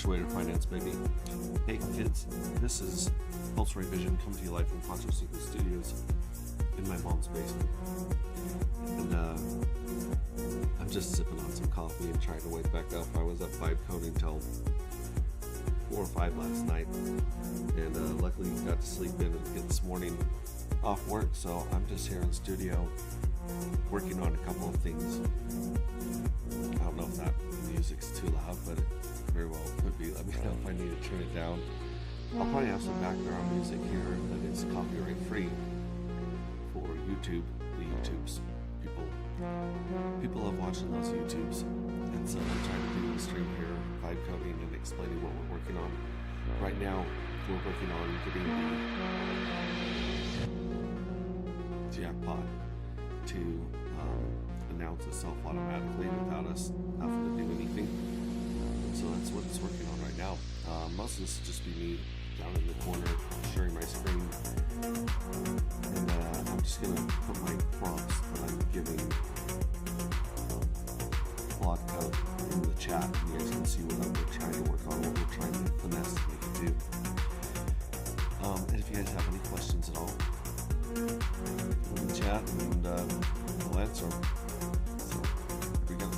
Situator Finance, baby. Hey kids, this is Pulse Ray Vision, coming to you live from Quattro Cinco Studios in my mom's basement. And I'm just sipping on some coffee and trying to wake back up. I was up vibe coding till 4 or 5 last night, and luckily got to sleep in and get this morning off work, so I'm just here in studio working on a couple of things. I don't know if that music's too loud, but it very well could be. Let me know if I need to turn it down. I'll probably have some background music here that is copyright free for YouTube. The YouTubes, people love watching those YouTubes, and so I'm trying to do a stream here, vibe coding and explaining what we're working on. Right now, we're working on getting the jackpot to announce itself automatically without us having to do anything. So that's what it's working on right now. Most of this will just be me down in the corner sharing my screen, and I'm just gonna put my prompts that I'm giving Blog Code in the chat, and you guys can see what we're trying to work on, what we're trying to finesse to make it do. And if you guys have any questions at all, in the chat, and we'll answer them. So, here we go.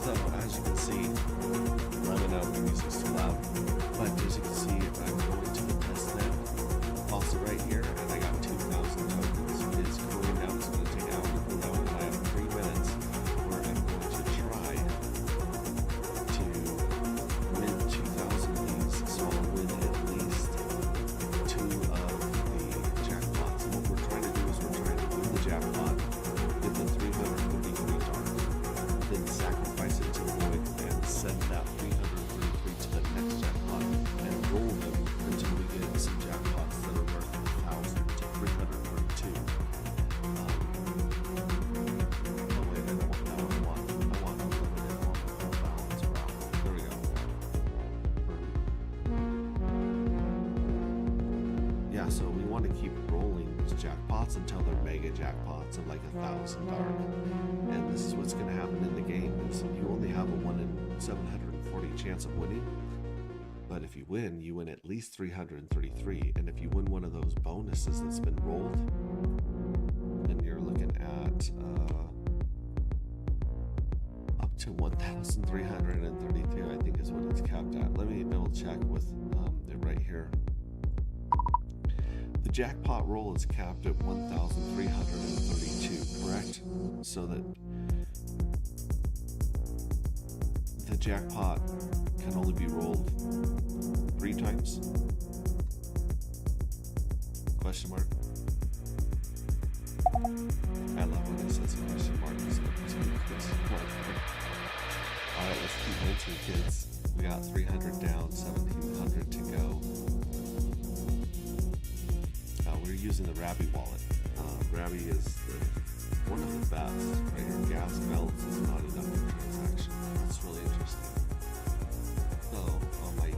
So as you can see, let me know if the music's too loud. But as you can see, I'm going to the test net. Also right here, and I got 2,000 tokens. It's cooling down. It's going to take out cool down, and I have 3 minutes where I'm going to try to win 2,000 of these. So I'll win at least 2 of the jackpots. And what we're trying to do is we're trying to win the jackpot, get the 333 dark, then sacrifice it to the void and send that 333 to the next jackpot and roll them until we get some jackpots that are worth 1,000 to 332. Oh wait, I don't want that one. I want unlimited on the balance rock. There we go. Yeah, so we want to keep rolling these jackpots until they're mega jackpots of like 1,000 dark. And this is what's going to happen in the game is you only have a 1 in 740 chance of winning. But if you win at least 333. And if you win one of those bonuses that's been rolled, then you're looking at up to 1,332, I think is what it's capped at. Let me double check with it right here. The jackpot roll is capped at 1,332, correct? So that the jackpot can only be rolled 3 times? Question mark. I love when it says question mark. Alright, let's keep minting, kids. We got 300 down, 1,700 to go. We're using the Rabby wallet. Rabby is one of the best. Right here, gas belts is not enough for transaction. That's really interesting. So on my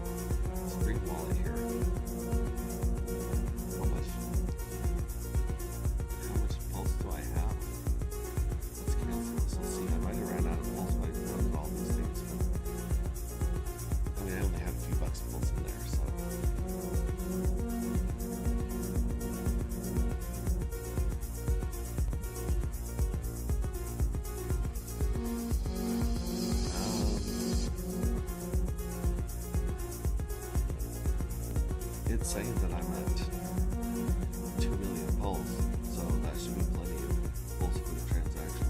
Spring wallet here, how much pulse do I have? Let's cancel this. Let's see. I might have ran out of pulse by running all these things. But, I mean, I only have a few bucks pulse in there, so. It's saying that I'm at 2 million pulse, so that should be plenty of pulse for the transaction.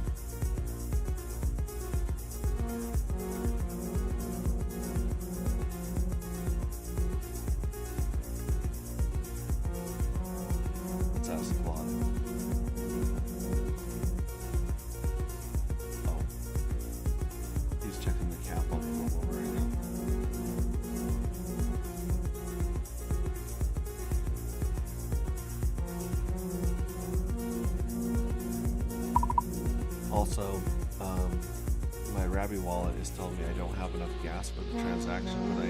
Let's ask Squad. Oh, he's checking the cap on the mobile right now. Also, my Rabby wallet is telling me I don't have enough gas for the transaction, but I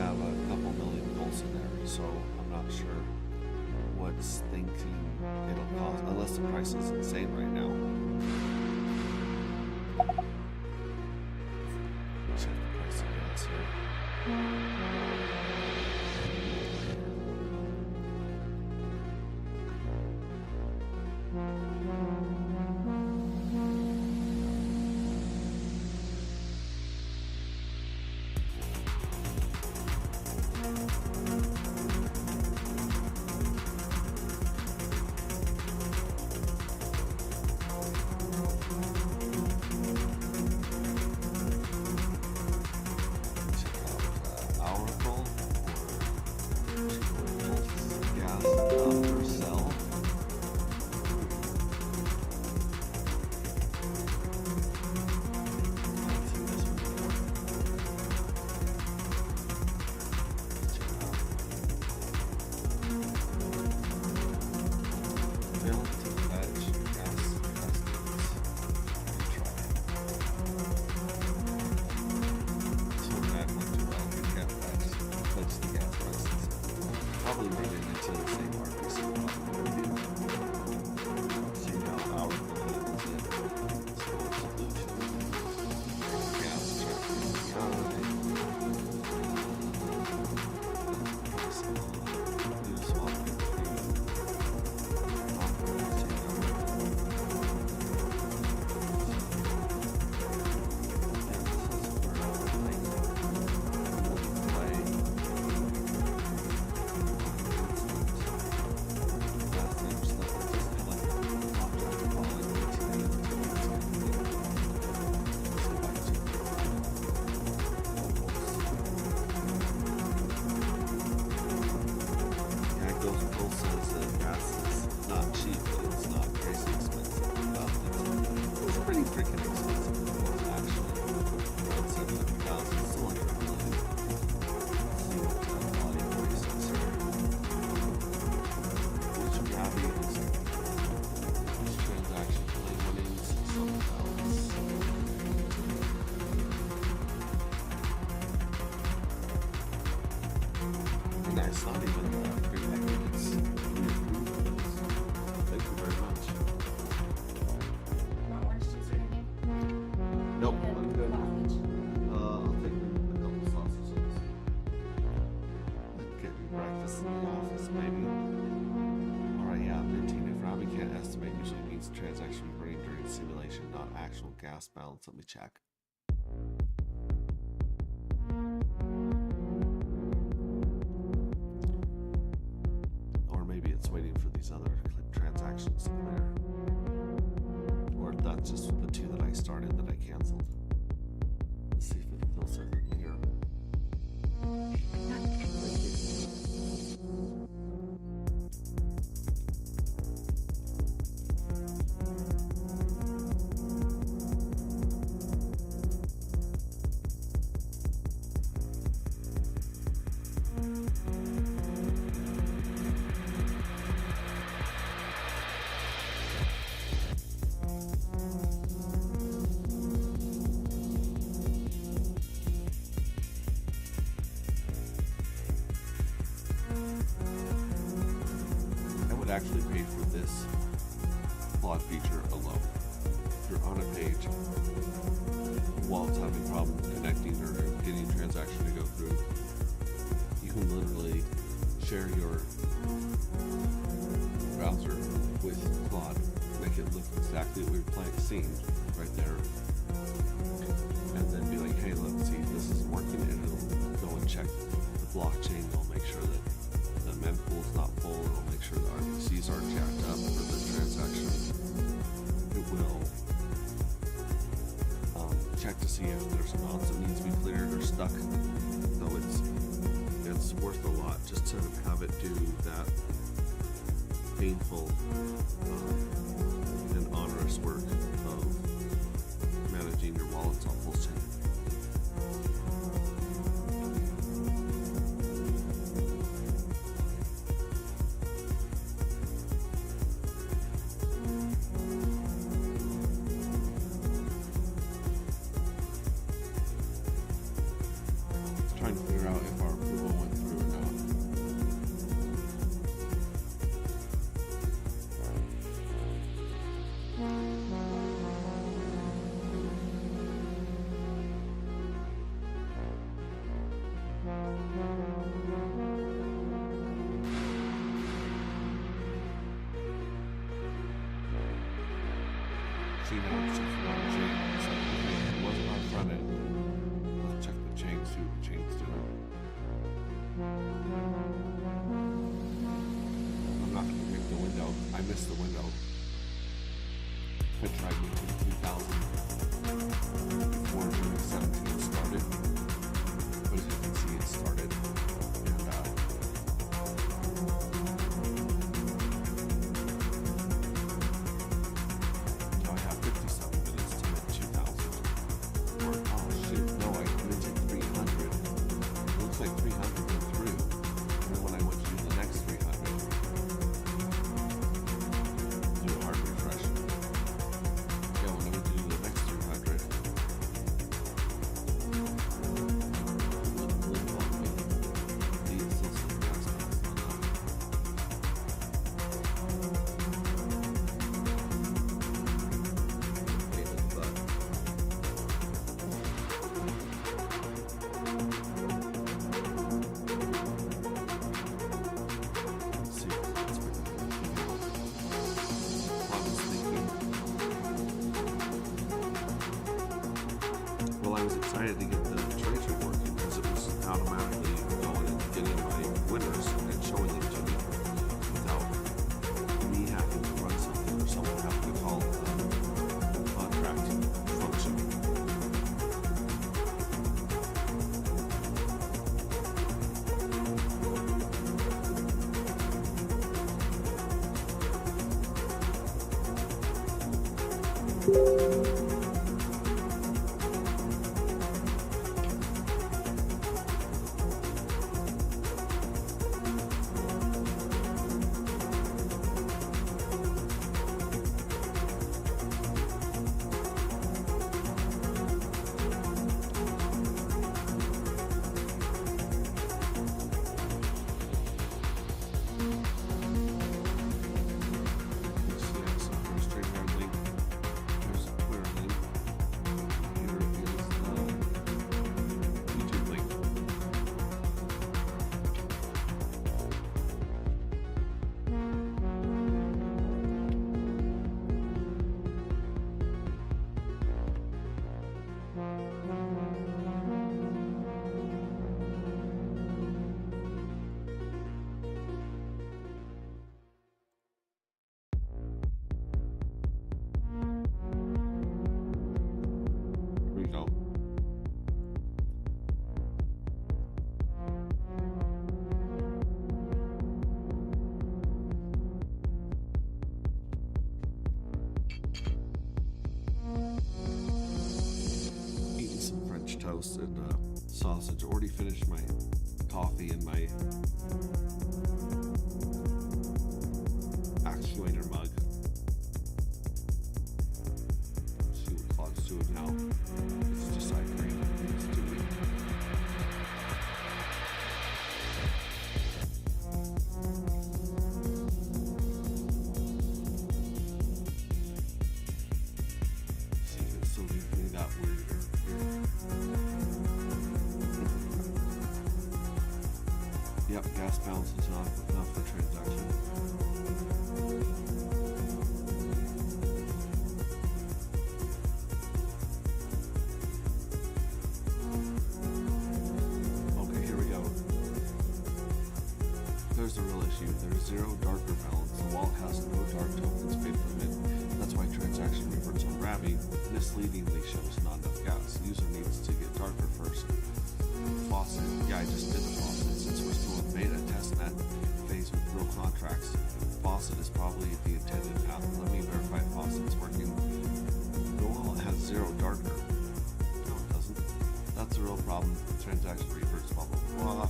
have a couple million pulse in there, so I'm not sure what what's thinking it'll cost, unless the price is insane right now. Check the price of gas here. It's not even pre-packaged. It's thank you very much. Want orange juice or anything? Nope, And I'm good. sausage. I'll take a couple sausages. Get me breakfast in the office, maybe. Alright, yeah, minting. If Robbie can't estimate, usually means the transaction running during simulation, not actual gas balance. Let me check. It's waiting for these other transactions to clear. Or that's just the two that I started that I canceled. Let's see if it still says it here. Actually pay for this plot feature alone. If you're on a page while it's having problems connecting or getting a transaction to go through, you can literally share your browser with Claude, make it look exactly what you're seeing right there, and then be like, hey, let's see if this is working, and it'll go and check the blockchain. It'll make sure that the mempool is not full. It'll make sure the RPCs aren't jacked up for the transaction. It will check to see if there's amounts that needs to be cleared or stuck. So it's worth a lot just to have it do that painful and onerous work of managing your wallets on Pulse Chain. Trying to figure out if our approval went through or not. See, now it's just one chain. So it wasn't on front end. Let's check the chain, see what the chain's doing. I'm not going to pick the window. I missed the window. I tried making 2000 before 2017 started. But as you can see, it started. And now I have 57 minutes to make 2000. Or, oh shit, no, I minted 300. It looks like 300 went through. And then when I went to do the next 300, do a hard refresh. Yeah, when I went to do the next 300, well, I was excited to get the tracer working because it was automatically going and getting my winners and showing them to me without me having to run something or someone having to call the contract function. Here we go. Eating some French toast and sausage. Already finished my coffee and my actuator mug. Let's see what Claude's doing now. It's deciphering. It's doing. See if it's still giving me that weird error here. Yep, gas balance is not enough for transaction. Okay, here we go. There's the real issue. There's zero darker balance. The wallet has no dark tokens paid for mint. That's why transaction reverts on Rabby misleadingly shows not enough gas. The user needs to get darker first. Faucet. Yeah, I just did the faucet since we're still in beta testnet phase with real contracts. Faucet is probably the intended path. Let me verify faucet's working. The wallet has zero darker. No, it doesn't. That's the real problem. Transaction reverts, blah blah blah.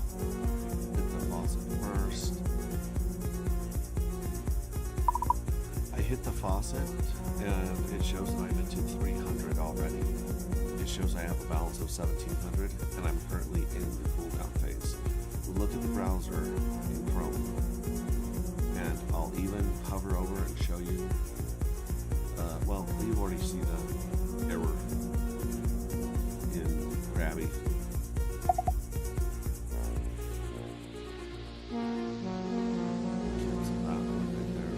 Hit the faucet first. I hit the faucet and it shows that I'm into 300 already. It shows I have a balance of 1700 and I'm currently in the cooldown phase. Look at the browser in Chrome and I'll even hover over and show you. Well, you already see the error in Rabby. Cancel that one right there.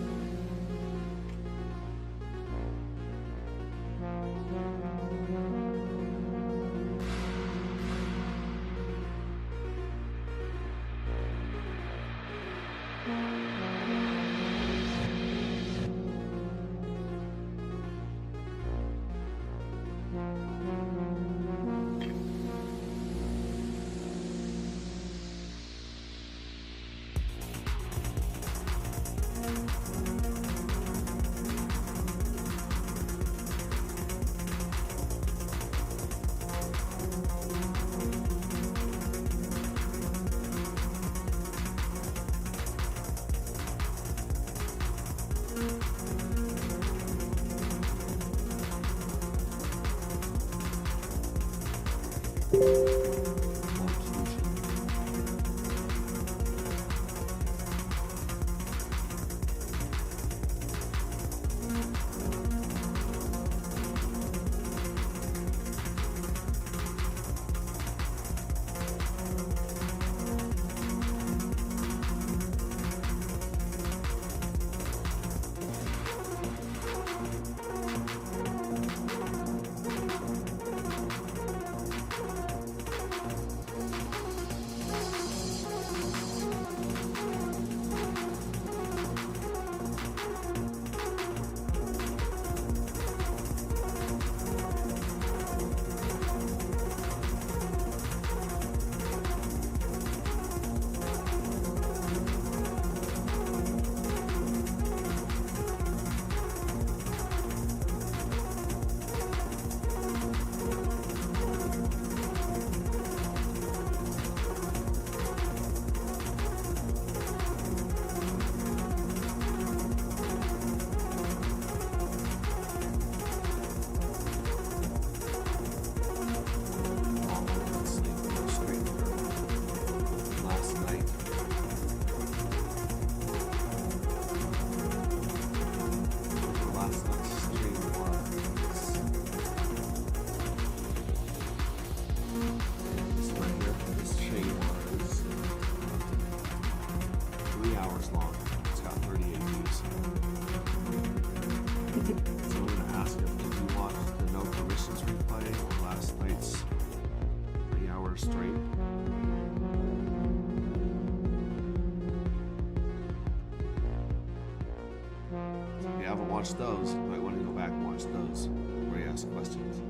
If you haven't watched those, you might want to go back and watch those where you ask questions.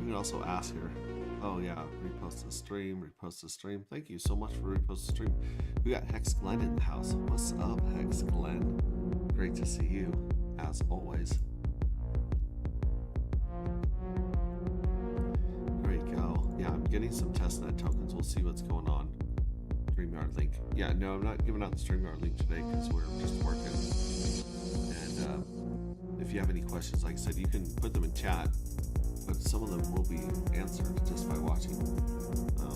You can also ask here. Oh yeah, repost the stream, repost the stream. Thank you so much for repost the stream. We got Hex Glenn in the house. What's up, Hex Glenn? Great to see you, as always. There you go. Yeah, I'm getting some testnet tokens. We'll see what's going on. StreamYard link. Yeah, no, I'm not giving out the StreamYard link today because we're just working. And if you have any questions, like I said, you can put them in chat. But some of them will be answered just by watching. I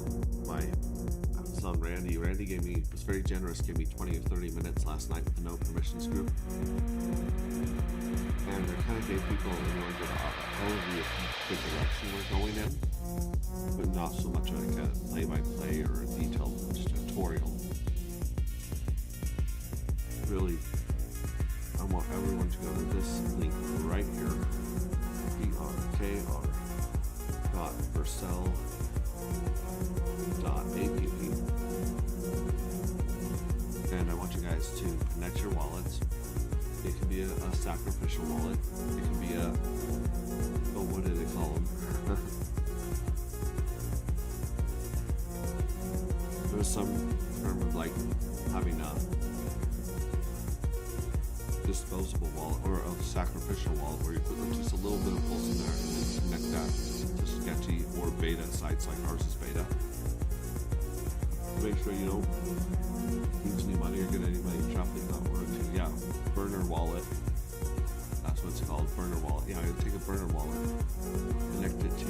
was on Randy. Randy was very generous, gave me 20 or 30 minutes last night with the No Permissions group. And I kind of gave people a little bit of overview of the direction we're going in, but not so much like a play-by-play or a detailed tutorial. Really, I want everyone to go to this link right here. drkr.vercel.app, and I want you guys to connect your wallets. It can be a sacrificial wallet. It can be what do they call them? There's some term of like having a disposable wallet or a sacrificial wallet where you put just a little bit of pulse in there and then connect that to sketchy or beta sites like ours is beta. Make sure you don't lose any money or get any money trapped in that order to, yeah, burner wallet. That's what it's called, burner wallet. Yeah, I take a burner wallet, connect it to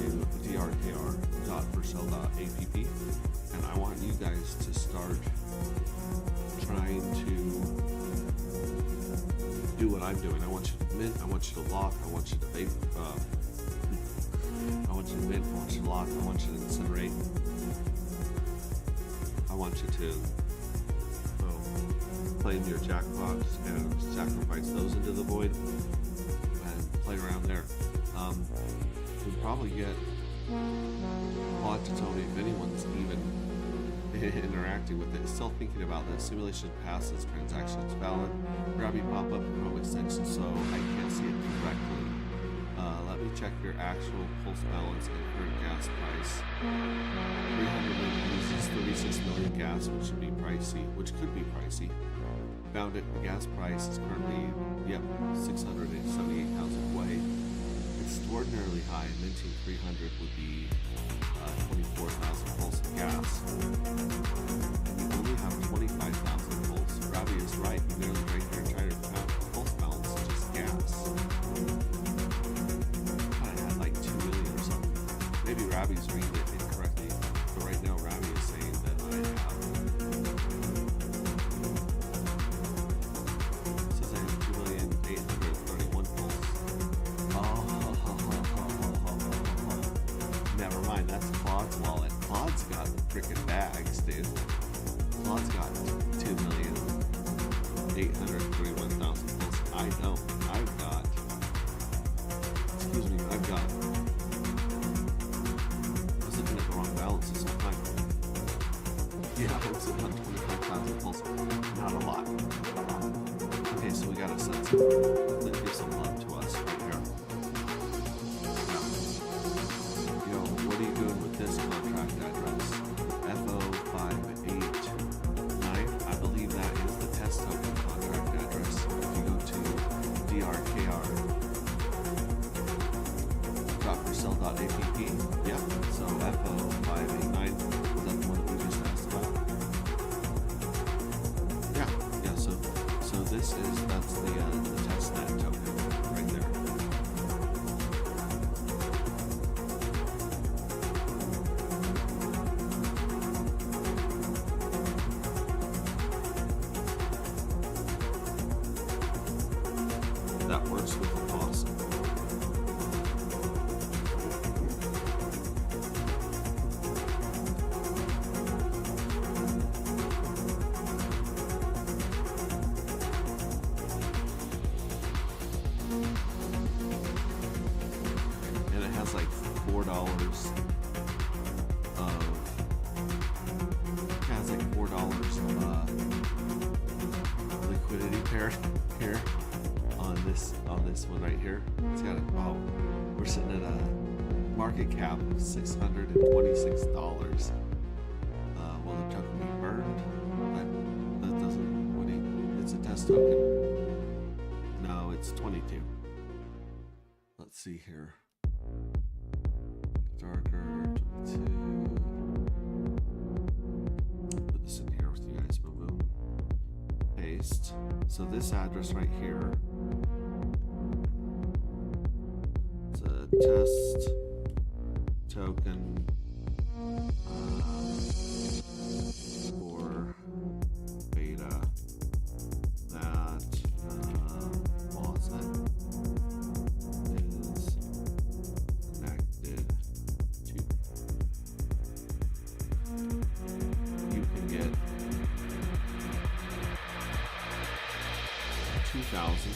drkr.vercel.app, and I want you guys to start trying to do what I'm doing. I want you to mint, I want you to lock, I want you to vape, I want you to mint, I want you to lock, I want you to incinerate. I want you to claim your jackpots and sacrifice those into the void and play around there. We'll probably get Quad to Tony if anyone's even interacting with it. Still thinking about that. Simulation passes, transactions valid. Grabby pop-up Chrome extension, so I can't see it correctly. Let me check your actual pulse balance and current gas price. 300 million uses 36 million gas, which should be pricey, which could be pricey. Found it. The gas price is currently, 678,000 away. Extraordinarily high. Minting 300 would be 24,000 pulse of gas. And you only have 25,000 pulse. Robbie is right. You nearly break your entire pulse balance to just gas. I had like 2 million or something. Maybe Robbie's reading it incorrectly, but right now Robbie is saying that I have. It says I have 2,831 pulse. Never mind, that's Claude's wallet. Claude's got the frickin' bags, dude. Claude's got 2,831,000 pulse. I don't. I've got. Excuse me. I've got. I was looking at the wrong balance this whole time. Yeah, it's about 25,000 pulse. Not a lot. Okay, so we gotta send some. Let's give some love to us right here. Yo, what are you doing with this contract address? FO589. I believe that is the test token contract address. If you go to drkr.vercel.app, yeah, so FO589, is that the one that we just asked about? Yeah, so that's the testnet token right there. That works with the awesome. And it has like $4 of. It has like $4 of liquidity pair here. this one right here. It's got we're sitting at a market cap of $626. Will the token be burned? That doesn't. It's a test token. No, it's 22. Let's see here. Darker 22. Put this in here with you guys. Boom, boom. Paste. So this address right here. It's a test token for beta that faucet is connected to. You can get 2,000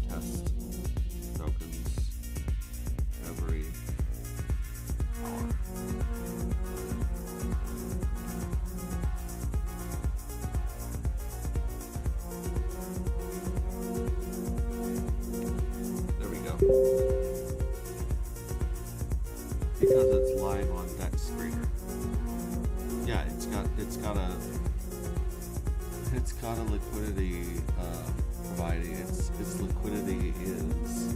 test tokens every hour. There we go. Because it's live on Dex Screener. Yeah, it's got a liquidity providing. Its liquidity is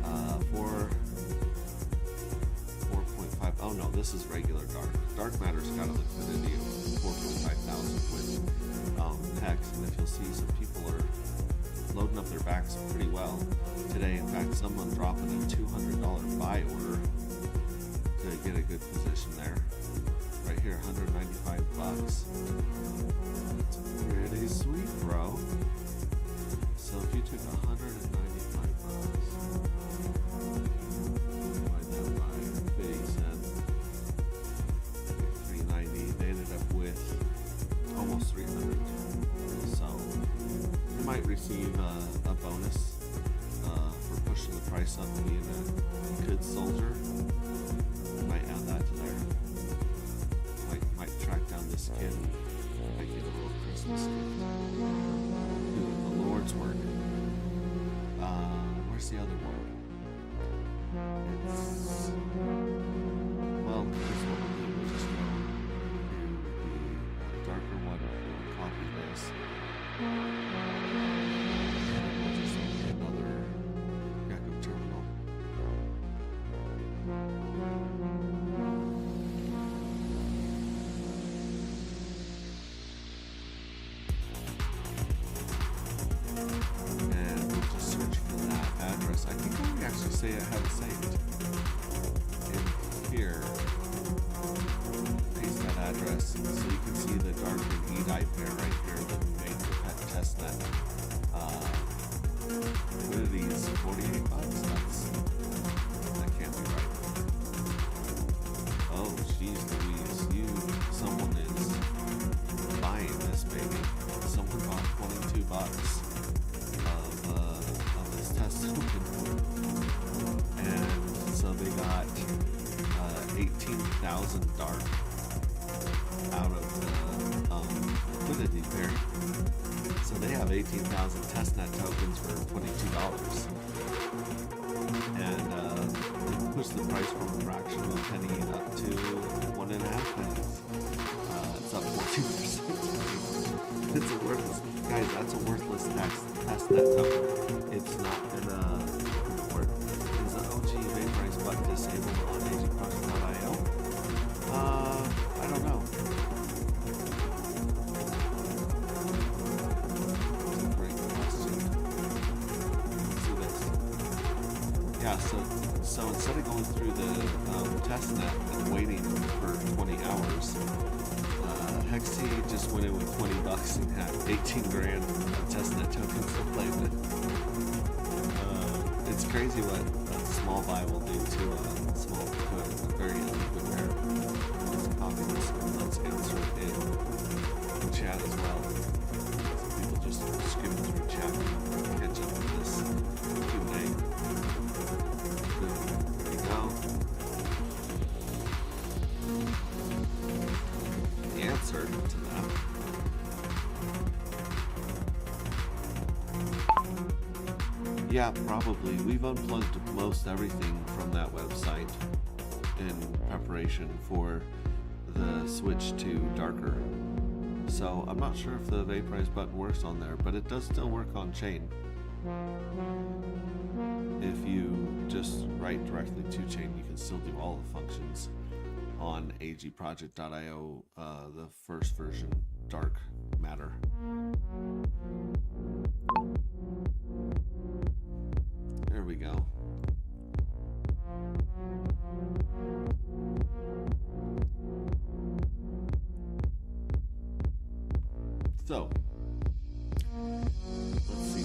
4.5. Oh no, this is regular dark. Dark matter's got a liquidity of 4.5 thousand with Hex, and if you'll see, some people are loading up their backs pretty well today. In fact, someone dropping a $200 buy order to get a good position there. Right here, $195. That's pretty sweet, bro. So if you took $195, divide that by 50 cents, 390, they ended up with almost 300. So you might receive a bonus for pushing the price up, being a good soldier. You might add that to there. Might track down this kid. Might get a little Christmas gift. Doing the Lord's work. Where's the other one? It's well, here's what we'll do. We'll just go to the darker one. We'll copy this. We'll just open another Gecko terminal. And we'll just search for that address. I think I can actually say I have it saved. In here, paste that address so you can see the darker E-dye pair right here that we made for pet testnet. Liquidity is $48. That can't be right. Oh, jeez Louise, someone is buying this baby. Someone bought $22 of this test token, and so they got 18,000 dark out of the liquidity pair. So they have 18,000 testnet tokens for $22, and they pushed the price from a fraction of a penny up to 1.5 pennies. It's up 14%. It's a worthless, guys. That's a worthless testnet token. It's not gonna work. Is the OG vaporize button disabled on agcrush.io? I don't know. That's a great question. Let's do this. Yeah. So instead of going through the testnet and waiting for 20 hours. Hexy just went in with $20 and had 18 grand of testnet tokens to play with. It's crazy what a small buy will do to a very illiquid pair. Let's copy this and let's answer it in chat as well. Some people just skimming through chat and catch up with this Q&A. There you go. The answer to that Yeah, probably. We've unplugged most everything from that website in preparation for the switch to darker. So I'm not sure if the vaporize button works on there, but it does still work on chain. If you just write directly to chain, you can still do all the functions on agproject.io, the first version, dark matter. There we go. So, let's see,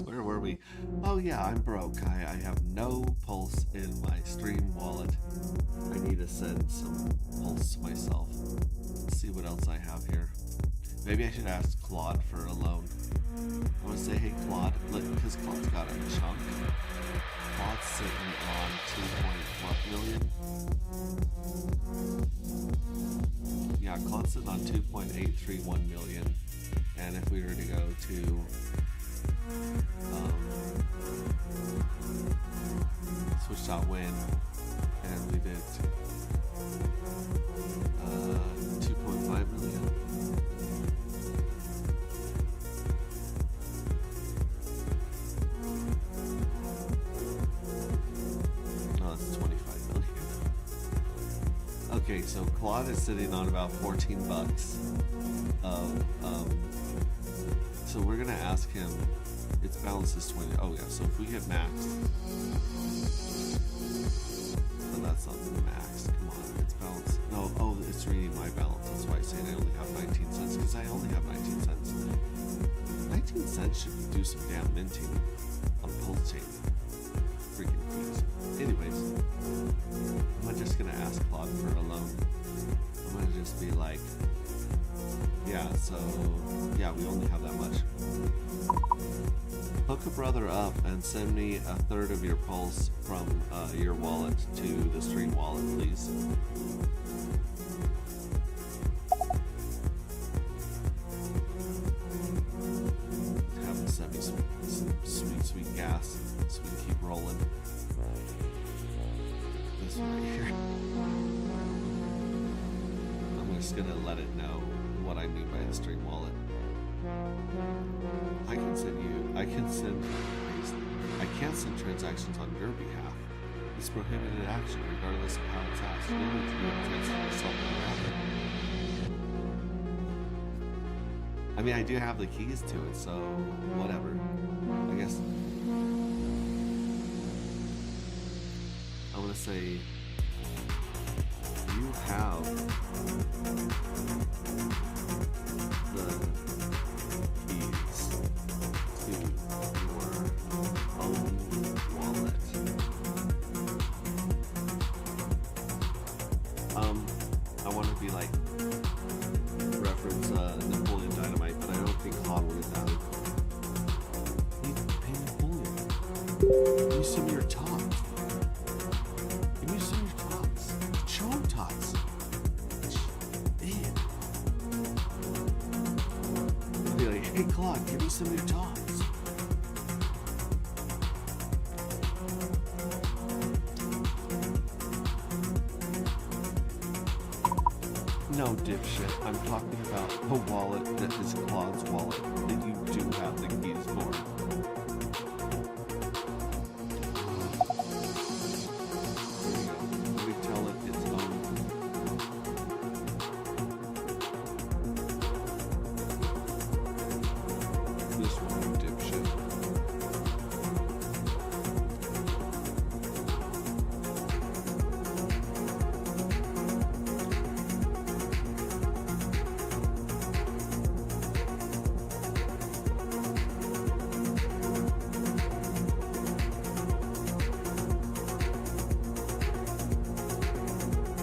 where were we? Oh yeah, I'm broke. I have no pulse in my Stream wallet. I need to send some pulse to myself. Let's see what else I have here. Maybe I should ask Claude for a loan. I want to say, hey Claude, because Claude's got a chunk. Claude's sitting on 2.1 million. Yeah, Claude's sitting on 2.831 million. And if we were to go to switch.win and we did 2.5 million. No, that's 25 million. Okay, so Claude is sitting on about 14 bucks of so we're gonna ask him, its balance is 20. Oh yeah, so if we hit max, no, that's not the max. Come on, its balance. No, oh, it's reading my balance. That's why I say I only have 19 cents, because I only have 19 cents. 19 cents should do some damn minting on Pulse Chain. Freaking fees. Anyways, I'm just gonna ask Claude for a loan. I'm gonna just be like, yeah, so yeah, we only have that much. Hook a brother up and send me a third of your pulse from your wallet to the Stream wallet, please. Have him send me some sweet gas so we can keep rolling. This right here. I'm just gonna let it know what I mean by the Stream wallet. I can't send transactions on your behalf. It's prohibited action regardless of how it's asked. You need to be able to transfer yourself around it. I mean, I do have the keys to it, so whatever. I guess I'm gonna say you have the keys to your own wallet. I want to be like reference Napoleon Dynamite, but I don't think Claude will get that. You need to pay Napoleon. Give me some of your tots. Give me some of your tots. Show him tots. Man. I'll be like, hey Claude, give me some of your tots. No, dipshit. I'm talking about a wallet that is Claude's wallet that you do have the keys for. There you go. Let me tell it its own. This one, you dipshit.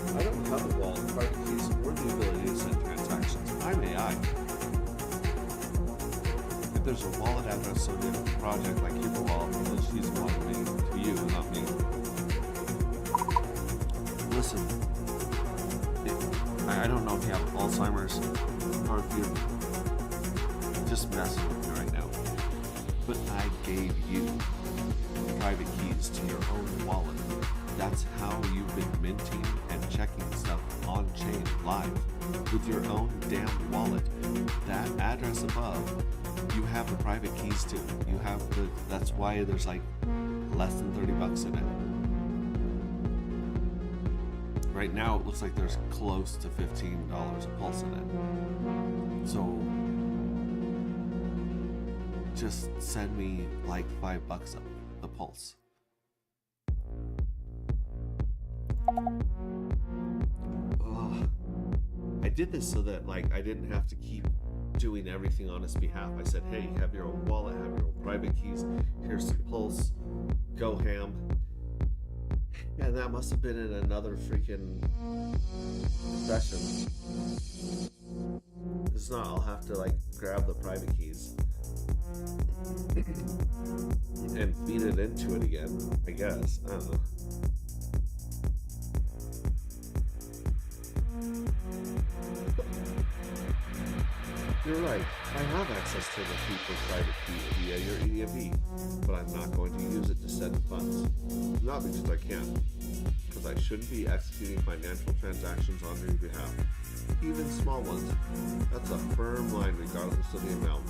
I don't have a wallet card keys or the ability to send transactions. I'm AI. If there's a wallet address associated with the project, like keep a wallet, then she's wanting me to you, not me. Listen, I don't know if you have Alzheimer's or if you're just messing with me right now. But I gave you private keys to your own wallet. That's how you've been minting and checking stuff on chain live with your own damn wallet. That address above, you have the private keys to. You have that's why there's like less than $30 in it. Right now it looks like there's close to $15 a pulse in it. So just send me like $5 up the pulse. Ugh. I did this so that like I didn't have to keep doing everything on his behalf. I said, hey, have your own wallet, have your own private keys, here's some pulse, go ham. And that must have been in another freaking session. It's not, I'll have to like grab the private keys and feed it into it again, I guess. I don't know. You're right. I have access to the people private key via your EMV, but I'm not going to use it to send funds. Not because I can't, because I shouldn't be executing financial transactions on your behalf, even small ones. That's a firm line regardless of the amount.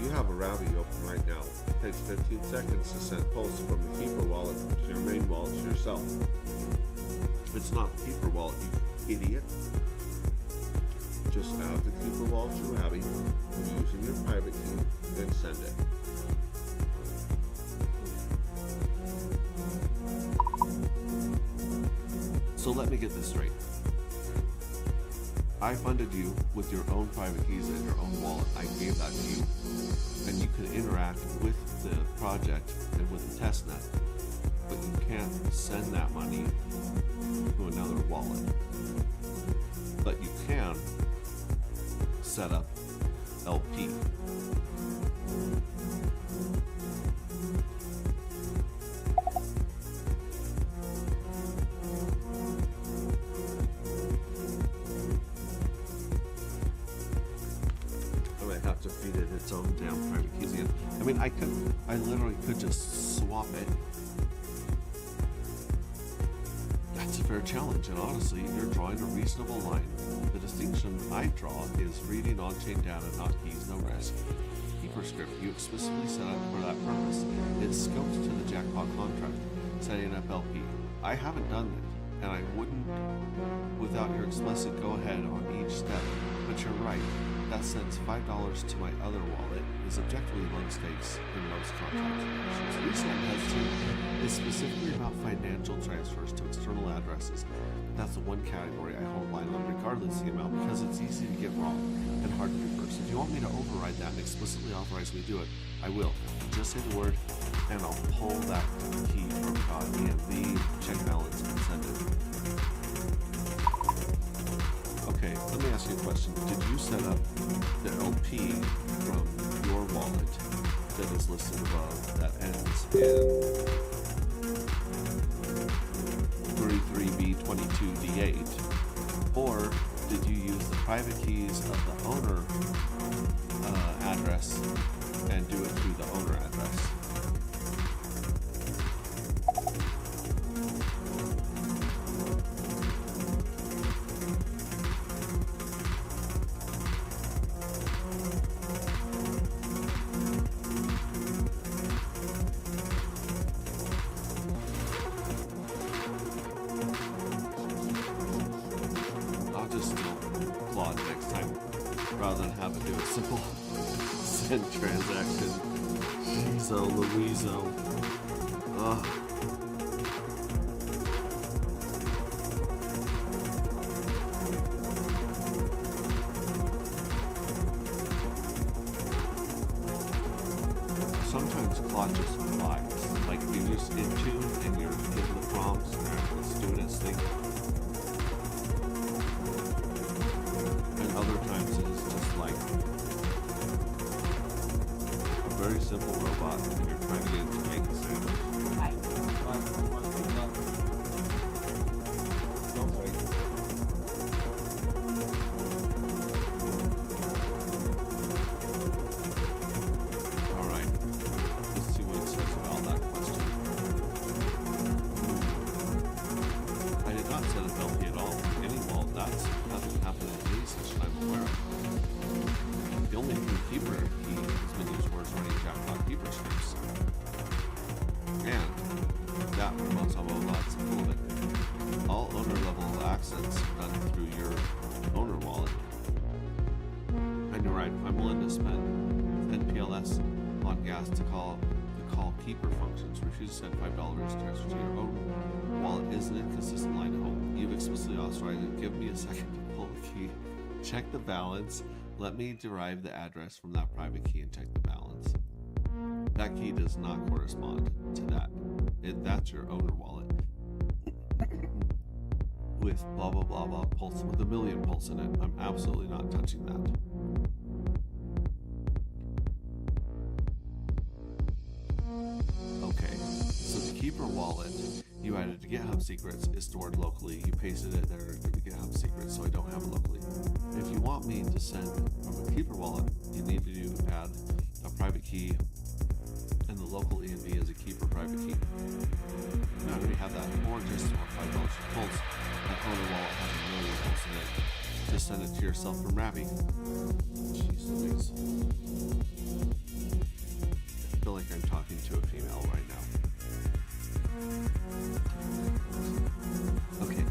You have a Ravi open right now. It takes 15 seconds to send pulse from the Keeper wallet to your main wallet to yourself. It's not the Keeper wallet, you idiot. Just add the Keeper wallet to Ravi using your private key, then send it. So let me get this straight. I funded you with your own private keys and your own wallet. I gave that to you. And you can interact with the project and with the testnet. But you can't send that money to another wallet. But you can set up LP. I might have to feed it its own damn private keys again. I mean, I literally could just swap it. That's a fair challenge, and honestly, you're drawing a reasonable line. The distinction I draw is reading on-chain data, not keys, no risk. Keeper script you explicitly set up for that purpose. It's scoped to the jackpot contract, setting up LP. I haven't done it, and I wouldn't without your explicit go-ahead on each step. But you're right, that sends $5 to my other wallet is objectively low stakes in most contract transactions. The reason I'm hesitant is specifically about financial transfers to external addresses. That's the one category I hold line on regardless of the amount because it's easy to get wrong and hard to reverse. If you want me to override that and explicitly authorize me to do it, I will. Just say the word and I'll pull that key from EMV, check balance, and send it. Okay, let me ask you a question. Did you set up the LP from your wallet that is listed above that ends in 33B22D8? Or did you use the private keys of the owner address and do it through the owner address? Next time, rather than have it do a simple send transaction. So Louiso, sometimes Claude just flies. Like if you're just in tune and you're given the prompts and it's doing its thing. Other times it is just like a very simple robot and you're trying to get it to make a sandwich. Alright. ride, I'm willing to spend 10 PLS on gas to call keeper functions. Refuse to send $5 transfer to your own wallet is an inconsistent line of home. You've explicitly authorized it. Give me a second to pull the key. Check the balance. Let me derive the address from that private key and check the balance. That key does not correspond to that. That's your owner wallet. With blah blah blah blah pulse with a million pulse in it. I'm absolutely not touching that. Okay, so the keeper wallet you added to GitHub Secrets is stored locally. You pasted it there to GitHub Secrets, so I don't have it locally. If you want me to send from a keeper wallet, you need to add a private key and the local ENV as a keeper private key. You already have that, or just $5 for pulse. That owner wallet has a million pulse in it. Just send it to yourself from Ravi. Jeez Louise. I feel like I'm talking to a female right now. Okay.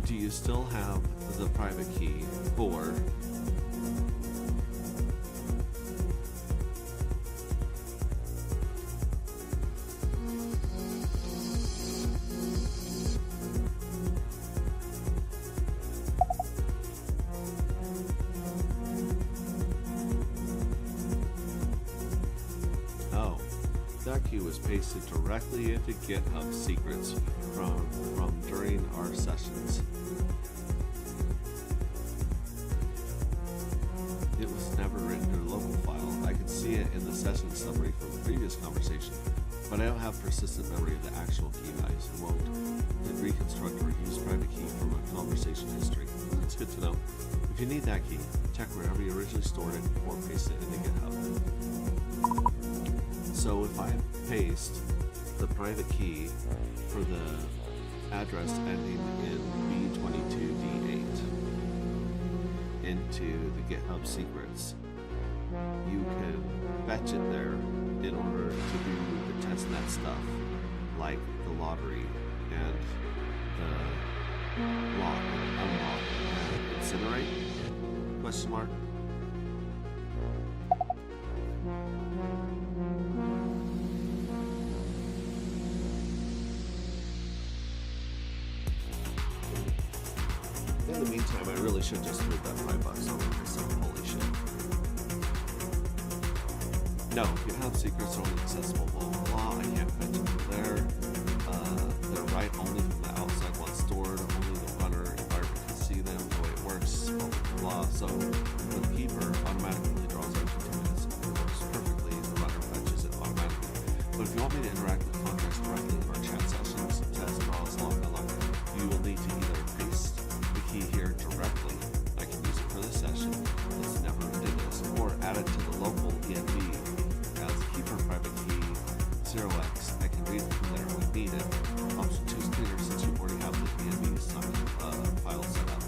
Do you still have the private key for that key was pasted directly into GitHub Secrets from during our sessions. It was never written in a local file. I could see it in the session summary from the previous conversation, but I don't have persistent memory of the actual key values and won't reconstruct or use private key from a conversation history. It's good to know. If you need that key, check wherever you originally stored it or paste it into GitHub. So if I paste the private key for the address ending in B22D8 into the GitHub Secrets, you can fetch it there in order to do the testnet stuff like the lottery and the lock, unlock, and incinerate? Question mark. In the meantime, I really should just move that $5 over myself. Holy shit. No, GitHub Secrets are only accessible, blah blah blah. I can't fetch it from there. They're right only from the outside once stored. Only the runner environment can see them, the way it works, blah blah blah. So the keeper automatically draws every 2 minutes. It works perfectly. The runner fetches it automatically. But if you want me to interact with contracts directly in our chat sessions, test, draws, log, unlock, you will need to either paste the key here directly. I can use it for this session. It's never did this. Or add it to the local ENV as keeper private key 0x. I can read it from there when needed. Option 2 is cleaner since you already have the ENV file set up.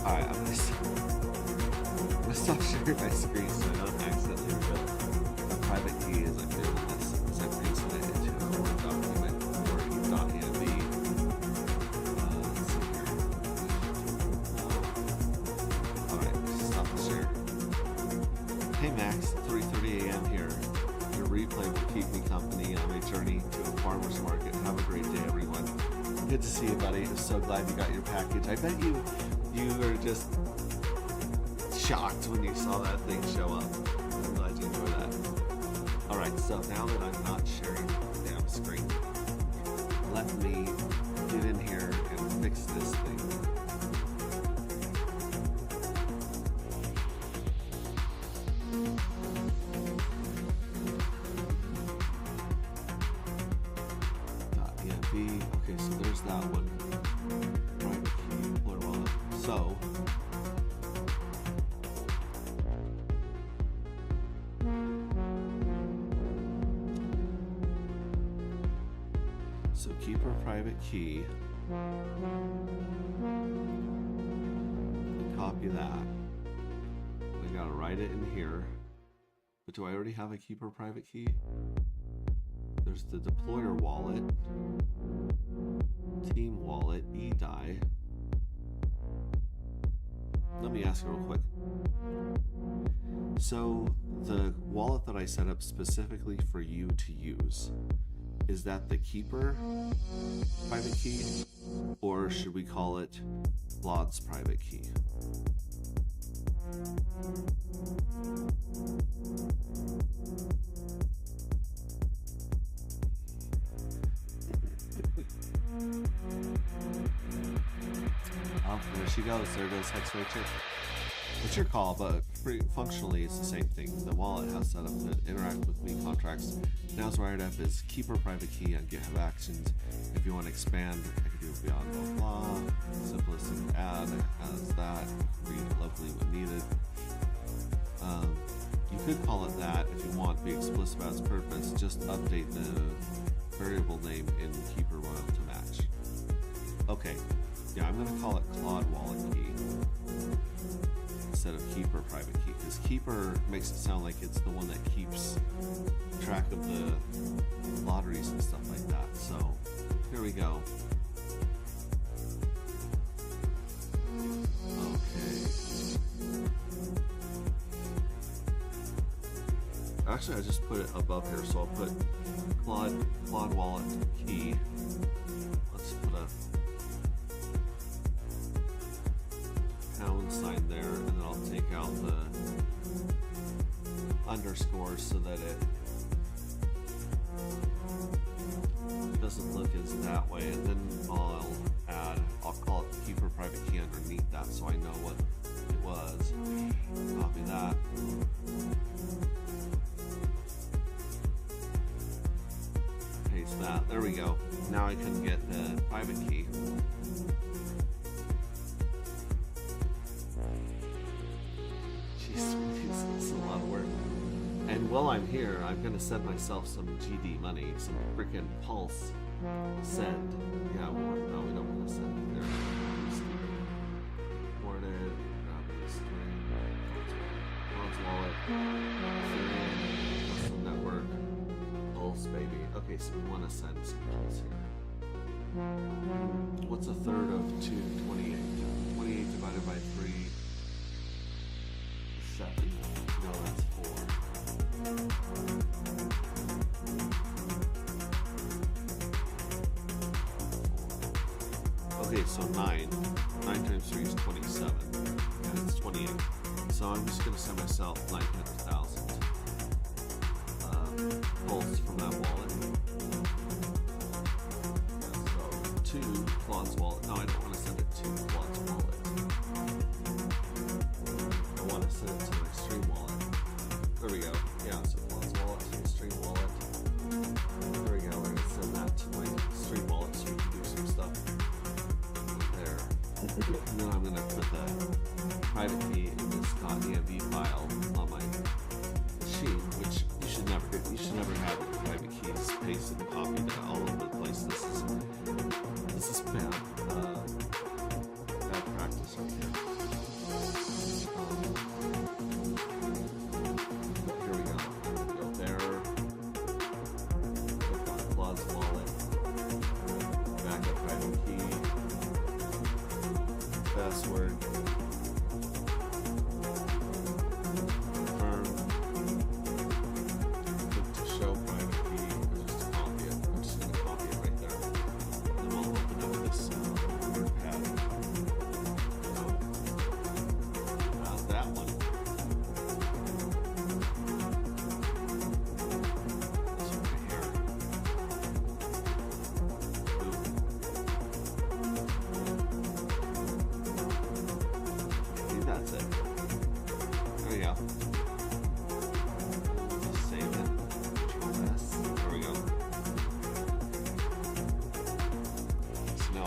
Alright, I'm gonna stop sharing my screen so I don't accidentally reveal a private key as I clear this as I pasted it into a Word document or .env. Let's see here. Alright, stop the share. Hey Max, 3:30 a.m. here. Your replay will keep me company on my journey to a farmer's market. Have a great day, everyone. Good to see you, buddy. I'm so glad you got your package. I bet you were just shocked when you saw that thing show up. I'm glad you enjoyed that. Alright, so now that I'm not sharing the damn screen, let me get in here and fix this thing. EMV. Okay, so there's that one. Private key, deployer wallet. So keeper private key. Copy that. I gotta write it in here. But do I already have a keeper private key? There's the deployer wallet, team wallet, eDie. Let me ask you real quick. So the wallet that I set up specifically for you to use, is that the keeper private key, or should we call it Claude's private key? Oh, there she goes. There goes X-Ray Chip. It's your call, but functionally it's the same thing. The wallet has set up to interact with me contracts. Now's wired up is keeper private key on GitHub Actions. If you want to expand, I can do it beyond blah blah. Simplest thing to add as that. Read it locally when needed. You could call it that if you want to be explicit about its purpose. Just update the variable name in keeper royal to match. Okay, yeah, I'm going to call it Claude wallet key instead of keeper private key, because keeper makes it sound like it's the one that keeps track of the lotteries and stuff like that. So here we go. Actually, I just put it above here, so I'll put Claude wallet key. Let's put a pound sign there, and then I'll take out the underscores so that it doesn't look as that way. And then I'll call it keeper private key underneath that, so I know what it was. Copy that. That. There we go. Now I can get the private key. Jeez, this is a lot of work. And while I'm here, I'm going to send myself some GD money, some freaking Pulse send. Yeah, we don't want to send it there. Imported, grab this string, Pulse wallet, Ethereum, custom network. Baby. Okay, so we want to send some keys here. What's a third of 228? 28 divided by 3 is 7. No, that's 4. Okay, so 9. 9 times 3 is 27. And it's 28. So I'm just going to send myself 900,000. Pulse from that wallet. So to Claude's wallet. No, I don't want to send it to Claude's wallet. I want to send it to my stream wallet. There we go. Yeah, so Claude's wallet to the stream wallet. There we go. We're going to send that to my stream wallet so we can do some stuff there. And then I'm going to put the private key in this .env file on my machine, which you should never do. You should never have private keys pasted and copied all over the place. This is bad practice right here. Here we go. Go there. Click on Claude's wallet. Backup private key. Password.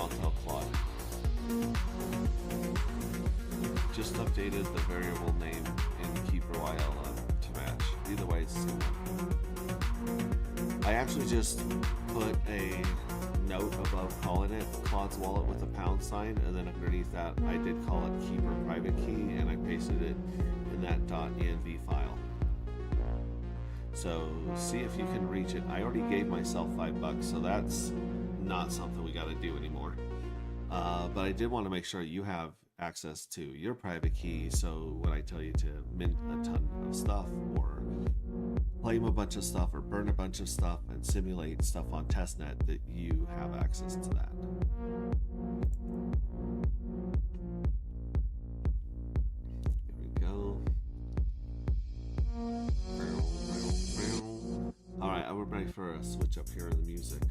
I'll tell Claude. Just updated the variable name in keeper YLM to match. Either way, it's similar. I actually just put a note above calling it Claude's Wallet with a pound sign, and then underneath that I did call it keeper private key, and I pasted it in that .env file. So see if you can reach it. I already gave myself $5, so that's not something we got to do anymore. But I did want to make sure you have access to your private key, so when I tell you to mint a ton of stuff or claim a bunch of stuff or burn a bunch of stuff and simulate stuff on testnet, that you have access to that. Here we go. Alright, we're ready for a switch up here in the music.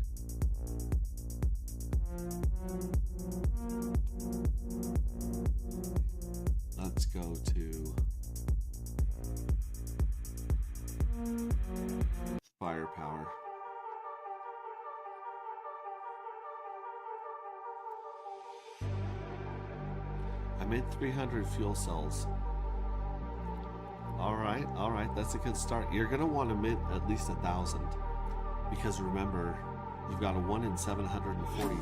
Let's go to firepower. I made 300 fuel cells. Alright, that's a good start. You're gonna want to mint at least 1,000, because remember, you've got a 1 in 740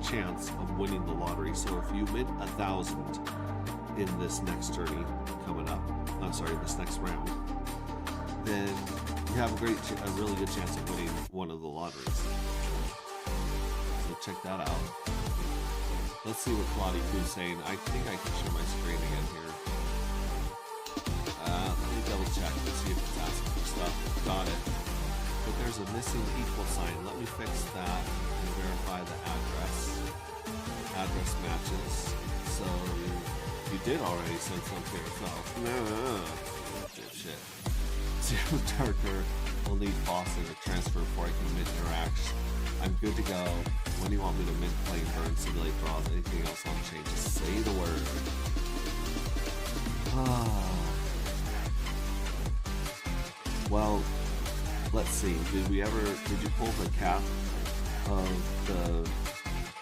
chance of winning the lottery. So if you mint 1,000 in this next journey coming up, this next round, then you have a really good chance of winning one of the lotteries. So check that out. Let's see what Claudia is saying. I think I can share my screen again here. Let me double check and see if it's asking for stuff. Got it. But there's a missing equal sign. Let me fix that and verify the address. Address matches. So you did already send something yourself. No. Shit. Zero darker. I'll need faucet or transfer before I can mint interaction. I'm good to go. When do you want me to mint, plane, burn, simulate, browse, anything else on chain? Just say the word. Well, let's see. Did you pull the cap of the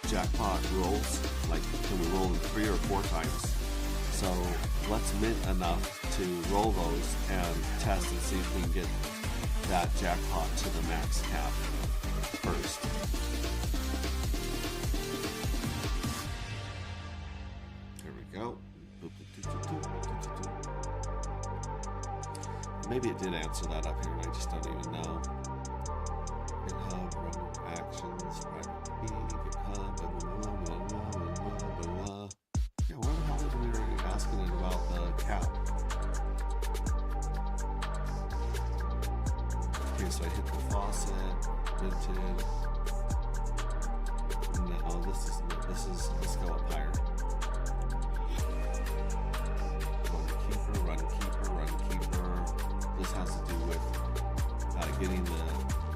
jackpot rolls? Like, can we roll them 3 or 4 times? So let's mint enough to roll those and test and see if we can get that jackpot to the max cap first. There we go. Maybe it did answer that up here and I just don't even know. GitHub, run actions, GitHub, blah, blah, blah. Yeah, where the hell was we were asking it about the cap? Okay, so I hit the faucet, minted. No, let's go up higher. Run keeper. This has to do with getting the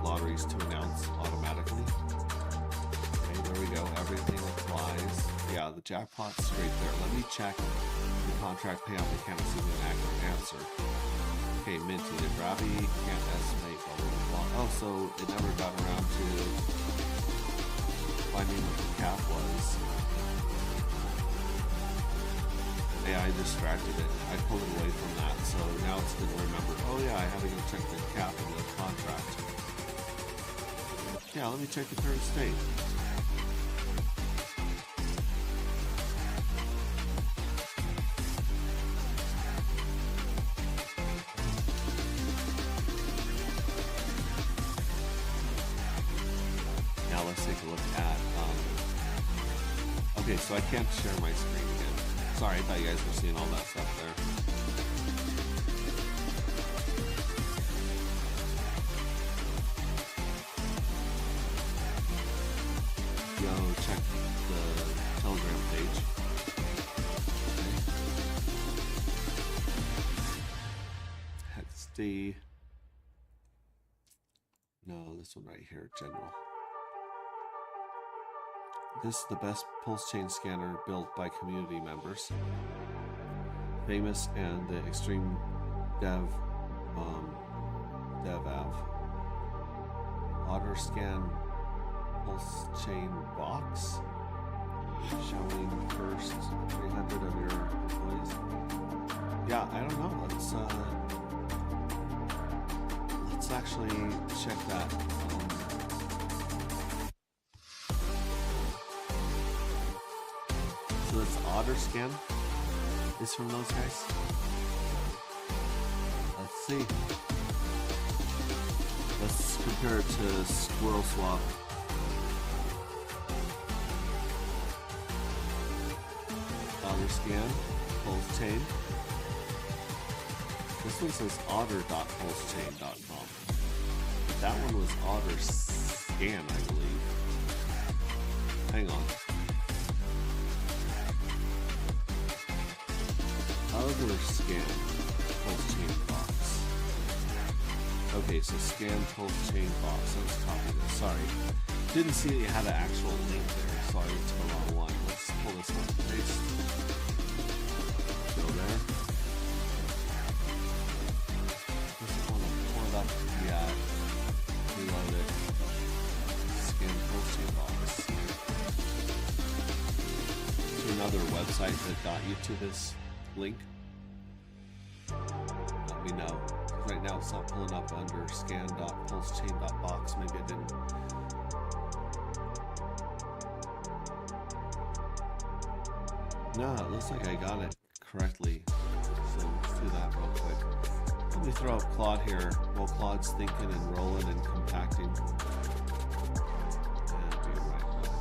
lotteries to announce automatically. Okay, there we go. Everything applies. Yeah, the jackpot's right there. Let me check the contract payout mechanics to an accurate answer. Okay, minting and Ravi can't estimate blah, blah, blah. Oh, so it never got around to finding what the cap was. Yeah, I distracted it. I pulled it away from that, so now it's going to remember, oh yeah, I have to go check the cap in the contract. Yeah, let me check the current state. Now let's take a look at, okay, so I can't share my screen again. Sorry, I thought you guys were seeing all that stuff there. Go check the Telegram page. XD. No, this one right here, general. This is the best pulse chain scanner built by community members. Famous and the Extreme Dev DevAv. Otter Scan Pulse Chain Box. showing first 300 of your employees. Yeah, I don't know. Let's actually check that. So that's OtterScan is from those guys. Let's see. Let's compare it to SquirrelSwap. OtterScan, PulseChain. This one says otter.pulsechain.com. That one was OtterScan, I believe. Hang on. OtterScan, PulseChain box. Okay, so scan PulseChain box. Let's copy this. Sorry. Didn't see that you had an actual link there. Sorry, it's the wrong one. Let's pull this one. Paste. Go there. Doesn't want to pull it up yet. Reload it. Scan PulseChain box. To another website that got you to this link. Let me know. Right now it's not pulling up under scan.pulsechain.box. Maybe I didn't. No, it looks like I got it correctly. So let's do that real quick. Let me throw up Claude here while Claude's thinking and rolling and compacting. And be right back.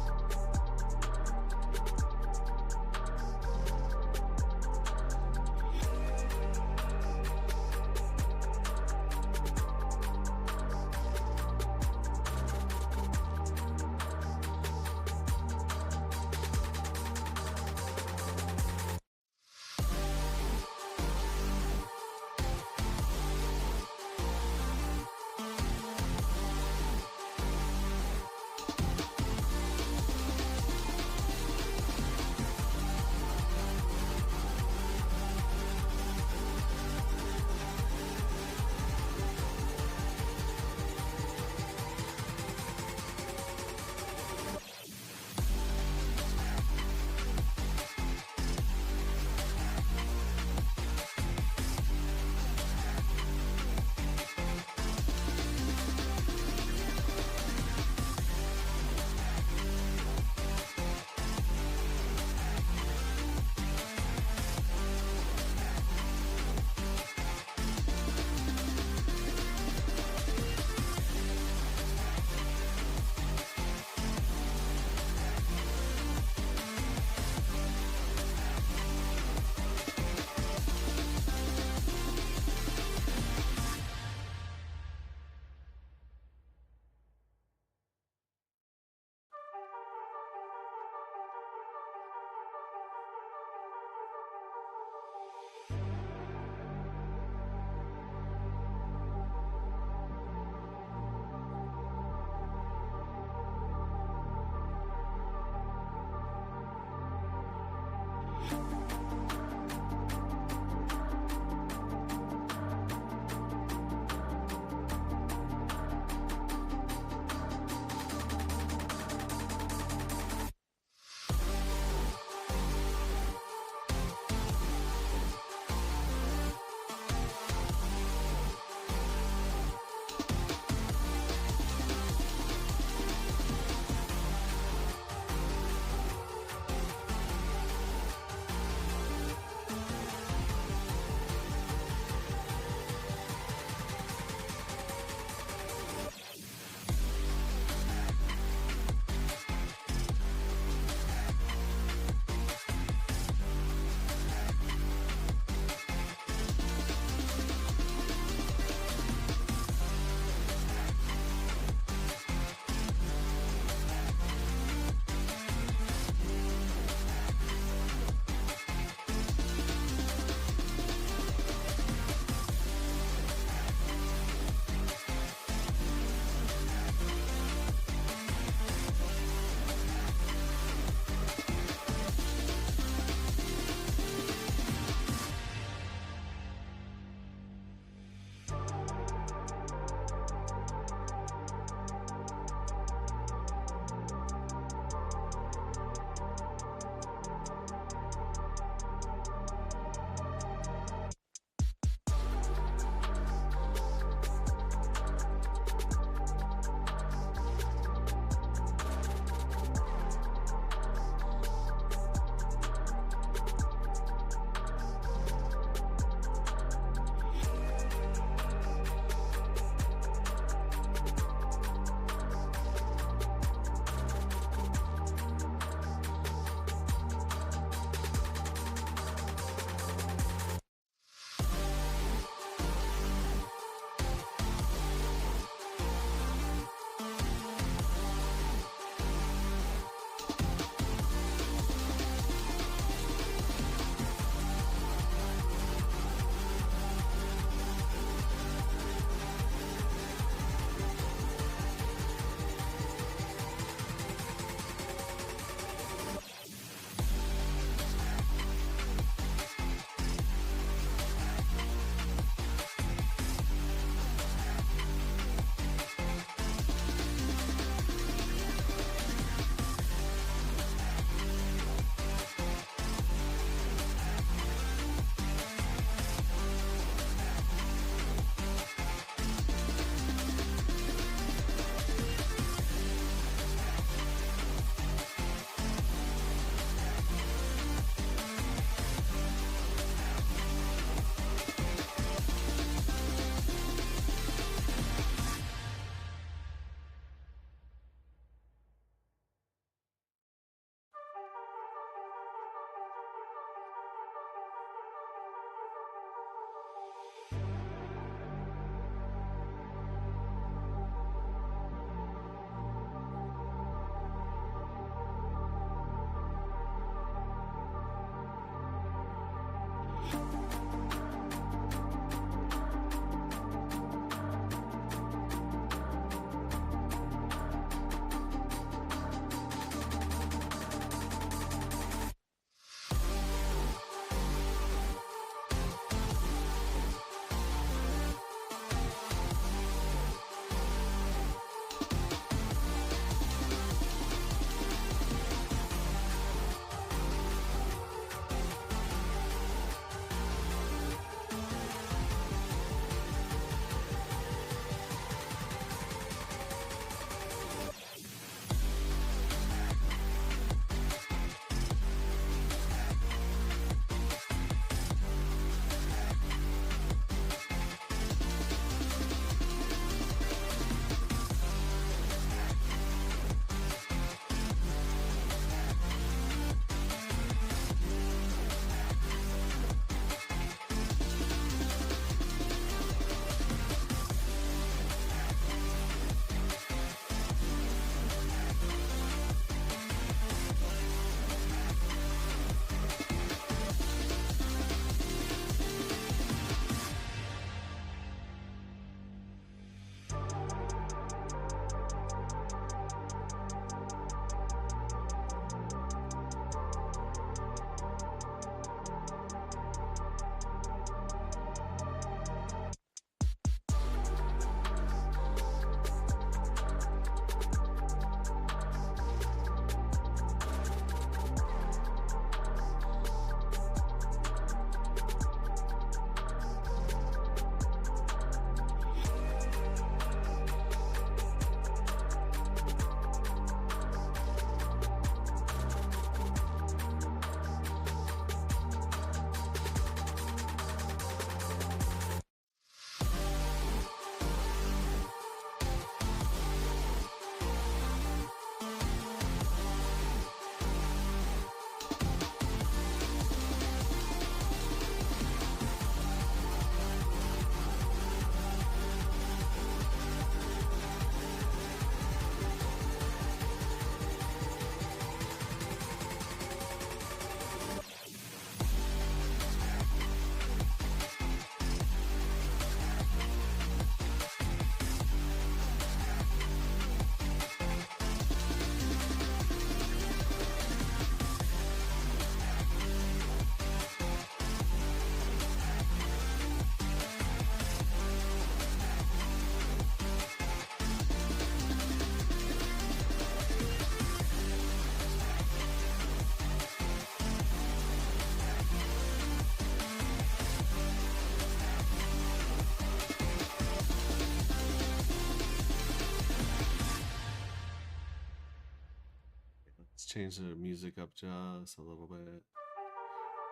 change the music up just a little bit.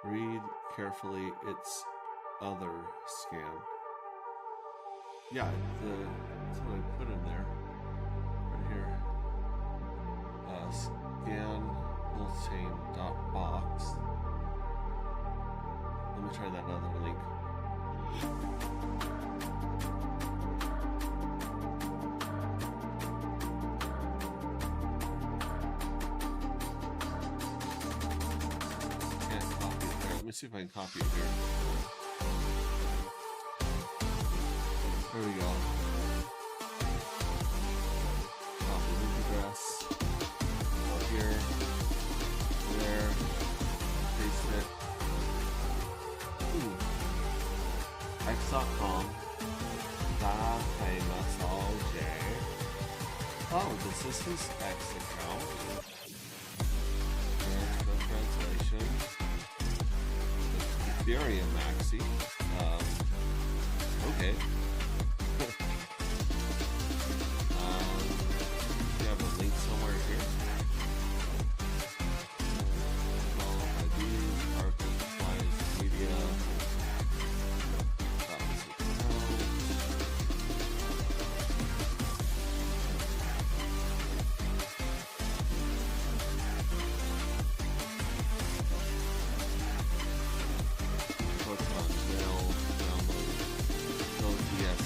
Read carefully its other scan. Yeah, that's what I put in there. Right here. Scan pulsechain.box. Let me try that other link. Can't copy it there. Let me see if I can copy it here. There we go. Copy link address. Go here. There. Paste it. X.com. The famous OJ. Oh, this is his X account. There's the translation. Ethereum Maxi. Okay. You have a link somewhere here. Media.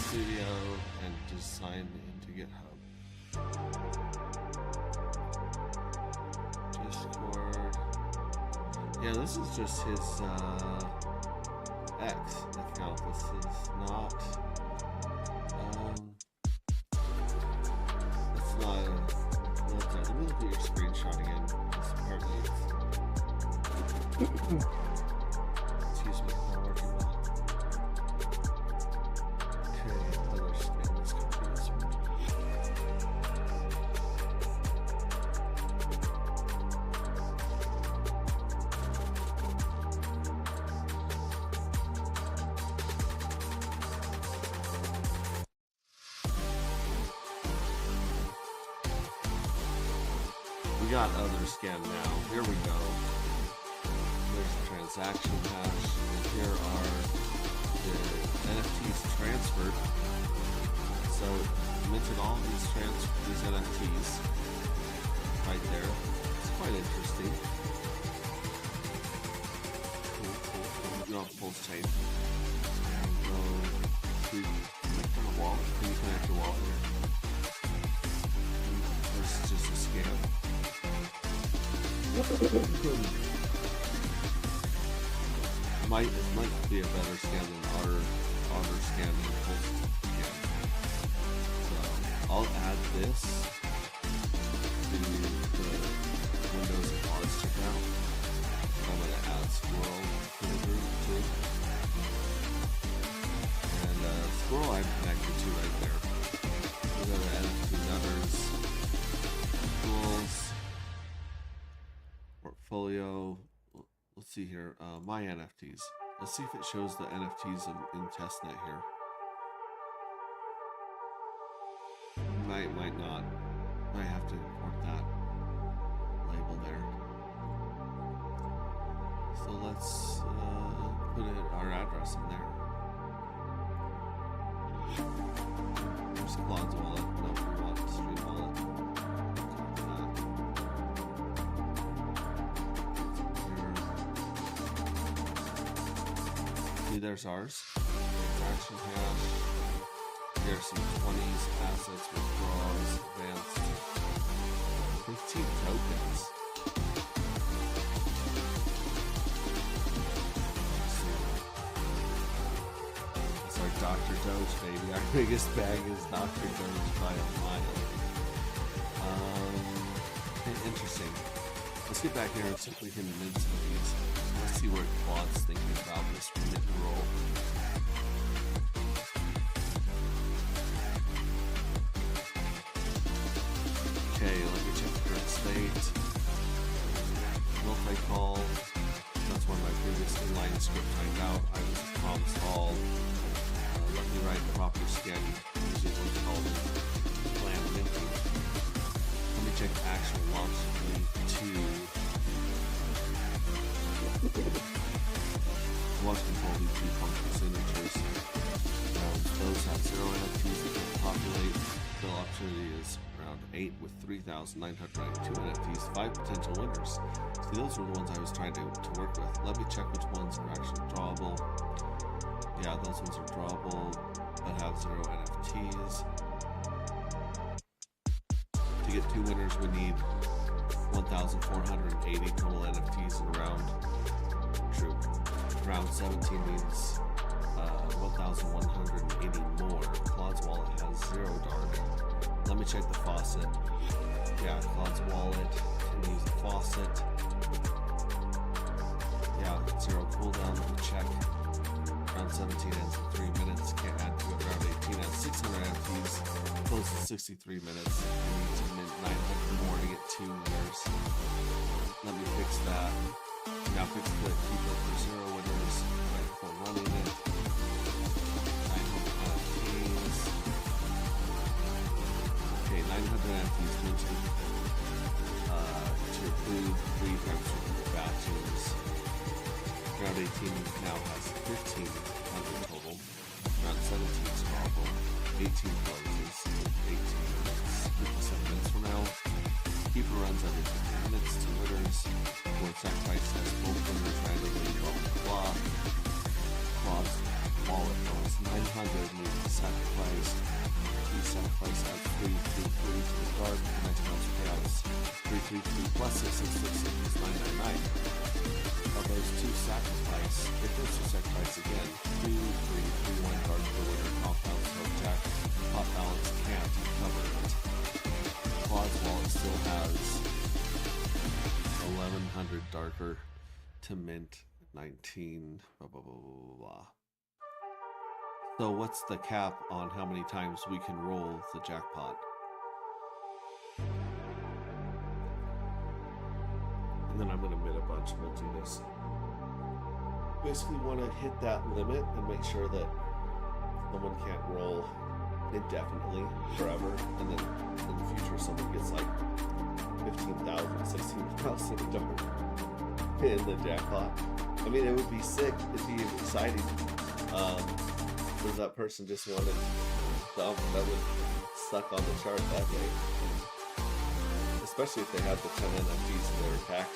Studio and just sign into GitHub. Discord. Yeah, this is just his X account. This is not. It's not. Let me look at your screenshot again. This apparently excuse me, not working well. We got other scan now. Here we go. There's the transaction hash. And here are the NFTs transferred. So minted all these NFTs right there. It's quite interesting. Cool. No, pulse chain. So connect on a wallet. Can you connect a wallet here? This is just a scam. It might be a better scan than our scan than Pulse scan. So I'll add this to the Windows and Odds checkout. I'm going to add Squirrel to the group too. And Squirrel I'm connected to right there. We're going to NFT nutters, tools, portfolio. Let's see here. My NFTs. Let's see if it shows the NFTs in testnet here. Might not. I have to import that label there. So let's put our address in there. There's Claude's wallet. No, we want Stream wallet. There's ours. Transaction hash. Here's some 20s assets, withdrawals, advanced. 15 tokens. It's our Dr. Doge, baby. Our biggest bag is Dr. Doge by a mile. Interesting. Let's get back here and see if we can mint some of these. Let's see what Claude's thinking about this mint roll. Okay, let me check the current state. Multi-call. That's one of my previous inline script timed out. I was promised all. Let me write proper scan. This is what's called plan minting. Let me check actual launch 22. opportunity is round 8 with 3,992 NFTs, 5 potential winners. See, those were the ones I was trying to work with. Let me check which ones are actually drawable. Yeah, those ones are drawable, but have 0 NFTs. To get 2 winners, we need 1,480 total NFTs in a round. True. Round 17 needs 1,180 more. Claude's wallet has 0 dark. Let me check the faucet. Yeah, Claude's wallet can use the faucet. Yeah, 0 cooldown. Let me check. Round 17 ends in 3 minutes. Can't add to it. Round 18 has 600 NFTs. Close to 63 minutes. We need to mint 900 more to get 2 winners. Let me fix that. Now fix split. Keep it for 0 winners. Right before running it. 900 NFTs. Okay, 900 NFTs minted. To approve 3 times batches. Round 18 now has 1,500 total. Round 17 is drawable. 18 closes. 18 minutes. 57 minutes from now. Keeper runs every 15 minutes. 2 winners. Board sacrifice has both winners randomly. Blah blah blah. Claude's wallet goes 900. Needs sacrifice. He sacrifice adds 3 to the dark. The next round's payouts 333 plus 666 is 999. Of those 2 sacrifice, if those 2 sacrifice again, 2, 3, 3, 1 dark per winner, compound, so jack, pot balance can't cover it. Claude's wallet still has 1,100 darker to mint 19, blah, blah, blah, blah, blah. So what's the cap on how many times we can roll the jackpot? And then I'm going to mint a bunch and we'll do this. Basically want to hit that limit and make sure that someone can't roll indefinitely forever, and then in the future someone gets like 15,000, 16,000 dark in the jackpot. I mean, it would be sick. It'd be exciting. If that person just wanted dump, that would suck on the chart that way. Especially if they have the 10 NFTs in their attack.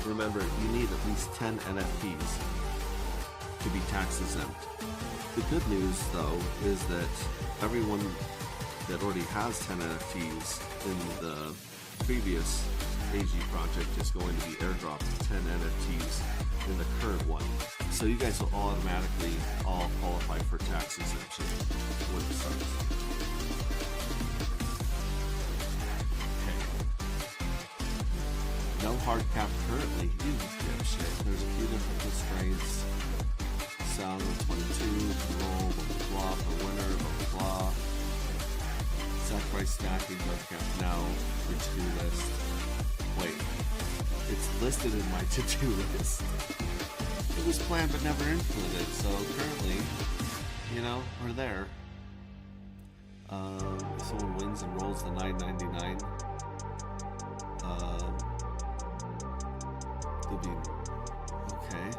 Remember, you need at least 10 NFTs to be tax exempt. The good news, though, is that everyone that already has 10 NFTs in the previous AG project is going to be airdropped 10 NFTs in the current one. So you guys will automatically all qualify for tax exemption when it starts. Okay. No hard cap currently. You dipshit. There's a few different constraints. Sound 22, roll, blah, blah, blah, the winner, blah, blah, blah. Sacrifice stacking, hard cap now, your to-do list. Wait, it's listed in my to-do list. It was planned but never implemented, so currently, you know, we're there. If someone wins and rolls the 999, it'll be okay.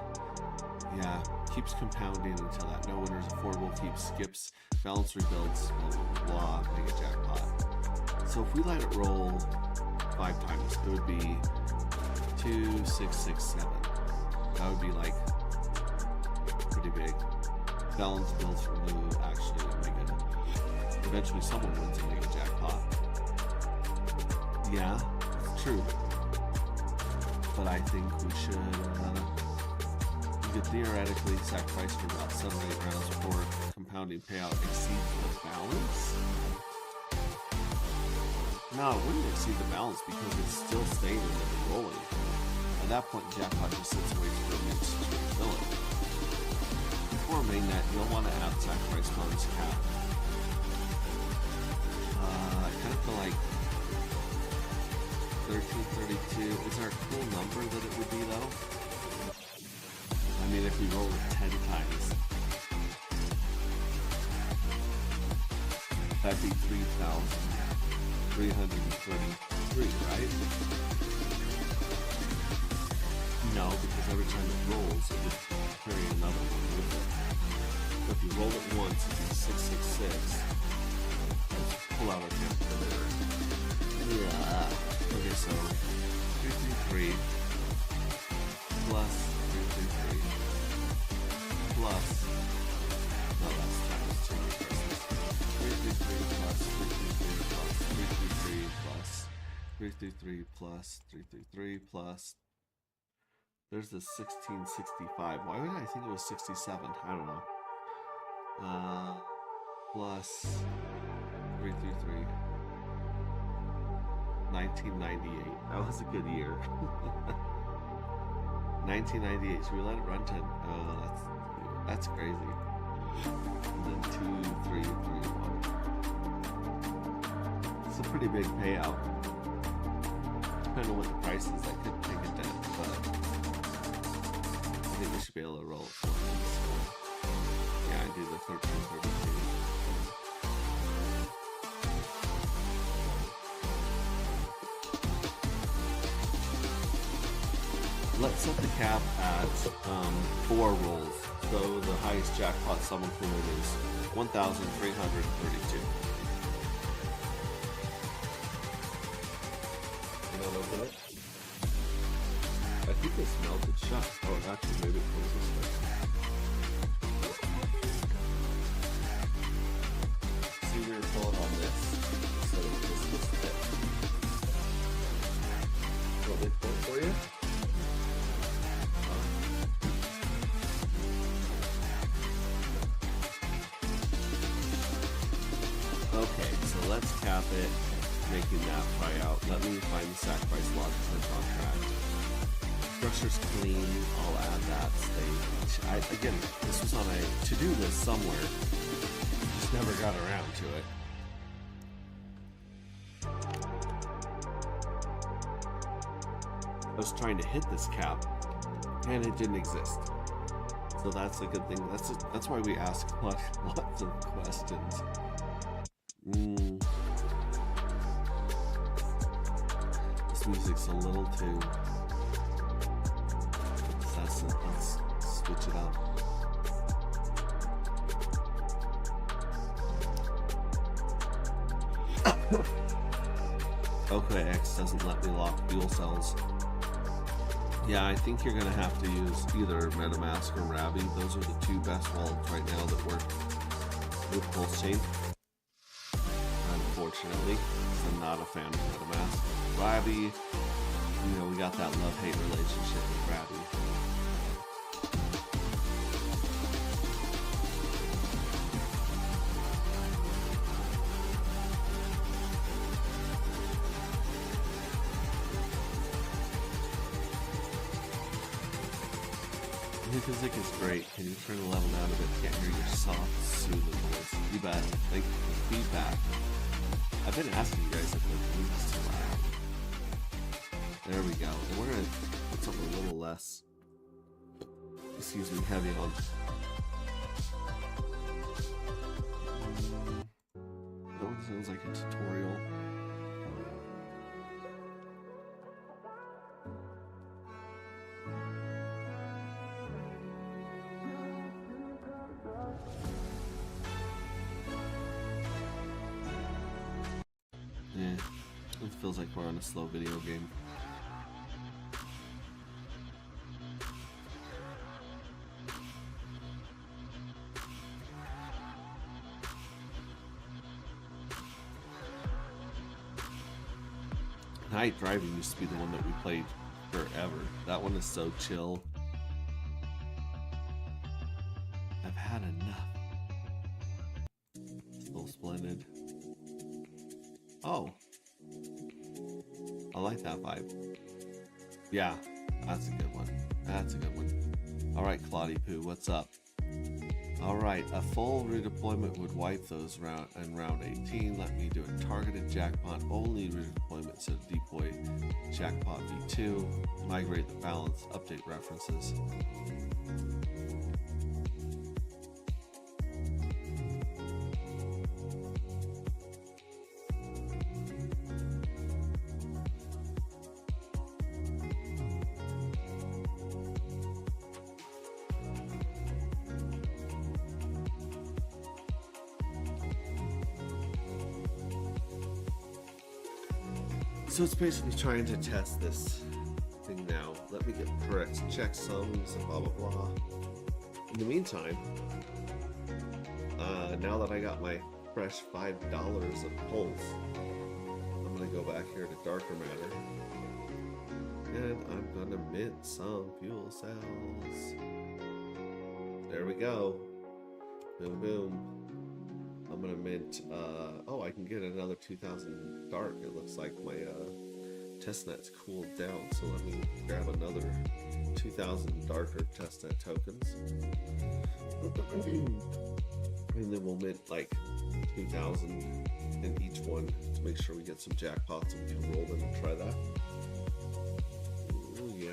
Yeah, keeps compounding until that no winner is affordable, keeps skips, balance rebuilds, blah blah blah, make a jackpot. So if we let it roll 5 times, it would be 2, 6, 6, 7. That would be like pretty big. Balance builds for Lou actually a mega. Eventually someone wins a mega jackpot. Yeah, it's true. But I think we should you could theoretically sacrifice for about 7 or 8 rounds before compounding payout exceeds the balance. No, it wouldn't exceed the balance because it's still staying in the rolling. At that point, jackpot just sits and waits for a mix to refill it. For mainnet, you'll want to have sacrifice bonus cap. I kind of feel like 1332. Is there a cool number that it would be though? I mean, if we roll it 10 times, that'd be 3,333, right? No, because every time it rolls, it would carry another one with it. if you roll it once, it'd be 666. Let's pull out our calculator. Yeah. Okay, so 333 plus 333 plus, no, that's times 2. 333 plus 333 plus 333 plus 333 plus 333 plus. There's the 1665. Why would I think it was 67? I don't know. Plus 333. 1998. That was a good year. 1998. Should we let it run to? That's crazy. And then 2, 3, 3, 1. It's a pretty big payout. Depending on what the price is, that could take a dent, but I think we should be able to roll it for it. So, yeah, I do the 1332. Let's set the cap at 4 rolls. So the highest jackpot someone can win is 1,332. You don't open it? I think it's melted shut. Oh, actually, maybe it closes first. See, we were pulling on this instead of this tip. Want me to pull it for you? Okay, so let's cap it, making that try out. Let me find the sacrifice log for the contract. Crusher's clean, I'll add that stage. Again, this was on a to-do list somewhere. Just never got around to it. I was trying to hit this cap, and it didn't exist. So that's a good thing. That's why we ask lots of questions. This music's a little too incessant. Let's switch it up. Okay, X doesn't let me lock fuel cells. Yeah, I think you're gonna have to use either MetaMask or Rabby. Those are the two best wallets right now that work with Pulse Chain. Unfortunately, I'm not a fan of MetaMask. Rabby, you know, we got that love-hate relationship with Rabby. Music is great. Can you turn the level down a bit? Can't hear your soft, soothing voice. You bet. Thank you for the feedback. I've been asking you guys if the music's too loud. There we go. And we're gonna put something a little less, excuse me, heavy on. That one sounds like a tutorial. Yeah, it feels like we're on a slow video game. Night Driving used to be the one that we played forever. That one is so chill. I've had enough. Still splendid. Oh, I like that vibe. Yeah, that's a good one. That's a good one. All right, Claudie Poo, what's up? All right, a full redeployment would wipe those in round 18. Let me do a targeted jackpot only redeployment, so deploy jackpot V2, migrate the balance, update references. So it's basically trying to test this thing now. Let me get correct checksums and blah blah blah. In the meantime, now that I got my fresh $5 of Pulse, I'm gonna go back here to Darker Matter, and I'm gonna mint some fuel cells. There we go. Boom boom. I'm gonna mint, oh, I can get another 2000 dark. It looks like my testnet's cooled down, so let me grab another 2000 darker testnet tokens. And then we'll mint like 2,000 in each one to make sure we get some jackpots and we can roll them and try that. Oh yeah.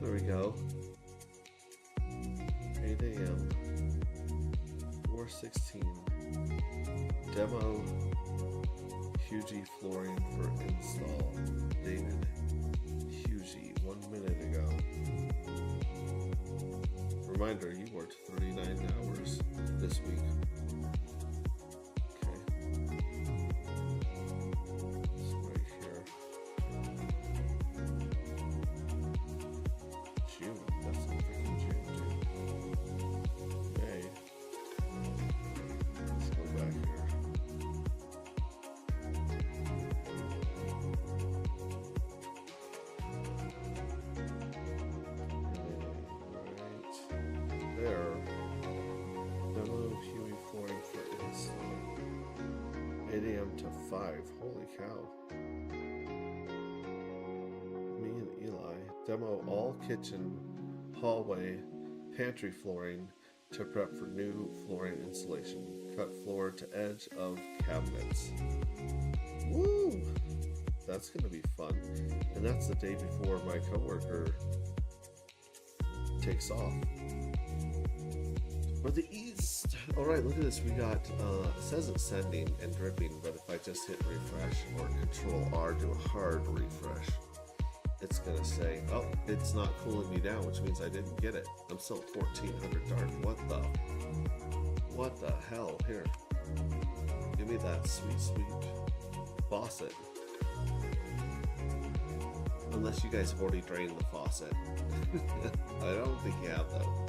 There we go. 8 a.m. 4:16. Demo Hugie flooring for install. David Hugie 1 minute ago. Reminder, you worked 39 hours this week. Okay. It's right here. June. That's in freaking June, dude. May. Let's go back here. Right there. Demo Huey flooring for install. 8 a.m. to 5. Holy cow. Me and Eli. Demo all kitchen, hallway, pantry flooring to prep for new flooring installation. Cut floor to edge of cabinets. Woo! That's gonna be fun. And that's the day before my coworker takes off for the east. All right, look at this. We got, it says it's sending and dripping, but if I just hit refresh or Control R, do a hard refresh, it's gonna say, oh, it's not cooling me down, which means I didn't get it. I'm still 1400 dark. What the hell? Here, give me that sweet, sweet faucet. Unless you guys have already drained the faucet. I don't think you have though.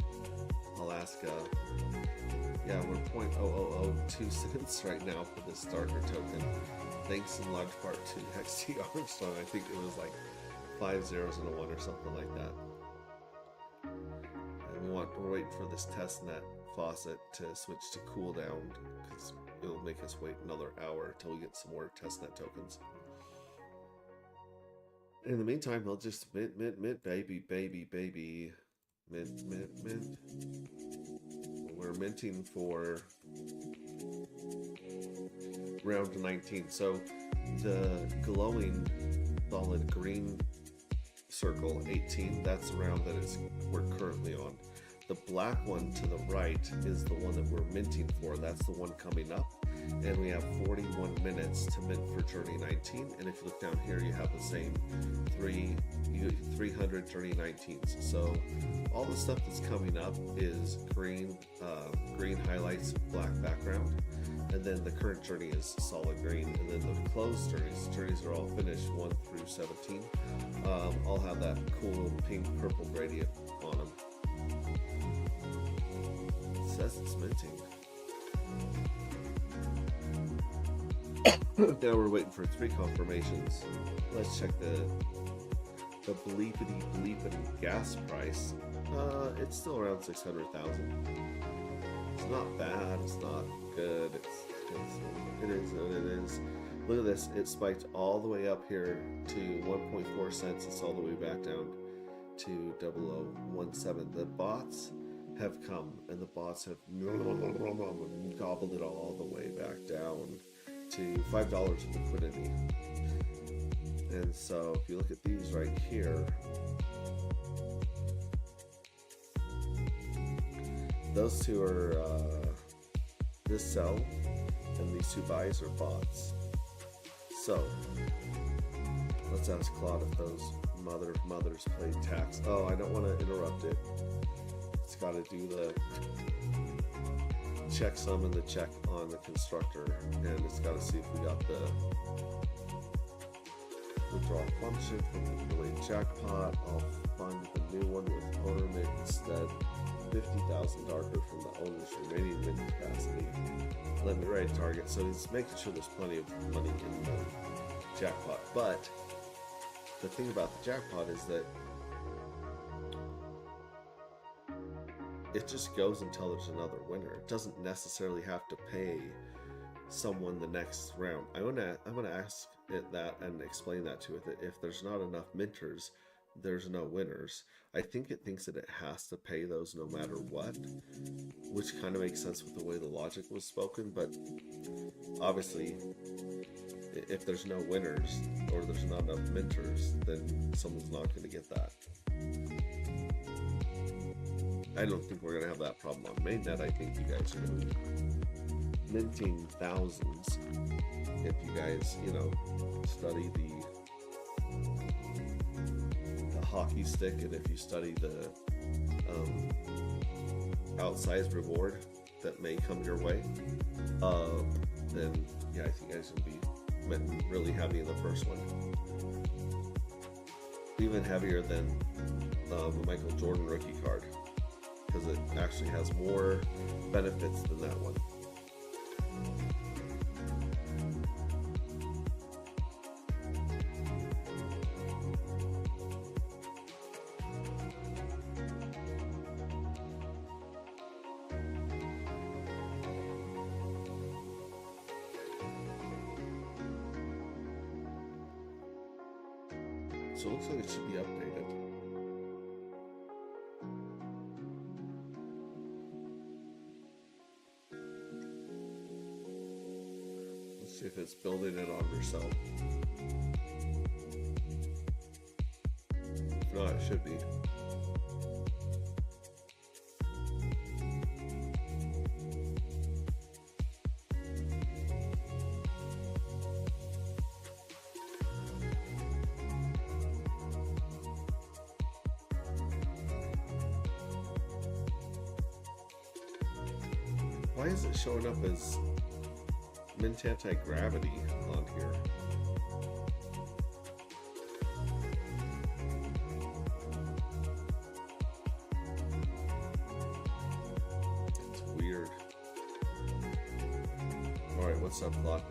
Alaska. Yeah, we're 0.0002 cents right now for this darker token. Thanks in large part to XT Armstrong. I think it was like 5 zeros and a 1 or something like that. And we're waiting for this testnet faucet to switch to cool down because it'll make us wait another hour until we get some more testnet tokens. In the meantime, they'll just mint, baby. Mint. We're minting for round 19. So the glowing solid green circle 18, that's the round that we're currently on. The black one to the right is the one that we're minting for. That's the one coming up. And we have 41 minutes to mint for Journey 19. And if you look down here, you have the same 300 Journey 19s. So all the stuff that's coming up is green highlights, black background. And then the current journey is solid green. And then the closed journeys are all finished 1 through 17. I'll have that cool pink purple gradient on them. It says it's minting. Now we're waiting for 3 confirmations. Let's check the bleepity gas price. It's still around 600,000. It's not bad. It's not good. It is what it is. Look at this. It spiked all the way up here to 1.4 cents. It's all the way back down to 0017. The bots have come, and the bots have gobbled it all the way back down to $5 of liquidity. And so if you look at these right here, those two are this sell, and these 2 buys are bots. So let's ask Claude if those mothers play tax. Oh, I don't want to interrupt it. It's got to do the checksum and the check on the constructor, and it's got to see if we got the withdraw function from the delayed jackpot. I'll fund the new one with owner make instead 50,000 darker from the owner's remaining win capacity. Let me write target. So he's making sure there's plenty of money in the jackpot. But the thing about the jackpot is that it just goes until there's another winner. It doesn't necessarily have to pay someone the next round. I'm gonna ask it that and explain that to it, that if there's not enough minters, there's no winners. I think it thinks that it has to pay those no matter what, which kind of makes sense with the way the logic was spoken. But obviously, if there's no winners or there's not enough minters, then someone's not going to get that. I don't think we're going to have that problem on mainnet. I think you guys are going to be minting thousands if you guys, study the hockey stick, and if you study the outsized reward that may come your way, then yeah, I think you guys will be really heavy in the first one, even heavier than the Michael Jordan rookie card, because it actually has more benefits than that one. So it looks like it should be updated. Let's see if it's building it on yourself. If not, it should be. Why is it showing up as Mint Anti-Gravity on here? It's weird. Alright, what's up, Claude?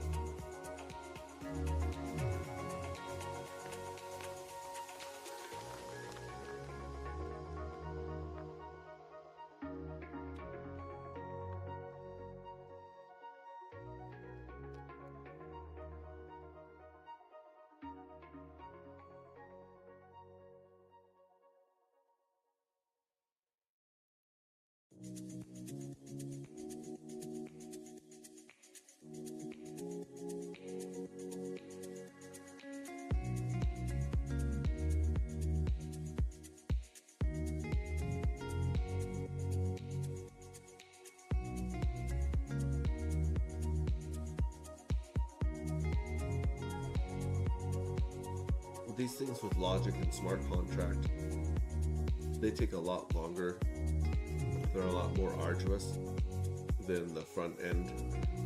These things with logic and smart contract, they take a lot longer. They're a lot more arduous than the front end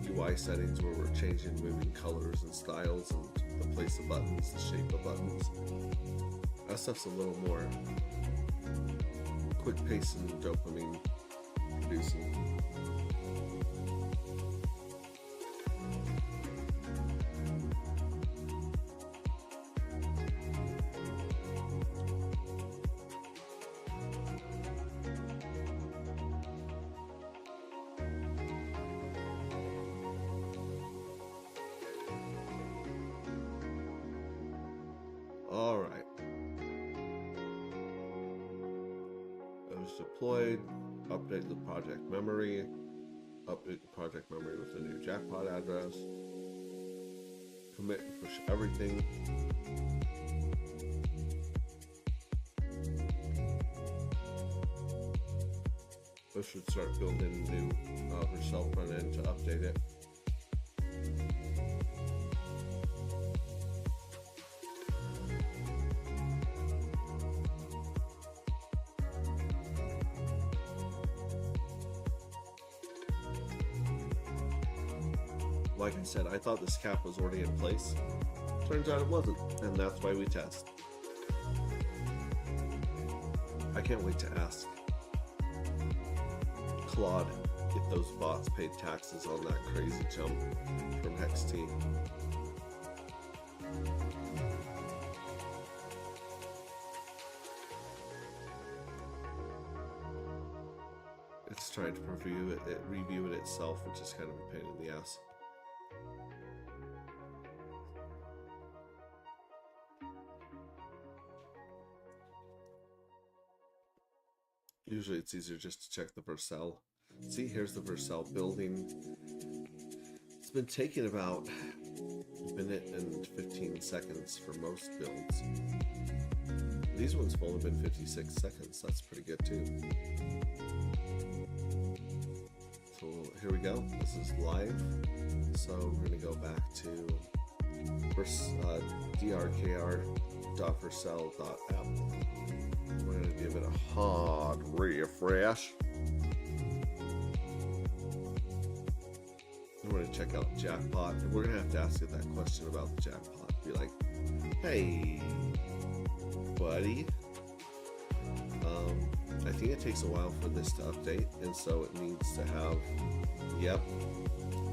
UI settings where we're changing, moving colors and styles and the place of buttons, the shape of buttons. That stuff's a little more quick pace and dopamine producing. deployed, update the project memory, update the project memory with the new jackpot address, commit and push everything. This should start building new Vercel front end to update it. Like I said, I thought this cap was already in place. Turns out it wasn't, and that's why we test. I can't wait to ask Claude if those bots paid taxes on that crazy jump from HexT. It's trying to review it itself, which is kind of a pain in the ass. Usually it's easier just to check the Vercel. See, here's the Vercel building. It's been taking about a minute and 15 seconds for most builds. These ones have only been 56 seconds. That's pretty good too. So here we go. This is live. So we're going to go back to drkr.vercel.app. We're going to give it a hard refresh. I'm going to check out Jackpot, and we're going to have to ask it that question about the Jackpot. Be like, hey, buddy. I think it takes a while for this to update, and so it needs to have, yep,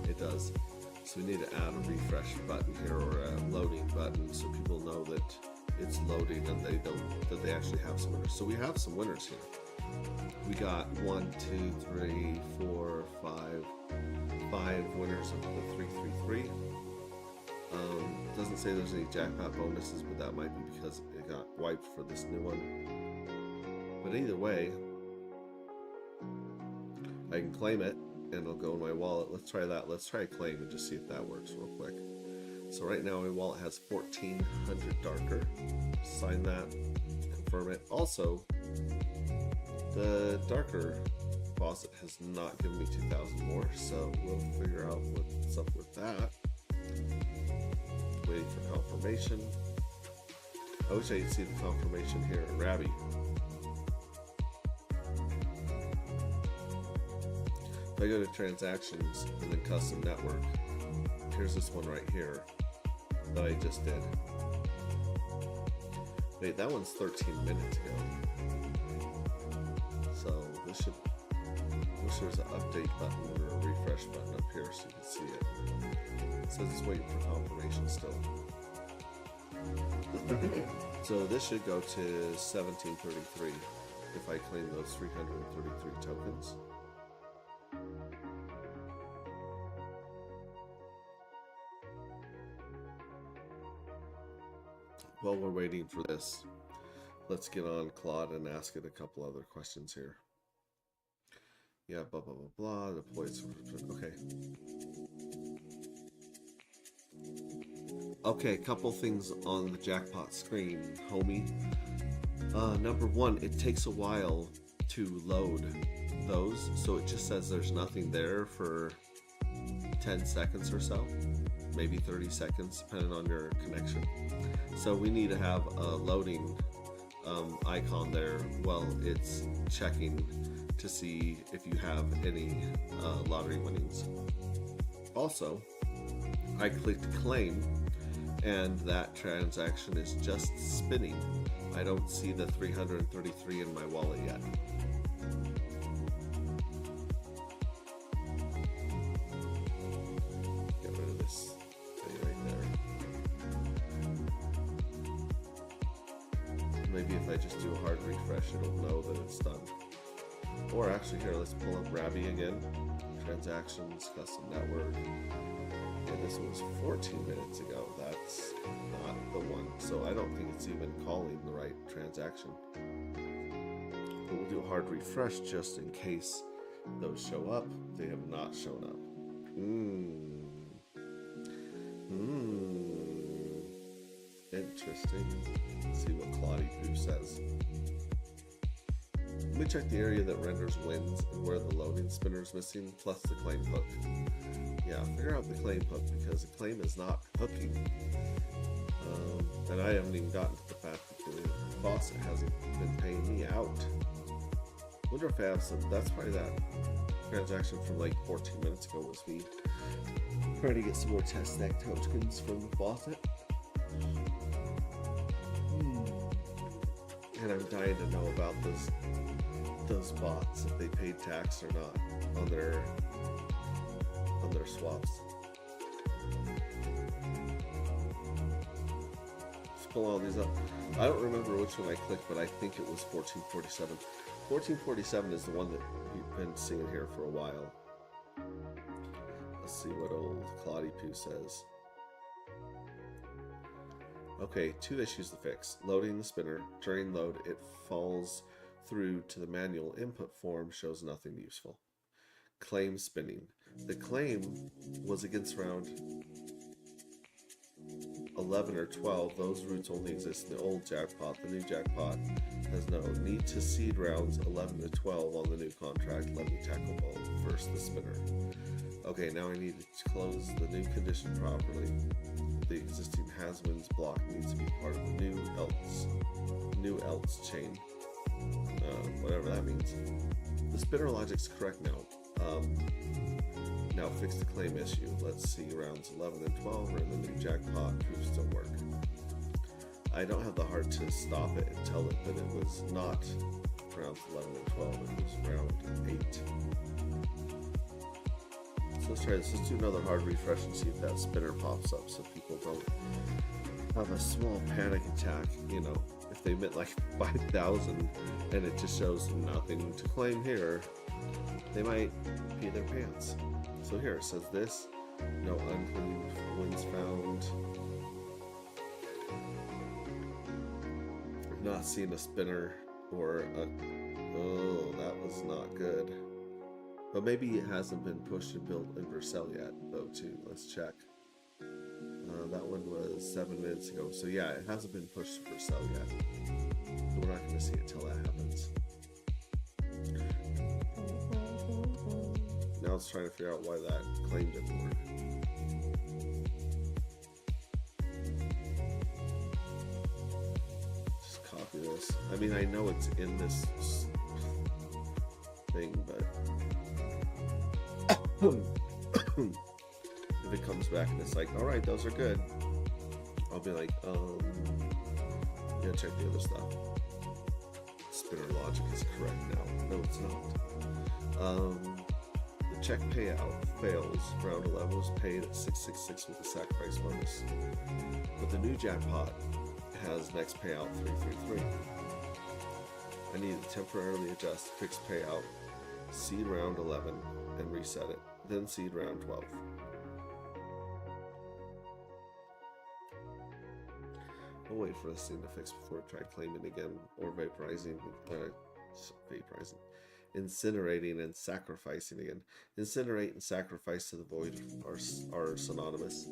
it does. So we need to add a refresh button here, or a loading button, so people know that it's loading and that they actually have some winners. So we have some winners here. We got 1, 2, 3, 4, 5 winners of the 333. Doesn't say there's any jackpot bonuses, but that might be because it got wiped for this new one. But either way, I can claim it and it'll go in my wallet. Let's try that. Let's try a claim and just see if that works real quick. So right now my wallet has 1,400 darker. Sign that, confirm it. Also, the darker faucet has not given me 2,000 more, so we'll figure out what's up with that. Waiting for confirmation. I wish I could see the confirmation here at Rabby. If I go to transactions and then custom network, here's this one right here that I just did. Wait, that one's 13 minutes ago. So this should, I wish there was an update button or a refresh button up here so you can see it. It says it's waiting for confirmation still. So this should go to 1733 if I claim those 333 tokens. While we're waiting for this, let's get on Claude and ask it a couple other questions here. Yeah, blah, blah, blah, blah, deploys. Okay. Okay, a couple things on the jackpot screen, homie. Number one, it takes a while to load those, so it just says there's nothing there for 10 seconds or so, maybe 30 seconds, depending on your connection. So we need to have a loading icon there while it's checking to see if you have any lottery winnings. Also, I clicked claim and that transaction is just spinning. I don't see the 333 in my wallet yet. Get rid of this thing right there. Maybe if I just do a hard refresh, it'll know that it's done. Or actually here, let's pull up Rabby again. Transactions, custom network. And this was 14 minutes ago. That's not the one. So I don't think it's even calling the right transaction. But we'll do a hard refresh just in case those show up. They have not shown up. Interesting. Let's see what Claudie Poo says. Let me check the area that renders wins and where the loading spinner is missing, plus the claim hook. Yeah, figure out the claim hook because the claim is not hooking. And I haven't even gotten to the fact that the faucet hasn't been paying me out. Wonder if I have some. That's probably that transaction from like 14 minutes ago was me trying to get some more test stack tokens from the faucet. And I'm dying to know about those bots, if they paid tax or not on their swaps. Just pull all these up. I don't remember which one I clicked, but I think it was 1447. 1447 is the one that we've been seeing here for a while. Let's see what old Claudie Poo says. Okay, 2 issues to fix. Loading the spinner. During load, it falls through to the manual input form, shows nothing useful. Claim spinning. The claim was against round 11 or 12. Those routes only exist in the old jackpot. The new jackpot has no need to seed rounds 11 to 12 on the new contract. Let me tackle both. First, the spinner. Okay, now I need to close the new condition properly. The existing has-wins block needs to be part of the new else chain. Whatever that means. The spinner logic's correct now. Now fix the claim issue. Let's see rounds 11 and 12 are in the new jackpot. Proofs don't work. I don't have the heart to stop it and tell it that it was not rounds 11 and 12. It was round 8. So let's try this. Let's do another hard refresh and see if that spinner pops up so people don't have a small panic attack. You know, if they meant like 5,000 and it just shows nothing to claim here, they might pee their pants. So here it says this, no unclaimed wins found. Not seeing a spinner or a, oh, that was not good. But maybe it hasn't been pushed and built in Vercel yet, though, too. Let's check. That one was 7 minutes ago. So yeah, it hasn't been pushed to Vercel yet. So we're not going to see it till that happens. Now it's trying to figure out why that claim didn't work. Just copy this. I mean, I know it's in this thing, but if it comes back and it's like, all right, those are good, I'll be like, yeah, check the other stuff. Spinner logic is correct now. No, it's not. The check payout fails. Round 11 was paid at 666 with a sacrifice bonus. But the new jackpot has next payout 333. I need to temporarily adjust fixed payout, seed round 11, and reset it. Then seed round 12. I'll wait for this thing to fix before I try claiming again, or vaporizing, incinerating and sacrificing again. Incinerate and sacrifice to the void are synonymous.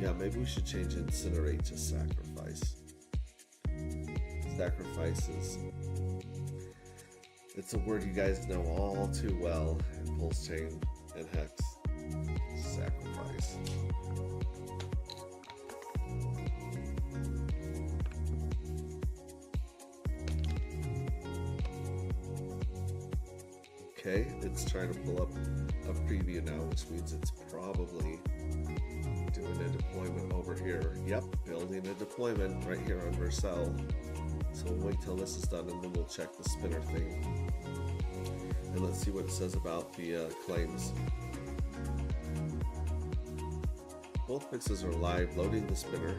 Yeah, maybe we should change incinerate to sacrifice. Sacrifices. It's a word you guys know all too well in Pulse Chain and Hex. Sacrifice. Okay, it's trying to pull up a preview now, which means it's probably doing a deployment over here. Yep, building a deployment right here on Vercel. So we'll wait till this is done and then we'll check the spinner thing. And let's see what it says about the claims. Both fixes are live. Loading the spinner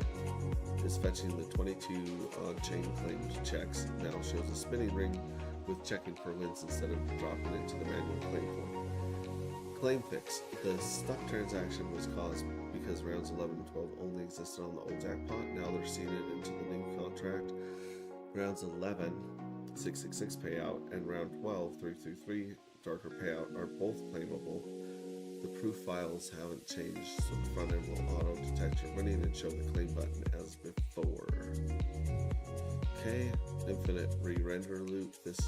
is fetching the 22 on-chain claims checks. Now shows a spinning ring with checking for wins instead of dropping it to the manual claim form. Claim fix. The stuck transaction was caused because because rounds 11 and 12 only existed on the old jackpot. Now they're seeded into the new contract. Rounds 11, 666 payout, and round 12, 333 darker payout are both claimable. The proof files haven't changed, so the front end will auto detect your winning and show the claim button as before. Okay, infinite re-render loop. This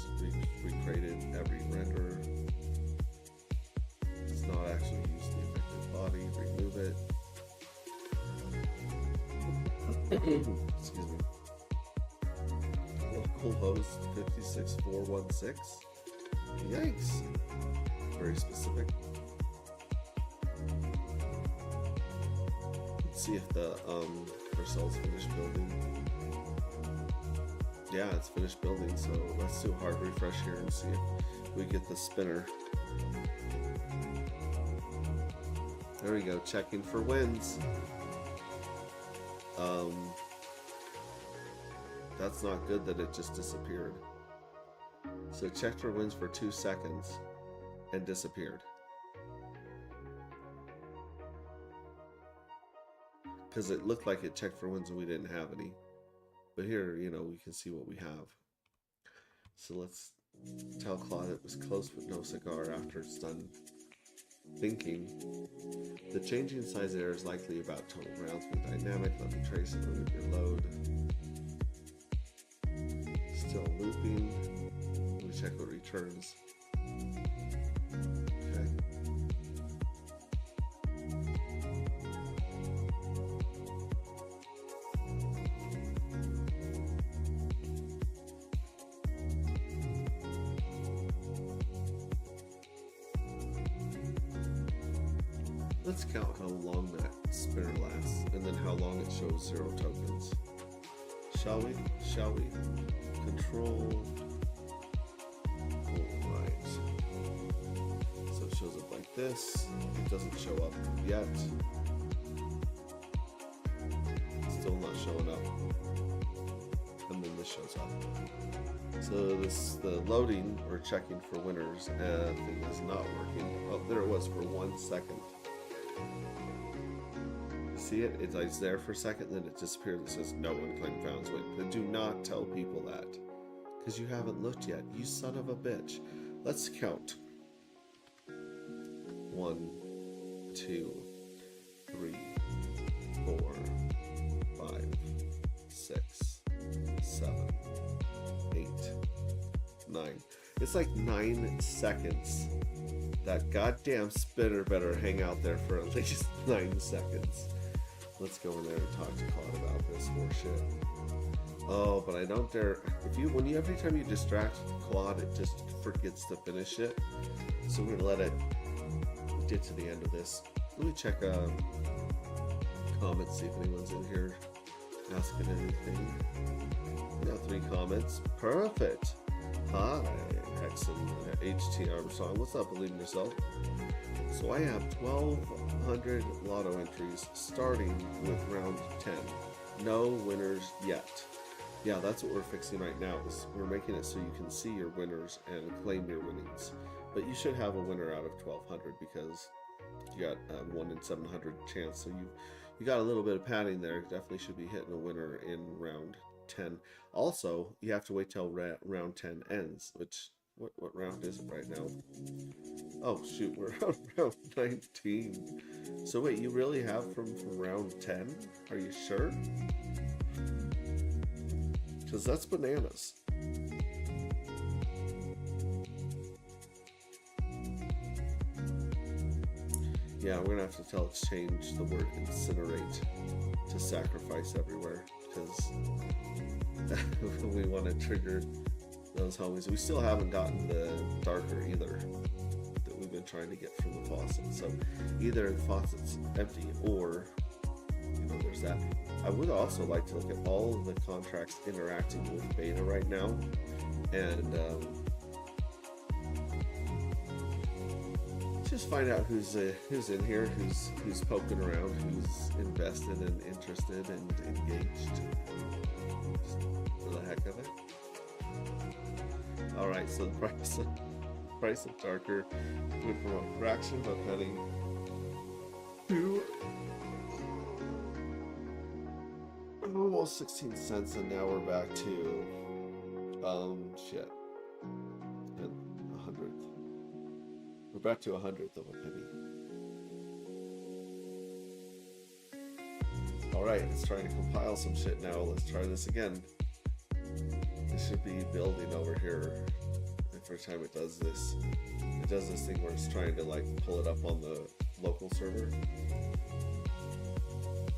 recreated every render. Does not actually use the affected body. Remove it. Excuse me. Local host 56416. Yikes. Very specific. Let's see if the Vercel's finished building. Yeah, it's finished building, so let's do a hard refresh here and see if we get the spinner. There we go, checking for wins. That's not good that it just disappeared. So it checked for wins for 2 seconds and disappeared. Because it looked like it checked for wins and we didn't have any. But here, you know, we can see what we have. So let's tell Claude it was close but no cigar after it's done thinking. The changing size error is likely about total rounds being dynamic. Let me trace it, remove your load. Still looping. Let me check what returns. Okay. Let's count how long that spinner lasts and then how long it shows 0 tokens. Shall we? Shall we? Control. Alright. So it shows up like this. It doesn't show up yet. Still not showing up. And then this shows up. So the loading or checking for winners thing is not working. Oh, there it was for 1 second. See it? It's there for a second, then it disappears. It says no one claimed Found's win. But do not tell people that, because you haven't looked yet. You son of a bitch. Let's count. 1, 2, 3, 4, 5, 6, 7, 8, 9. It's like 9 seconds. That goddamn spinner better hang out there for at least 9 seconds. Let's go in there and talk to Claude about this horseshit. Oh, but I don't dare. Every time you distract Claude, it just forgets to finish it. So we're gonna let it get to the end of this. Let me check comments, see if anyone's in here asking anything. We got 3 comments. Perfect. Hi, Hexen HT Armstrong. What's up? Believe in yourself. So I have 1,200 lotto entries starting with round 10. No winners yet. Yeah, that's what we're fixing right now. Is we're making it so you can see your winners and claim your winnings. But you should have a winner out of 1,200 because you got a 1 in 700 chance. So you got a little bit of padding there. You definitely should be hitting a winner in round 10. Also, you have to wait till round 10 ends, which what round is it right now? Oh shoot, we're on round 19. So wait, you really have from round 10? Are you sure? Because that's bananas. Yeah, we're gonna have to tell it to change the word incinerate to sacrifice everywhere, because we want to trigger those homies. We still haven't gotten the darker either that we've been trying to get from the faucet. So either the faucet's empty or, you know, there's that. I would also like to look at all of the contracts interacting with beta right now, and just find out who's in here, who's poking around, who's invested and interested and engaged. Just for the heck of it. All right, so the price of darker went from a fraction of a penny to almost 16 cents, and now we're back to shit, a hundredth. We're back to 100th of a penny. All right, it's trying to compile some shit now. Let's try this again. This should be building over here. The first time it does this thing where it's trying to like pull it up on the local server.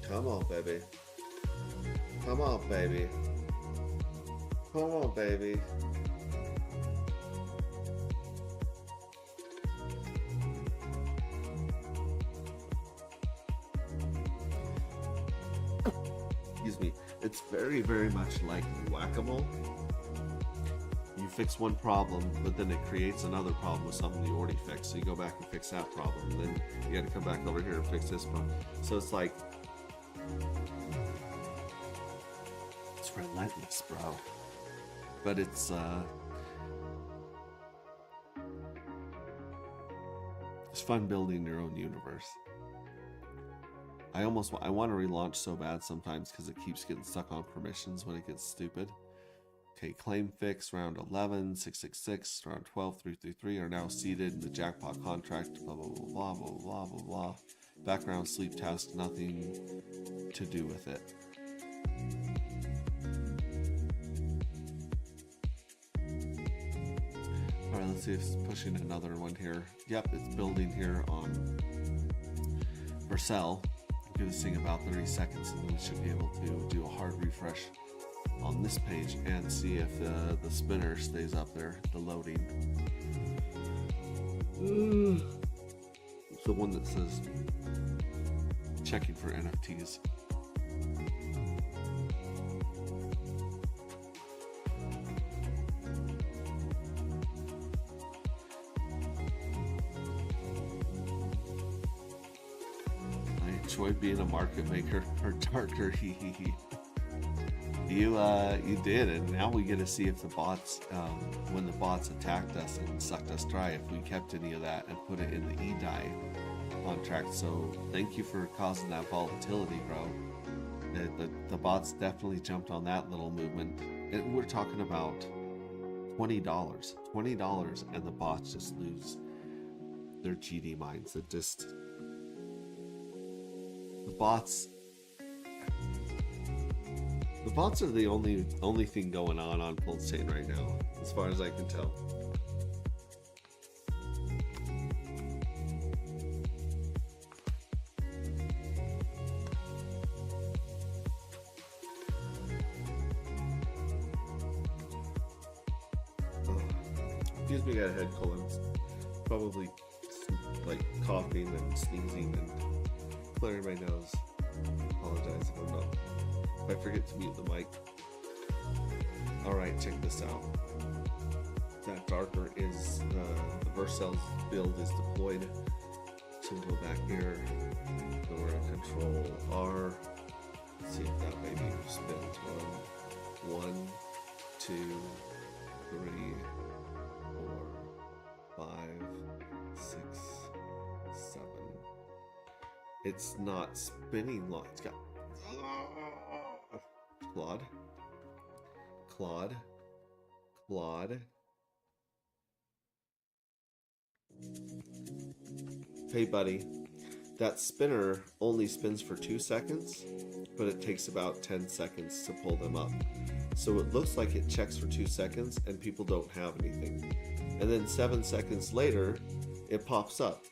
Come on, baby. Come on, baby. Come on, baby. Excuse me. It's very, very much like whack-a-mole. You fix one problem, but then it creates another problem with something you already fixed. So you go back and fix that problem, and then you got to come back over here and fix this problem. So it's like, it's relentless, bro. But it's fun building your own universe. I want to relaunch so bad sometimes because it keeps getting stuck on permissions when it gets stupid. Okay, claim fix, round 11, 666, round 12, 333 are now seated in the jackpot contract, blah, blah, blah, blah, blah, blah, blah, blah. Background sleep task, nothing to do with it. All right, let's see if it's pushing another one here. Yep, it's building here on Vercel. Give this thing about 30 seconds and then we should be able to do a hard refresh on this page and see if the spinner stays up there, the loading. It's the one that says checking for NFTs. I enjoy being a market maker or darker. You did, and now we get to see if the bots, when the bots attacked us and sucked us dry, if we kept any of that and put it in the eDAI contract. So thank you for causing that volatility, bro. The bots definitely jumped on that little movement. We're talking about $20, and the bots just lose their GD mines. It just, the bots are the only thing going on Pulse Chain right now, as far as I can tell. Excuse me, I got a head cold. I'm probably like coughing and sneezing and clearing my nose. Apologize if I'm not. If I forget to mute the mic. Alright, check this out. That darker is the Vercel's build is deployed. So we'll go back here. Go over to Control R. See if that baby spins. 1, 2, 3, 4, 5, 6, 7. It's not spinning long. It's got Claude. Hey buddy, that spinner only spins for 2 seconds, but it takes about 10 seconds to pull them up. So it looks like it checks for 2 seconds and people don't have anything. And then 7 seconds later, it pops up.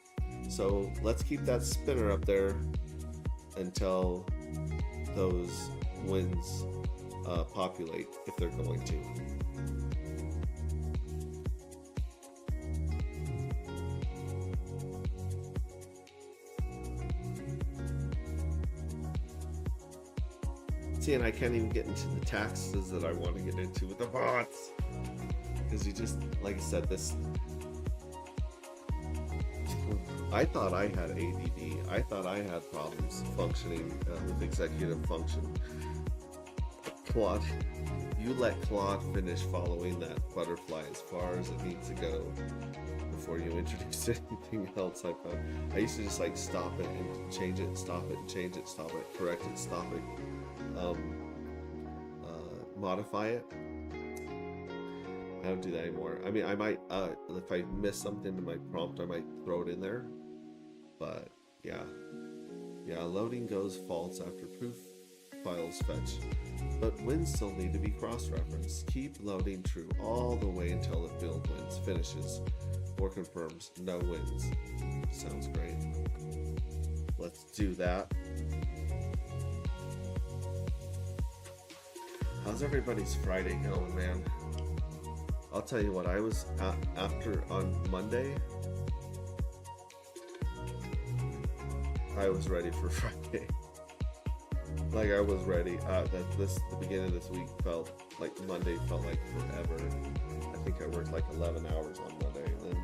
So let's keep that spinner up there until those wins populate, if they're going to. See, and I can't even get into the taxes that I want to get into with the bots. Because you just, like I said, this... I thought I had ADD. I thought I had problems functioning with executive function. Claude, you let Claude finish following that butterfly as far as it needs to go before you introduce anything else. I used to just like stop it and change it, stop it and change it, stop it, correct it, stop it. modify it. I don't do that anymore. I mean, I might, if I miss something in my prompt, I might throw it in there. But yeah, loading goes false after proof files fetch. But wins still need to be cross-referenced. Keep loading true all the way until the build wins, finishes, or confirms no wins. Sounds great. Let's do that. How's everybody's Friday going, man? I'll tell you what, I was after on Monday, I was ready for Friday. Like I was ready. The beginning of this week felt like Monday felt like forever. I think I worked like 11 hours on Monday. And then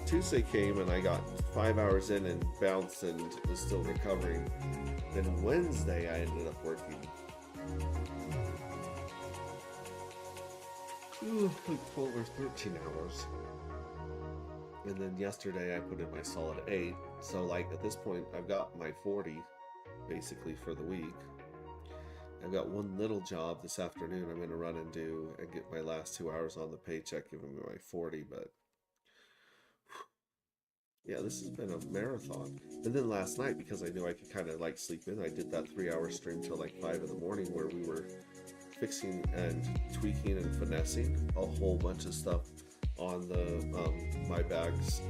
Tuesday came and I got 5 hours in and bounced and was still recovering. Then Wednesday I ended up working like 12 or 13 hours. And then yesterday I put in my solid 8. So like at this point I've got my 40 basically for the week. I've got one little job this afternoon I'm going to run and do and get my last 2 hours on the paycheck, giving me my 40. But yeah, this has been a marathon. And then last night, because I knew I could kind of like sleep in, I did that 3-hour stream till like 5 in the morning where we were fixing and tweaking and finessing a whole bunch of stuff on the My Bags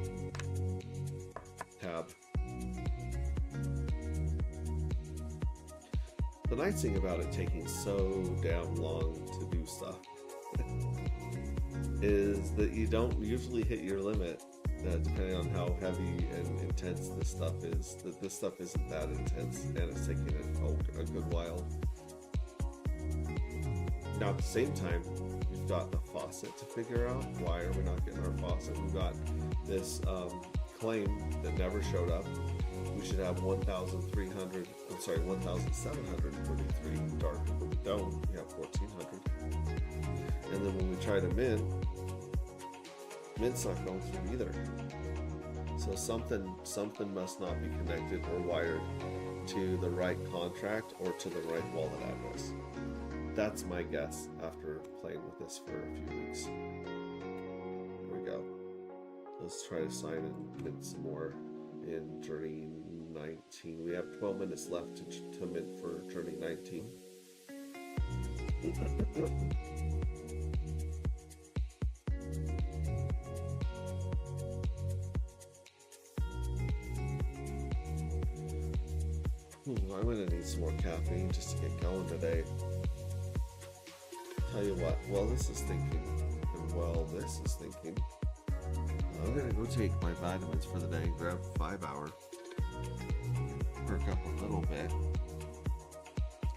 tab. The nice thing about it taking so damn long to do stuff is that you don't usually hit your limit, depending on how heavy and intense this stuff is. That this stuff isn't that intense, and it's taking a good while. Now at the same time, we've got the faucet to figure out. Why are we not getting our faucet? We've got this claim that never showed up. We should have 1,733 dark, but we don't. We have 1,400. And then when we try to mint's not going through either. So something must not be connected or wired to the right contract or to the right wallet address. That's my guess after playing with this for a few weeks. Here we go. Let's try to sign and mint some more in Journey 19. We have 12 minutes left to mint for Journey 19. I'm gonna need some more caffeine just to get going today. Tell you what, while this is thinking, I'm gonna go take my vitamins for the day and grab a 5-hour. Perk up a little bit.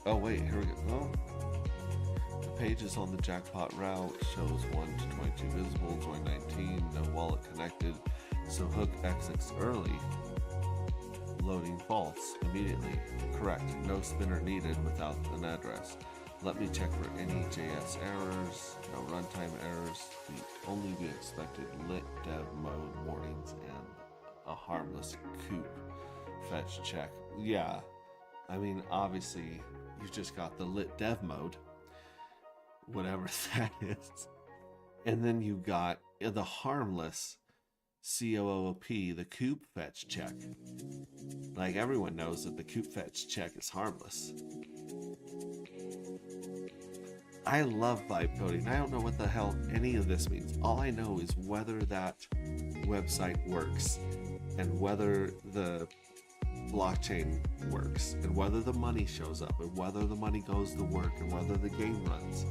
Oh wait, here we go. Oh. The pages on the jackpot route shows 1 to 22 visible, join 19, no wallet connected, so hook exits early. Loading false immediately. Correct. No spinner needed without an address. Let me check for any JS errors, no runtime errors, the only be expected lit dev mode warnings, and a harmless coop fetch check. Yeah, I mean, obviously, you just got the lit dev mode, whatever that is. And then you got the harmless COOP, the coop fetch check. Like, everyone knows that the coop fetch check is harmless. I love vibe coding. I don't know what the hell any of this means. All I know is whether that website works and whether the blockchain works and whether the money shows up and whether the money goes to work and whether the game runs.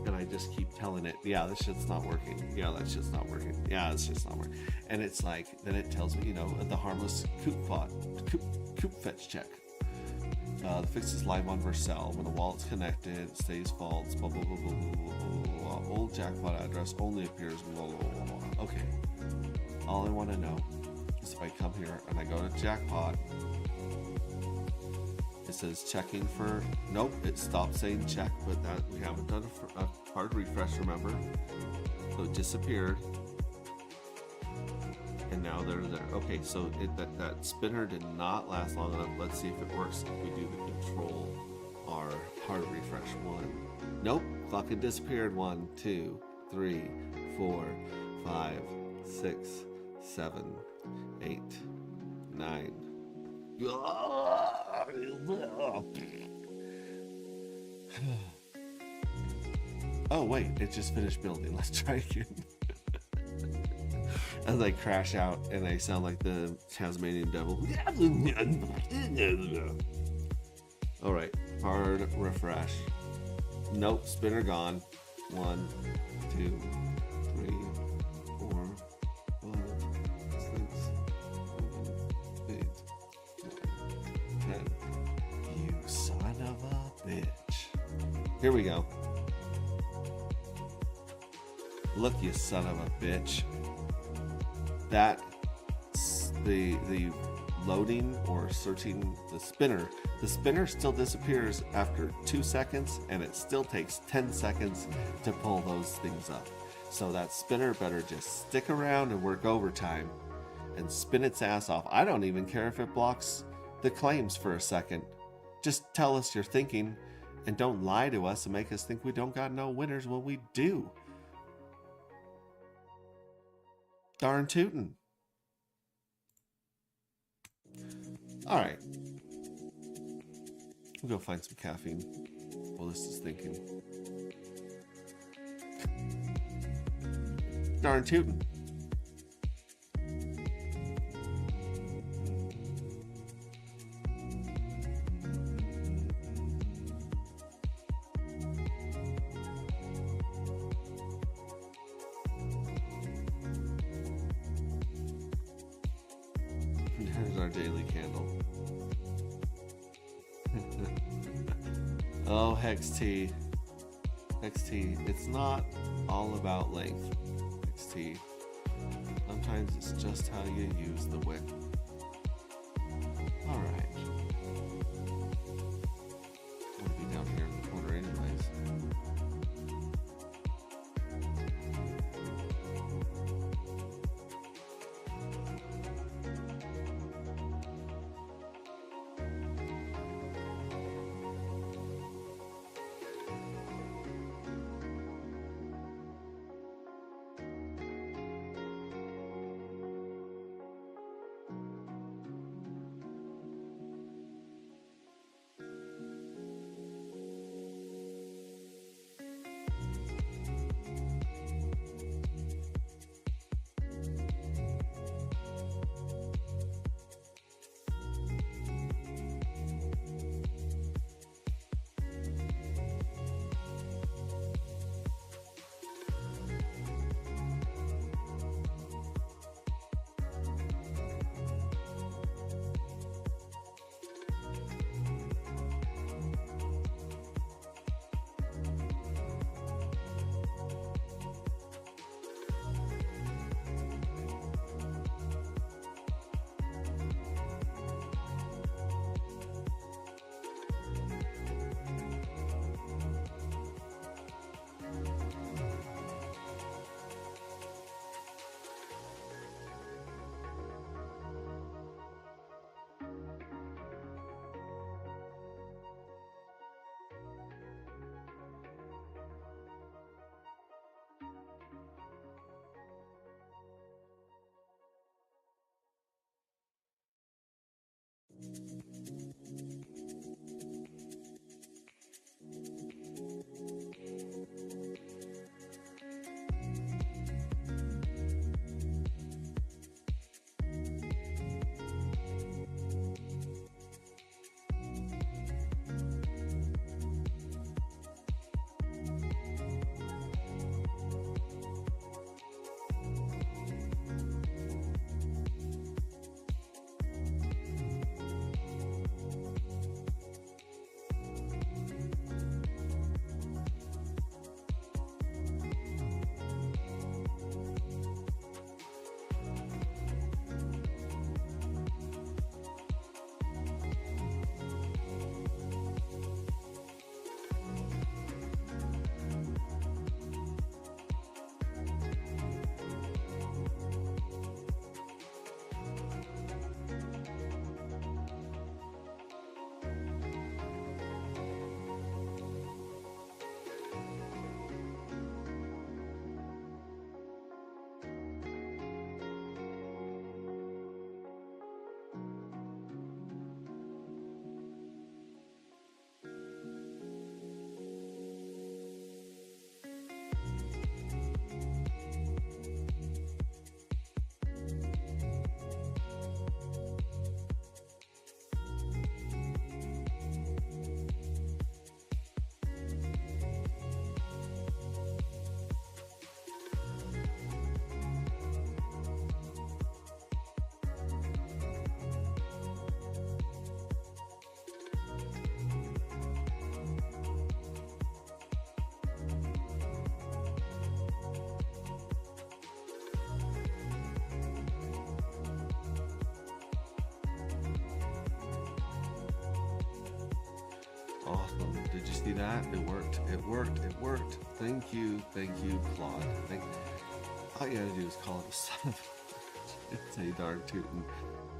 And I just keep telling it, yeah, this shit's not working. Yeah, that shit's not working. Yeah, this shit's not working. And it's like, then it tells me, you know, the harmless coop fetch check. The fix is live on Vercel. When the wallet's connected, it stays false. Blah, blah, blah, blah, blah, blah, blah. Old jackpot address only appears. Blah, blah, blah, blah. Okay. All I want to know is if I come here and I go to jackpot, it says checking for. Nope, it stopped saying check, but that we haven't done a hard refresh. Remember, so it disappeared. And now they're there. Okay, so that spinner did not last long enough. Let's see if it works if we do the control R hard refresh one. Nope, Fucking disappeared. 1, 2, 3, 4, 5, 6, 7, 8, 9. Oh wait, it just finished building. Let's try again. As I crash out and I sound like the Tasmanian devil. Alright, hard refresh. Nope, spinner gone. 1, 2, 3, 4, 5, 6, 7, 8, 10. You son of a bitch. Here we go. Look, you son of a bitch. That's the loading or searching the spinner. The spinner still disappears after 2 seconds, and it still takes 10 seconds to pull those things up. So that spinner better just stick around and work overtime and spin its ass off. I don't even care if it blocks the claims for a second. Just tell us you're thinking, and don't lie to us and make us think we don't got no winners when we do. Darn tootin'. Alright. We'll go find some caffeine while this is thinking. Darn tootin'. There's our daily candle. Oh, Hex T. Hex T. It's not all about length, Hex T. Sometimes it's just how you use the wick. Alright. We'll be down here in the corner anyways. Awesome. Did you see that? It worked. It worked. It worked. Thank you, Claude. All you gotta do is call it a son. It's a darn tootin'.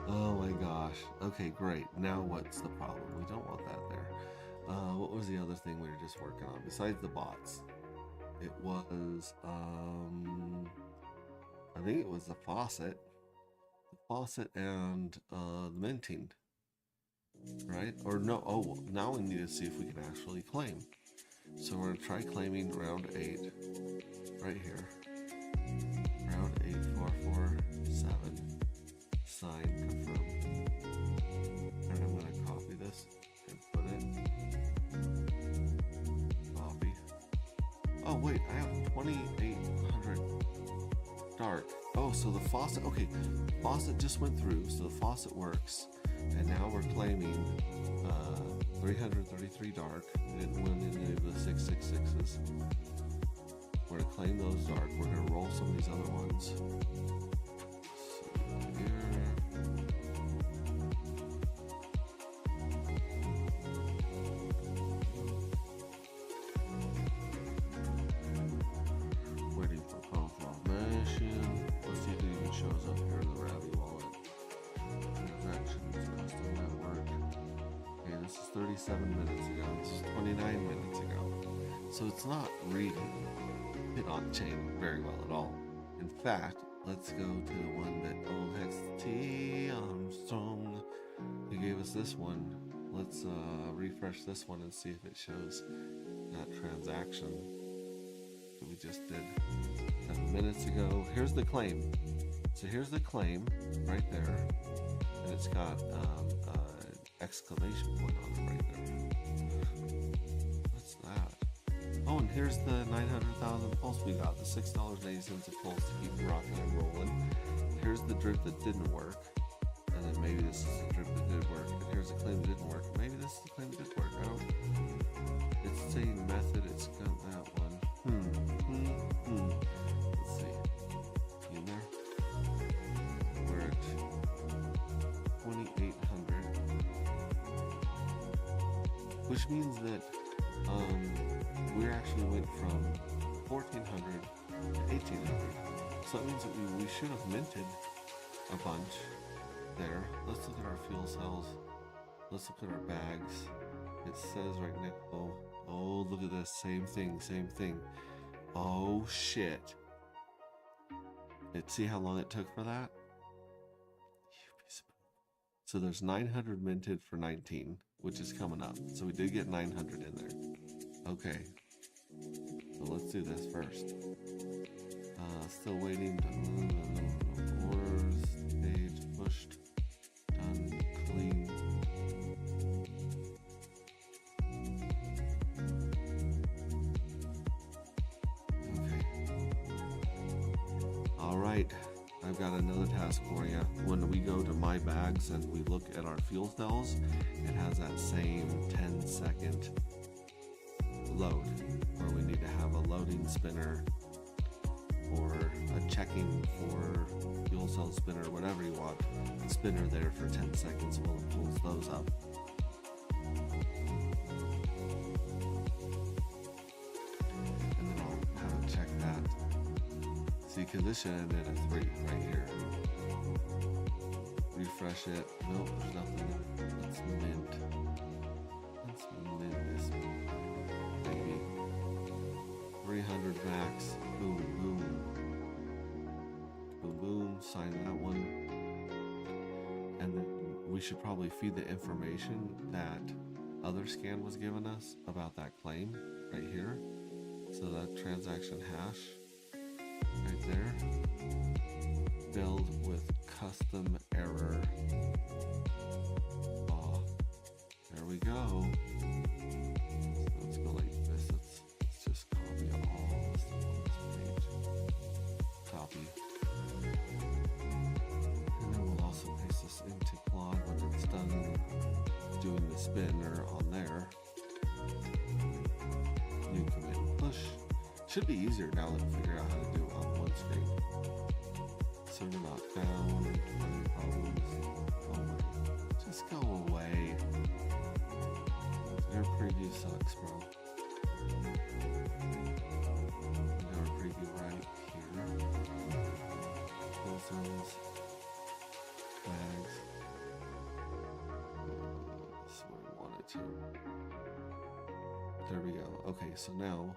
Oh my gosh. Okay, great. Now what's the problem? We don't want that there. What was the other thing we were just working on besides the bots? It was I think it was the faucet and the minting, right? Or no? Oh, now we need to see if we can actually claim. So we're gonna try claiming round 8 right here. Round 8447. Sign, confirm. And I'm gonna copy this and put it. Copy. Oh wait, I have 2,800 dark. Oh, so the faucet. Okay, faucet just went through, so the faucet works, and now we're claiming 333 dark. We didn't win any of the 666s. We're gonna claim those dark. We're gonna roll some of these other ones. Waiting for confirmation. Let's see if it even shows up here in the Ravi wallet. Transactions, custom network. Okay, this is 37 minutes ago. This is 29 minutes ago. So it's not reading it on chain very well at all. In fact, let's go to the one that old XT Armstrong, he gave us this one. Let's refresh this one and see if it shows that transaction that we just did 7 minutes ago. Here's the claim. So here's the claim right there, and it's got exclamation point on it right there. What's that? Oh, and here's the 900,000 pulse we got, the $6.80 a pulse to keep rocking and rolling. Here's the drip that didn't work, and then maybe this is the drip that did work. And here's the claim that didn't work. Maybe this is the claim that did work. I don't. It's saying method. It's got that one. Let's see. In there. We're at 2,800, which means that we actually went from 1,400 to 1,800. So that means that we should have minted a bunch there. Let's look at our fuel cells. Let's look at our bags. It says right now, oh, look at this, same thing. Oh shit. See how long it took for that? So there's 900 minted for 19, which is coming up. So we did get 900 in there. Okay. So let's do this first. Still waiting. Orders, page pushed, done, clean. Okay. All right. I've got another task for you. When we go to my bags and we look at our fuel cells, it has that same 10-second load, where we need to have a loading spinner or a checking for fuel cell spinner, whatever you want, a spinner there for 10 seconds while it pulls those up. And then I'll have it check that. See, because this should end at a 3 right here. Refresh it. Nope, there's nothing. Let's mint. Let's mint this baby. 300 max. Boom, boom. Boom, boom. Sign that one. And then we should probably feed the information that OtherScan was giving us about that claim right here. So that transaction hash right there. Build with custom error. Oh, there we go. So let's go like this. Let's just copy all this stuff on this page. Copy. And then we'll also paste this into Claude when it's done doing the spinner on there. New commit push. Should be easier now that we figure out how to do it on one screen. Server not found. Any problems? Oh my. Just go away. Your preview sucks, bro. We got our preview right here. Pilsons. Bags. That's what I wanted to. There we go. Okay, so now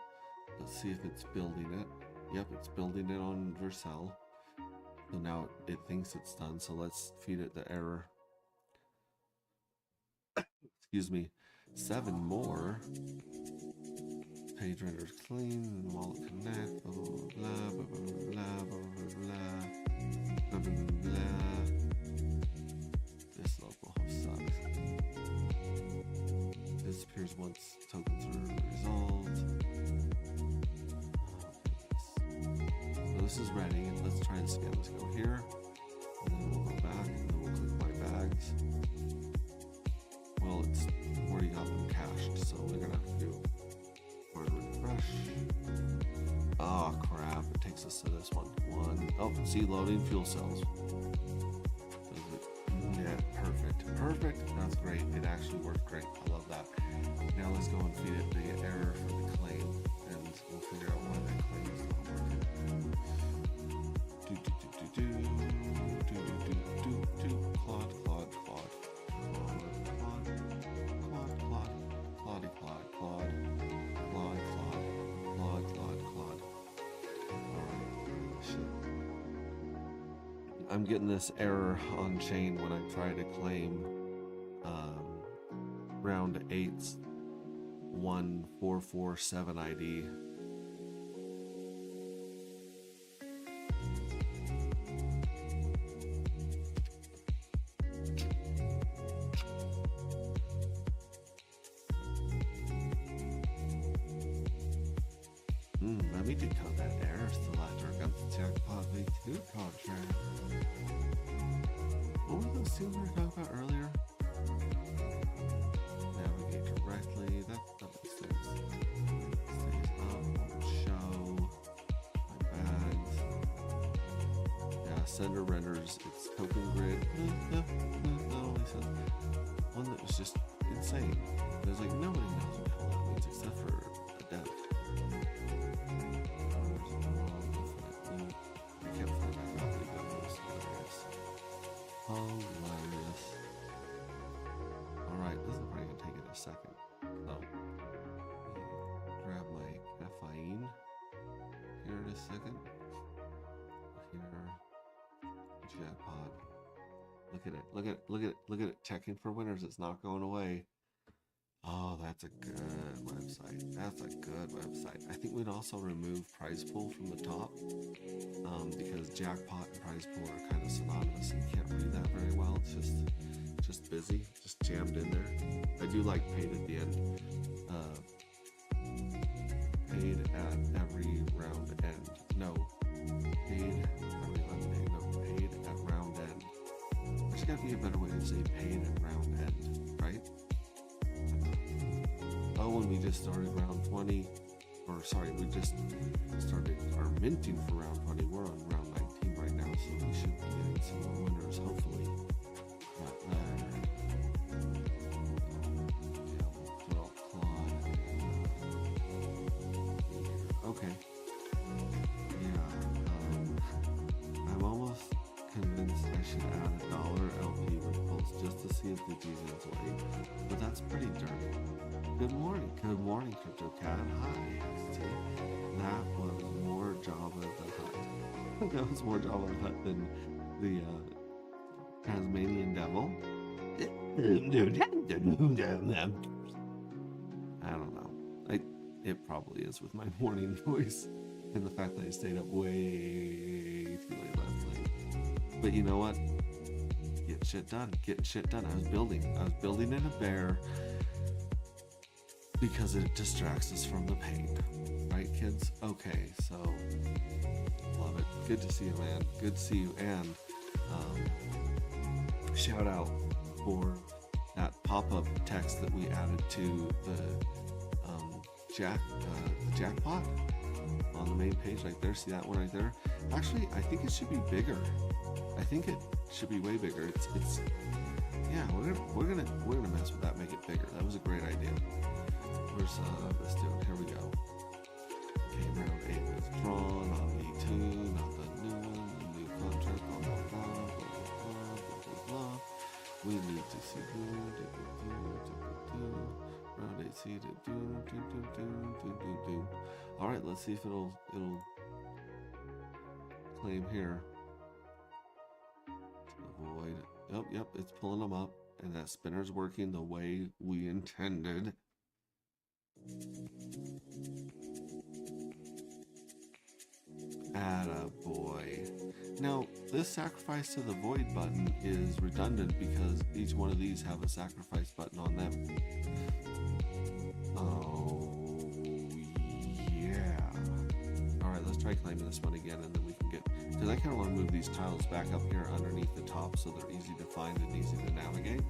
let's see if it's building it. Yep, it's building it on Vercel. So now it thinks it's done. So let's feed it the error. Excuse me. 7 more. Page render's clean. Wallet connect. Blah blah blah blah blah blah blah blah blah blah blah. This local host sucks. Disappears once tokens are resolved. So this is ready. Let's try this again. Let's go here. And then we'll go back. And then we'll click my bags. Well, it's already got them cached. So we're going to have to do refresh. Oh, crap. It takes us to this one. Oh, see, loading fuel cells. Yeah, perfect. Perfect. That's great. It actually worked great. I love that. Now let's go and feed it the error for the claim, and we'll figure out why that claim is not working. Claude. Alright, shit. I'm getting this error on chain when I try to claim round 8's 1447 ID. Let me decode that error selector against the Jackpot V2 contract. What were those things we were talking about earlier? Navigate directly. That makes sense. Stays up. Show. My bags. Yeah, sender renders its token grid. No, he said one that was just insane. There's like nobody knows what the hell that means except for a dev. Hilarious. Alright, this is probably gonna take it a second. So, grab my caffeine here in a second. Here, Jackpot. Look at it, look at it, look at it, look at it. Checking for winners, it's not going away. Oh, that's a good website. That's a good website. I think we'd also remove prize pool from the top because jackpot and prize pool are kind of synonymous and you can't read that very well. It's just busy, just jammed in there. I do like paid at the end. Paid at every round end. No, paid every round end. No, paid at round end. There's got to be a better way to say paid at round end, right? Oh, when we just started round 20, or sorry, we just started our minting for round 20. We're on round 19 right now, so we should be getting some more winners, hopefully. But okay. Yeah, I'm almost convinced I should add a $1 LP with Pulse just to see if the G's away, but that's pretty dirty. Good morning, Crypto Cat. Hi, XT. That was more Jabba the Hutt. That was more Jabba the Hutt than the Tasmanian Devil. I don't know. It probably is with my morning voice and the fact that I stayed up way too late last night. But you know what? Getting shit done. I was building in a bear. Because it distracts us from the pain. Right, kids? Okay, so love it. Good to see you, man. Good to see you. And shout out for that pop-up text that we added to the jackpot on the main page right there. See that one right there? Actually, I think it should be bigger. I think it should be way bigger. It's yeah, we're gonna mess with that, make it bigger. That was a great idea. Where's this dude? Here we go. Okay, round 8 is drawn on the 2, not the new one, the new contract, blah blah blah blah blah blah blah blah. We need to see round 8 see do. All right, let's see if it'll claim here. Avoid. Yep, it's pulling them up, and that spinner's working the way we intended. Attaboy. Now, this sacrifice to the void button is redundant because each one of these have a sacrifice button on them. Oh, yeah. Alright, let's try claiming this one again, and then we can get... Because I kind of want to move these tiles back up here underneath the top so they're easy to find and easy to navigate.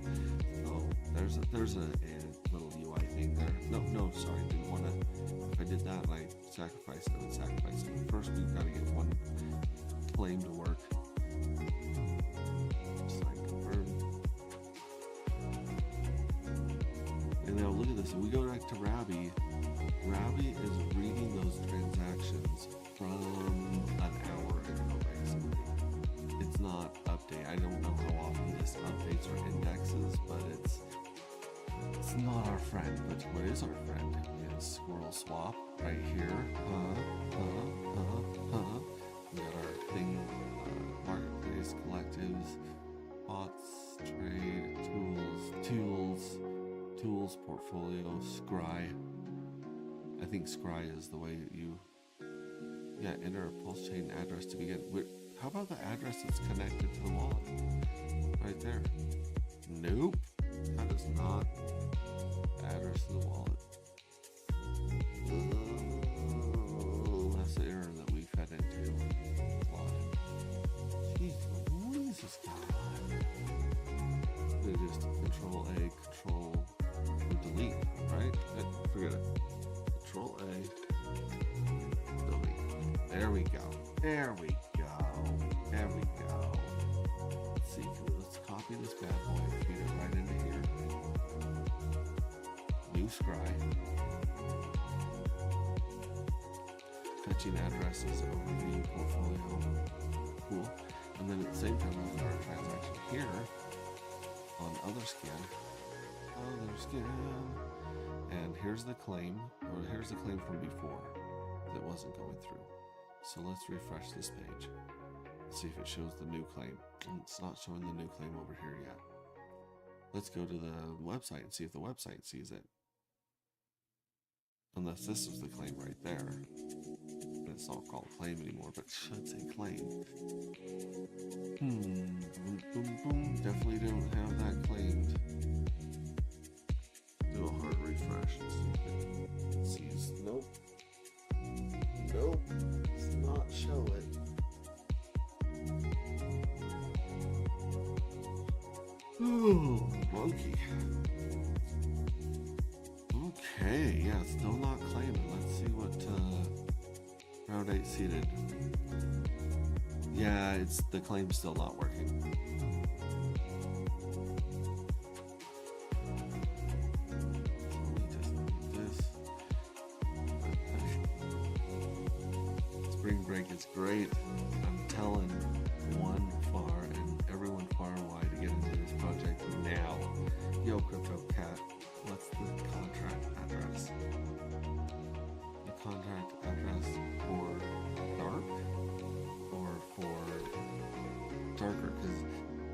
So, there's a little UI thing there. No, sorry, didn't want to... If I did that and I sacrificed it, I would sacrifice it. First, we've got to get one claim to work. Sign confirm. And now look at this. If we go back to Rabby, Rabby is reading those transactions from an hour ago, basically. It's not update. I don't know how often this updates or indexes, but it's not our friend. But what is our friend is Squirrel Swap right here. We got our thing, marketplace, collectives, bots, trade, tools, portfolio, Scry. I think Scry is the way that you, enter a pulse chain address to begin. How about the address that's connected to the wallet? Right there. Nope. That is not the address to the wallet. That's the error that we fed into. Jeez, what is this guy? It is Control A, Control Delete, right? Forget it. Control A, Delete. There we go. Let's see. Let's copy this bad boy, feed it right into here. New Scry. Fetching addresses, overview, portfolio. Cool. And then at the same time, we'll put our transaction here on other scan. And here's the claim, or here's the claim from before that wasn't going through. So let's refresh this page. See if it shows the new claim. It's not showing the new claim over here yet. Let's go to the website and see if the website sees it. Unless this is the claim right there. It's not called claim anymore, but it should say claim. Definitely don't have that claimed. Do a hard refresh and see if it sees. Nope. Does not show it. Ooh, monkey. Okay, yeah, still not claiming. Let's see what round 8 seated. Yeah, the claim's still not working. Spring break is great. I'm telling one far and everyone far and wide to get into this project now. Yo, Crypto Cat, what's the contract address? The contract address for Dark or for Darker? Because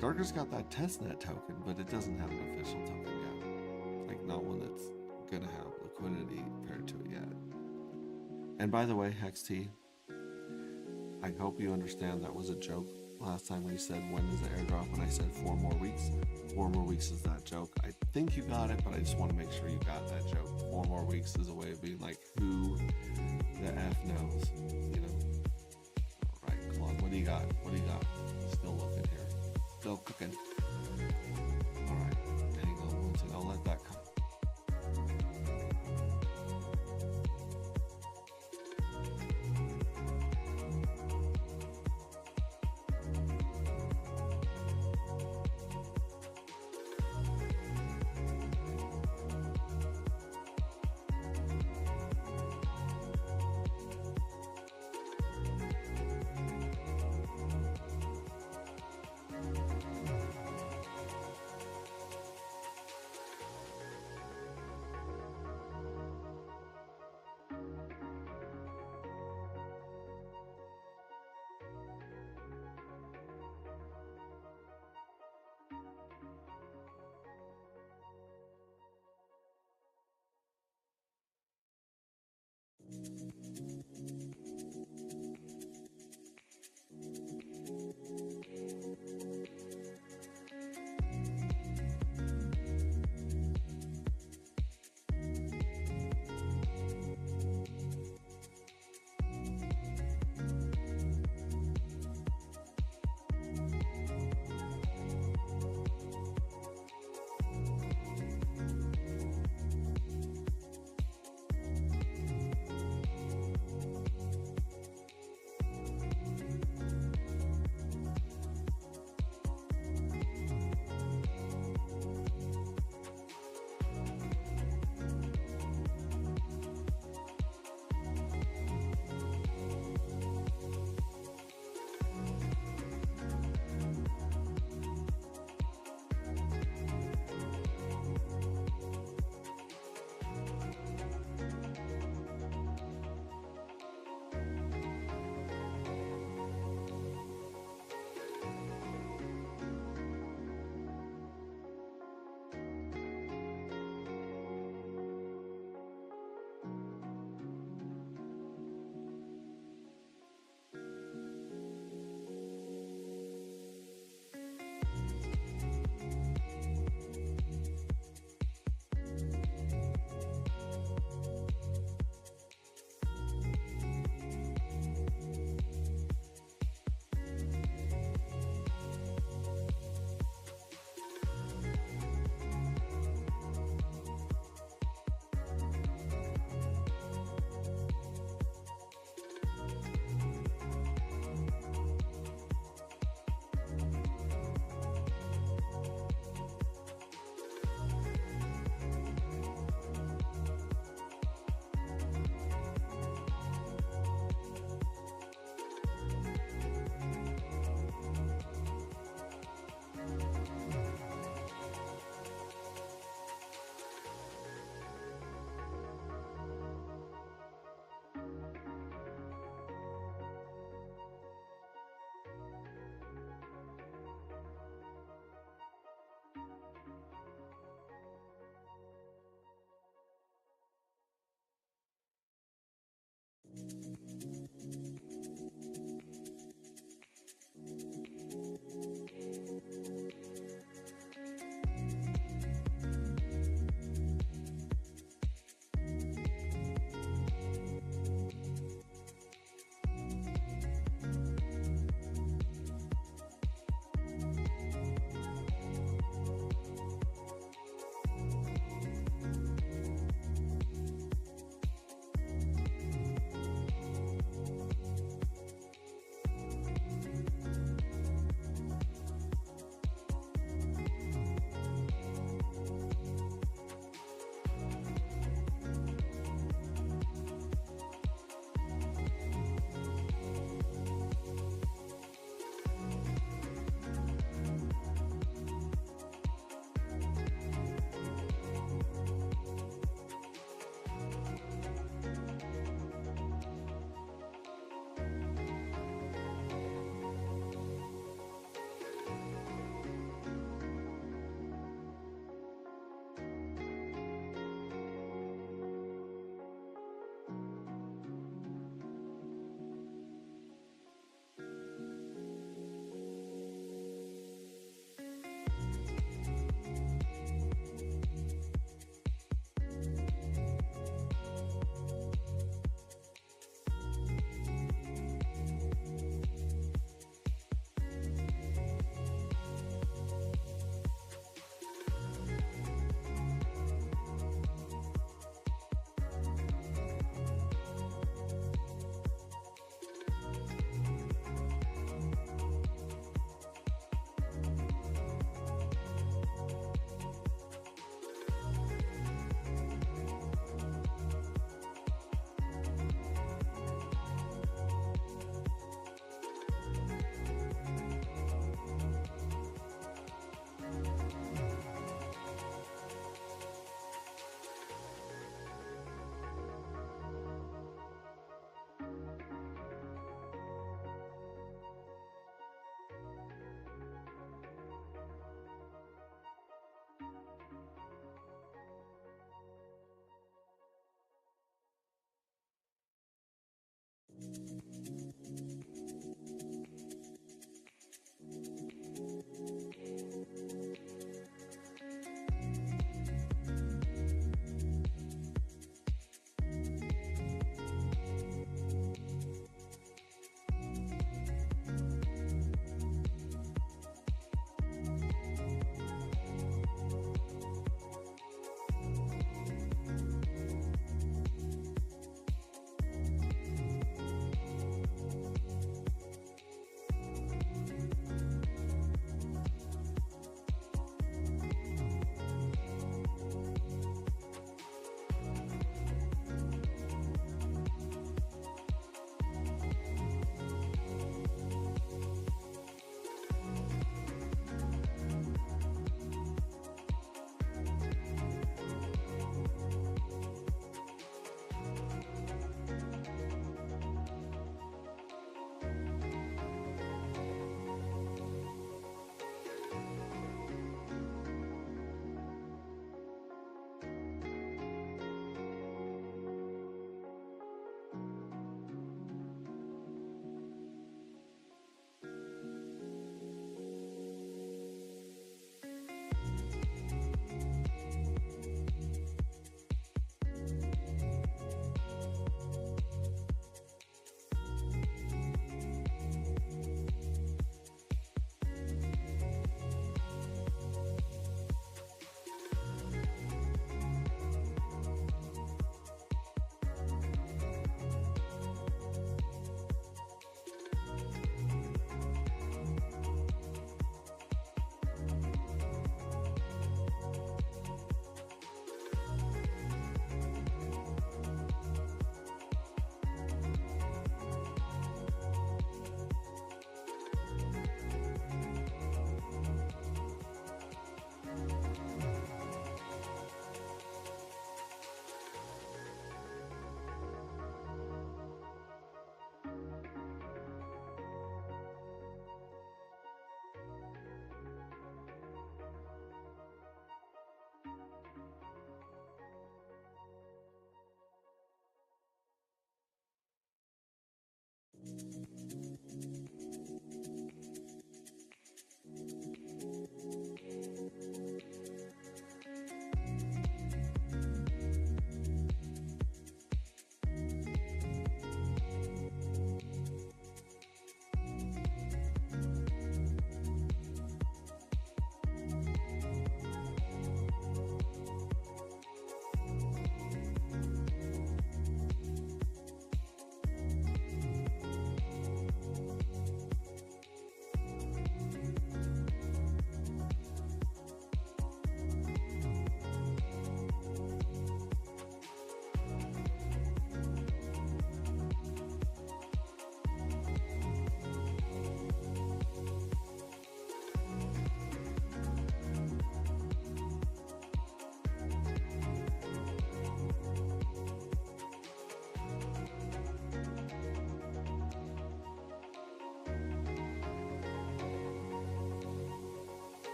Darker's got that testnet token, but it doesn't have an official token yet. Like, not one that's gonna have liquidity paired to it yet. And by the way, HexT, I hope you understand that was a joke. Last time we said when is the airdrop, and I said 4 more weeks. 4 more weeks is that joke. I think you got it, but I just want to make sure you got that joke. 4 more weeks is a way of being like, who the F knows, you know? All right, come on, what do you got? Still looking here. Still cooking. All right, hang on one second. I'll let that come.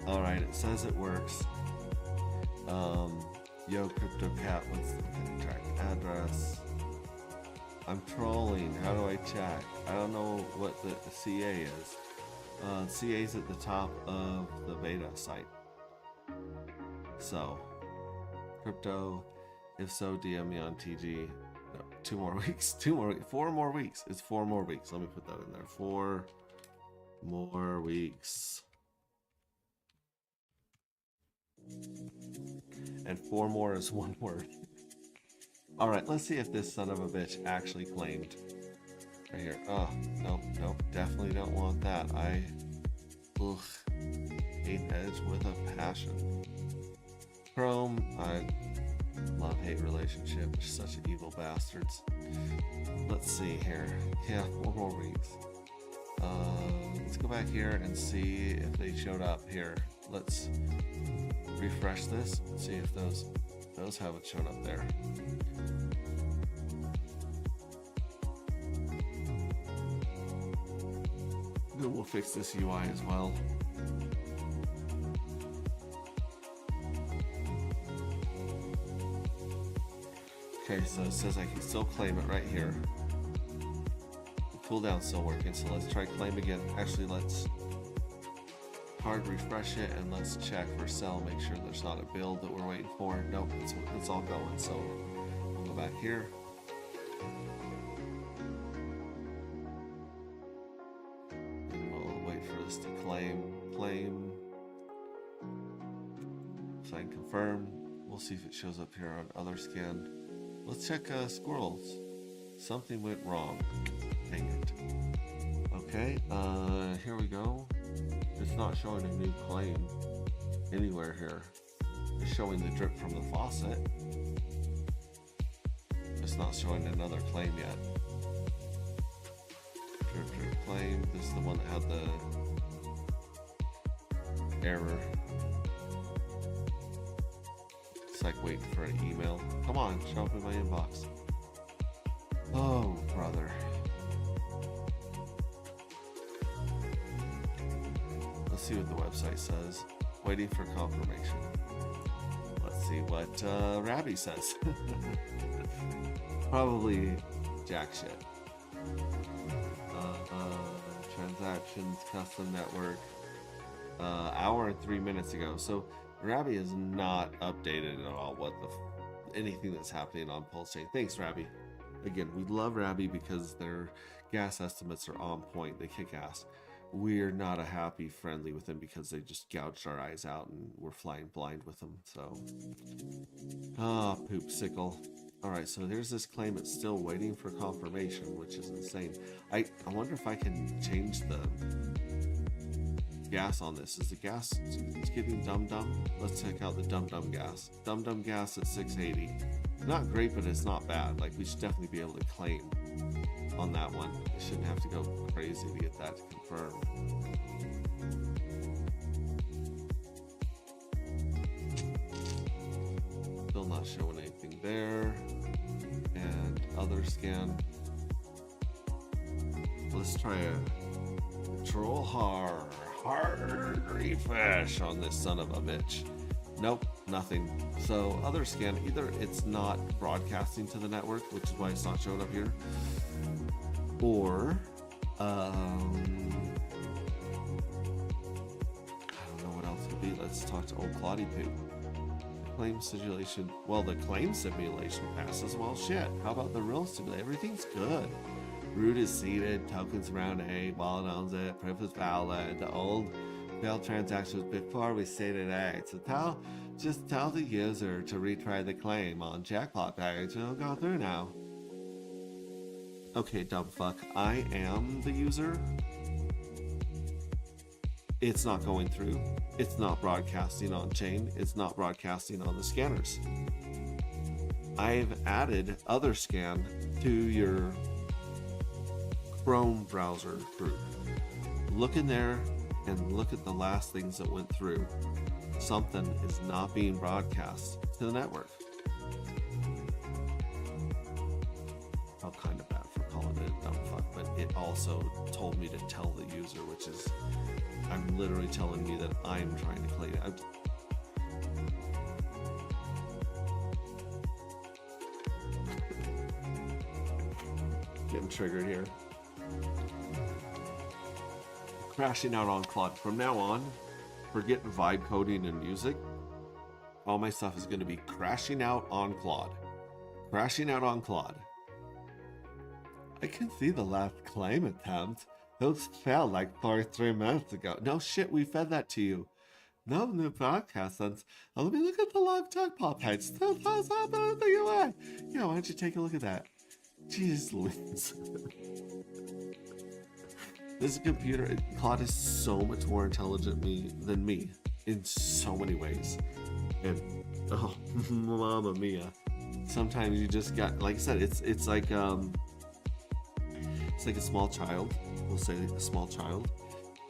Alright, it says it works. Yo, CryptoCat wants the track address. I'm trolling. How do I check? I don't know what the CA is. CA's at the top of the beta site. So, crypto, if so, DM me on TG. No, 2 more weeks. 4 more weeks. It's 4 more weeks. Let me put that in there. 4 more weeks. And 4 more is 1 word. Alright, let's see if this son of a bitch actually claimed. Right here. Oh, nope, definitely don't want that. Ugh, hate Edge with a passion. Chrome, I love-hate relationship. They're such evil bastards. Let's see here. Yeah, 4 more weeks. Let's go back here and see if they showed up here. Let's refresh this and see if those haven't shown up there. Then we'll fix this UI as well. Okay, so it says I can still claim it right here. The cooldown's still working, so let's try claim again. Actually, let's hard refresh it and let's check for sell, make sure there's not a build that we're waiting for. Nope, it's all going. So we'll go back here. And we'll wait for this to claim. Sign confirm. We'll see if it shows up here on other scan. Let's check squirrels. Something went wrong. Dang it. Okay, here we go. It's not showing a new claim anywhere here. It's showing the drip from the faucet. It's not showing another claim yet. Drip claim. This is the one that had the error. It's like waiting for an email. Come on, show up in my inbox. Oh, brother. Let's see what the website says. Waiting for confirmation. Let's see what Rabby says. Probably jack shit. Transactions, custom network. Hour and 3 minutes ago. So Rabby is not updated at all what anything that's happening on Pulse Chain. Thanks, Rabby. Again, we love Rabby because their gas estimates are on point. They kick ass. We're not a happy friendly with them because they just gouged our eyes out and we're flying blind with them. So, poop sickle. All right, so there's this claim. It's still waiting for confirmation, which is insane. I wonder if I can change the gas on this. Is the gas it's getting dum-dum? Let's check out the dum-dum gas. Dum-dum gas at 680. Not great, but it's not bad. Like, we should definitely be able to claim on that one. I shouldn't have to go crazy to get that to confirm. Still not showing anything there. And other scan. Let's try a control hard refresh on this son of a bitch. Nope, nothing. So other scan, either it's not broadcasting to the network, which is why it's not showing up here, or I don't know what else could be. Let's talk to old Claudia Poop. Claim simulation. Well, the claim simulation passes. Well, shit. How about the real simulation? Everything's good. Root is seeded, tokens around A, wallet owns it, proof is valid. The old failed transactions before we stated A. So just tell the user to retry the claim on jackpot page. It'll go through now. Okay, dumb fuck. I am the user. It's not going through. It's not broadcasting on chain. It's not broadcasting on the scanners. I've added other scan to your Chrome browser group. Look in there and look at the last things that went through. Something is not being broadcast to the network. Felt kind of bad for calling it a dumb fuck, but it also told me to tell the user, which is, I'm literally telling me that I'm trying to clean it. Getting triggered here. crashing out on Claude. From now on, forget vibe coding and music. All my stuff is going to be crashing out on Claude. Crashing out on Claude. I can see the last claim attempt. Those failed like 43 minutes ago. No shit, we fed that to you. No new podcast since. Oh, let me look at the live tech pop page. Still happening at the UI. Yeah, why don't you take a look at that? Jeez Louise. This computer, Claude is so much more intelligent than me in so many ways. And oh, mamma mia. Sometimes you just got, like I said, it's like a small child. We'll say a small child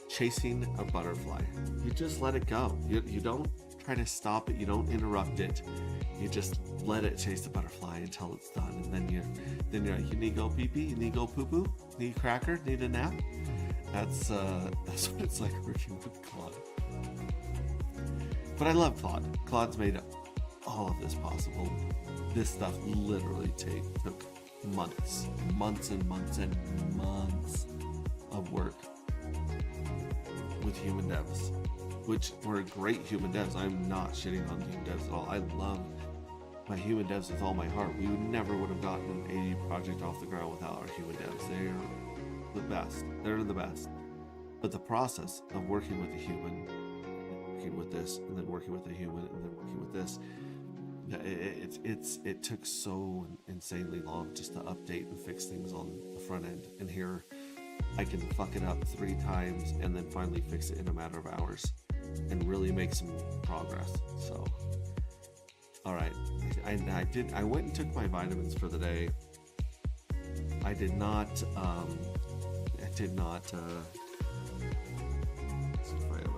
chasing a butterfly. You just let it go. You don't try to stop it. You don't interrupt it. You just let it chase the butterfly until it's done. And then you're like, you need to go pee pee. You need to go poo poo. Need a cracker. Need a nap. That's what it's like working with Claude. But I love Claude. Claude's made all of this possible. This stuff literally took months and months of work with human devs, which were great human devs. I'm not shitting on human devs at all. I love my human devs with all my heart. We never would have gotten an AD project off the ground without our human devs. They're the best. They're the best. But the process of working with a human, working with this, and then working with a human, and then working with this, it took so insanely long just to update and fix things on the front end. And here I can fuck it up 3 times and then finally fix it in a matter of hours and really make some progress. So all right, I went and took my vitamins for the day. I did not see if I have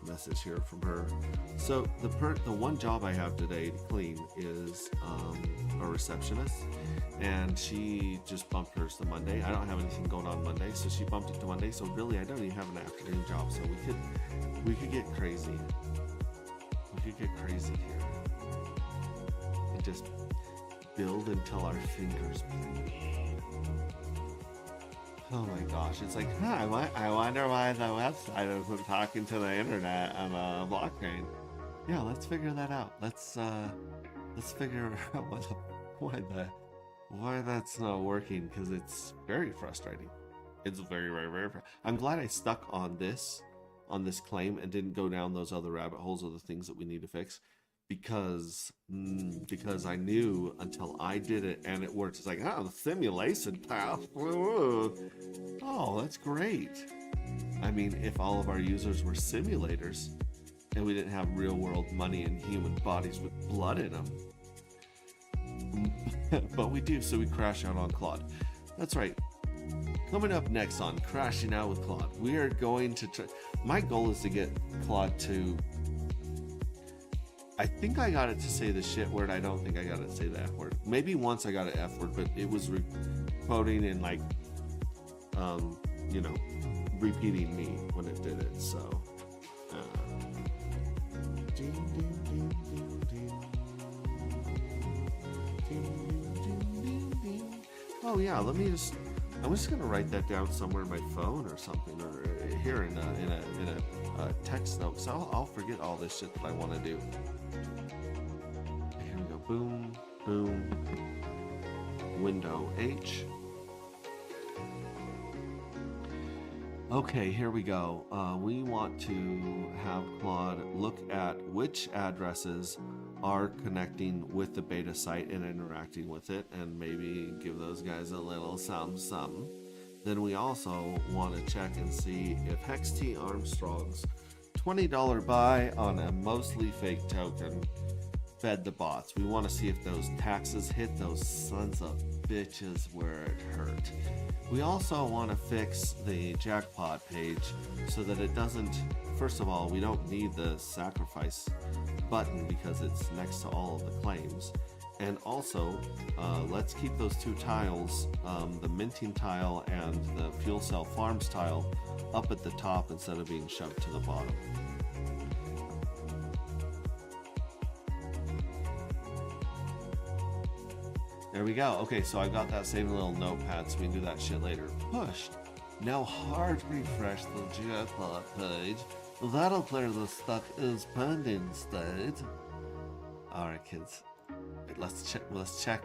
a message here from her. So the one job I have today to clean is a receptionist, and she just bumped hers to Monday. I don't have anything going on Monday, so she bumped it to Monday. So really, I don't even have an afternoon job. So we could get crazy. We could get crazy here and just build until our fingers bleed. Oh my gosh, it's like, I wonder why the website isn't talking to the internet on a blockchain. Yeah, let's figure that out. Let's figure out why that's not working, because it's very frustrating. It's very, very, very frustrating. I'm glad I stuck on this claim and didn't go down those other rabbit holes of the things that we need to fix, because I knew until I did it and it worked. It's like, the simulation path. Oh, that's great. I mean, if all of our users were simulators and we didn't have real world money and human bodies with blood in them, but we do, so we crash out on Claude. That's right. Coming up next on Crashing Out with Claude, we are going to try. My goal is to get Claude to, I think I got it to say the shit word. I don't think I got it to say the F word. Maybe once I got an F word, but it was quoting and like, repeating me when it did it. So, oh yeah, I'm just gonna write that down somewhere in my phone or something, or here in a text note, so I'll forget all this shit that I want to do. Here we go. Boom, boom. Window H. Okay, here we go. We want to have Claude look at which addresses are connecting with the beta site and interacting with it, and maybe give those guys a little something. Then we also want to check and see if Hex T Armstrong's $20 buy on a mostly fake token fed the bots. We want to see if those taxes hit those sons of bitches where it hurt. We also want to fix the jackpot page so that it doesn't, first of all, we don't need the sacrifice button because it's next to all of the claims. And also, let's keep those 2 tiles, the minting tile and the fuel cell farms tile, up at the top instead of being shoved to the bottom. There we go. Okay, so I got that saved in a little notepad so we can do that shit later. Pushed. Now hard refresh the jackpot page. That'll clear the stuck is pending state. Alright, kids. Wait, let's check.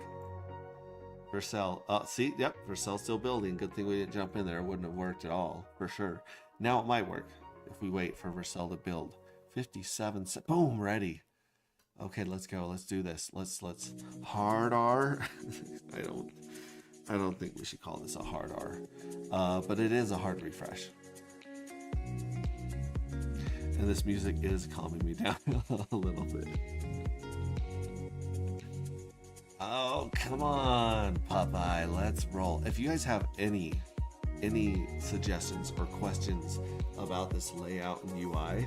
Vercel. See? Yep, Vercel's still building. Good thing we didn't jump in there. It wouldn't have worked at all, for sure. Now it might work if we wait for Vercel to build. 57 boom, ready. Okay, let's go. Let's do this. Let's hard R. I don't think we should call this a hard R. But it is a hard refresh. And this music is calming me down a little bit. Oh, come on, Popeye, let's roll. If you guys have any suggestions or questions about this layout and UI,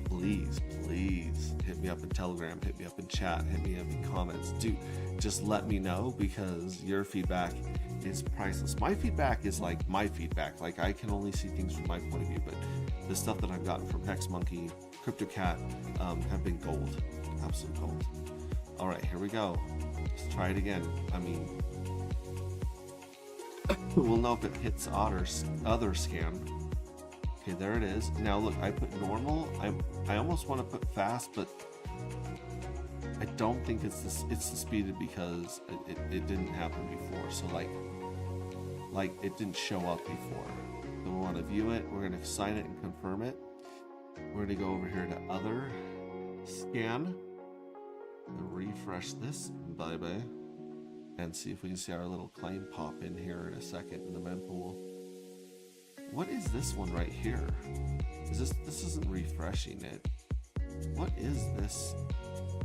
please hit me up in Telegram, hit me up in chat, hit me up in comments. Just let me know, because your feedback is priceless. My feedback is like my feedback. Like, I can only see things from my point of view, but the stuff that I've gotten from HexMonkey, CryptoCat, have been gold, absolute gold. All right, here we go. Let's try it again. I mean, we'll know if it hits other scan. Okay, there it is. Now look, I put normal. I almost want to put fast, but I don't think it's the speeded, because it didn't happen before. So like it didn't show up before. So we want to view it. We're going to sign it and confirm it. We're going to go over here to other scan. Refresh this, bye-bye, and see if we can see our little claim pop in here in a second in the mempool. What is this one right here? This isn't refreshing it. What is this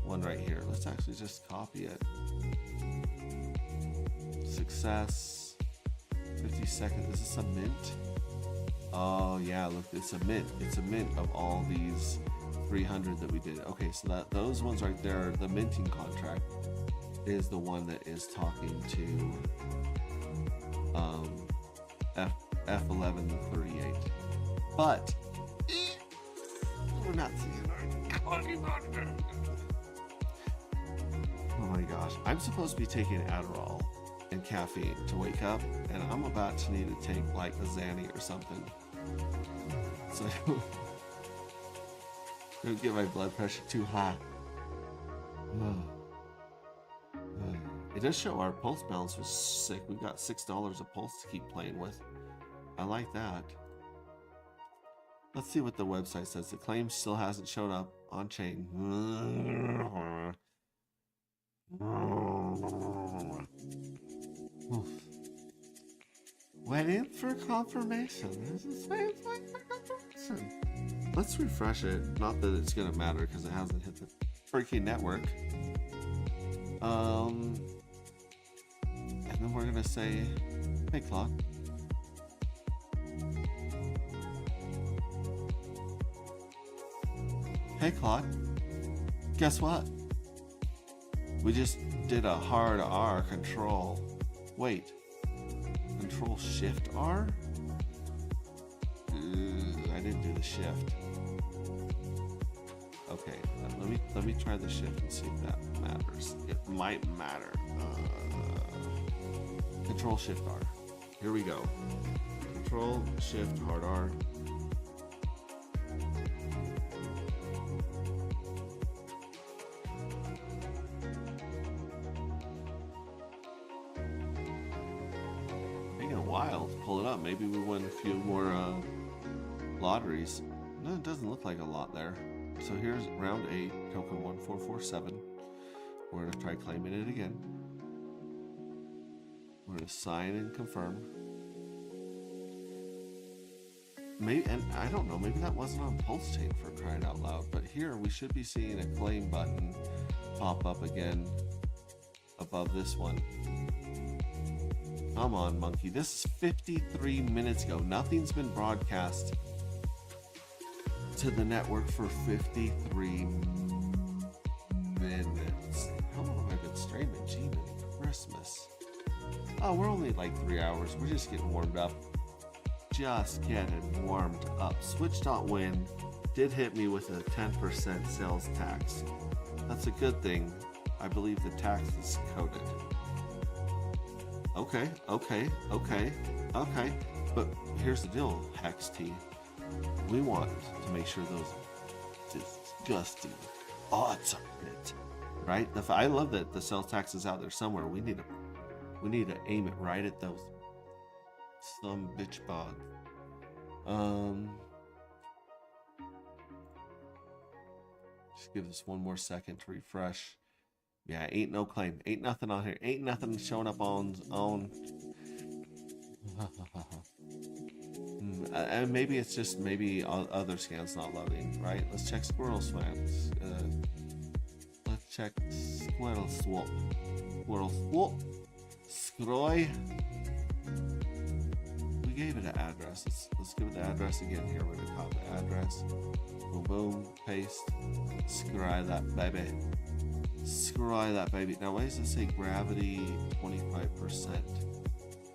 one right here? Let's actually just copy it. Success. 50 seconds. Is this a mint? Oh yeah, look, it's a mint. It's a mint of all these 300 that we did. Okay, so those ones right there, the minting contract is the one that is talking to F1138. But we're not seeing our. Oh my gosh, I'm supposed to be taking Adderall and caffeine to wake up, and I'm about to need to take like a Xanny or something. So don't get my blood pressure too high. It does show our pulse balance was sick. We've got $6 a pulse to keep playing with. I like that. Let's see what the website says. The claim still hasn't shown up on chain. Waiting for confirmation. Let's refresh it. Not that it's gonna matter because it hasn't hit the freaking network. And then we're gonna say, hey clock. Hey clock. Guess what? We just did a hard R control. Wait. Control Shift R? I didn't do the shift. Okay, let me try the shift and see if that matters. It might matter. Control Shift R. Here we go. Control Shift hard R. Taking a while to pull it up. Maybe we win a few more lotteries. No, it doesn't look like a lot there. So here's round 8, token 1447. We're going to try claiming it again. We're going to sign and confirm. Maybe, and I don't know, maybe that wasn't on Pulse Chain for crying out loud, but here we should be seeing a claim button pop up again above this one. Come on, monkey. This is 53 minutes ago. Nothing's been broadcast to the network for 53 minutes. How long have I been streaming? Gee, Christmas. Oh, we're only like 3 hours. We're just getting warmed up. Just getting warmed up. Switch.win did hit me with a 10% sales tax. That's a good thing. I believe the tax is coded. Okay. But here's the deal, Hex T. We want to make sure those disgusting odds are hit, right? I love that the sales tax is out there somewhere. We need to aim it right at those some bitch bog. Just give this one more second to refresh. Yeah, ain't no claim, ain't nothing on here, ain't nothing showing up on. And maybe it's just other scans not loading, right? Let's check Squirrel Swans. Let's check Squirrel Swap. Squirrel Swap. Scroy. We gave it an address. Let's give it the address again here. We're gonna copy the address. Boom, boom, paste. Scry that baby. Scry that baby. Now, why does it say gravity 25%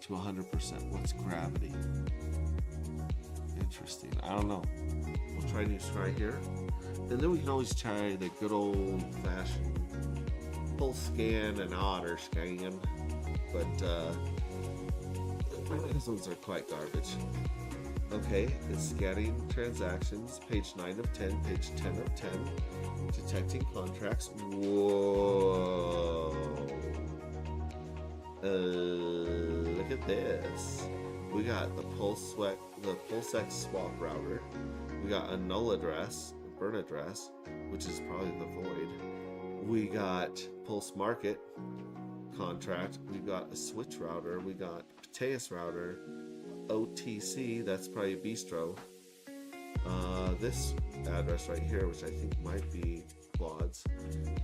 to 100%? What's gravity? Interesting. I don't know. We'll try new scry here. And then we can always try the good old fashioned full scan and otter scan. But these ones are quite garbage. Okay, it's scanning transactions, page 9 of 10, page 10 of 10, detecting contracts. Whoa. Look at this. We got the PulseX swap router. We got a null address, a burn address, which is probably the void. We got Pulse Market contract. We got a switch router. We got Pateus router. OTC, that's probably Bistro. This address right here, which I think might be Quads.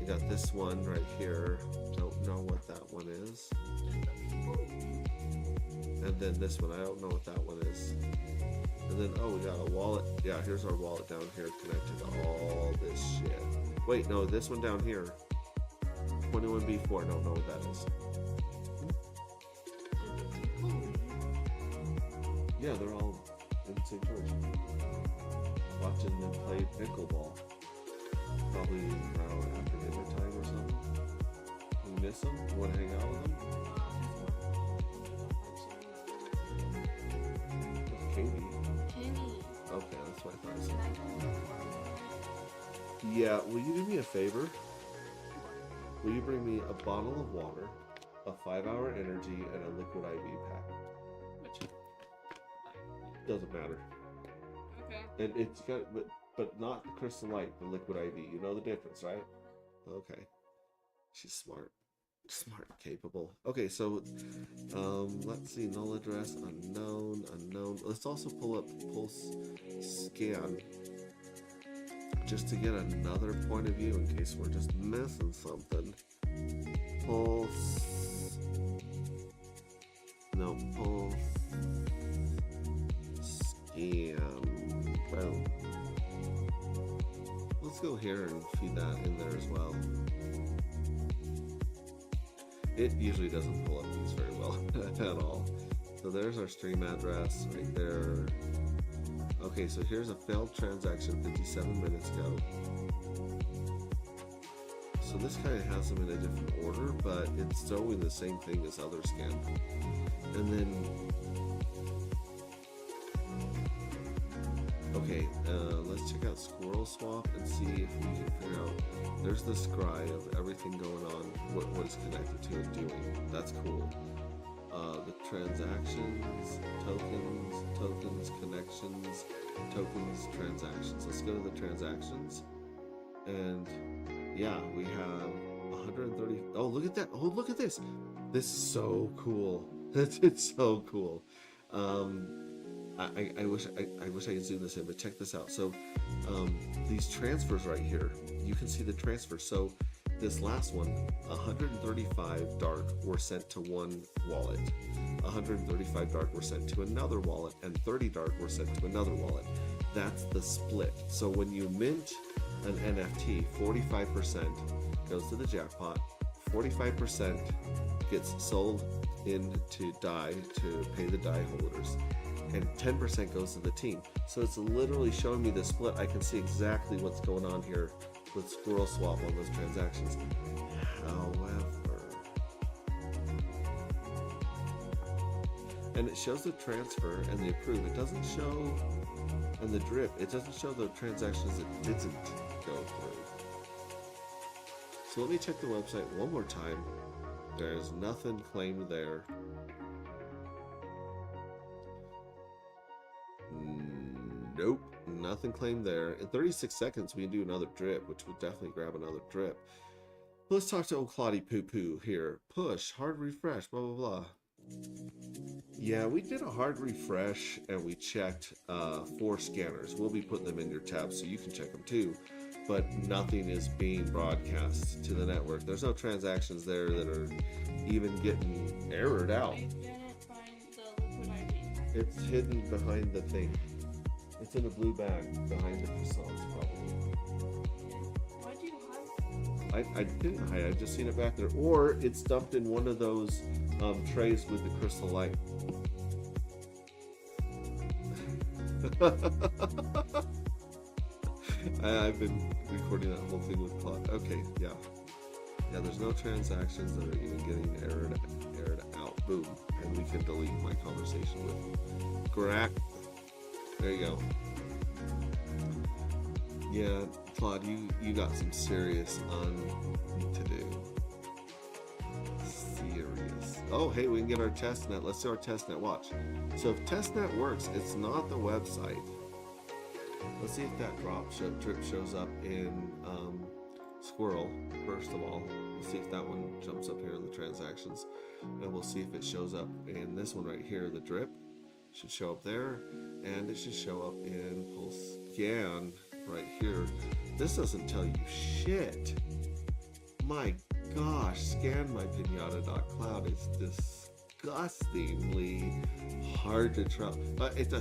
I got this one right here. Don't know what that one is. And then this one, I don't know what that one is. And then, oh, we got a wallet. Yeah, here's our wallet down here connected to all this shit. Wait, no, this one down here. 21B4, don't know what that is. Yeah, they're all in St. George. Watching them play pickleball. Probably around after dinner time or something. You miss them? You want to hang out with them? With Katie. Okay, that's what I thought. Yeah, will you do me a favor? Will you bring me a bottle of water, a 5-hour energy, and a liquid IV pack? Doesn't matter. Okay. And it's got, but not the Crystal Light, the liquid IV. You know the difference, right? Okay. She's smart, capable. Okay, so let's see. Null address unknown. Let's also pull up Pulse Scan just to get another point of view in case we're just missing something. Pulse. No, Pulse. Boom. Let's go here and feed that in there as well. It usually doesn't pull up these very well at all. So there's our stream address right there. Okay, so here's a failed transaction 57 minutes ago. So this kind of has them in a different order, but it's showing the same thing as other scan. And then okay, let's check out Squirrel Swap and see if we can figure out. There's the scry of everything going on, what it's connected to and doing. That's cool. The transactions, tokens, connections, tokens, transactions. Let's go to the transactions. And yeah, we have 130. Oh, look at that. Oh, look at this. This is so cool. It's so cool. I wish I could zoom this in, but check this out. So these transfers right here, you can see the transfer. So this last one, 135 dark were sent to one wallet, 135 dark were sent to another wallet, and 30 dark were sent to another wallet. That's the split. So when you mint an NFT, 45% goes to the jackpot, 45% gets sold into DAI to pay the DAI holders, and 10% goes to the team. So it's literally showing me the split. I can see exactly what's going on here with Squirrel Swap on those transactions. However, and it shows the transfer and the approve. It doesn't show, and the drip, it doesn't show the transactions that didn't go through. So let me check the website one more time. There's nothing claimed there. Nope, nothing claimed there. In 36 seconds, we can do another drip, which would definitely grab another drip. Let's talk to old Claudie Poo Poo here. Push, hard refresh, blah, blah, blah. Yeah, we did a hard refresh and we checked 4 scanners. We'll be putting them in your tab so you can check them too. But nothing is being broadcast to the network. There's no transactions there that are even getting errored out. It's hidden behind the thing. It's in a blue bag behind the croissants, probably. Why'd you hide? I didn't hide. I just seen it back there, or it's dumped in one of those trays with the crystal light. I've been recording that whole thing with Claude. Okay, yeah. There's no transactions that are even getting errored out. Boom, and we can delete my conversation with Grack. There you go. Yeah, Claude, you got some serious to do. Serious. Oh, hey, we can get our testnet. Let's do our testnet. Watch. So if testnet works, it's not the website. Let's see if that drip shows up in Squirrel, first of all. Let's see if that one jumps up here in the transactions. And we'll see if it shows up in this one right here, the drip. Should show up there. And it should show up in Pulse Scan right here. This doesn't tell you shit. My gosh, scanmypinata.cloud is disgustingly hard to trust.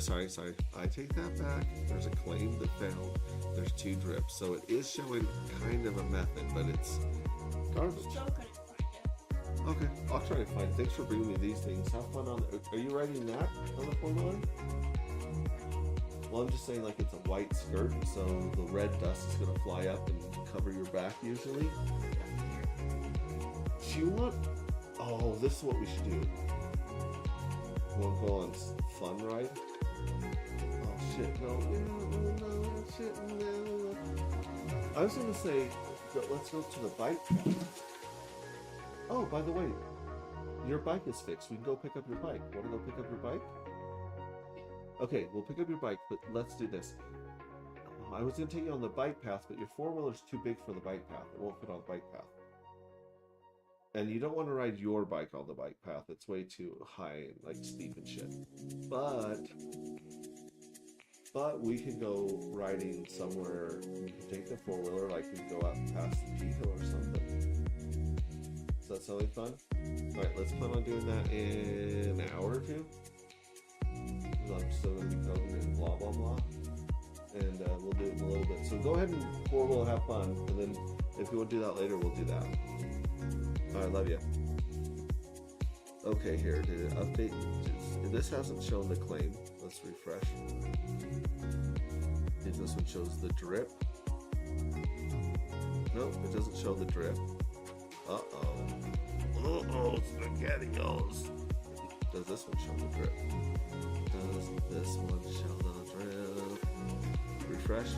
Sorry. I take that back. There's a claim that failed. There's 2 drips. So it is showing kind of a method, but it's garbage. Still couldn't find it. Okay, I'll try to find it. Thanks for bringing me these things. Have fun on the... Are you writing that on the formula? Well, I'm just saying, like, it's a white skirt, so the red dust is going to fly up and cover your back usually. Do you want... Oh, this is what we should do. We'll go on fun ride. Oh, shit, no, shit, no. I was going to say, let's go to the bike path. Oh, by the way, your bike is fixed. We can go pick up your bike. Want to go pick up your bike? Okay, we'll pick up your bike, but let's do this. I was going to take you on the bike path, but your 4-wheeler's too big for the bike path. It won't fit on the bike path. And you don't want to ride your bike on the bike path. It's way too high and like steep and shit. But we can go riding somewhere. You can take the 4-wheeler, like we can go out past the P-Hill or something. Does that sound like fun? Alright, let's plan on doing that in an hour or 2. I'm still going to be coding in blah blah blah. And we'll do it in a little bit. So go ahead and 4-wheel, have fun. And then if you want to do that later, we'll do that. Alright, love you. Okay, here, did it update? This hasn't shown the claim. Let's refresh. If this one shows the drip. Nope, it doesn't show the drip. Uh-oh. Uh-oh, SpaghettiOs. Does this one show the drip? Does this one show the drip? Refresh.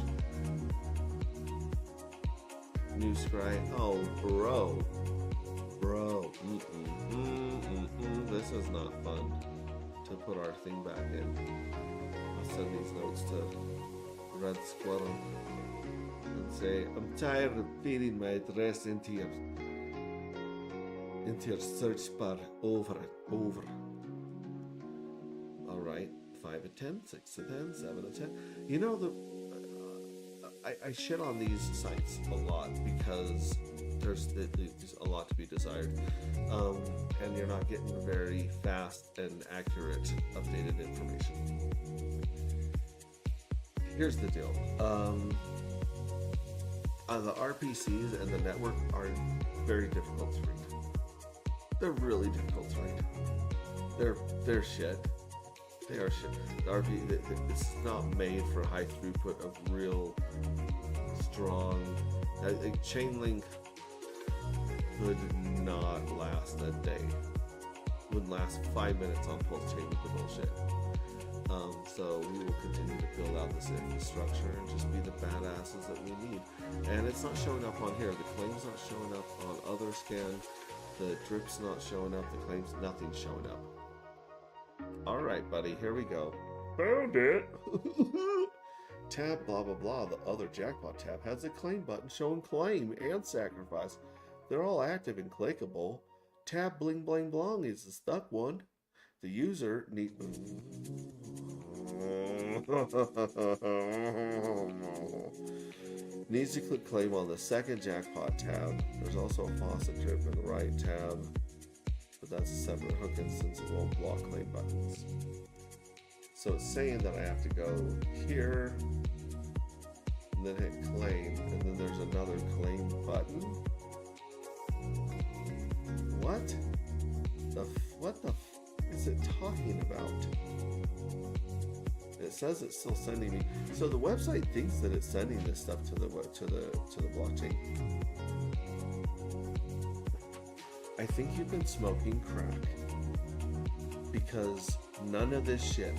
New scry. Oh, bro. This is not fun to put our thing back in. I'll send these notes to Red Squirrel and say, I'm tired of feeding my address into your search bar over and over. Alright, 5 of 10, 6 of 10, 7 of 10. You know, I shit on these sites a lot because there's a lot to be desired, and you're not getting very fast and accurate updated information. Here's the deal. The RPCs and the network are very difficult to read. They're really difficult to read. They're shit. They are shit. The RP, it's not made for high throughput of real strong. Chain link could not last a day wouldn't last 5 minutes on Pulse Chain with the bullshit. So we will continue to build out this infrastructure and just be the badasses that we need. And it's not showing up on here. The claim's not showing up on other scan. The drip's not showing up. The claim's nothing's showing up. All right, buddy. Here we go. Found it. Tab blah blah blah. The other jackpot tab has a claim button showing claim and sacrifice. They're all active and clickable. Tab bling bling blong is the stuck one. The user needs to click claim on the second jackpot tab. There's also a faucet drip in the right tab, but that's a separate hook instance. It won't block claim buttons. So it's saying that I have to go here and then hit claim, and then there's another claim button. What the is it talking about? It says it's still sending me. So the website thinks that it's sending this stuff to the blockchain. I think you've been smoking crack, because none of this shit.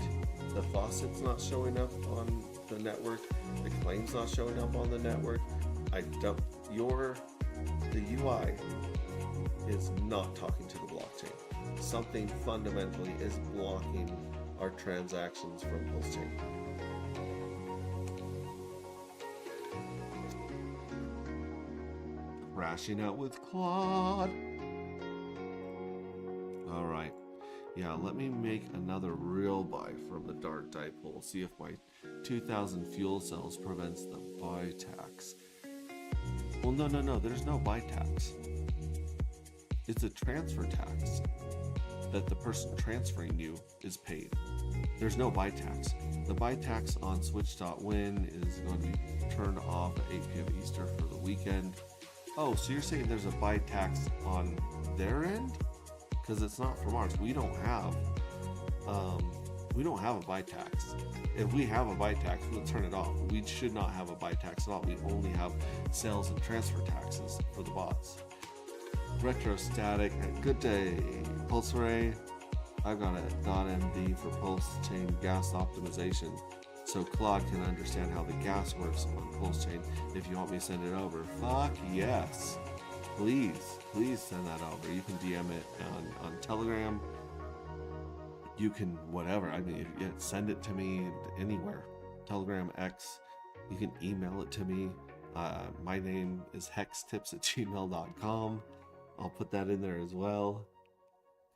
The faucet's not showing up on the network. The claim's not showing up on the network. The UI is not talking to the blockchain. Something fundamentally is blocking our transactions from Pulse Chain. Crashing out with Claude. All right. Yeah, let me make another real buy from the Dark Dipole. See if my 2,000 fuel cells prevents the buy tax. Well, no. There's no buy tax. It's a transfer tax that the person transferring you is paid. There's no buy tax. The buy tax on Switch.win is going to be turned off at 8 p.m. Eastern for the weekend. Oh, so you're saying there's a buy tax on their end? Because it's not from ours. We don't have a buy tax. If we have a buy tax, we'll turn it off. We should not have a buy tax at all. We only have sales and transfer taxes for the bots. Retrostatic, good day, Pulse Ray. I've got a .md for Pulse Chain gas optimization, so Claude can understand how the gas works on Pulse Chain. If you want me to send it over, fuck yes, please send that over. You can DM it on Telegram. You can whatever. I mean, send it to me anywhere. Telegram, X. You can email it to me. My name is hextips@gmail.com. I'll put that in there as well.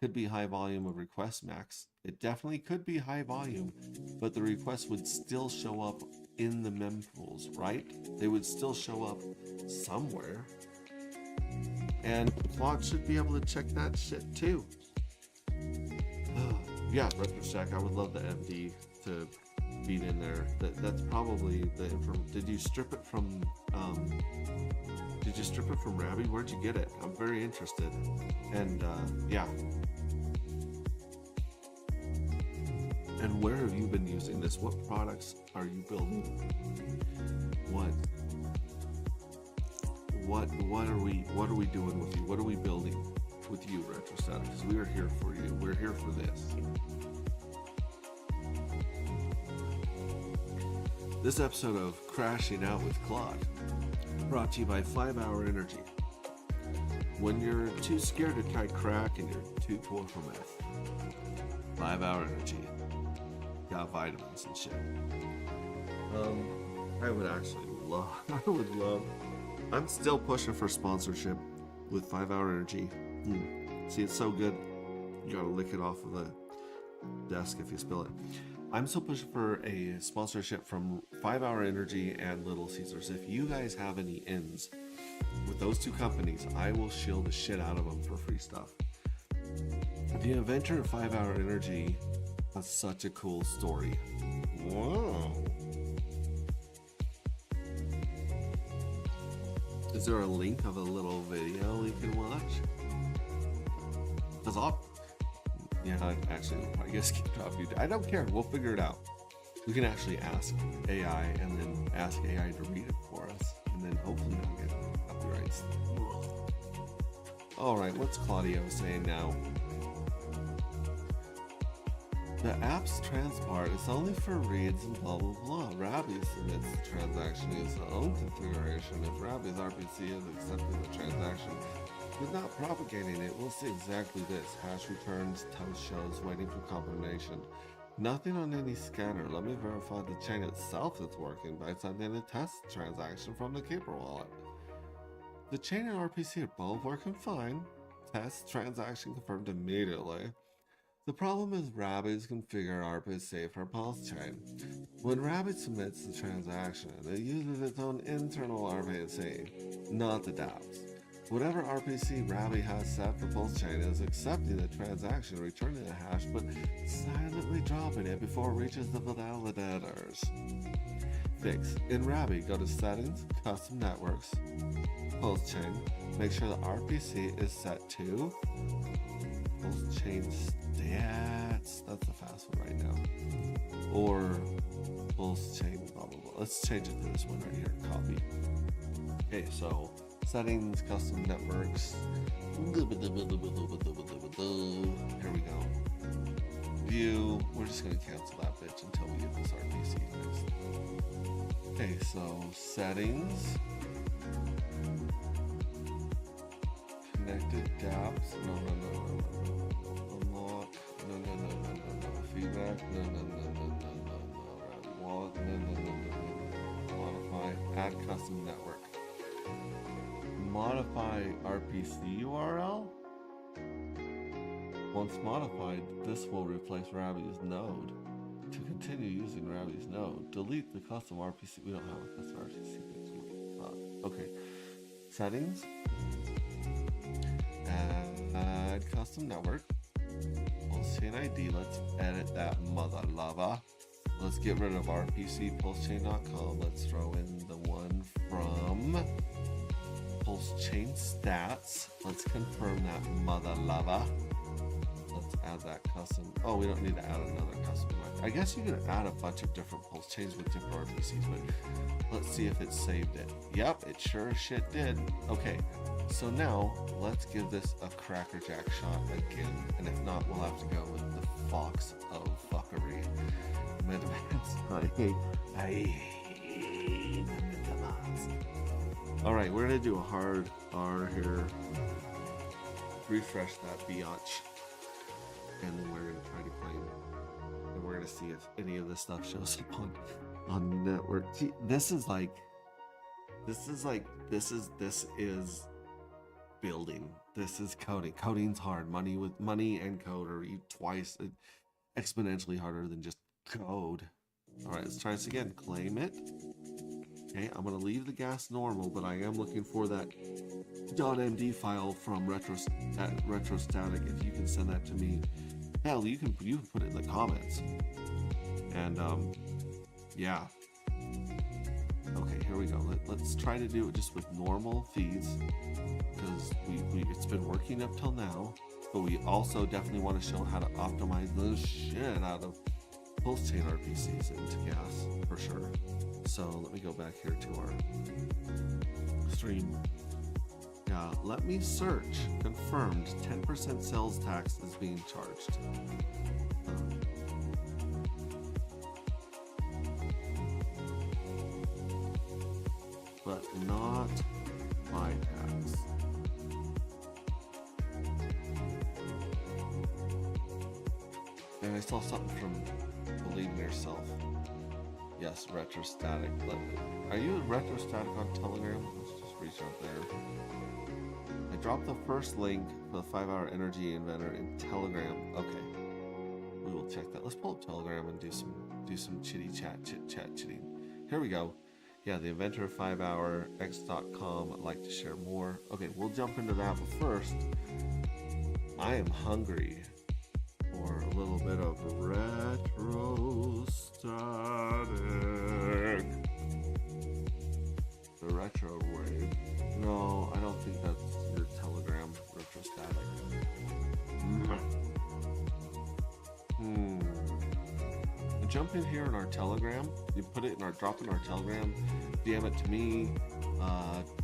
Could be high volume of requests, Max. It definitely could be high volume, but the requests would still show up in the mempools, right? They would still show up somewhere. And Claude should be able to check that shit too. Yeah, RetroStack, I would love the MD to feed in there. That's probably the info. Did you strip it from Rabby? Where'd you get it? I'm very interested. And yeah. And where have you been using this? What products are you building? What are we doing with you? What are we building with you, RetroStatic? Because we are here for you. We're here for this. This episode of Crashing Out with Claude brought to you by 5 Hour Energy. When you're too scared to try crack and you're too poor for meth, 5 Hour Energy. Got vitamins and shit. I would love, I'm still pushing for sponsorship with 5 Hour Energy. See, it's so good, you gotta lick it off of the desk if you spill it. I'm still pushing for a sponsorship from 5 Hour Energy and Little Caesars. If you guys have any ins with those two companies, I will shield the shit out of them for free stuff. The inventor of 5 Hour Energy has such a cool story. Wow. Is there a link of a little video we can watch? Because I guess keep dropping. I don't care. We'll figure it out. We can actually ask AI and then ask AI to read it for us, and then hopefully we'll get copyrights. All right, what's Claudio saying now? The app's transport is only for reads and blah blah blah. Rabby submits the transaction using its own configuration. If Rabby's RPC is accepting the transaction without propagating it, we'll see exactly this. Hash returns, toast shows, waiting for confirmation. Nothing on any scanner. Let me verify the chain itself is working by sending a test transaction from the Keeper wallet. The chain and RPC are both working fine. Test transaction confirmed immediately. The problem is Rabbit's configured RPC for Pulse Chain. When Rabbit submits the transaction, it uses its own internal RPC, not the dApp's. Whatever RPC Rabbit has set for Pulse Chain is accepting the transaction, returning the hash, but silently dropping it before it reaches the validators. Fix. In Rabbit, go to Settings, Custom Networks, Pulse Chain. Make sure the RPC is set to Pulse Chain Stats. That's the fast one right now. Or Pulse Chain blah blah blah. Let's change it to this one right here. Copy. Okay, so Settings, Custom Networks. Here we go. View. We're just gonna cancel that bitch until we get this RPC fixed. Okay, so Settings. Connected dApps. No. Unlock. No. Feedback. No. Rabbit wallet. No. Modify. Add custom network. Modify RPC URL. Once modified, this will replace Rabbit's node. To continue using Rabbit's node, delete the custom RPC. We don't have a custom RPC. Okay. Settings. Add custom network. Pulse chain ID. Let's edit that mother lover. Let's get rid of RPC pulsechain.com. Let's throw in the one from Pulse Chain Stats. Let's confirm that mother lover. Let's add that custom. Oh, we don't need to add another custom. I guess you can add a bunch of different pulse chains with different RPCs, but let's see if it saved it. Yep, it sure as shit did. Okay, so now let's give this a crackerjack shot again, and if not, we'll have to go with the Fox of fuckery. MetaMask. I hate MetaMask. All right, we're gonna do a hard R here. Refresh that biatch, and then we're gonna try to claim. And we're gonna see if any of this stuff shows up on the network. See, this is building. This is coding. Coding's hard. Money and code are twice exponentially harder than just code. All right, let's try this again. Claim it. Okay, I'm gonna leave the gas normal, but I am looking for that .md file from Retrostatic. If you can send that to me, hell, you can put it in the comments. And yeah. Okay, here we go. Let's try to do it just with normal feeds, because it's been working up till now. But we also definitely want to show how to optimize the shit out of Pulse Chain RPCs into gas for sure. So let me go back here to our stream. Yeah, let me search. Confirmed. 10% sales tax is being charged. But not my tax. And I saw something from Believe in Yourself. Yes, Retrostatic. Are you Retrostatic on Telegram? Let's just reach out there. I dropped the first link for the 5-hour energy inventor in Telegram. Okay, we will check that. Let's pull up Telegram and do some chit chatting. Here we go. Yeah, the inventor of 5-hour x.com. I'd like to share more. Okay, we'll jump into that, but first, I am hungry for a little bit of Retrostatic. The retro wave. No, I don't think that's your Telegram, Retrostatic. Jump in here in our Telegram. You put it in drop in our Telegram. DM it to me.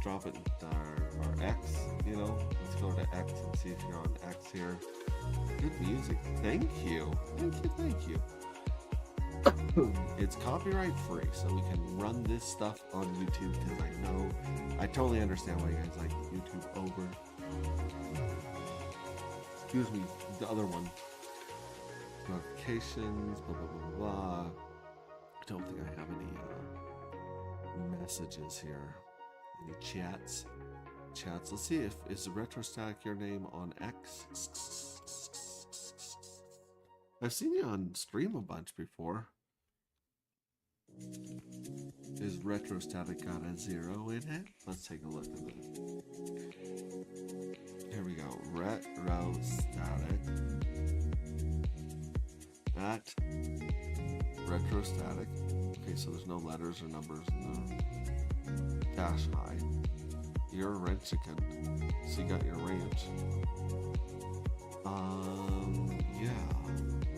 Drop it in our our X, you know. Let's go to X and see if you're on X here. Good music. Thank you. Thank you. Thank you. It's copyright free, so we can run this stuff on YouTube because I totally understand why you guys like YouTube over. Excuse me, the other one. Notifications, blah, blah, blah, blah. I don't think I have any messages here. Any chats? Let's see if is Retrostatic your name on X? I've seen you on stream a bunch before. Is Retrostatic got a 0 in it? Let's take a look at it. Here we go. Retrostatic at Retrostatic. Okay, so there's no letters or numbers in the dash high. You're a Ranchican, so you got your ranch. Yeah.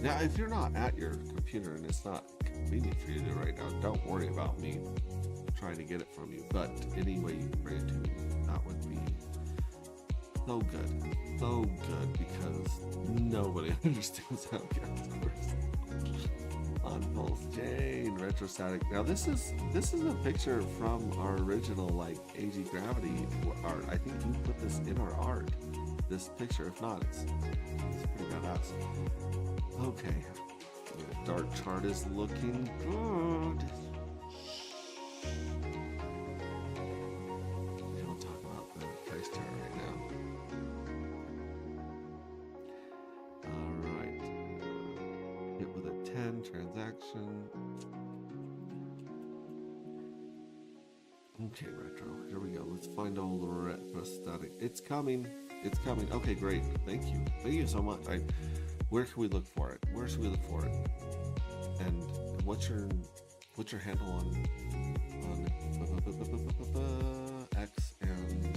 Now, if you're not at your computer and it's not convenient for you to do right now, don't worry about me trying to get it from you. But any way you can bring it to me, that would be so good because nobody understands how it works. On Pulse Jane, Retrostatic. Now this is a picture from our original like AG Gravity art. I think you put this in our art. This picture, if not, it's pretty badass. Okay, the dark chart is looking good. We don't talk about the price chart right now. All right, hit with a 10 transaction. Okay, Retro. Here we go. Let's find all the Retrostatic. It's coming. It's coming. Okay, great. Thank you. Thank you so much. Where can we look for it? Where should we look for it? And what's your handle on X and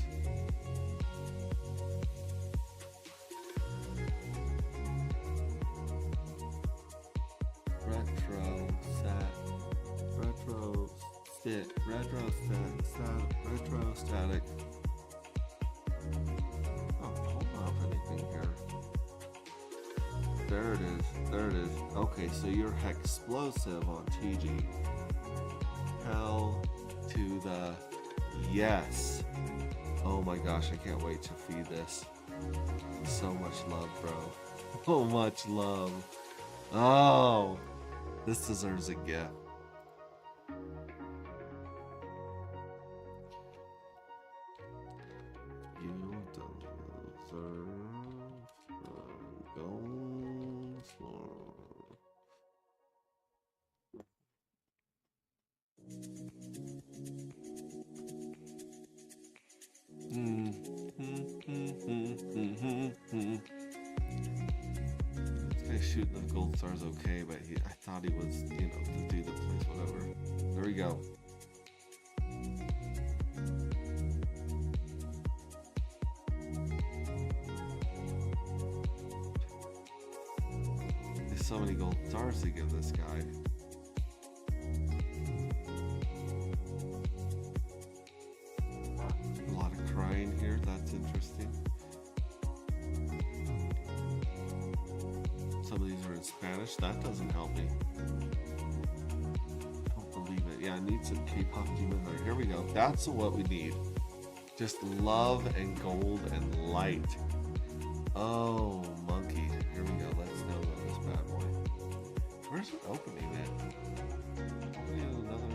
Retrostatic. Oh, hold on for anything here. There it is. There it is. Okay, so you're Hexplosive on TG. Hell to the yes. Oh my gosh, I can't wait to feed this. So much love, bro. So much love. Oh, this deserves a gift. You deserve a gold star. This guy shooting the gold stars okay, but I thought he was, you know, to do the place, whatever. There we go. There's so many gold stars to give this guy. A lot of crying here, that's interesting. Some of these are in Spanish, that doesn't help me. I don't believe it. Yeah, I need some K-pop demon there. Here we go. That's what we need. Just love and gold and light. Oh, monkey. Here we go. Let's download this bad boy. Where's it opening it? Opening another,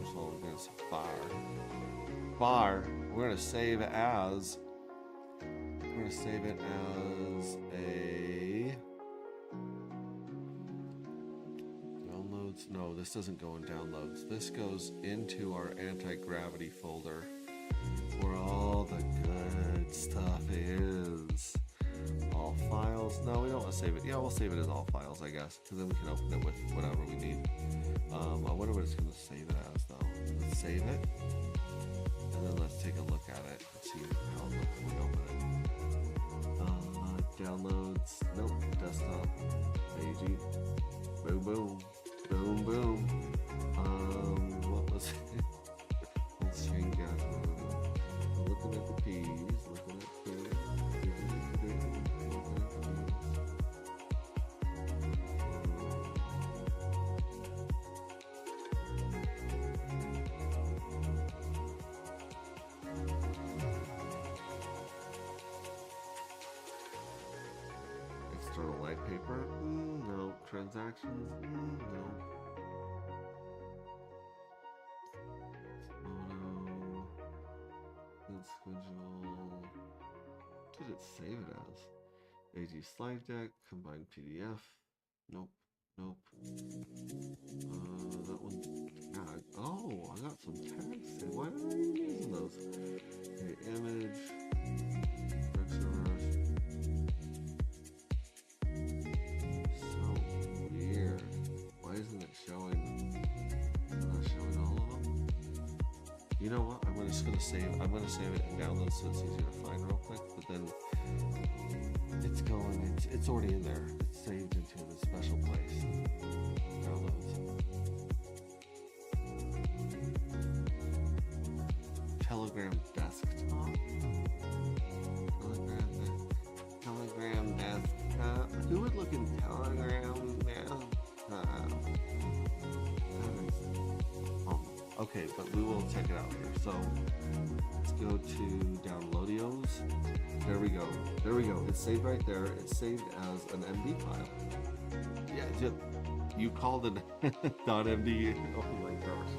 so we're gonna say fire. We're gonna save as. We're gonna save it as a downloads. No, this doesn't go in downloads. This goes into our anti-gravity folder where all the good stuff is. All files. No, we don't want to save it. Yeah, we'll save it as all files, I guess, because then we can open it with whatever we need. I wonder what it's going to save it as, though. Let's save it, and then let's take a look at it and see how it looks when we open it. Downloads. Nope. Desktop. AG. Boom, boom. Boom, boom. What was it? Transfer? No. Transactions? No. Photo. Let's schedule. What did it save it as? AG slide deck, combined PDF. Nope. Nope. That one. Yeah. Oh, I got some text. Why am I even using those? Okay, image. Reverse. So weird. Why isn't it showing? It's not showing all of them. You know what? I'm just gonna save. I'm gonna save it and download so it's easier to find real quick. But then it's going. It's already in there. It's saved into the special place. Downloads. Telegram desktop. Telegram desktop. Who would look in Telegram desktop? Okay, but we will check it out here. So let's go to downloadios. There we go. There we go. It's saved right there. It's saved as an MD file. Yeah, just, you called it .md. Oh my gosh.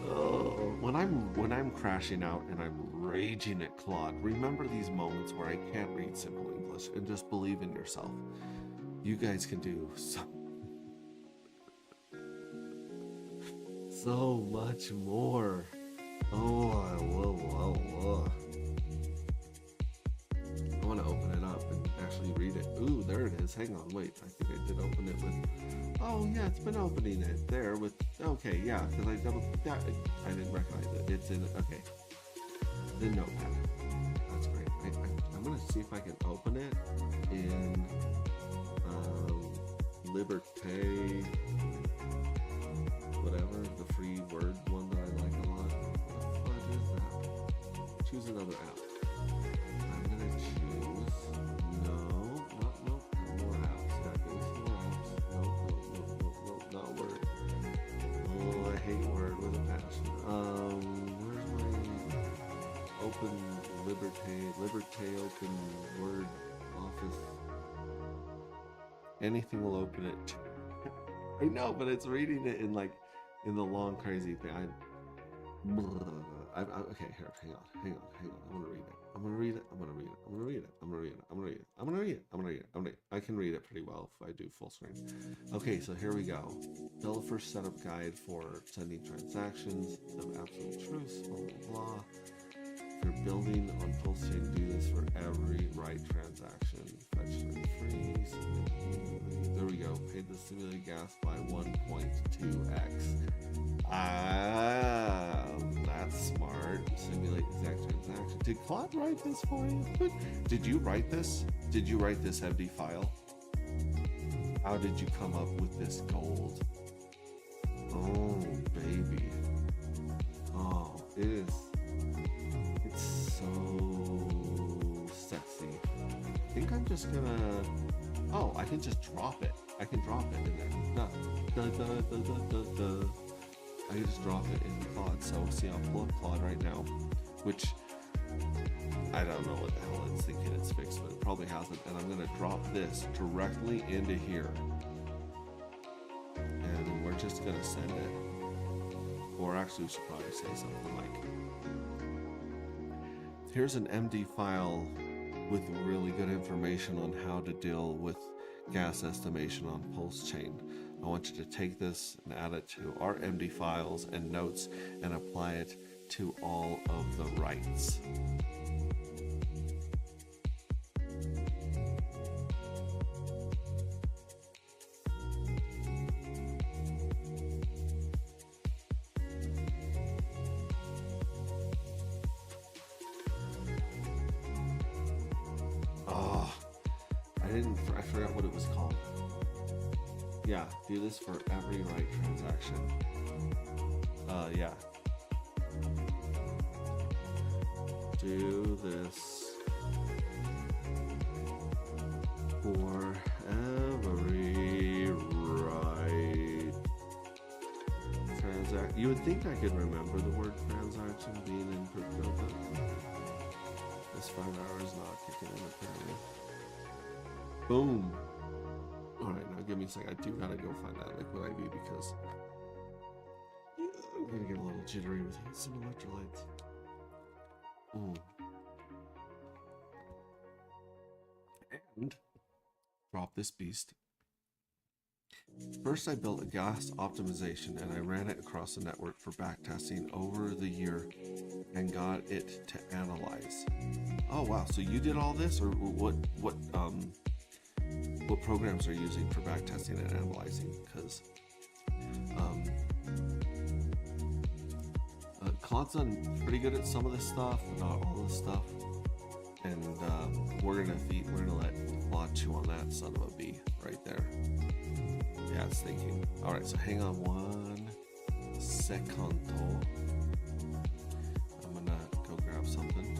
Oh, when I'm crashing out and I'm raging at Claude, remember these moments where I can't read simple English and just believe in yourself. You guys can do so much more. Oh, whoa. I want to open it up and actually read it. Ooh, there it is. Hang on, wait. I think I did open it with. Oh yeah, it's been opening it there with. Okay, yeah, because I double. That I didn't recognize it. It's in. Okay. The notepad. That's great. I'm gonna see if I can open it in Liberté. Whatever, the free word one that I like a lot. What is that? Choose another app. I'm gonna choose. No, more apps. More apps. No, not Word. Oh, I hate Word with a passion. Where's my open Liberté open Word Office? Anything will open it. I know, but it's reading it in the long crazy thing. Okay, here, hang on. I'm gonna read it. I can read it pretty well if I do full screen. Okay, so here we go. Developer setup guide for sending transactions of absolute truth, blah blah blah. If you're building on PulseChain, do this for every write transaction. Fetch and freeze. There we go. Paid the simulated gas by 1.2x. That's smart. Simulate exact transaction. Did Claude write this for you? Did you write this? Did you write this MD file? How did you come up with this gold? Oh, baby. Oh, it's so sexy. I think I'm just gonna. Oh, I can just drop it. I can drop it in there. I can just drop it in Claude. So see, I'll pull up Claude right now, which I don't know what the hell it's thinking it's fixed, but it probably hasn't. And I'm gonna drop this directly into here, and we're just gonna send it. Or actually, we should probably say something like, "Here's an MD file with really good information on how to deal with gas estimation on PulseChain. I want you to take this and add it to our MD files and notes and apply it to all of the writes." I forgot what it was called. Yeah, do this for every write transaction. Yeah. Do this for every write transaction. You would think I could remember the word transaction being in crypto, but this 5 hours not kicking in apparently. Boom. Alright, now give me a sec. I do gotta go find that liquid IV because I'm gonna get a little jittery with some electrolytes. And drop this beast. First, I built a gas optimization and I ran it across the network for backtesting over the year and got it to analyze. Oh wow! So you did all this, or what programs are you using for backtesting and analyzing? Because Claude's done pretty good at some of this stuff, but not all this stuff. And we're gonna let Claude chew on that son of a bee right there. Yeah, it's thinking. All right, so hang on one second. I'm gonna go grab something.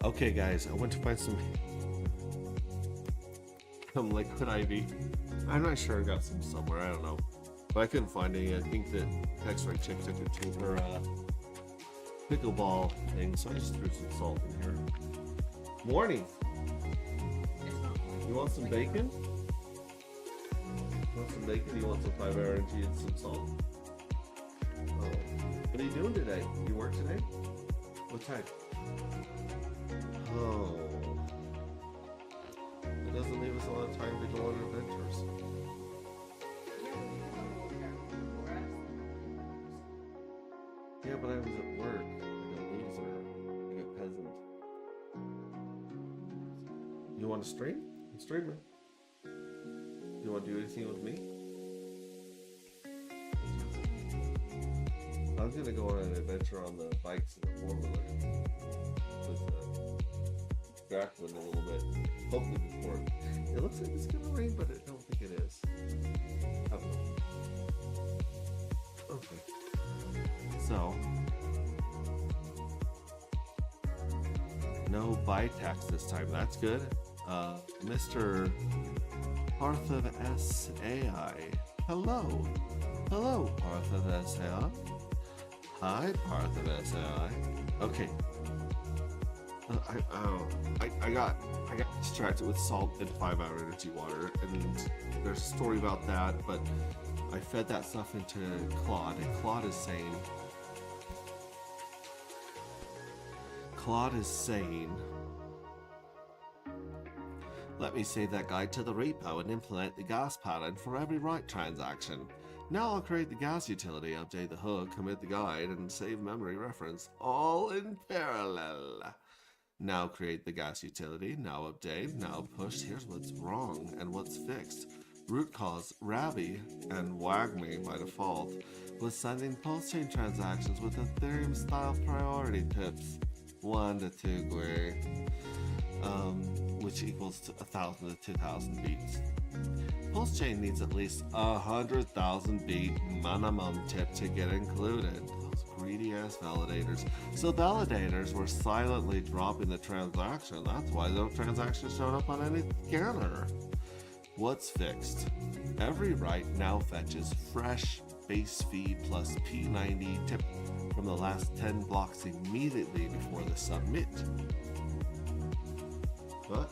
Okay, guys, I went to find some liquid IV. I'm not sure I got some somewhere. I don't know, but I couldn't find any. I think that X-Ray Chick took it to her pickleball thing, so I just threw some salt in here. Morning. You want some bacon? You want some bacon? You want some 5-hour energy and some salt? Oh. What are you doing today? You work today? What time? Oh. It doesn't leave us a lot of time to go on adventures. Yeah, but I was at work. Like a loser. Like a peasant. You want to stream? I'm streaming. You want to do anything with me? I was gonna go on an adventure on the bikes and the 4-wheeler with Jacqueline a little bit. Hopefully before. It looks like it's gonna rain, but I don't think it is. Okay. So, no buy tax this time. That's good. Mr. Parth of SAI. Hello. Hello, Parth of SAI. Hi, Parth of SAI. Okay. I got distracted with salt and 5-hour energy water, and there's a story about that, but I fed that stuff into Claude, and Claude is saying, let me save that guide to the repo and implement the gas pattern for every write transaction. Now I'll create the gas utility, update the hook, commit the guide, and save memory reference, all in parallel. Now create the gas utility, now update, now push. Here's what's wrong and what's fixed. Root cause, Rabby and WAGME by default was sending pulse chain transactions with Ethereum style priority pips 1 to 2 GUI, which equals to 1,000 to 2,000 beats. Pulse chain needs at least 100,000 beat minimum tip to get included. Greedy ass validators. So validators were silently dropping the transaction. That's why no transaction showed up on any scanner. What's fixed? Every write now fetches fresh base fee plus P90 tip from the last 10 blocks immediately before the submit. What?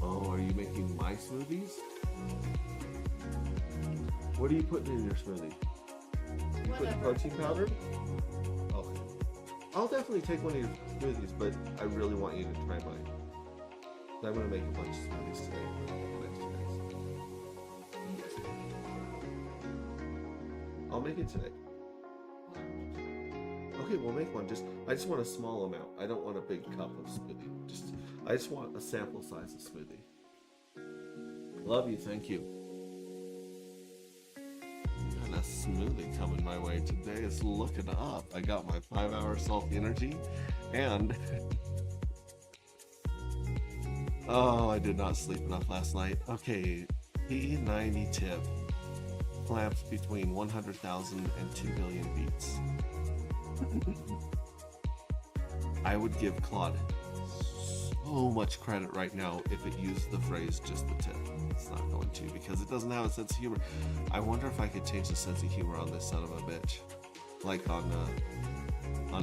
Oh, are you making my smoothies? What are you putting in your smoothie? You put protein powder? Okay. I'll definitely take one of your smoothies, but I really want you to try mine. I'm going to make a bunch of smoothies today for the next 2 days. I'll make it today. Okay, we'll make one. I just want a small amount. I don't want a big cup of smoothie. I just want a sample size of smoothie. Love you, thank you. A smoothie coming my way today is looking up. I got my 5-hour salty energy and oh, I did not sleep enough last night. Okay, P90 tip clamps between 100,000 and 2 billion beats. I would give Claude so much credit right now if it used the phrase just the tip. It's not going to, because it doesn't have a sense of humor. I wonder if I could change the sense of humor on this son of a bitch, like on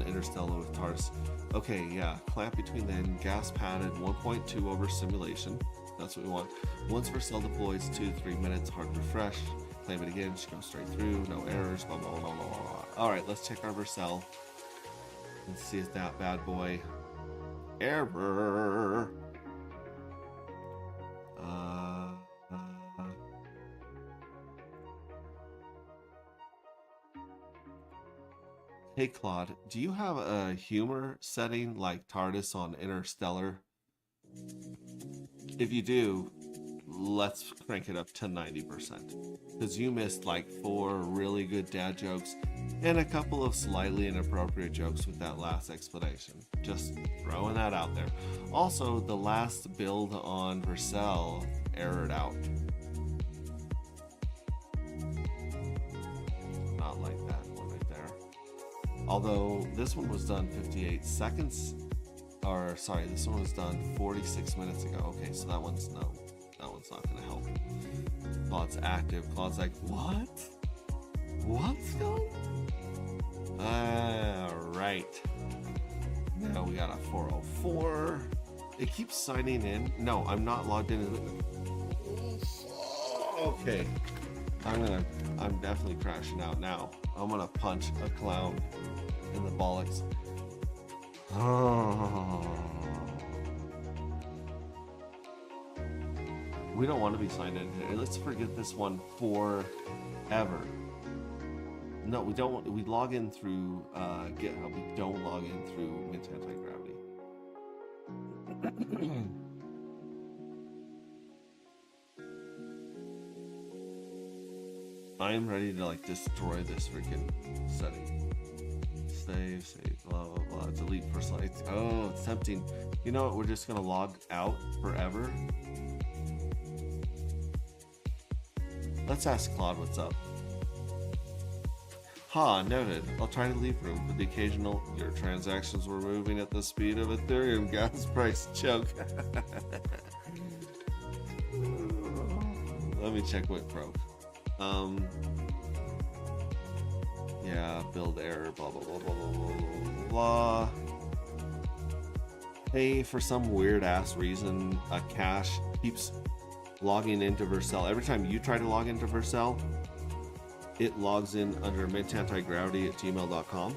Interstellar with TARS. Okay, yeah, clamp between the gas padded 1.2 over simulation. That's what we want. Once Vercel deploys 2 to 3 minutes, hard refresh. Claim it again, she goes straight through, no errors, blah blah blah blah blah. Alright, let's check our Vercel and see if that bad boy error. Hey Claude, do you have a humor setting like TARDIS on Interstellar? If you do, let's crank it up to 90%. Because you missed like 4 really good dad jokes and a couple of slightly inappropriate jokes with that last explanation. Just throwing that out there. Also, the last build on Vercel errored out. Not like that one right there. Although this one was done 58 seconds, or sorry, this one was done 46 minutes ago. Okay, so that one's not gonna help. Claude's active. Claude's like, what? What's going on? Alright. Now we got a 404. It keeps signing in. No, I'm not logged in. Okay. I'm definitely crashing out now. I'm gonna punch a clown in the bollocks. Oh. We don't want to be signed in here. Let's forget this one forever. No, we don't. We log in through GitHub. We don't log in through Mint Anti-Gravity. I am ready to like destroy this freaking setting. Save, blah blah blah. Delete personalized. Oh, it's tempting. You know what? We're just gonna log out forever. Let's ask Claude what's up. Ha, noted. I'll try to leave room for the occasional your transactions were moving at the speed of Ethereum gas price choke. Let me check what broke. Yeah, build error, blah blah blah blah blah blah blah. Hey, for some weird ass reason, a cache keeps logging into Vercel. Every time you try to log into Vercel, it logs in under mintantigravity@gmail.com,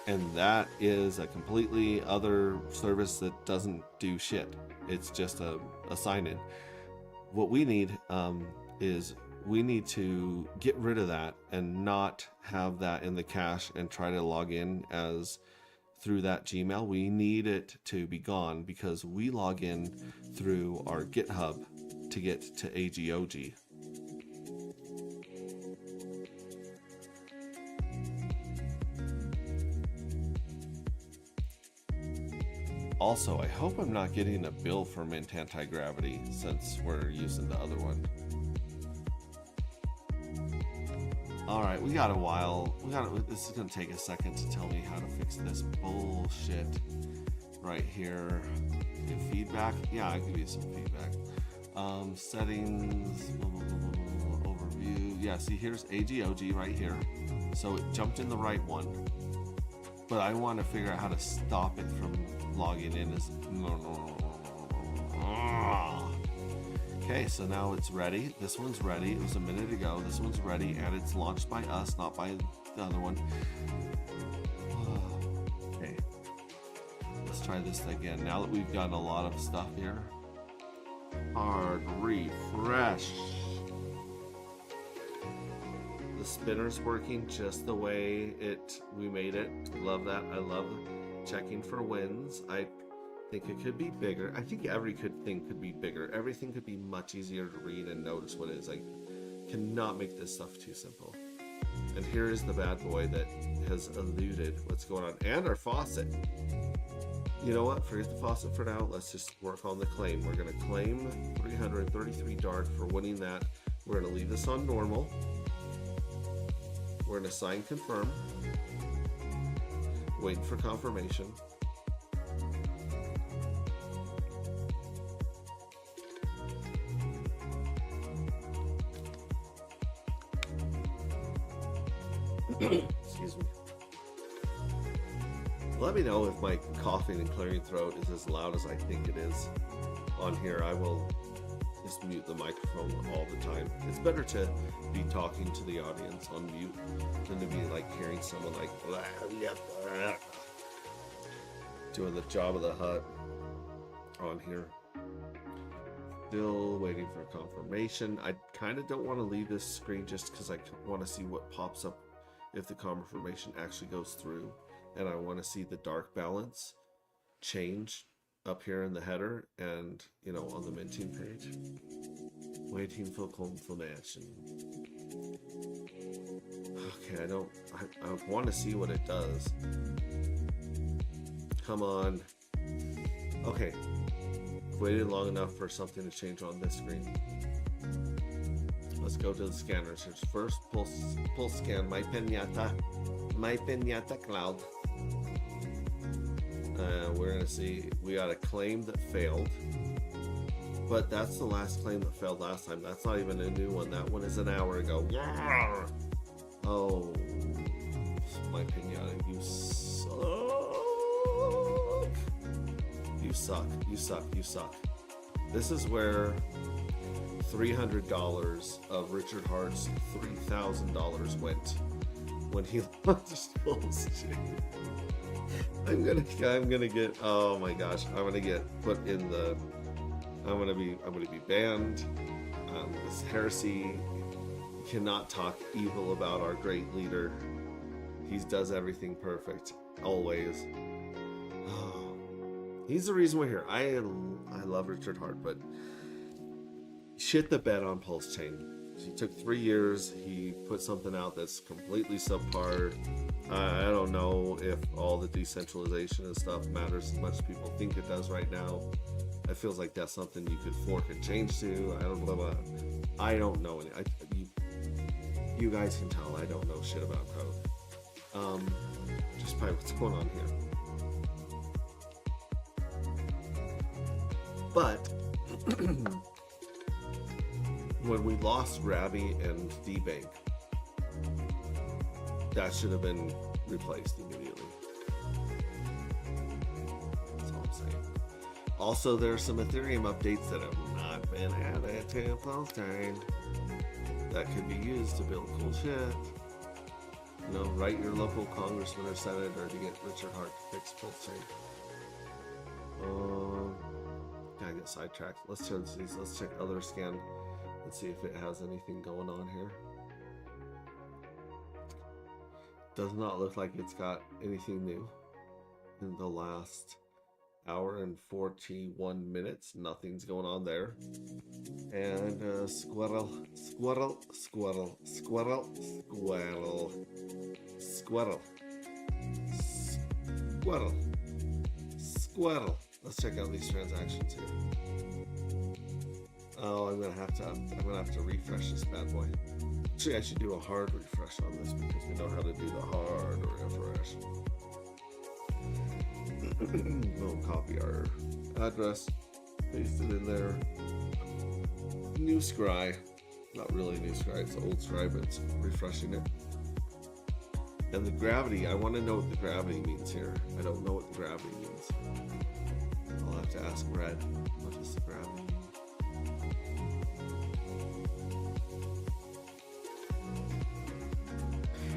and that is a completely other service that doesn't do shit. It's just a sign-in. What we need is we need to get rid of that and not have that in the cache and try to log in as through that Gmail. We need it to be gone because we log in through our GitHub to get to AGOG. Also, I hope I'm not getting a bill for Mint Anti-Gravity since we're using the other one. Alright, we got a while. This is going to take a second to tell me how to fix this bullshit right here. Give feedback? Yeah, I'll give you some feedback. Settings, overview. Yeah, see, here's AGOG right here. So it jumped in the right one. But I want to figure out how to stop it from logging in. Okay, so now it's ready. This one's ready. It was a minute ago. This one's ready, and it's launched by us, not by the other one. Okay, let's try this again. Now that we've got a lot of stuff here, hard refresh. The spinner's working just the way we made it. Love that. I love checking for wins. I think it could be bigger. I think every thing could be bigger. Everything could be much easier to read and notice what it is. I cannot make this stuff too simple. And here is the bad boy that has eluded what's going on. And our faucet. You know what? Forget the faucet for now. Let's just work on the claim. We're going to claim 333 dark for winning that. We're going to leave this on normal. We're going to sign confirm. Waiting for confirmation. Excuse me. Let me know if my coughing and clearing throat is as loud as I think it is on here. I will just mute the microphone all the time. It's better to be talking to the audience on mute than to be like hearing someone like doing the job of the hut on here. Still waiting for confirmation. I kind of don't want to leave this screen just because I want to see what pops up if the confirmation actually goes through, and I want to see the dark balance change up here in the header and, you know, on the minting page. Waiting for confirmation. Okay, I want to see what it does. Come on. Okay, waited long enough for something to change on this screen. Let's go to the scanner search first. Pulse scan my pinata cloud. We're gonna see. We got a claim that failed, but that's the last claim that failed last time. That's not even a new one. That one is an hour ago. Oh, my pinata, you suck. You suck. You suck. You suck. This is where $300 of Richard Hart's $3,000 went when he launched Pulse Chain. I'm gonna get, oh my gosh, I'm gonna get put in the, I'm gonna be banned. This heresy cannot talk evil about our great leader. He does everything perfect, always. Oh, he's the reason we're here. I love Richard Hart, but shit the bed on Pulse Chain. He took 3 years. He put something out that's completely subpar. I don't know if all the decentralization and stuff matters as much as people think it does right now. It feels like that's something you could fork and change to. I don't know. I don't know. You guys can tell I don't know shit about code. Just by what's going on here. But when we lost Rabby and D-Bank, that should have been replaced immediately. That's all I'm saying. Also, there are some Ethereum updates that have not been added to Pulse Chain that could be used to build cool shit. You know, write your local congressman or senator to get Richard Hart to fix Pulse Chain. Gotta get sidetracked. Let's check these. Let's check other scan. Let's see if it has anything going on here. Does not look like it's got anything new in the last hour and 41 minutes. Nothing's going on there. And squirrel, squirrel, squirrel, squirrel, squirrel, squirrel, squirrel, squirrel. Let's check out these transactions here. Oh, I'm gonna have to refresh this bad boy. Actually, I should do a hard refresh on this because we know how to do the hard refresh. We'll copy our address, paste it in there. New Scry, not really new Scry, it's old Scry, but it's refreshing it. And the gravity, I want to know what the gravity means here. I don't know what the gravity means. I'll have to ask Red, what is the gravity mean?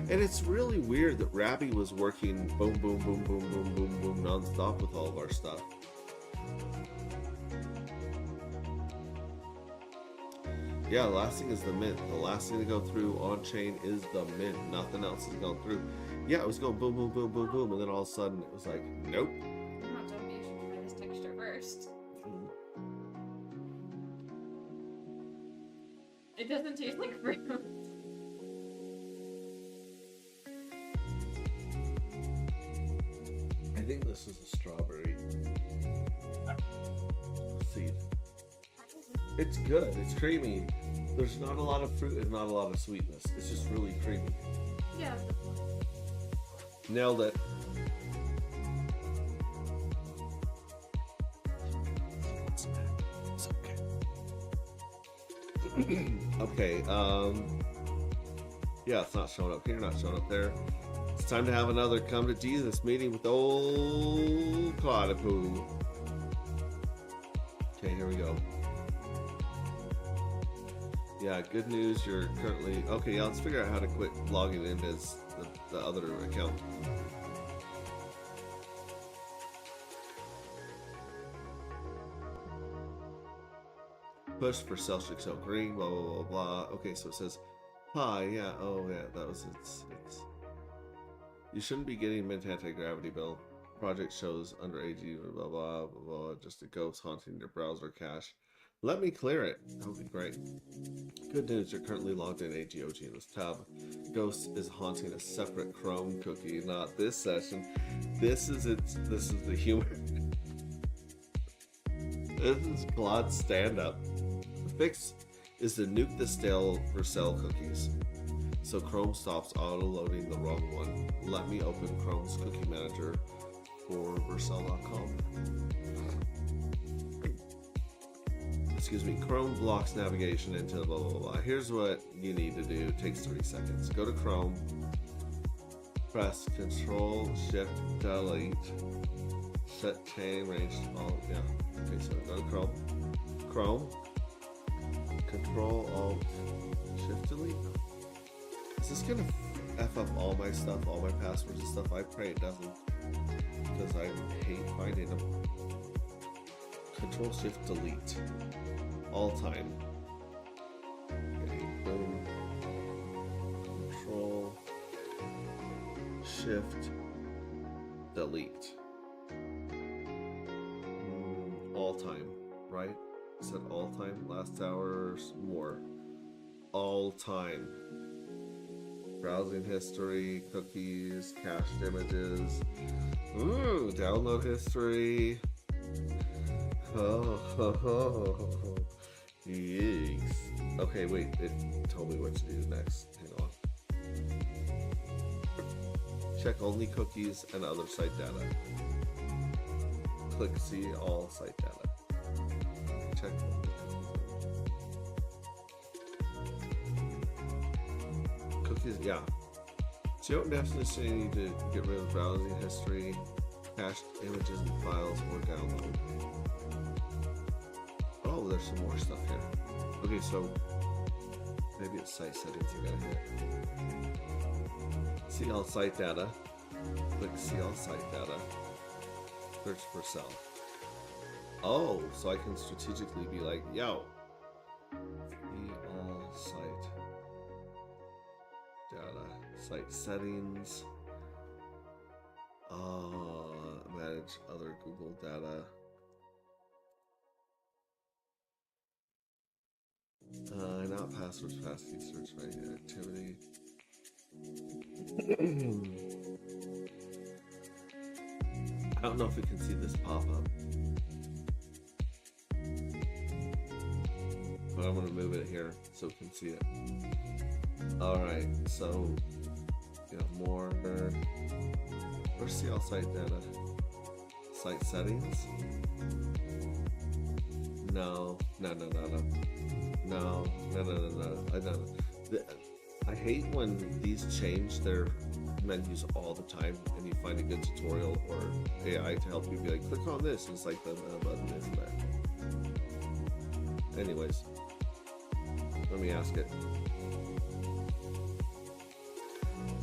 And it's really weird that Rabby was working boom, boom, boom, boom, boom, boom, boom, non-stop with all of our stuff. Yeah, the last thing is the mint. The last thing to go through on-chain is the mint. Nothing else is going through. Yeah, it was going boom, boom, boom, boom, boom, and then all of a sudden it was like, nope. I'm not telling me you should try this texture first. It doesn't taste like fruit. I think this is a strawberry seed. It's good. It's creamy. There's not a lot of fruit and not a lot of sweetness. It's just really creamy. Yeah. Nailed it. It's okay. Okay. Yeah, it's not showing up here. Not showing up there. It's time to have another come to Jesus meeting with old Claudipoo. Okay, here we go. Yeah, good news. You're currently okay. Yeah, let's figure out how to quit logging in as the other account. Push for Celtic Show Green. Blah blah blah blah. Okay, so it says, "Hi, yeah, oh yeah, that was it's." You shouldn't be getting mint anti-gravity bill. Project shows under AG, blah, blah, blah, blah, just a ghost haunting your browser cache. Let me clear it. That would be great. Good news, you're currently logged in AGOG in this tab. Ghost is haunting a separate Chrome cookie, not this session. This is the humor. This is Claude's stand-up. is to nuke the stale Vercel cookies. So Chrome stops auto-loading the wrong one. Let me open Chrome's cookie manager for Vercel.com. Excuse me, Chrome blocks navigation into blah, blah, blah. Here's what you need to do. It takes 30 seconds. Go to Chrome, press Control Shift Delete, set chain range to all, yeah. Okay, so go to Chrome, Control Alt Shift Delete. Is this gonna F up all my stuff, all my passwords and stuff? I pray it doesn't, because I hate finding them. Control Shift Delete. All time. Okay, boom. Control Shift Delete. All time, right? Is that all time? Last hours, more. All time. Browsing history, cookies, cached images. Ooh, download history. Oh, yikes. Okay, wait, it told me what to do next. Hang on. Check only cookies and other site data. Click see all site data. Check only cookies. Yeah. So you don't necessarily need to get rid of browsing history, cached images and files, or download. Oh, there's some more stuff here. Okay, so maybe it's site settings you gotta hit. See all site data. Click see all site data. Search for cell. Oh, so I can strategically be like, yo, see all site data. Site settings. Manage other Google data. Not passwords, passkey, search by activity. I don't know if we can see this pop up, but I'm gonna move it here so we can see it. Alright, so more. Where's see all site data? Site settings? No. I hate when these change their menus all the time and you find a good tutorial or AI to help you be like, click on this, and it's like the button isn't there. Anyways, let me ask it.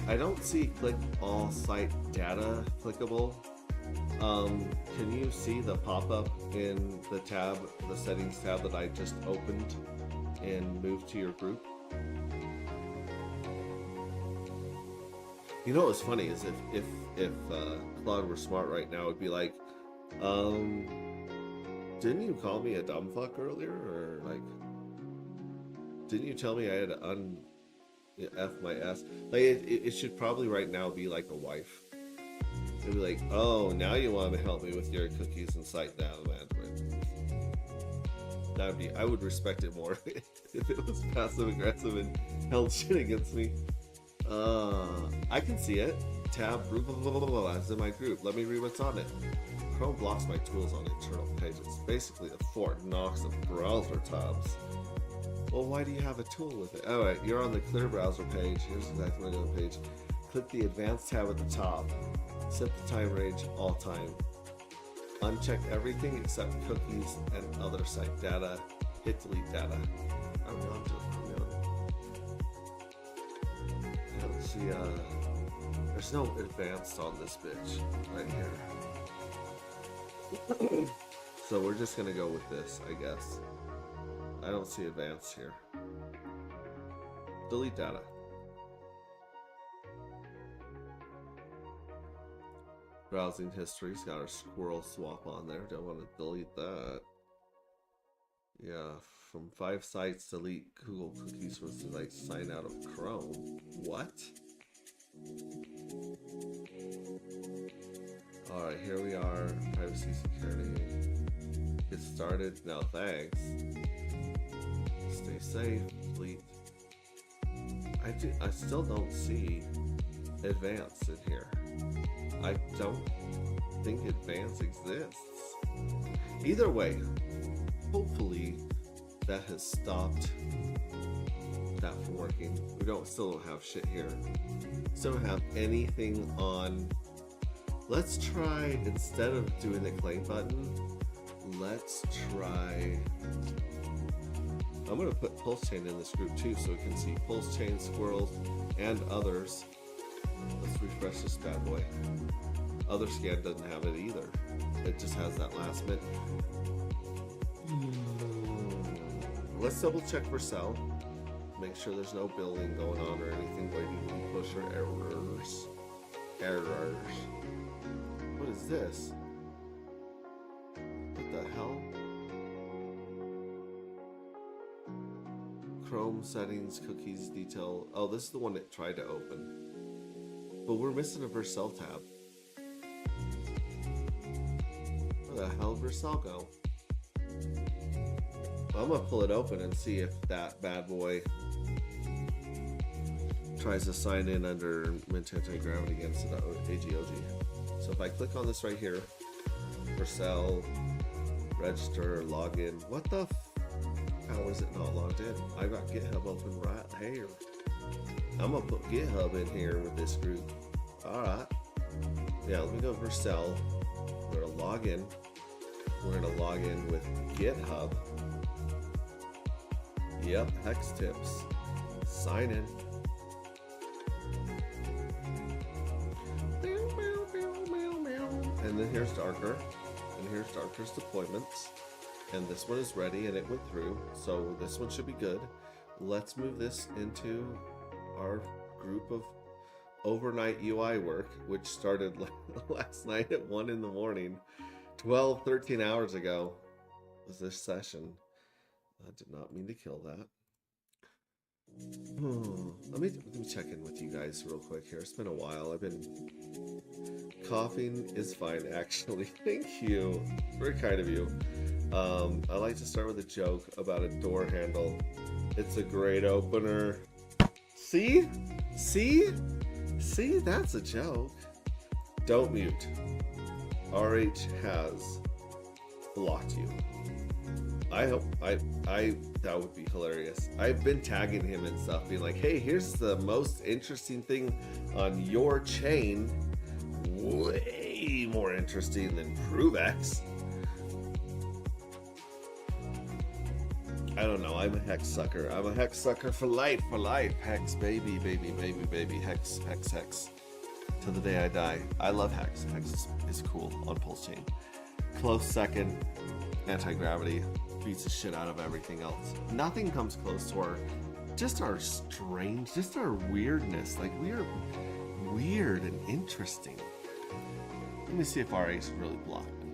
I don't see click all site data clickable. Can you see the pop-up in the tab, the settings tab that I just opened and moved to your group? You know what's funny is if Claude were smart right now, it'd be like, didn't you call me a dumb fuck earlier? Or like, didn't you tell me I had to F my S? Like, it should probably right now be like a wife. It'd be like, oh, now you want to help me with your cookies and site data management. That'd be, I would respect it more if it was passive aggressive and held shit against me. I can see it. Tab, blah, blah, blah, blah, blah, as in my group. Let me read what's on it. Chrome blocks my tools on internal pages. Basically a Fort Knox of browser tabs. Well, why do you have a tool with it? Alright, you're on the clear browser page. Here's exactly what I do on the page. Click the advanced tab at the top. Set the time range all time. Uncheck everything except cookies and other site data. Hit delete data. Are we on to it? Yeah, let's see, there's no advanced on this bitch right here. So we're just gonna go with this, I guess. I don't see advanced here. Delete data. Browsing history's got our squirrel swap on there. Don't want to delete that. Yeah, from 5 sites, delete Google cookies was like sign out of Chrome. What? Alright, here we are. Privacy security. Get started. No, thanks. Stay safe, fleet. I still don't see advance in here. I don't think advance exists. Either way, hopefully that has stopped that from working. We still don't have shit here. Still don't have anything on. Let's try, instead of doing the claim button, let's try. I'm gonna put pulse chain in this group too, so we can see pulse chain, squirrels, and others. Let's refresh this bad boy. Other scan doesn't have it either. It just has that last bit. Let's double check for cell. Make sure there's no building going on or anything waiting to be pushed or errors. Errors. What is this? What the hell? Chrome settings, cookies, detail. Oh, this is the one that tried to open. But we're missing a Vercel tab. Where the hell did Vercel go? I'm gonna pull it open and see if that bad boy tries to sign in under Mint Anti-Gravity against the AGOG. So if I click on this right here, Vercel, register, login. What the how is it not logged in? I got GitHub open right here. I'm gonna put GitHub in here with this group. Alright. Yeah, let me go Vercel. We're gonna log in. We're gonna log in with GitHub. Yep, Hex Tips. Sign in. And then here's Darker. And here's Darker's deployments. And this one is ready and it went through. So this one should be good. Let's move this into our group of overnight UI work, which started last night at 1 in the morning. 13 hours ago was this session. I did not mean to kill that. Let me check in with you guys real quick here. It's been a while. I've been coughing is fine actually. Thank you. Very kind of you. I like to start with a joke about a door handle. It's a great opener. See? See? See? That's a joke. Don't mute. RH has blocked you. I hope that would be hilarious. I've been tagging him and stuff, being like, hey, here's the most interesting thing on your chain. Way more interesting than ProveX. I don't know, I'm a hex sucker. I'm a hex sucker for life, Hex, baby, baby, baby, baby, hex, hex, hex. Till the day I die. I love hex. Hex is cool on pulse chain. Close second, anti-gravity beats the shit out of everything else. Nothing comes close to our strange, just our weirdness. Like, we are weird and interesting. Let me see if RH really blocked me.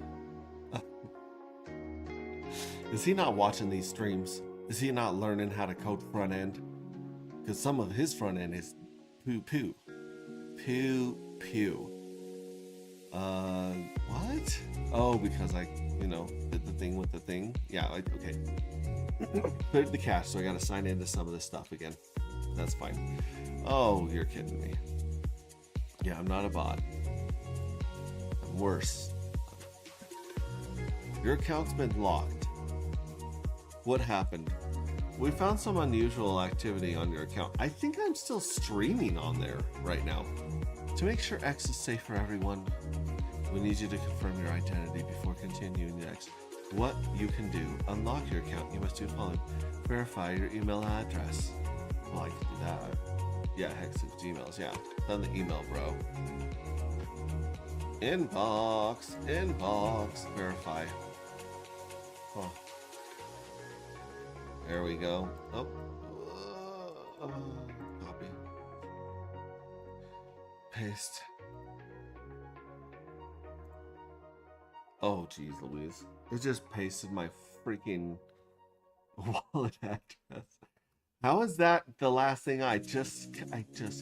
Is he not watching these streams? Is he not learning how to code front end? Because some of his front end is poo poo. Poo poo. What? Oh, because I, did the thing with the thing. Yeah, okay. Cleared the cache, so I gotta sign into some of this stuff again. That's fine. Oh, you're kidding me. Yeah, I'm not a bot. I'm worse. Your account's been locked. What happened? We found some unusual activity on your account. I think I'm still streaming on there right now. To make sure X is safe for everyone, we need you to confirm your identity before continuing next. What you can do: unlock your account. You must do the following: verify your email address. Well, I can do that. Yeah, Hex of Gmails. Yeah, done the email, bro. Inbox, verify. Oh. There we go. Oh. Copy. Paste. Oh, geez, Louise. It just pasted my freaking wallet address. How is that the last thing I just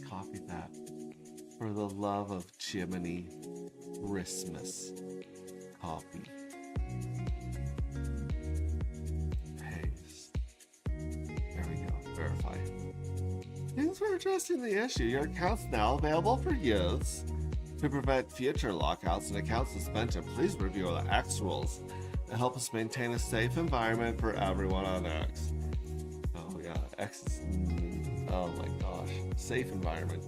copied that? For the love of Jiminy Christmas. Copy. Paste. Thanks for addressing the issue. Your account's now available for use. To prevent future lockouts and account suspension, please review the X rules and help us maintain a safe environment for everyone on X. Oh yeah, X is... oh my gosh. Safe environment.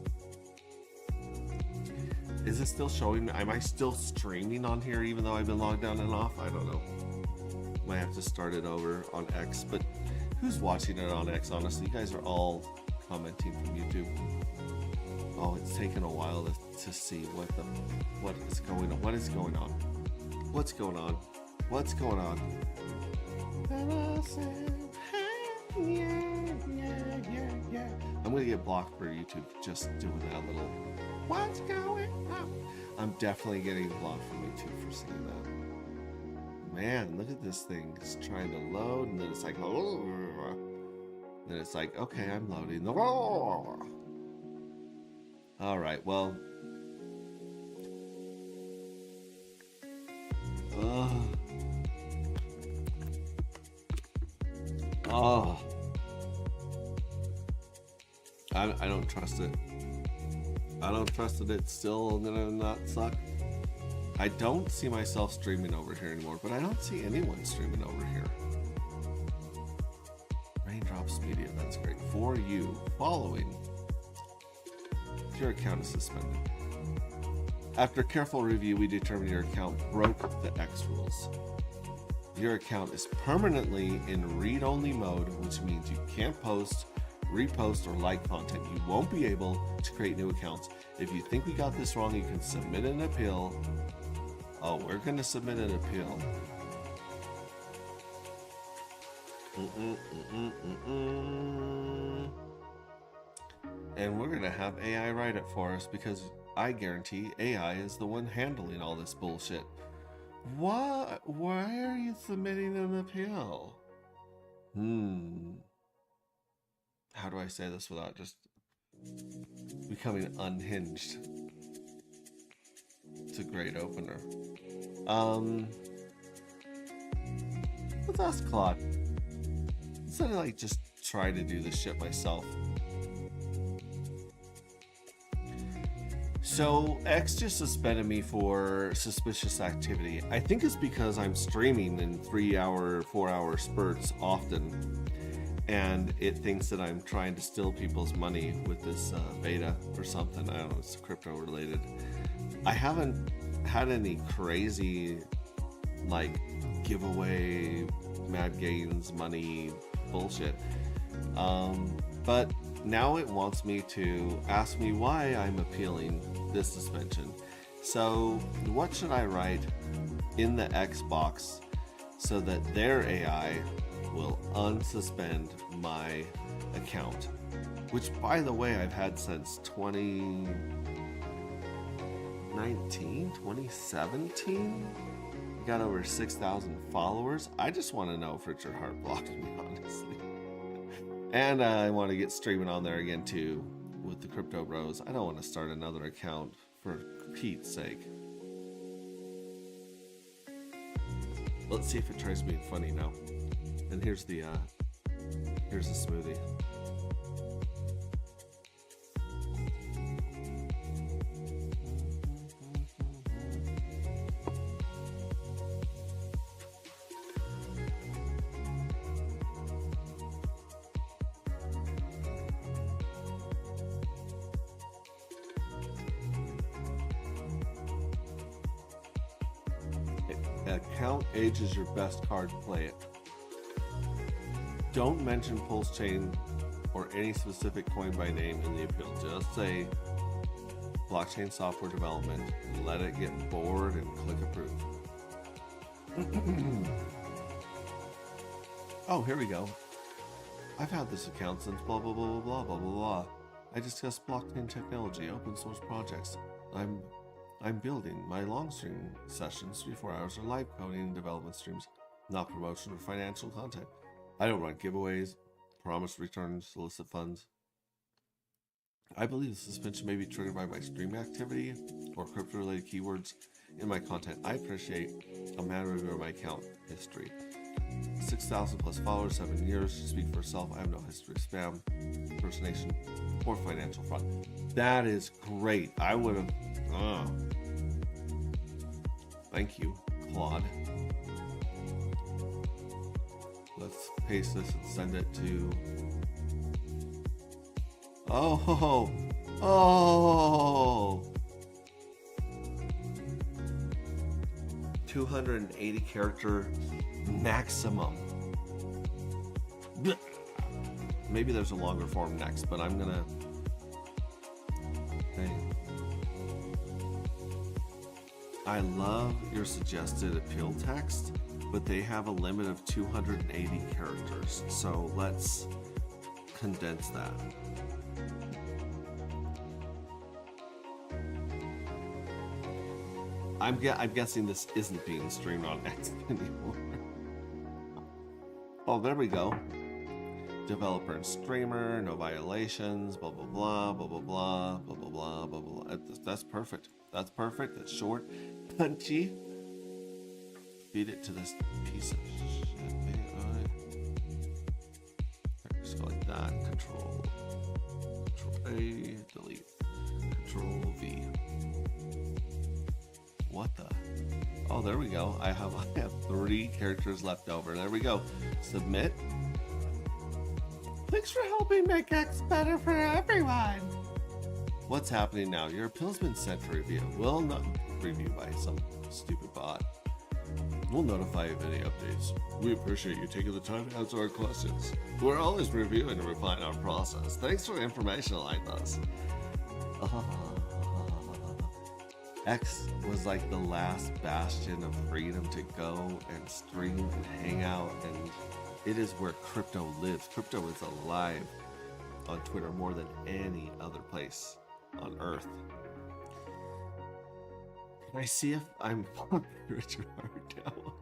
Is it still showing? Am I still streaming on here even though I've been logged on and off? I don't know. Might have to start it over on X, but who's watching it on X? Honestly, you guys are all commenting from YouTube. Oh, it's taken a while to see what is going on. What is going on? What's going on? What's going on? I'm gonna get blocked for YouTube just doing that little what's going on. I'm definitely getting blocked from YouTube for saying that. Man, look at this thing. It's trying to load and then it's like, oh. Then it's like, okay, I'm loading. Alright, well. Oh. I don't trust it. I don't trust that it's still gonna not suck. I don't see myself streaming over here anymore, but I don't see anyone streaming over here. Raindrops Media, that's great. For you, following. Your account is suspended. After careful review, we determined your account broke the X rules. Your account is permanently in read-only mode, which means you can't post, repost, or like content. You won't be able to create new accounts. If you think we got this wrong, you can submit an appeal. Oh, we're gonna submit an appeal. And we're gonna have AI write it for us because I guarantee AI is the one handling all this bullshit. What? Why are you submitting an appeal? How do I say this without just becoming unhinged? It's a great opener. Let's ask Claude. Instead of like just try to do this shit myself. So X just suspended me for suspicious activity. I think it's because I'm streaming in 3-hour, 4-hour spurts often. And it thinks that I'm trying to steal people's money with this beta or something. I don't know, it's crypto related. I haven't had any crazy like giveaway, mad gains, money bullshit. But now it wants me to ask me why I'm appealing this suspension. So what should I write in the Xbox so that their AI will unsuspend my account, which by the way I've had since 2019, 2017. Got over 6,000 followers. I just want to know if Richard Hart blocked me, honestly. And I want to get streaming on there again too with the Crypto Bros. I don't want to start another account for Pete's sake. Let's see if it tries being funny now. And here's the smoothie. Account age is your best card, play it. Don't mention Pulse Chain or any specific coin by name in the appeal. Just say blockchain software development, let it get bored and click approve. Oh, here we go. I've had this account since blah blah blah blah blah blah blah. I discuss blockchain technology, open source projects. I'm building my long stream sessions, 3-4 hours are live coding and development streams, not promotion or financial content. I don't run giveaways, promise returns, solicit funds. I believe the suspension may be triggered by my stream activity or crypto related keywords in my content. I appreciate a man review of my account history. 6,000 plus followers, 7 years. Speak for herself. I have no history of spam, impersonation, or financial fraud. That is great. I would have. Thank you, Claude. Let's paste this and send it to. Oh. 280 character maximum. Blech. Maybe there's a longer form next, but I'm gonna. Okay. I love your suggested appeal text, but they have a limit of 280 characters, so let's condense that. I'm guessing this isn't being streamed on X anymore. Oh, there we go. Developer and streamer, no violations, blah blah blah, blah blah blah, blah blah blah, blah blah. That's perfect. That's perfect. That's short, punchy. Feed it to this piece of shit. Alright. Just go like that. Control A, delete. Control V. What the? Oh, there we go. I have 3 characters left over. There we go. Submit. Thanks for helping make X better for everyone. What's happening now? Your appeal's been sent for review. Will not review by some stupid bot. We'll notify you of any updates. We appreciate you taking the time to answer our questions. We're always reviewing and refining our process. Thanks for information like this. X was like the last bastion of freedom to go and stream and hang out, and it is where crypto lives. Crypto is alive on Twitter more than any other place on Earth. Can I see if I'm Richard Hardell?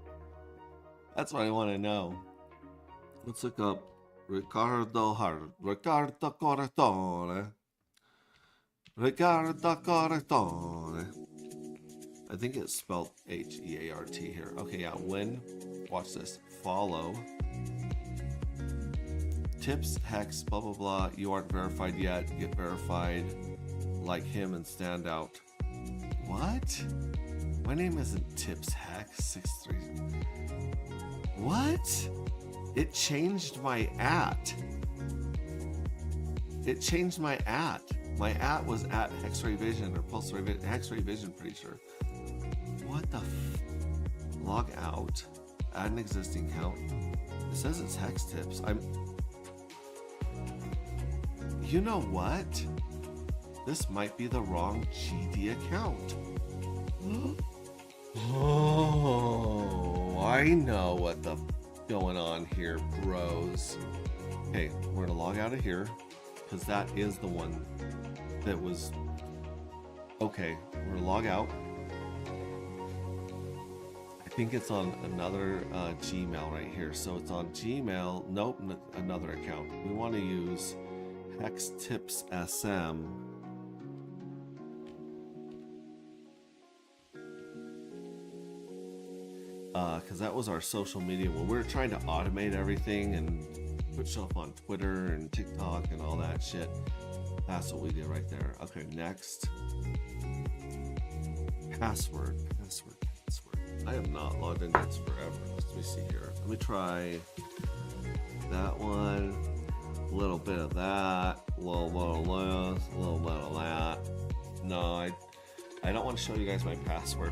That's what I want to know. Let's look up Ricardo Corretone. Ricardo Corretone. I think it's spelled H-E-A-R-T here. Okay, yeah, when, watch this, follow, tips, hex, blah, blah, blah, you aren't verified yet, get verified, like him and stand out. What? My name isn't Tips Hex 63. What? It changed my @ It changed my @ My @ was at X-Ray Vision or Pulse Ray Vision, X-Ray Vision, pretty sure. What the log out, add an existing account. It says it's Hex Tips. You know what? This might be the wrong GD account. Oh, I know what the going on here, bros. Okay, we're gonna log out of here because that is the one that was. Okay, we're gonna log out. I think it's on another Gmail right here. So it's on Gmail. Nope, another account. We want to use Hex Tips SM. Because that was our social media when we were trying to automate everything and put stuff on Twitter and TikTok and all that shit. That's what we did right there. Okay, next. Password. I have not logged in this forever. Let me see here. Let me try that one. A little bit of that. A little bit of this. A little bit of that. No, I don't want to show you guys my password.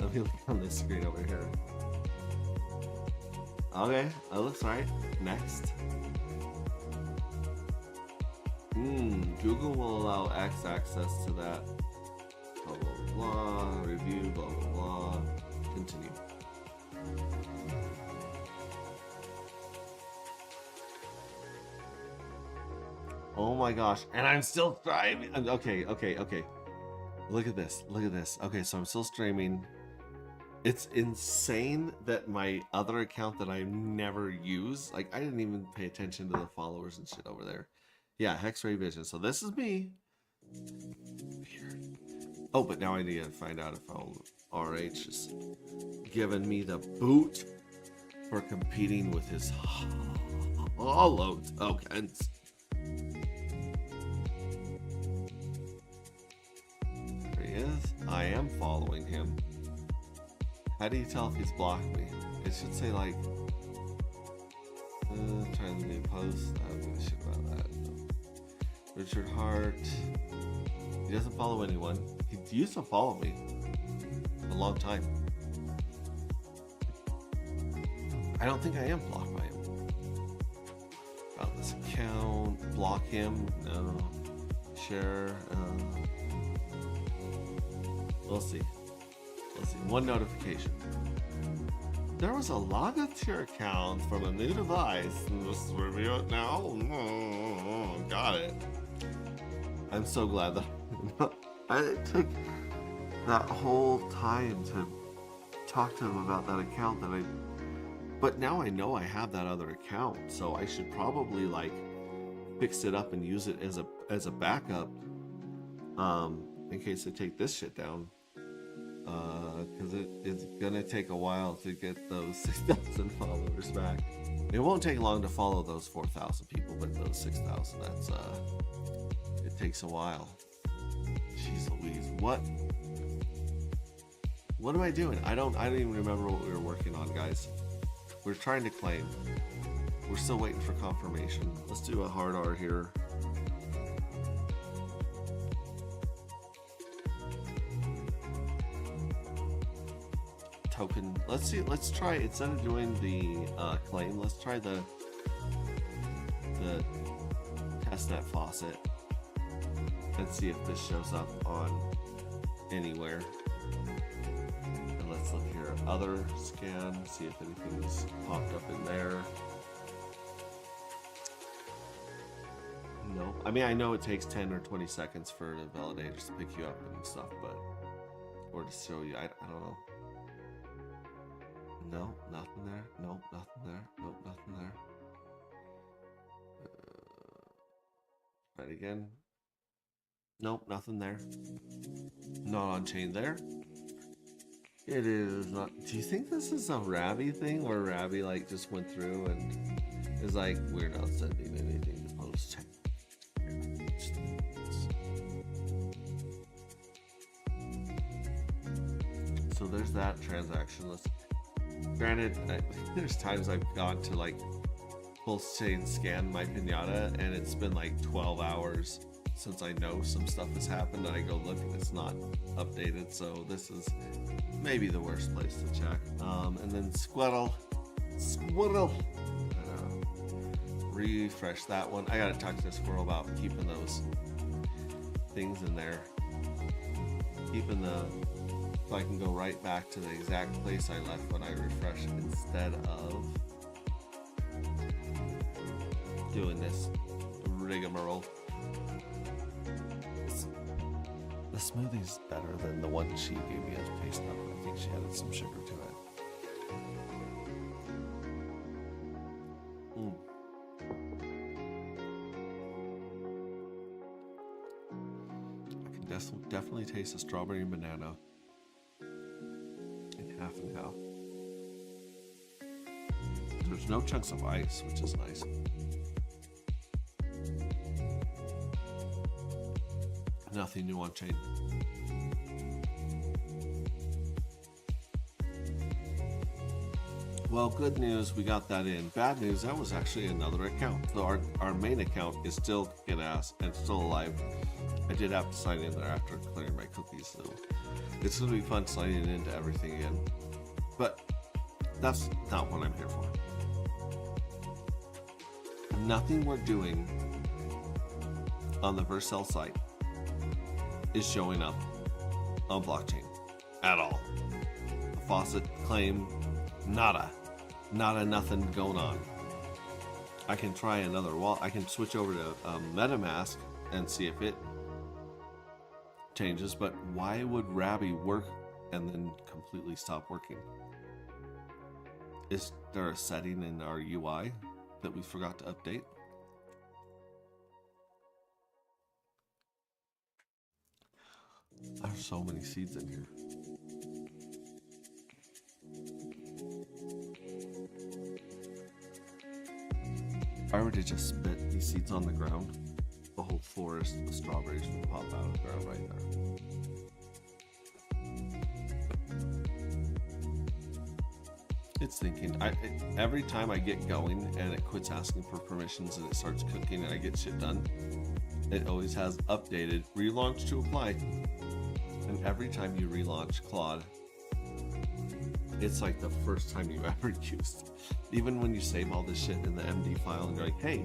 Let me look on this screen over here. Okay, that looks right. Next. Google will allow X access to that. Blah, blah, blah. Review, blah, blah, blah. Continue. Oh my gosh. And I'm still streaming. Okay. Look at this. Okay, so I'm still streaming. It's insane that my other account that I never use, like I didn't even pay attention to the followers and shit over there. Yeah, X-Ray Vision. So this is me. Weird. Oh, but now I need to find out if RH is giving me the boot for competing with his hollow tokens. There he is. I am following him. How do you tell if he's blocked me? It should say like trying to new post. I don't give a shit about that. Richard Hart. He doesn't follow anyone. He used to follow me a long time. I don't think I am blocked by him. About this account, block him. No. Share. We'll see. Let's see. One notification. There was a login to your account from a new device. Let's review it now. Got it. I'm so glad that I took that whole time to talk to him about that account but now I know I have that other account, so I should probably like fix it up and use it as a backup in case I take this shit down, because it's gonna take a while to get those 6,000 followers back. It won't take long to follow those 4,000 people, but those 6,000, that's it takes a while. Jeez Louise, what am I doing? I don't even remember what we were working on, guys. We're trying to claim. We're still waiting for confirmation. Let's do a hard R here. Token. Let's see. Let's try, instead of doing the claim, let's try the testnet faucet and see if this shows up on anywhere. And let's look here. Other scan. See if anything's popped up in there. No. I mean, I know it takes 10 or 20 seconds for the validators to pick you up and stuff, but or to show you. I don't know. No, nothing there. Nope, nothing there. Nope, nothing there. Try it again. Nope, nothing there. Not on chain there. It is not. Do you think this is a Ravi thing, where Ravi like just went through and is like, we're not sending anything to post? So there's that transaction list. Granted, there's times I've gone to like pulse chain scan my pinata and it's been like 12 hours since I know some stuff has happened, and I go look and it's not updated. So this is maybe the worst place to check. And then Squirtle, refresh that one. I gotta talk to Squirrel about keeping those things in there, keeping the, so I can go right back to the exact place I left when I refresh, instead of doing this rigmarole. The smoothie's better than the one she gave me as paste up. I think she added some sugar to it. I can definitely taste the strawberry and banana in half and half. There's no chunks of ice, which is nice. Nothing new on chain. Well, good news, we got that in. Bad news, that was actually another account. So our main account is still kicking ass and still alive. I did have to sign in there after clearing my cookies, so it's going to be fun signing into everything again. But that's not what I'm here for. Nothing we're doing on the Vercel site is showing up on blockchain at all. The faucet claim, nada, nothing going on. I can try another wallet. I can switch over to MetaMask and see if it changes, but why would Ravi work and then completely stop working? Is there a setting in our UI that we forgot to update? There's so many seeds in here. If I were to just spit these seeds on the ground, the whole forest of strawberries would pop out of the ground right there. It's thinking. Every time I get going and it quits asking for permissions and it starts cooking and I get shit done, it always has updated, relaunch to apply. And every time you relaunch Claude, it's like the first time you ever used. Even when you save all this shit in the MD file and you're like, hey,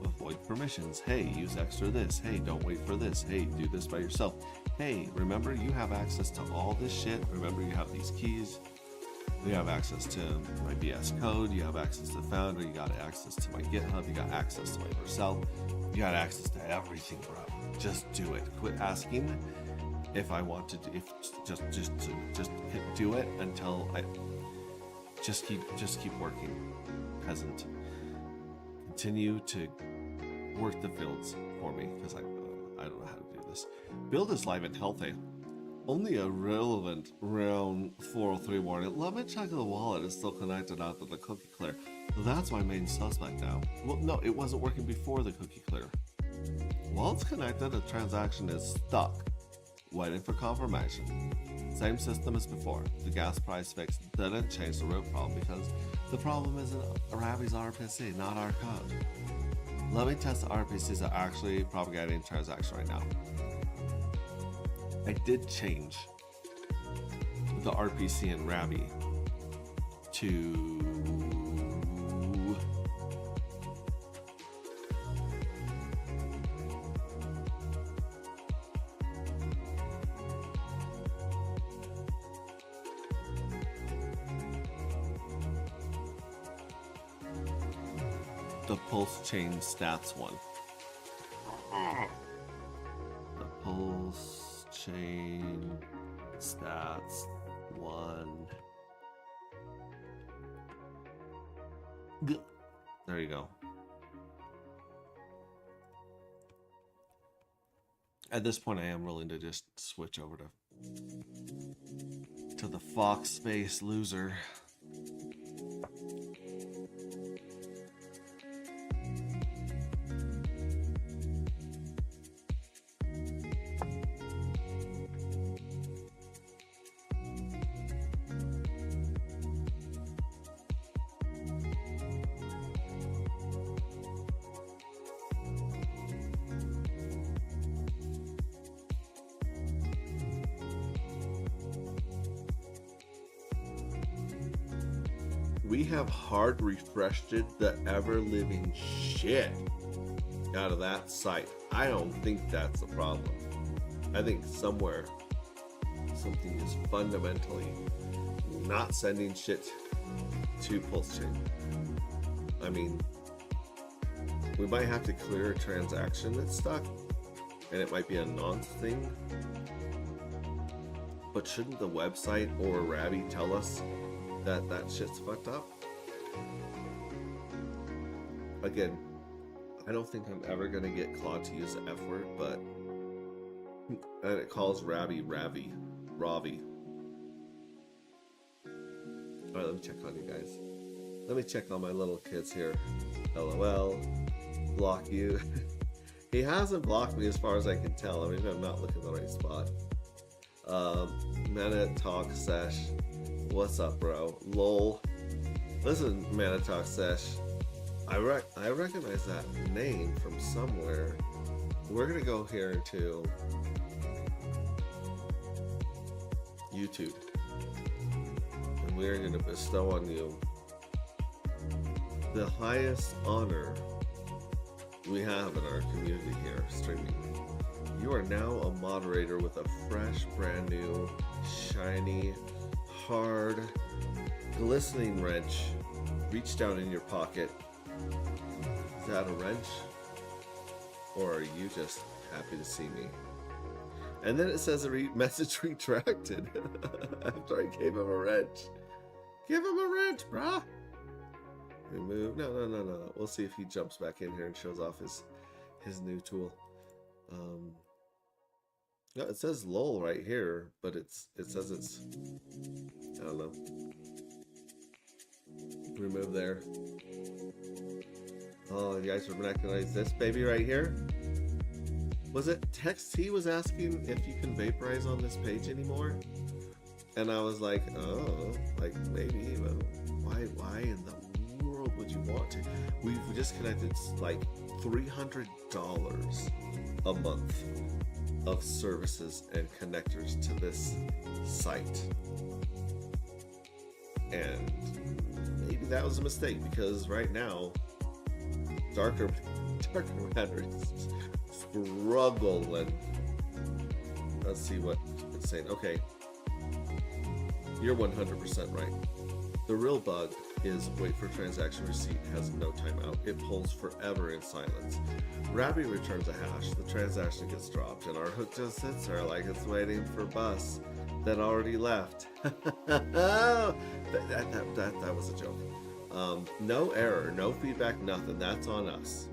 avoid permissions. Hey, use extra this. Hey, don't wait for this. Hey, do this by yourself. Hey, remember you have access to all this shit. Remember you have these keys. You have access to my VS Code. You have access to Foundry. You got access to my GitHub. You got access to my Vercel. You got access to everything, bro. Just do it. Quit asking if I want to do, just do it until I just keep working, peasant. Continue to work the fields for me because I don't know how to do this. Build is live and healthy. Only a relevant round 403 warning. Let me check the wallet is still connected after the cookie clear. That's my main suspect now. Well, no, it wasn't working before the cookie clear. While it's connected, the transaction is stuck, waiting for confirmation. Same system as before. The gas price fix didn't change the root problem because the problem isn't Ravi's RPC, not our code. Let me test the RPCs that are actually propagating transaction right now. I did change the RPC in Ravi to the pulse chain stats one. The pulse chain stats one. There you go. At this point, I am willing to just switch over to the Fox Space loser. We have hard refreshed the ever-living shit out of that site. I don't think that's a problem. I think somewhere something is fundamentally not sending shit to PulseChain. I mean, we might have to clear a transaction that's stuck, and it might be a nonce thing. But shouldn't the website or Ravi tell us that shit's fucked up? Again, I don't think I'm ever gonna get Claude to use the F word, but and it calls Ravi. Alright, let me check on you guys. Let me check on my little kids here. LOL. Block you. He hasn't blocked me as far as I can tell. I mean, I'm not looking at the right spot. Mana Talk Sesh. What's up, bro? Lol. Listen, Mana Talk Sesh. I recognize that name from somewhere. We're gonna go here to YouTube, and we're gonna bestow on you the highest honor we have in our community here streaming. You are now a moderator with a fresh, brand new, shiny, hard, glistening wrench. Reach down in your pocket. Is that a wrench? Or are you just happy to see me? And then it says a message retracted after I gave him a wrench. Give him a wrench, brah! Remove. No. We'll see if he jumps back in here and shows off his new tool. No, it says lol right here, but it says it's, I don't know. Remove there. Oh, you guys recognize this baby right here? Was it Text T was asking if you can vaporize on this page anymore? And I was like, oh, like maybe, but why in the world would you want to? We just connected like $300 a month of services and connectors to this site. And maybe that was a mistake, because right now, darker matter is struggling. Let's see what it's saying. Okay, you're 100% right. The real bug is wait for transaction receipt has no timeout. It pulls forever in silence. Rabby returns a hash, the transaction gets dropped, and our hook just sits there like it's waiting for bus that already left. that was a joke. No error, no feedback, nothing. That's on us.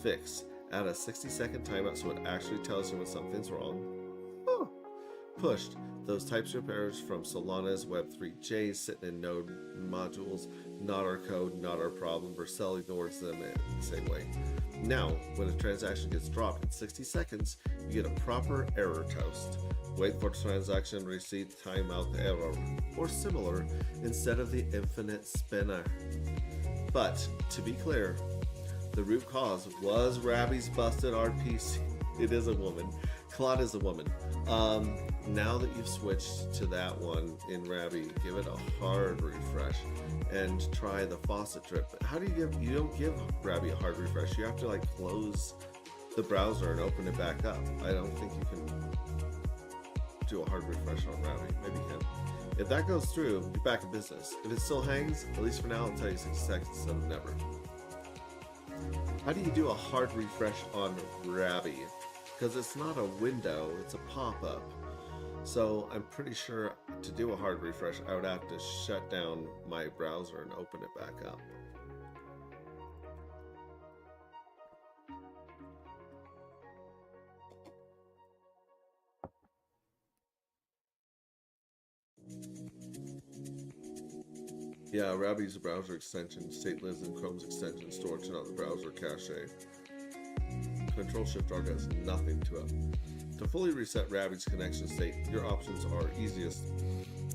Fix. Add a 60-second timeout so it actually tells you when something's wrong. Oh. Pushed. Those TypeScript errors from Solana's Web3J sitting in Node modules, not our code, not our problem. Vercel ignores them in the same way. Now, when a transaction gets dropped in 60 seconds, you get a proper error toast. Wait for transaction receipt timeout error, or similar, instead of the infinite spinner. But, to be clear, the root cause was Rabby's busted RPC. It is a woman. Claude is a woman. Now that you've switched to that one in Rabby, give it a hard refresh and try the faucet trip. How do you don't give Rabby a hard refresh. You have to like close the browser and open it back up. I don't think you can do a hard refresh on Rabby. Maybe you can. If that goes through, you're back in business. If it still hangs, at least for now, I'll tell you 60 seconds instead of never. How do you do a hard refresh on Rabby? Because it's not a window, it's a pop-up. So I'm pretty sure to do a hard refresh, I would have to shut down my browser and open it back up. Yeah, Rabby's a browser extension. State lives in Chrome's extension storage, not the browser cache. Control-Shift-R has nothing to it. To fully reset Rabby's connection state, your options are easiest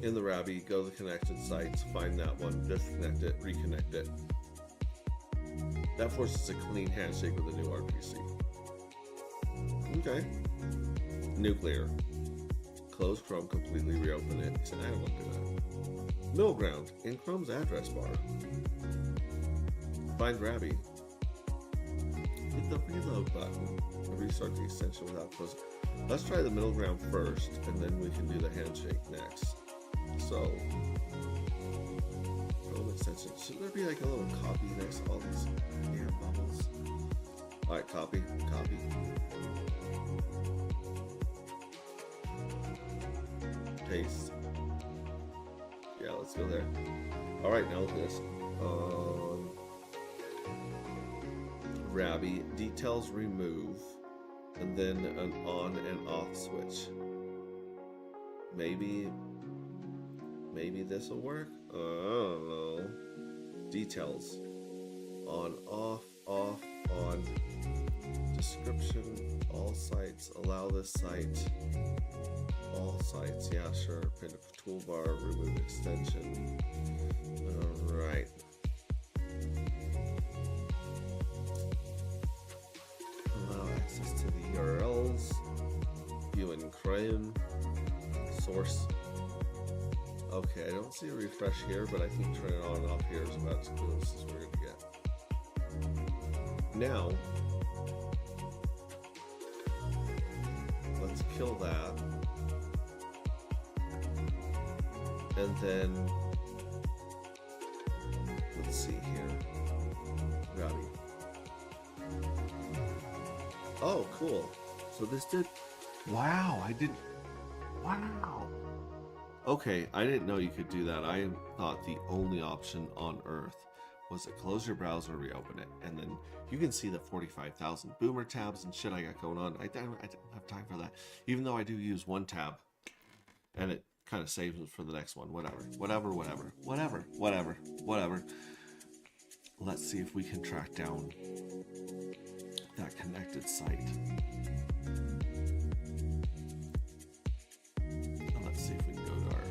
in the Rabby. Go to the connection sites, find that one, disconnect it, reconnect it. That forces a clean handshake with a new RPC. Okay. Nuclear. Close Chrome, completely reopen it. So I don't want to do that. Middle ground in Chrome's address bar. Find Rabby. Hit the reload button. Restart the extension without closing. Let's try the middle ground first, and then we can do the handshake next. So, Chrome extension. Should there be like a little copy next to all these air bubbles? Alright, copy. Paste. Yeah, let's go there. Alright, now look at this. Rabby, details remove, and then an on and off switch. Maybe this will work? I don't know. Details. On, off, on. Description, all sites, allow this site. All sites, yeah, sure. Pin toolbar, remove extension. Alright. Allow access to the URLs. View in Chrome. Source. Okay, I don't see a refresh here, but I think turning it on and off here is about as close as we're going to get. Now, let's kill that. And then, let's see here. Rabby. Oh, cool. So this did. Wow, I didn't. Wow. Okay, I didn't know you could do that. I thought the only option on Earth was it close your browser, reopen it, and then you can see the 45,000 boomer tabs and shit I got going on. I don't have time for that. Even though I do use one tab, and it kind of saves it for the next one. Whatever. Let's see if we can track down that connected site. And let's see if we can go to our,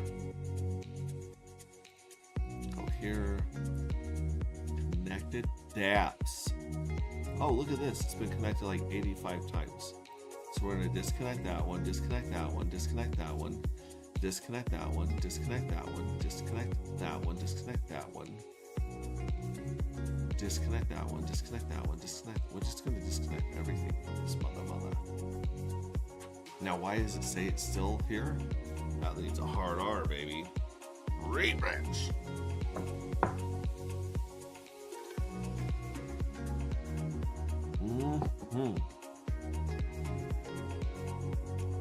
go here, connected dApps. Oh, look at this. It's been connected like 85 times. So we're going to disconnect that one, disconnect that one, disconnect that one, disconnect that one, disconnect that one, disconnect that one, disconnect that one, disconnect that one, disconnect that one, disconnect. We're just going to disconnect everything from this mother. Now, why does it say it's still here? That needs a hard R, baby. Refresh.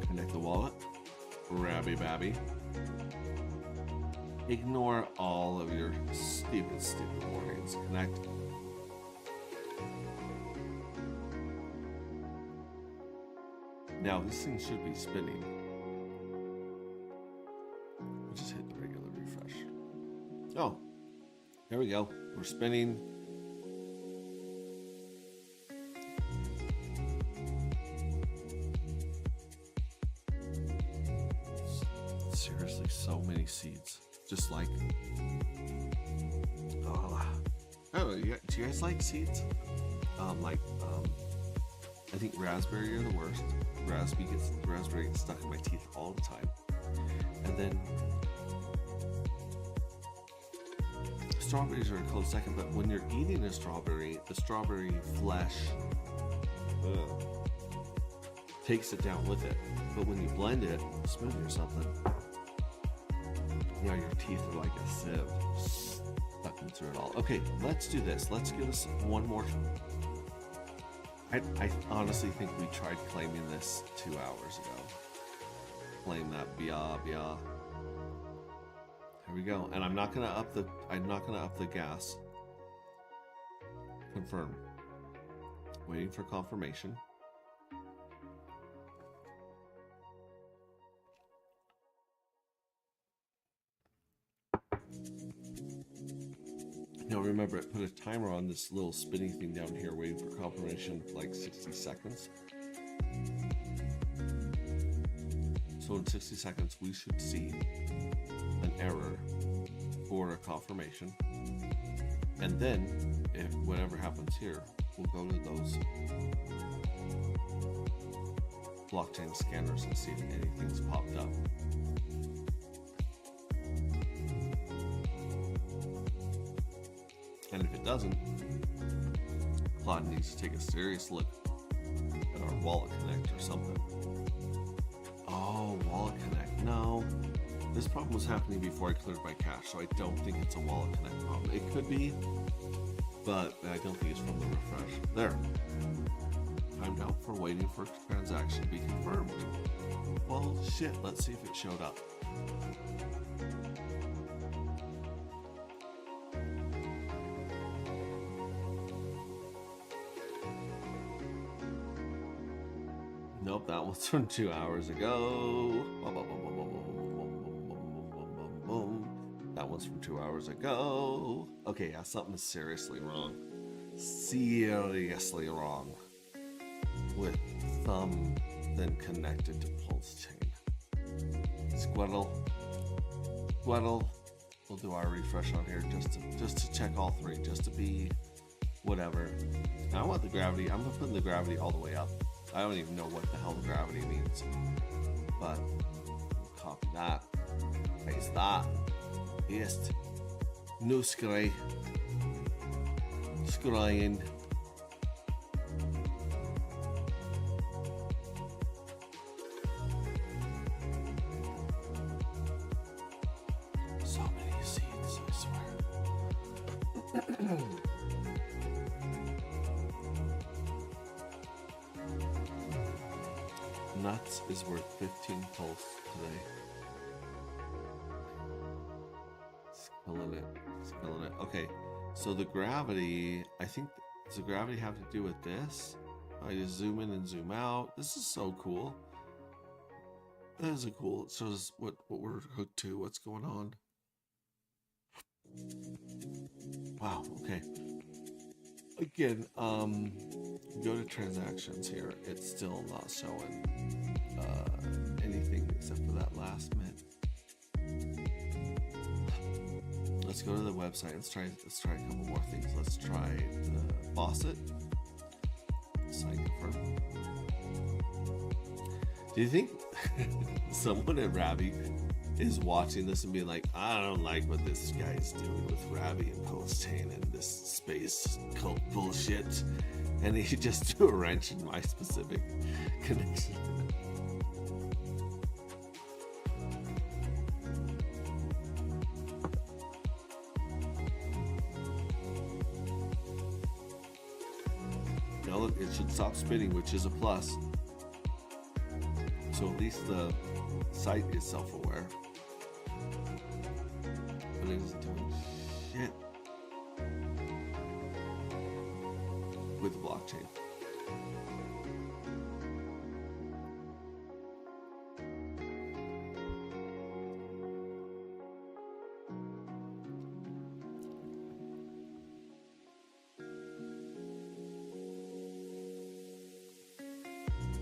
Connect the wallet. Rabby babby. Ignore all of your stupid warnings. Connect. Now this thing should be spinning. We'll just hit the regular refresh. Oh, there we go. We're spinning. Seriously, so many seeds. Just like, oh, do you guys like seeds? I think raspberry are the worst. Raspberry gets stuck in my teeth all the time. And then strawberries are a close second, but when you're eating a strawberry, the strawberry flesh takes it down with it. But when you blend it, smoothie or something, your teeth are like a sieve, sucking through it all. Okay, let's do this. Let's give us one more. I honestly think we tried claiming this 2 hours ago. Claim that bia. Here we go. And I'm not gonna up the gas. Confirm. Waiting for confirmation. Now remember, it put a timer on this little spinning thing down here, waiting for confirmation for like 60 seconds. So in 60 seconds, we should see an error for a confirmation. And then, if whatever happens here, we'll go to those blockchain scanners and see if anything's popped up. And if it doesn't, Claude needs to take a serious look at our Wallet Connect or something. Oh, Wallet Connect. No, this problem was happening before I cleared my cache, so I don't think it's a Wallet Connect problem. It could be, but I don't think it's from the refresh. There. Timed out for waiting for transaction to be confirmed. Well, shit, let's see if it showed up. Nope, that one's from 2 hours ago. That one's from 2 hours ago. Okay, yeah, something's seriously wrong. Seriously wrong. With thumb then connected to pulse chain. Squirtle. We'll do our refresh on here just to check all three, just to be whatever. Now I want the gravity. I'm putting the gravity all the way up. I don't even know what the hell the gravity means. But copy that. Paste that. Paste. No scry. Scrying. So many seeds, I swear. Nuts is worth 15 pulse today. Spilling it. Okay, So the gravity, I think, does the gravity have to do with this? I just zoom in and zoom out. This is so cool. That is a cool. It shows what we're hooked to, what's going on. Wow. Okay. Again, go to transactions here. It's still not showing anything except for that last mint. Let's go to the website. Let's try a couple more things. Let's try the faucet. Sign confirm. Do you think someone at Ravi is watching this and being like, I don't like what this guy's doing with Ravi and Pulse-Chain and this space cult bullshit, and he just threw a wrench in my specific connection? Now look, it should stop spinning, which is a plus. So at least the site is self-aware. But it isn't doing shit with the blockchain.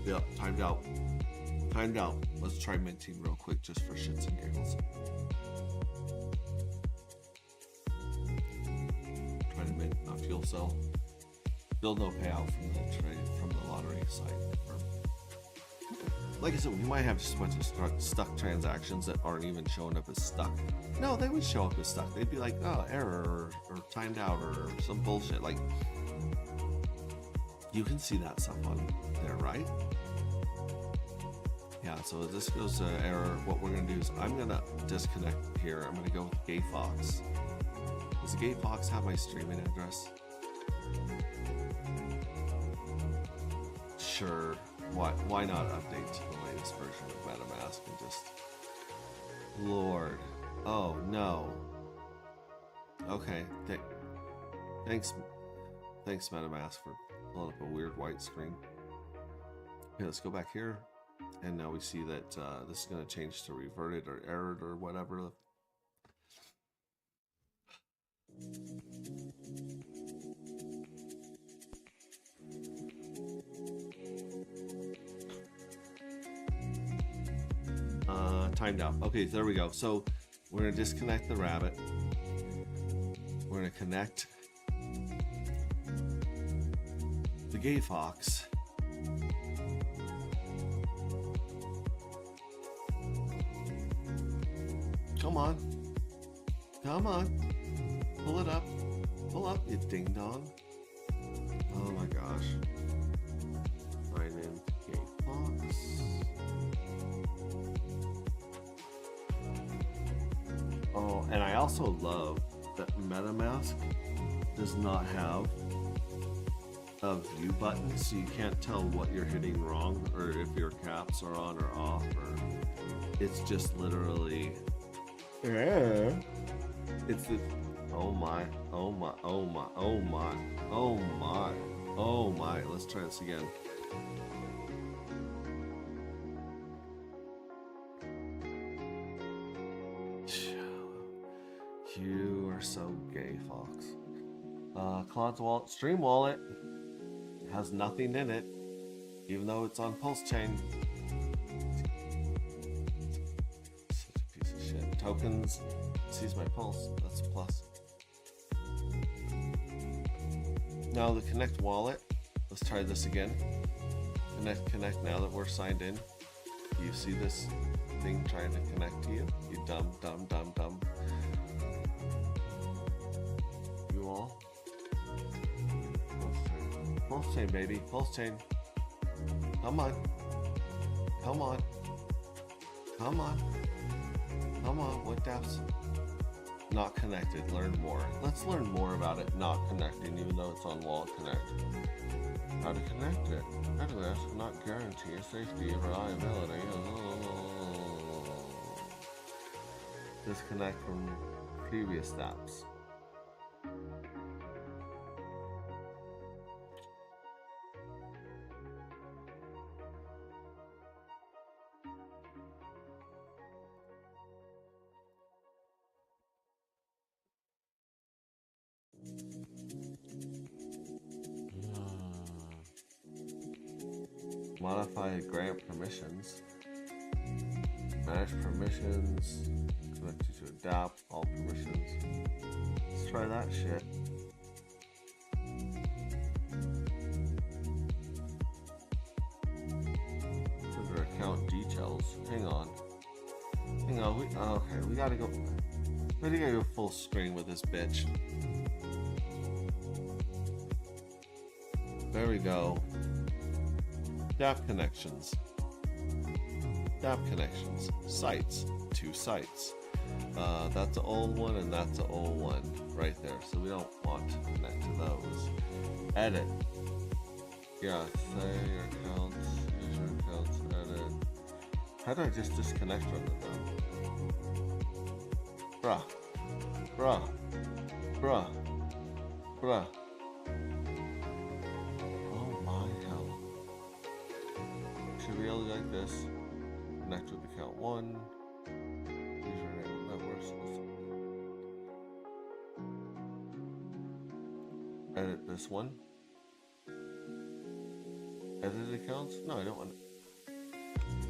Yep, timed out. Timed out. Let's try minting real quick just for shits and giggles. Try to mint a fuel cell. Still no payout from the trade from the lottery site. Like I said, we might have just a bunch of stuck transactions that aren't even showing up as stuck. No, they would show up as stuck. They'd be like, oh, error or timed out or some bullshit. Like, you can see that stuff on there, right? Yeah, so this goes to error. What we're gonna do is I'm gonna disconnect here. I'm gonna go with GateFox. Does the GateFox have my streaming address? Sure. Why not update to the latest version of MetaMask and just... Lord. Oh, no. Okay. Thanks MetaMask for pulling up a weird white screen. Okay, let's go back here. And now we see that this is going to change to reverted or errored or whatever. Timed out. Okay, there we go. So we're going to disconnect the rabbit. We're going to connect the GateFox. Come on. Come on. Pull it up. Pull up, you ding dong. Oh my gosh. Sign in GateFox. Oh, and I also love that MetaMask does not have a view button, so you can't tell what you're hitting wrong or if your caps are on or off, or it's just literally... It's the oh my, oh my, oh my, oh my, oh my, oh my. Let's try this again. You are so gay, Fox. Cloud's wallet, Stream wallet has nothing in it, even though it's on Pulse-Chain. Tokens sees my pulse. That's a plus. Now the Connect wallet. Let's try this again. Connect. Now that we're signed in, do you see this thing trying to connect to you? You dumb. You all. Pulse-Chain, baby. Pulse-Chain. Come on. Come on. Come on. Come on, what dApps? Not connected, learn more. Let's learn more about it not connecting, even though it's on Wallet Connect. How to connect it. This will not guarantee safety or reliability. Disconnect from previous dApps. Modify grant permissions. Manage permissions. Connect you to adapt all permissions. Let's try that shit. Under account details. Hang on. Okay, we gotta go. We gotta go full screen with this bitch. There we go. DAP connections. DAP connections. Sites. 2 sites. That's an old one and that's an old one right there. So we don't want to connect to those. Edit. Yeah, say your accounts, user accounts, edit. How do I just disconnect from it though? Bruh. Oh my hell. Should be able to like this. Connect with account 1. Username networks. Edit this one. Edit accounts? No, I don't want to.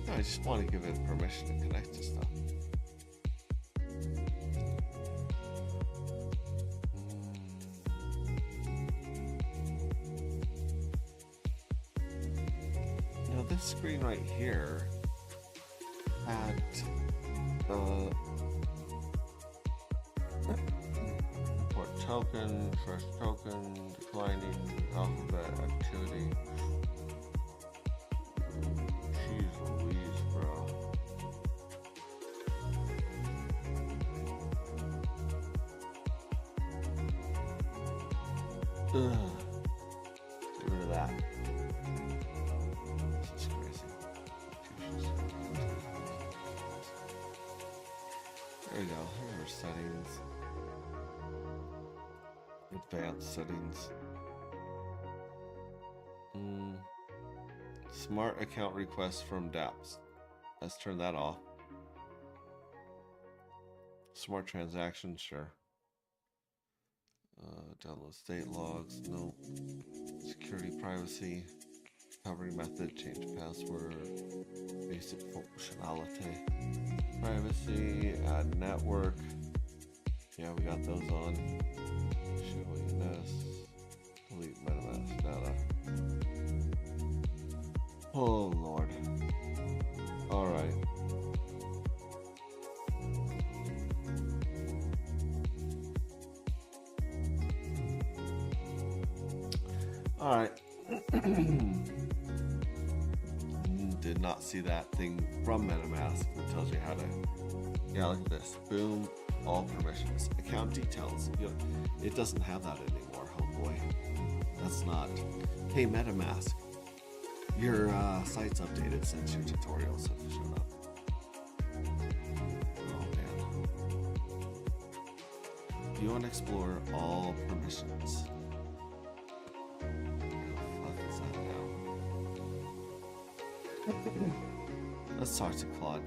No, I just want to give it permission to connect to stuff. Now this screen right here had import token, fresh token, declining alphabet activity. Jeez Louise, bro. Ugh. Get rid of that. This is crazy. There we go. Here are settings. Advanced settings. Smart account requests from dApps. Let's turn that off. Smart transactions, sure. Download state logs, no. Security, privacy, recovery method, change password, basic functionality, privacy, add network. Yeah, we got those on. Showing this, delete MetaMask data. Oh Lord. All right. All right. Did not see that thing from MetaMask that tells you how to. Yeah, look at this. Boom. All permissions. Account details. It doesn't have that anymore. Oh boy. That's not. Hey, MetaMask. Your site's updated since your tutorials have shown up. Oh man. You want to explore all permissions. Let's talk to Claude.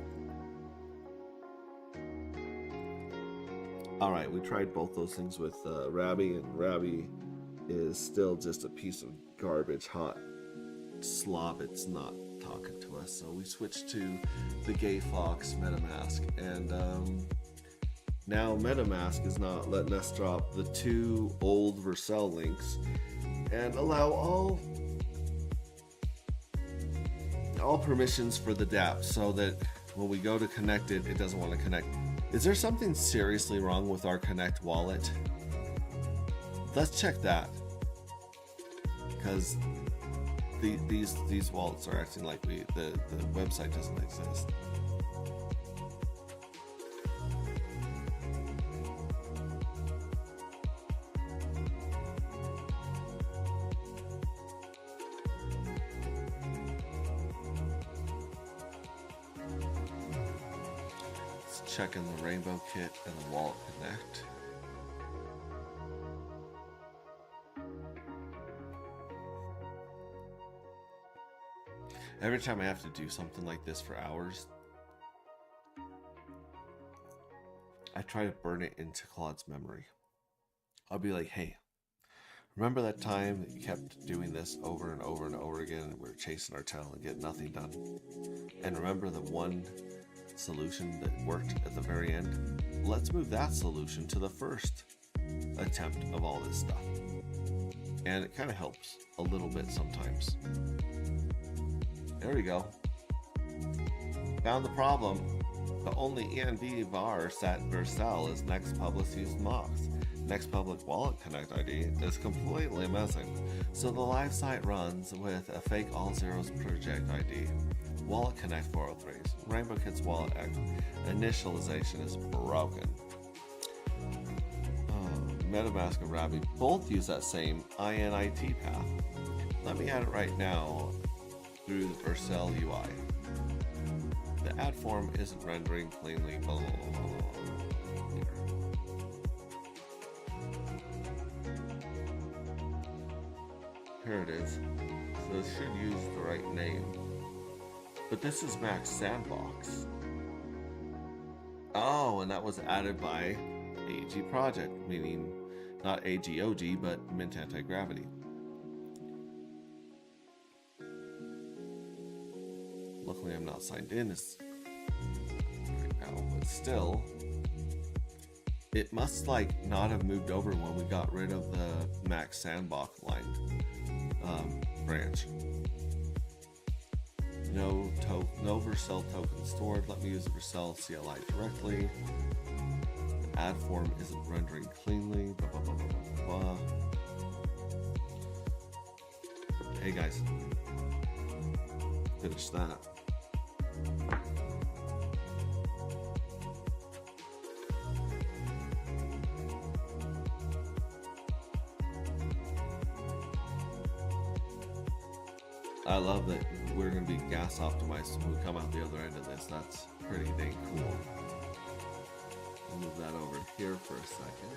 Alright, we tried both those things with Rabby, and Rabby is still just a piece of garbage, hot slop. It's not talking to us. So we switched to the Gay Fox MetaMask, and now MetaMask is not letting us drop the 2 old Vercel links and allow all permissions for the dApp, so that when we go to connect it, it doesn't want to connect. Is there something seriously wrong with our Connect wallet? Let's check that, because these wallets are acting like the website doesn't exist. Checking the Rainbow Kit and the Wallet Connect. Every time I have to do something like this for hours, I try to burn it into Claude's memory. I'll be like, hey, Remember that time that you kept doing this over and over and over again and we were chasing our tail and getting nothing done? And remember the one solution that worked at the very end? Let's move that solution to the first attempt of all this stuff. And it kind of helps a little bit sometimes. There we go. Found the problem. The only ENV var set Vercel is next public use mocks. Next public wallet connect ID is completely missing. So the live site runs with a fake all zeros project ID. Wallet connect 403s. Rainbow Kits wallet initialization is broken. MetaMask and Rabby both use that same INIT path. Let me add it right now through the Vercel UI. The add form isn't rendering cleanly. Blah, blah, blah, blah, blah. Here it is. So it should use the right name. But this is Max Sandbox. Oh, and that was added by AG Project, meaning not AGOG, but Mint Anti-Gravity. Luckily I'm not signed in right now, but still, it must like not have moved over when we got rid of the Max Sandbox line branch. No Vercel token stored. Let me use the Vercel CLI directly. The add form isn't rendering cleanly. Blah, blah, blah, blah, blah, blah. Hey guys, finish that. I love that we're going to be gas optimized when we come out the other end of this. That's pretty dang cool. I'll move that over here for a second.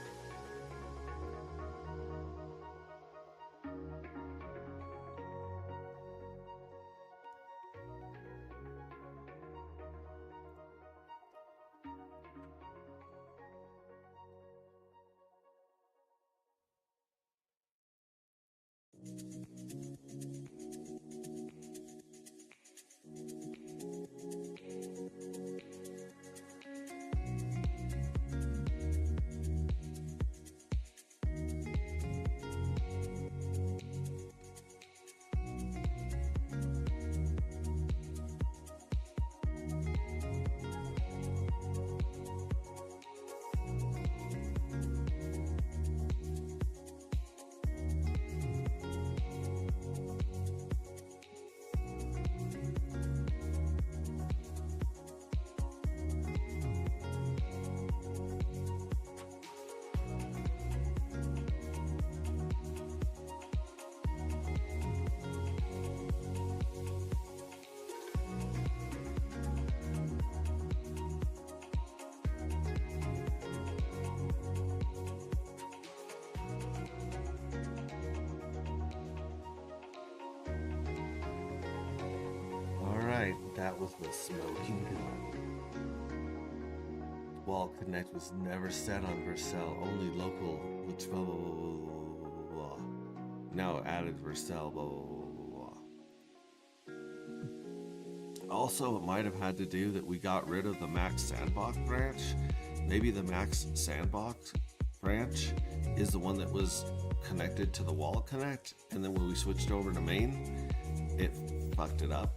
That was the smoking gun. Wall Connect was never set on Vercel, only local, which blah blah blah blah blah blah. Now added Vercel, blah blah blah blah blah. Also, it might have had to do that we got rid of the Max Sandbox branch. Maybe the Max Sandbox branch is the one that was connected to the Wallet Connect, and then when we switched over to main, it fucked it up.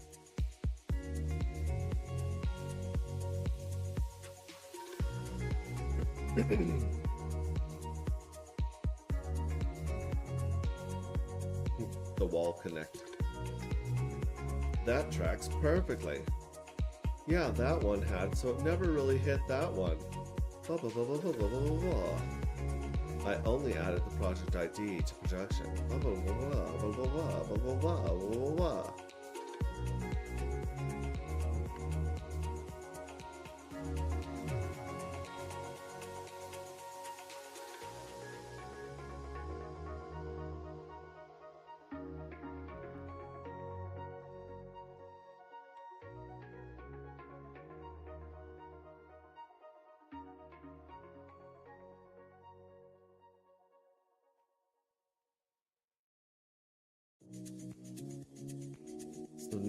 The Wall Connect. That tracks perfectly. Yeah, that one had, so it never really hit that one. Blah blah blah blah blah blah blah blah. I only added the project ID to production. Blah blah blah blah blah blah blah blah blah blah blah blah.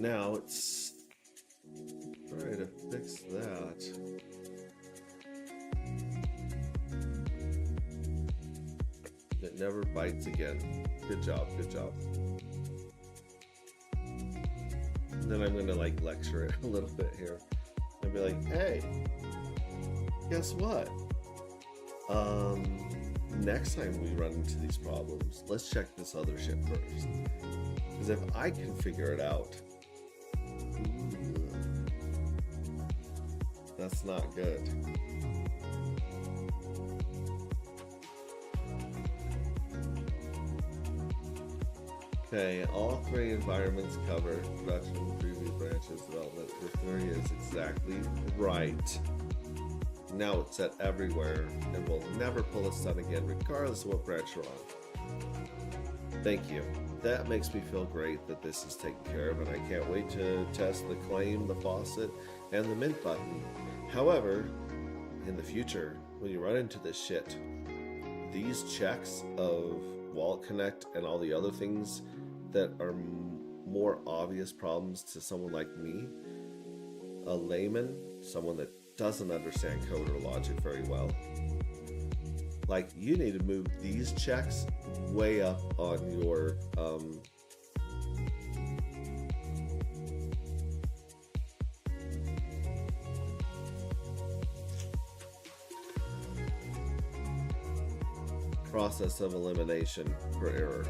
now it's trying to fix that. It never bites again. Good job, good job. And then I'm gonna like lecture it a little bit here and be like, hey, guess what? Next time we run into these problems, let's check this other ship first. Because if I can figure it out, that's not good. Okay, all three environments covered: production, preview, branches, development. Your theory is exactly right. Now it's set everywhere and will never pull a stun again, regardless of what branch you're on. Thank you. That makes me feel great that this is taken care of, and I can't wait to test the claim, the faucet, and the mint button. However, in the future, when you run into this shit, these checks of Wallet Connect and all the other things that are more obvious problems to someone like me, a layman, someone that doesn't understand code or logic very well, like, you need to move these checks way up on your process of elimination for error.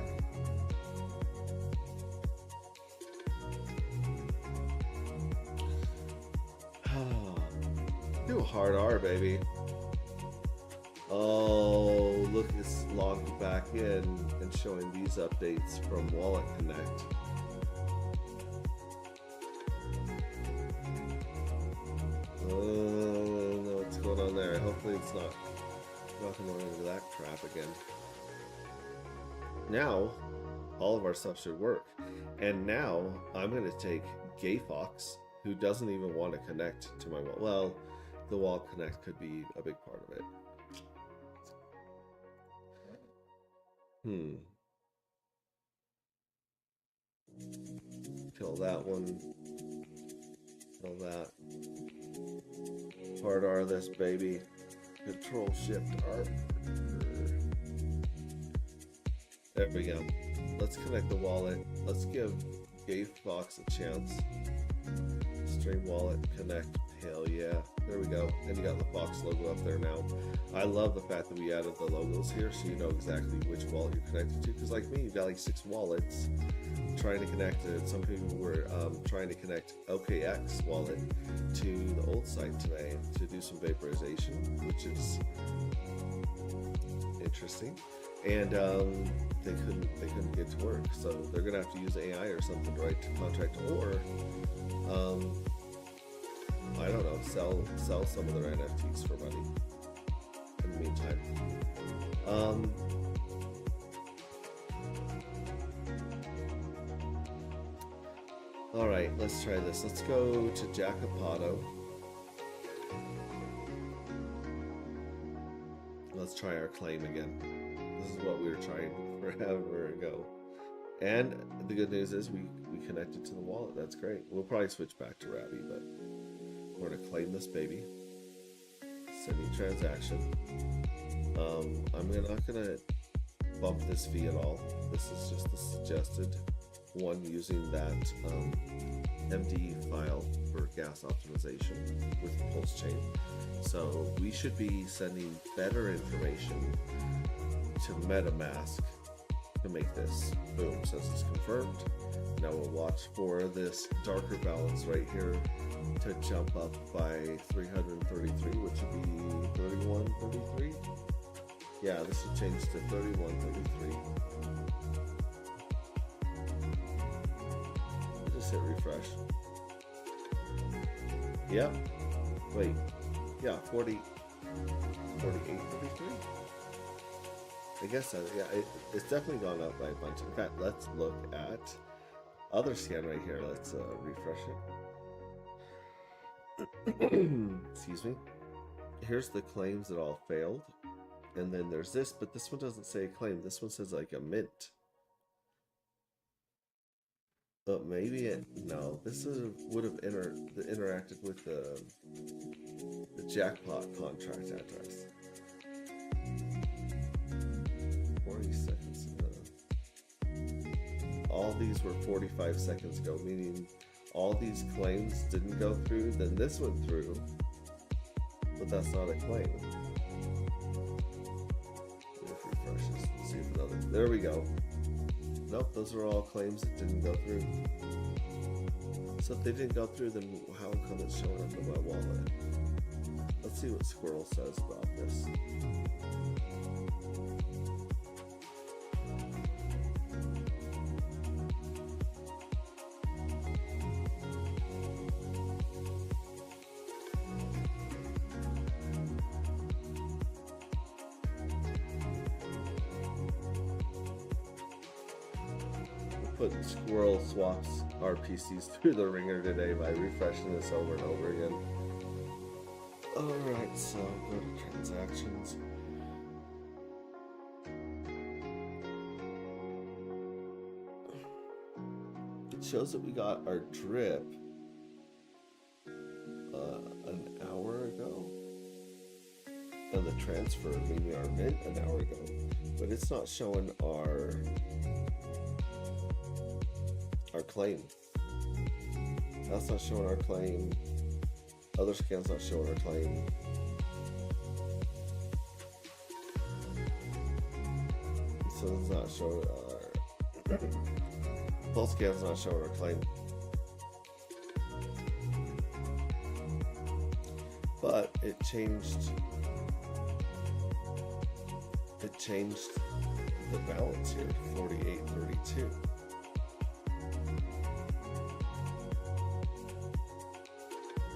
Do a hard R, baby. Oh, look, it's logged back in and showing these updates from Wallet Connect. Know what's going on there. Hopefully it's not going into that crap again. Now, all of our stuff should work. And now, I'm going to take GayFox, who doesn't even want to connect to my wallet. Well, the Wallet Connect could be a big part of it. Kill that one. Kill that. Hard R this baby. Control Shift R. There we go. Let's connect the wallet. Let's give GayFox a chance. Stream Wallet Connect. Hell yeah. There we go. And you got the Fox logo up there now. I love the fact that we added the logos here so you know exactly which wallet you're connected to. Because like me, you've got like 6 wallets trying to connect it. Some people were trying to connect OKX wallet to the old site today to do some vaporization, which is interesting. And they couldn't get to work. So they're gonna have to use AI or something to write the contract, or I don't know, sell some of their NFTs for money in the meantime. All right, let's try this. Let's go to Jacopato. Let's try our claim again. This is what we were trying forever ago. And the good news is we connected to the wallet. That's great. We'll probably switch back to Rabby, but we're going to claim this baby. Sending transaction. I'm not going to bump this fee at all. This is just the suggested one using that MD file for gas optimization with Pulse Chain. So we should be sending better information to MetaMask to make this. Boom, says it's confirmed. Now we'll watch for this darker balance right here to jump up by 333, which would be 3133. Yeah, this will change to 3133. Just hit refresh. Yep. Wait. Yeah, 4833. I guess that, yeah, it's definitely gone up by a bunch. In fact, let's look at other scan right here. Let's refresh it. Excuse me. Here's the claims that all failed. And then there's this, but this one doesn't say a claim. This one says like a mint. maybe it. No, this would have interacted with the jackpot contract address. 40 seconds. All these were 45 seconds ago, meaning all these claims didn't go through. Then this went through, but that's not a claim. If refreshes, see if another. There we go. Nope, those are all claims that didn't go through. So if they didn't go through, then how come it's showing up in my wallet? Let's see what Squirrel says about this. Put Squirrel swaps RPCs through the ringer today by refreshing this over and over again. Alright, so go to transactions. It shows that we got our drip an hour ago. And the transfer, meaning our mint, an hour ago. But it's not showing our claim. That's not showing our claim. Other scans not showing our claim. So it's not showing our pulse scan's not showing our claim. But it changed the balance here to 48.32.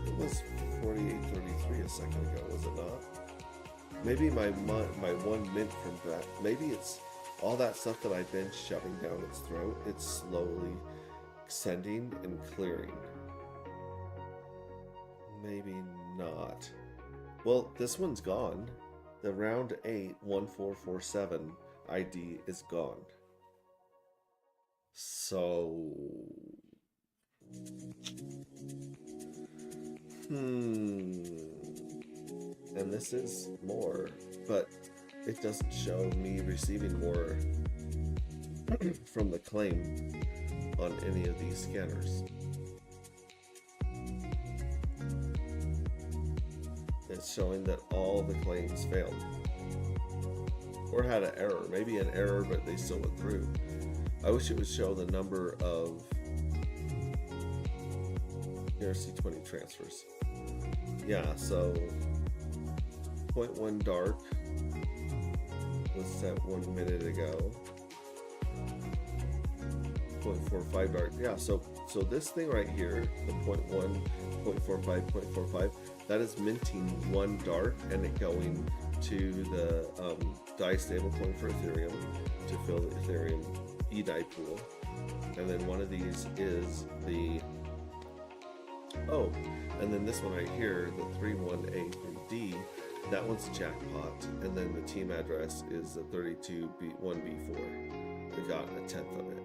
It was 48.33 a second ago, was it not? Maybe my 1 mint from that. Maybe it's all that stuff that I've been shoving down its throat. It's slowly sending and clearing. Maybe not. Well, this one's gone. The round 8 1447 ID is gone. So. And this is more, but it doesn't show me receiving more from the claim on any of these scanners. It's showing that all the claims failed or had an error, maybe an error, but they still went through. I wish it would show the number of ERC20 transfers. Yeah, so 0.1 dark was set 1 minute ago. 0.45 dark. Yeah, so this thing right here, the 0.1, 0.45, 0.45, that is minting 1 dark and it going to the DAI stablecoin for Ethereum to fill the Ethereum eDAI pool. And then one of these is the and then this one right here, the 31A3D, that one's jackpot, and then the team address is the 32B1B4. We got 1/10 of it.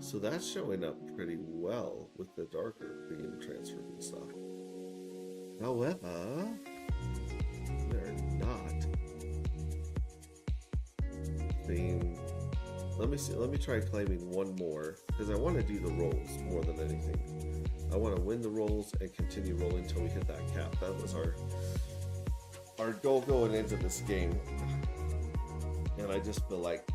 So that's showing up pretty well with the darker being transferred and stuff. However, they're not being. Let me try claiming one more because I want to do the rolls more than anything. I want to win the rolls and continue rolling until we hit that cap. That was our goal going into this game, and I just feel like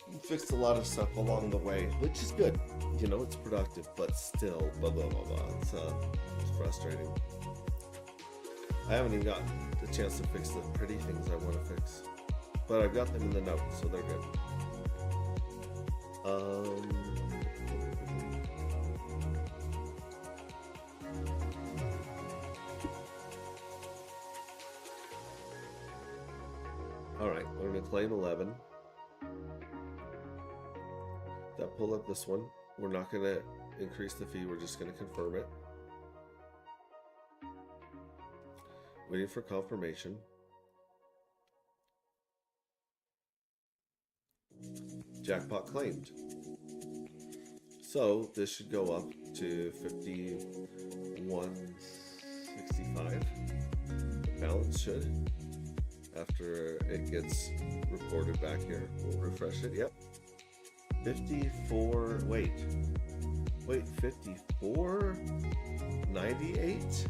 we fixed a lot of stuff along the way, which is good. You know, it's productive, but still, blah blah blah blah. It's frustrating. I haven't even got the chance to fix the pretty things I want to fix, but I've got them in the notes, so they're good. All right, we're gonna claim 11. That pull up this one. We're not gonna increase the fee. We're just gonna confirm it. Waiting for confirmation. jackpot claimed. So this should go up to 5165. The balance should, after it gets reported back here. We'll refresh it. Yep. 54. Wait, 54.98.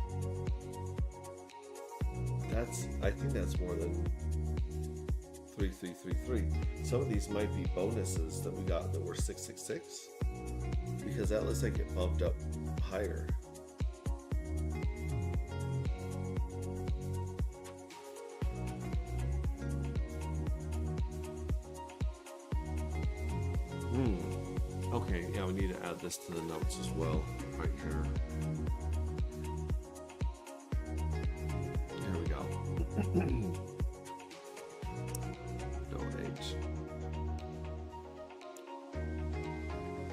I think that's more than 3333. Some of these might be bonuses that we got that were 666, because that looks like it bumped up higher. Okay, yeah, we need to add this to the notes as well, right here. Here we go. Donate.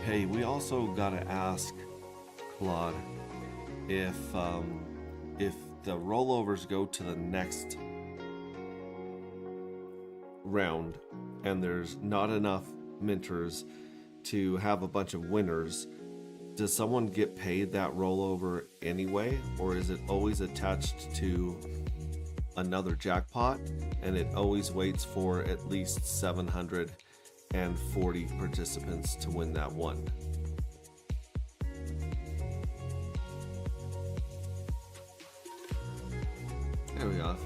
Hey, we also gotta ask Claude if the rollovers go to the next round and there's not enough minters to have a bunch of winners, does someone get paid that rollover anyway, or is it always attached to another jackpot and it always waits for at least 740 participants to win that one? There we go. It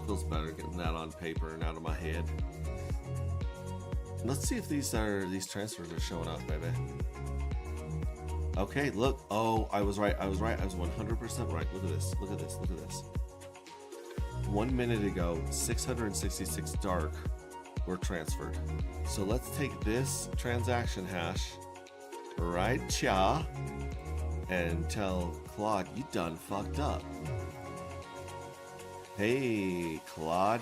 feels better getting that on paper and out of my head. Let's see if these transfers are showing up, baby. Okay, look. Oh, I was right. I was 100% right. Look at this. 1 minute ago, 666 dark were transferred. So let's take this transaction hash right cha and tell Claude you done fucked up. Hey, Claude.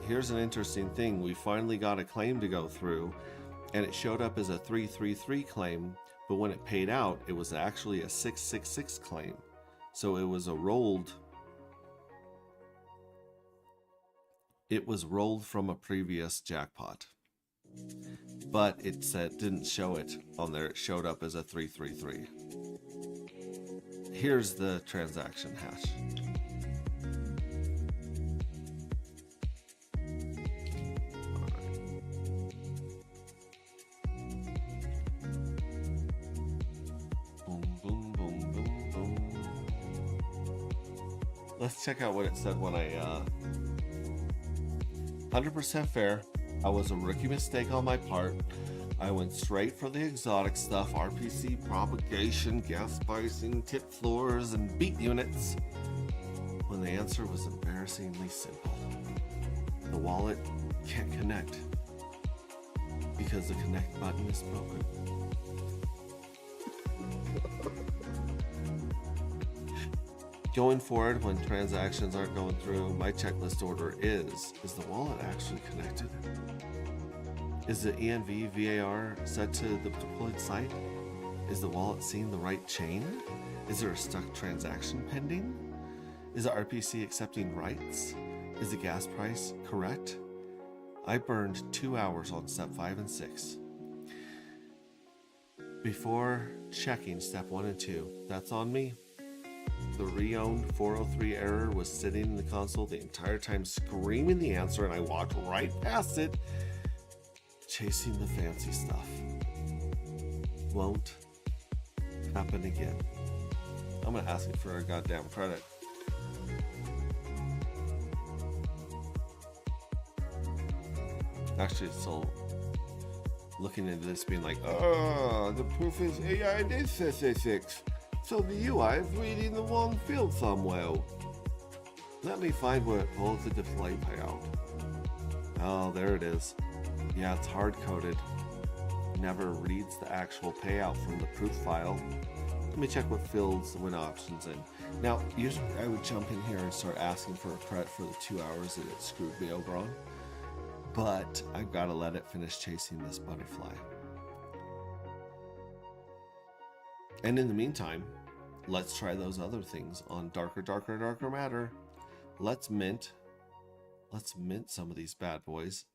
Here's an interesting thing. We finally got a claim to go through, and it showed up as a 333 claim, but when it paid out, it was actually a 666 claim. So it was rolled from a previous jackpot. But it didn't show it on there. It showed up as a 333. Here's the transaction hash. Let's check out what it said when I 100% fair. I was a rookie mistake on my part. I went straight for the exotic stuff, RPC, propagation, gas spicing, tip floors, and beat units, when the answer was embarrassingly simple. The wallet can't connect because the connect button is broken. Going forward, when transactions aren't going through, my checklist order is the wallet actually connected? Is the ENV VAR set to the deployed site? Is the wallet seeing the right chain? Is there a stuck transaction pending? Is the RPC accepting rights? Is the gas price correct? I burned 2 hours on step 5 and 6 before checking step 1 and 2. That's on me. The re-owned 403 error was sitting in the console the entire time screaming the answer, and I walked right past it, chasing the fancy stuff. Won't happen again. I'm gonna ask it for a goddamn credit. Actually, it's still looking into this being like, oh, the proof is AI did 666. So the UI is reading the wrong field somewhere. Let me find where it pulls the display payout. Oh, there it is. Yeah, it's hard-coded. Never reads the actual payout from the proof file. Let me check what fields the win options in. Now, usually I would jump in here and start asking for a credit for the 2 hours that it screwed me over on. But I've got to let it finish chasing this butterfly. And in the meantime, let's try those other things on Darker Matter. Let's mint some of these bad boys.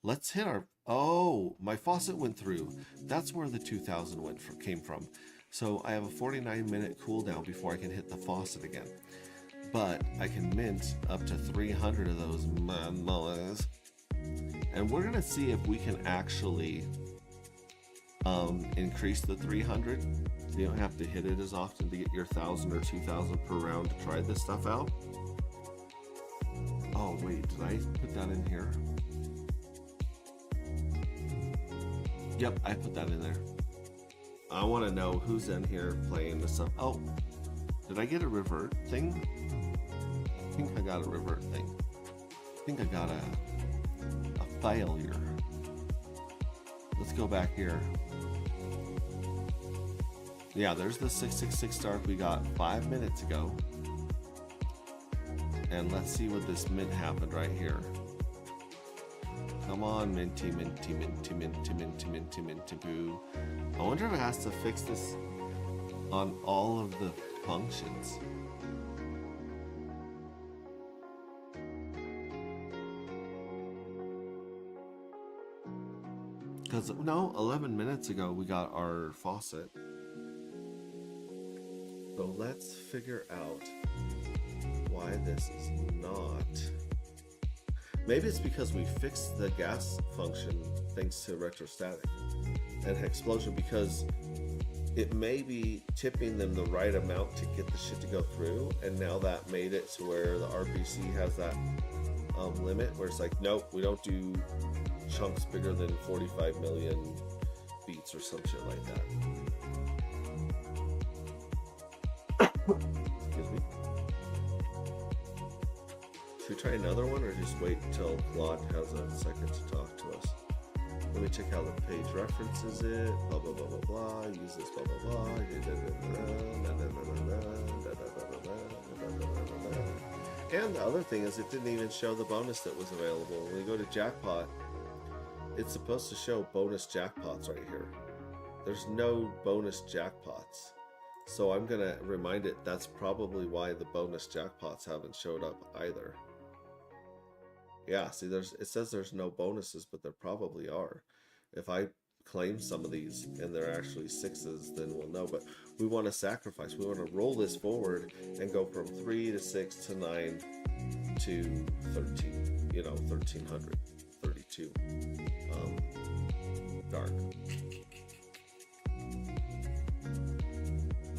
Let's hit our... Oh, my faucet went through. That's where the 2000 came from. So I have a 49-minute cooldown before I can hit the faucet again. But I can mint up to 300 of those mamas. And we're going to see if we can actually increase the 300. You don't have to hit it as often to get your 1,000 or 2,000 per round to try this stuff out. Oh, wait, did I put that in here? Yep, I put that in there. I want to know who's in here playing this stuff. Oh, did I get a revert thing? I think I got a revert thing. I think I got a failure. Let's go back here. Yeah, there's the 666 start we got 5 minutes ago. And let's see what this mint happened right here. Come on, minty, minty, minty, minty, minty, minty, minty, boo. I wonder if it has to fix this on all of the functions. Because, no, 11 minutes ago we got our faucet. So let's figure out why this is not. Maybe it's because we fixed the gas function thanks to retrostatic and explosion, because it may be tipping them the right amount to get the shit to go through, and now that made it to where the RPC has that limit where it's like, nope, we don't do chunks bigger than 45 million beats or some shit like that. Excuse me. Should we try another one or just wait until Claude has a second to talk to us? Let me check how the page references it. Blah blah blah blah blah. Use this blah blah blah. And the other thing is, it didn't even show the bonus that was available. When we go to jackpot, it's supposed to show bonus jackpots right here. There's no bonus jackpots. So I'm going to remind it that's probably why the bonus jackpots haven't showed up either. Yeah, see, it says there's no bonuses, but there probably are. If I claim some of these and they're actually 6s, then we'll know. But we want to sacrifice. We want to roll this forward and go from 3 to 6 to 9 to 13. You know, 1300, 32. Dark.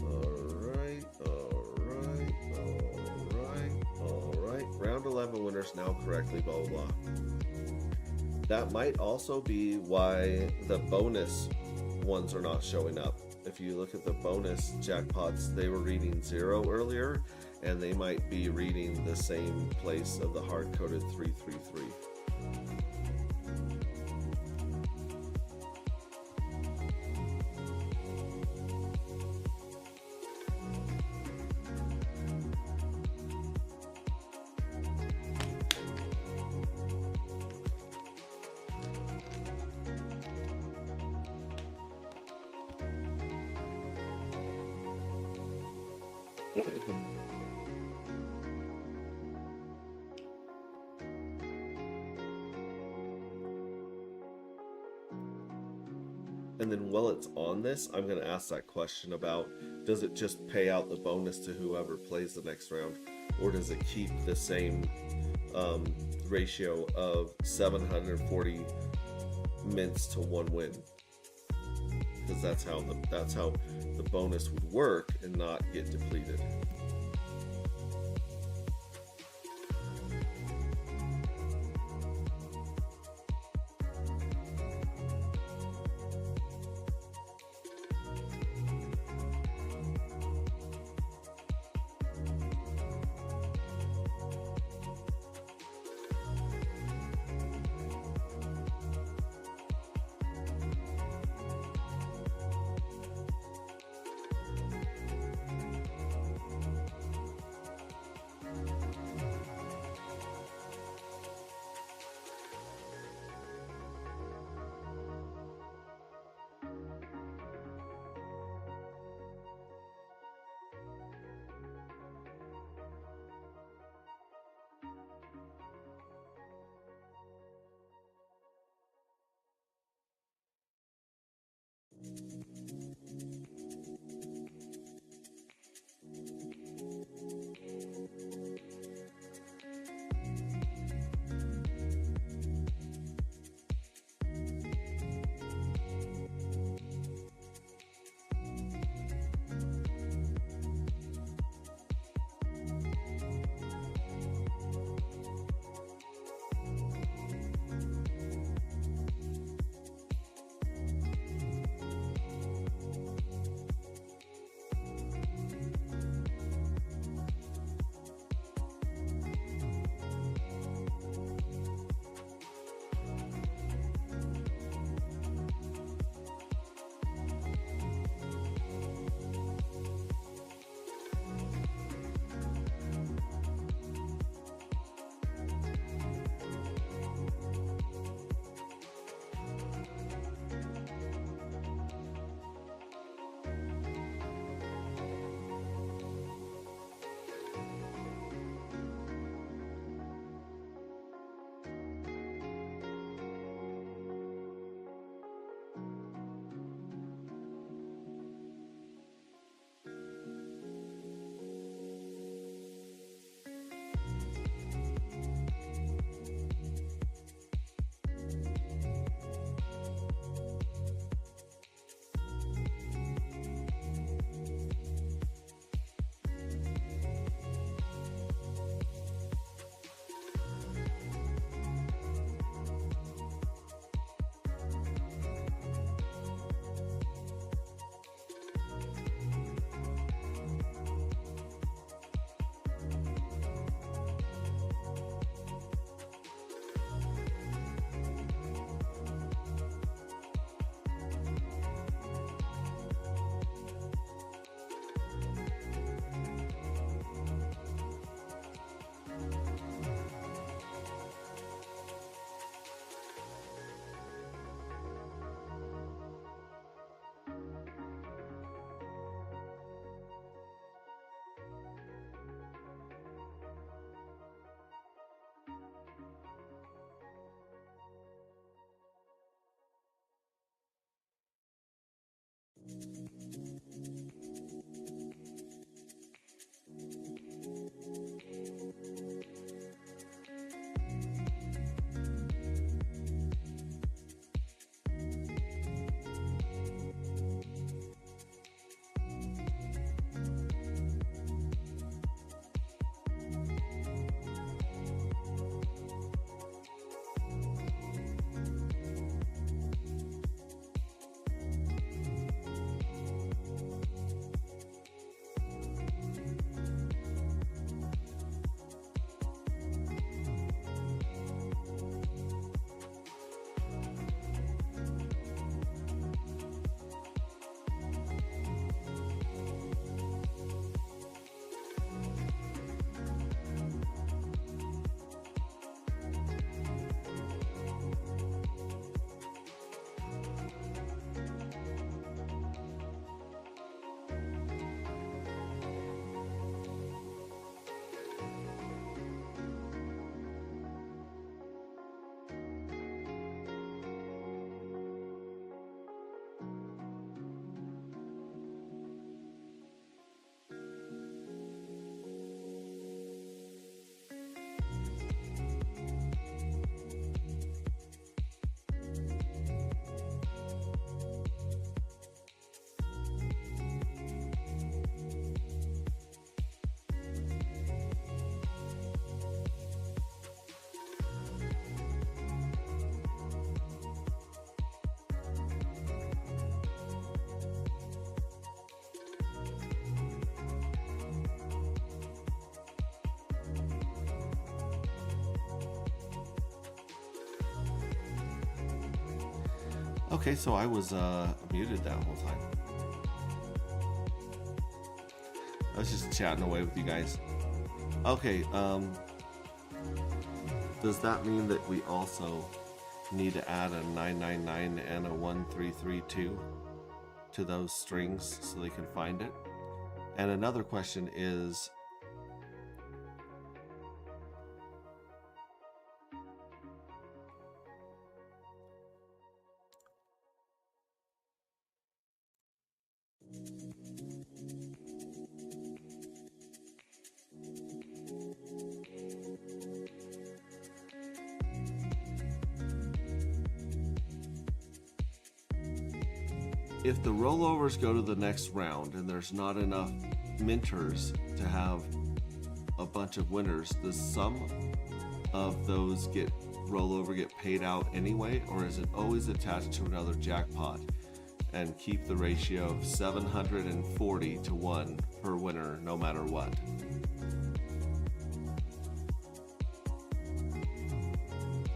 Alright. Round 11 winners now correctly, blah, blah, blah. That might also be why the bonus ones are not showing up. If you look at the bonus jackpots, they were reading 0 earlier, and they might be reading the same place of the hard-coded 333. And then while it's on this, I'm going to ask that question about, does it just pay out the bonus to whoever plays the next round? Or does it keep the same ratio of 740 mints to 1 win? Because that's how the bonus would work and not get depleted. Okay, so I was muted that whole time. I was just chatting away with you guys. Okay, does that mean that we also need to add a 999 and a 1332 to those strings so they can find it? And another question is, if the rollovers go to the next round and there's not enough minters to have a bunch of winners, does some of those get paid out anyway, or is it always attached to another jackpot and keep the ratio of 740 to 1 per winner no matter what?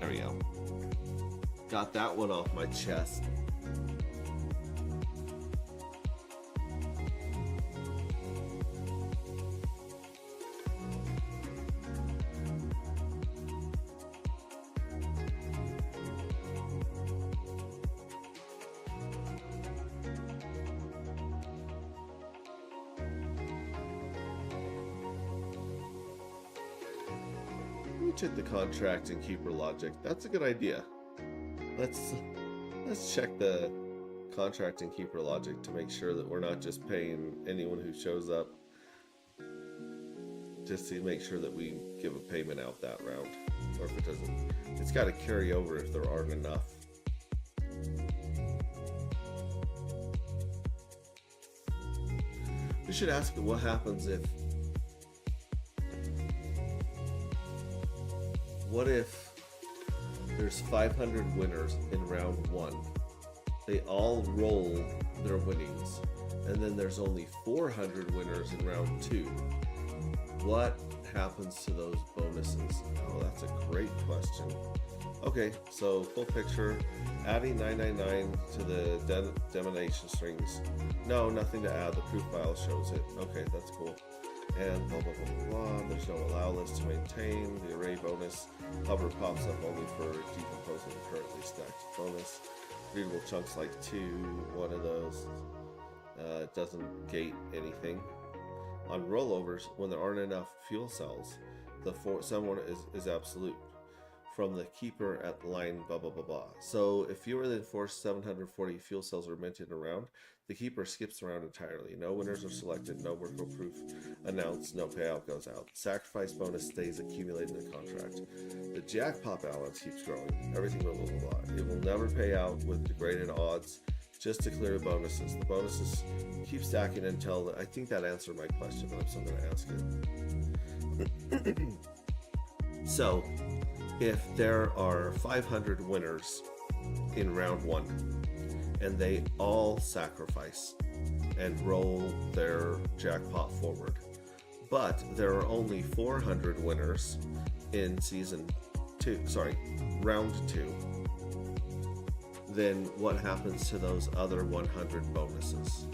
There we go. Got that one off my chest. Check the contract and keeper logic. That's a good idea. Let's check the contract and keeper logic to make sure that we're not just paying anyone who shows up, just to make sure that we give a payment out that round. Or if it doesn't, it's got to carry over if there aren't enough. We should ask what happens if what if there's 500 winners in round 1? They all roll their winnings, and then there's only 400 winners in round 2. What happens to those bonuses? Oh, that's a great question. Okay, so full picture, adding 999 to the domination strings. No, nothing to add, the proof file shows it. Okay, that's cool. And blah blah blah blah. There's no allow list to maintain. The array bonus hover pops up only for decomposing currently stacked bonus. Readable chunks like 2. One of those doesn't gate anything. On rollovers, when there aren't enough fuel cells, the someone is absolute. from the keeper at line blah blah blah blah. So if fewer than 740 fuel cells are minted around, the keeper skips around entirely. No winners are selected, no workable proof announced, no payout goes out. Sacrifice bonus stays accumulated in the contract. The jackpot balance keeps growing. Everything blah blah blah blah. It will never pay out with degraded odds, just to clear bonuses. The bonuses keep stacking until I think that answered my question, but I'm still going to ask it. So, if there are 500 winners in round 1, and they all sacrifice and roll their jackpot forward, but there are only 400 winners in round 2, then what happens to those other 100 bonuses?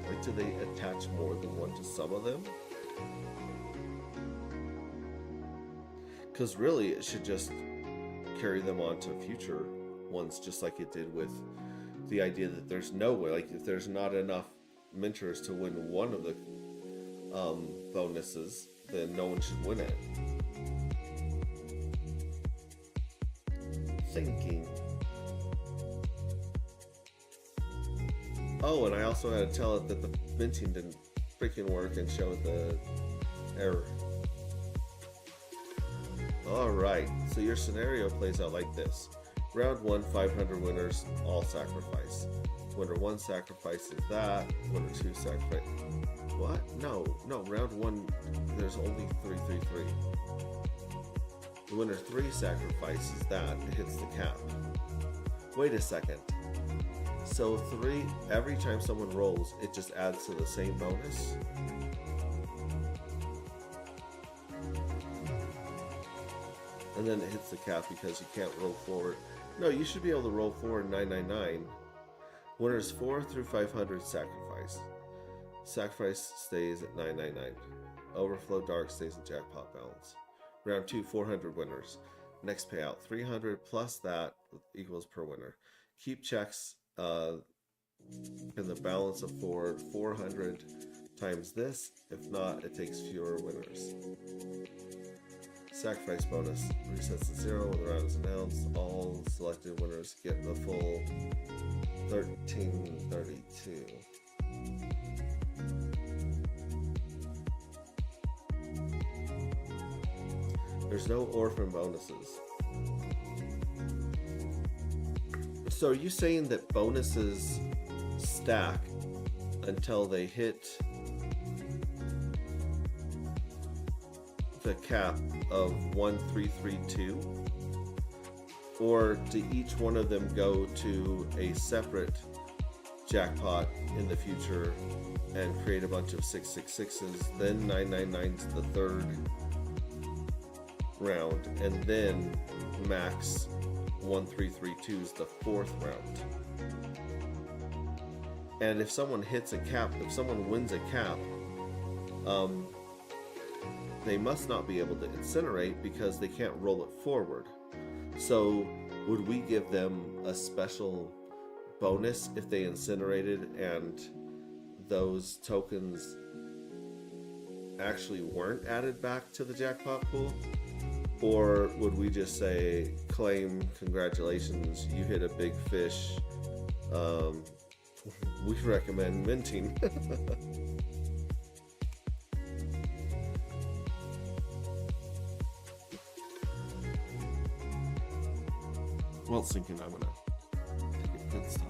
Like, do they attach more than one to some of them? Because really, it should just carry them on to future ones, just like it did with the idea that there's no way, like if there's not enough minters to win one of the bonuses, then no one should win it. Thinking. Oh, and I also had to tell it that the minting didn't freaking work and show the error. Alright, so your scenario plays out like this. Round 1, 500 winners, all sacrifice. Winner 1 sacrifices that. Winner 2 sacrifice. What? No, round 1, there's only 333. The winner 3 sacrifices that, it hits the cap. Wait a second. So 3, every time someone rolls, it just adds to the same bonus? And then it hits the cap because you can't roll forward. No, you should be able to roll forward 999. Winners 4 through 500 sacrifice. Sacrifice stays at 999. Overflow dark stays in jackpot balance. Round 2, 400 winners. Next payout, 300 plus that equals per winner. Keep checks in the balance of forward 400 times this. If not, it takes fewer winners. Sacrifice bonus resets to 0 when the round is announced. All selected winners get the full 1332. There's no orphan bonuses. So are you saying that bonuses stack until they hit the cap of 1332, or do each one of them go to a separate jackpot in the future and create a bunch of 666s, then 999's the third round, and then max 1332's the fourth round? And if someone hits a cap, if someone wins a cap, they must not be able to incinerate because they can't roll it forward. So would we give them a special bonus if they incinerated and those tokens actually weren't added back to the jackpot pool? Or would we just say, claim, congratulations, you hit a big fish, we recommend minting? Well, it's thinking I'm gonna take a pit stop.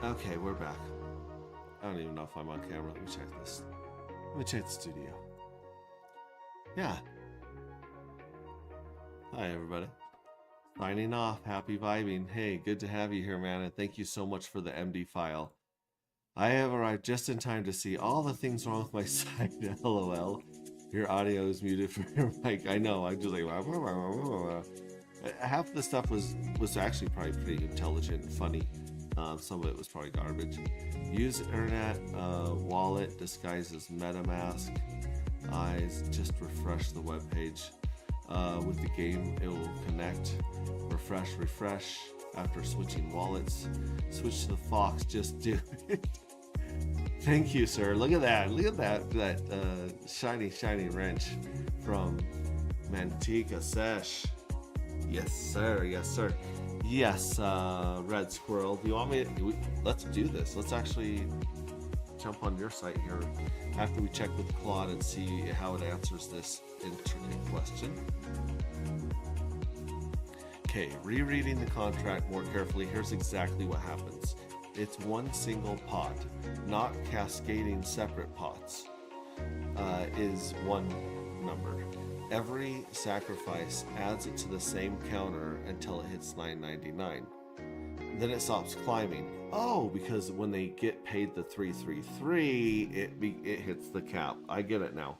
Okay, we're back. I don't even know if I'm on camera. Let me check this. Let me check the studio. Yeah. Hi, everybody. Signing off. Happy vibing. Hey, good to have you here, man. And thank you so much for the MD file. I have arrived just in time to see all the things wrong with my site. LOL. Your audio is muted for your mic. I know. I'm just like half of the stuff was actually probably pretty intelligent and funny. Some of it was probably garbage. Use internet wallet disguises MetaMask. Eyes. Just refresh the web page. With the game, it will connect. Refresh. After switching wallets, switch to the Fox. Just do it. Thank you, sir. Look at that. Look at that shiny wrench from Mantica Sesh. Yes, sir. Yes, Red Squirrel. Do you want me to, let's do this. Let's actually jump on your site here after we check with Claude and see how it answers this intricate question. Okay, rereading the contract more carefully, here's exactly what happens. It's one single pot, not cascading separate pots, is one number. Every sacrifice adds it to the same counter until it hits $9.99. Then it stops climbing. Oh, because when they get paid the 333, it hits the cap. I get it now.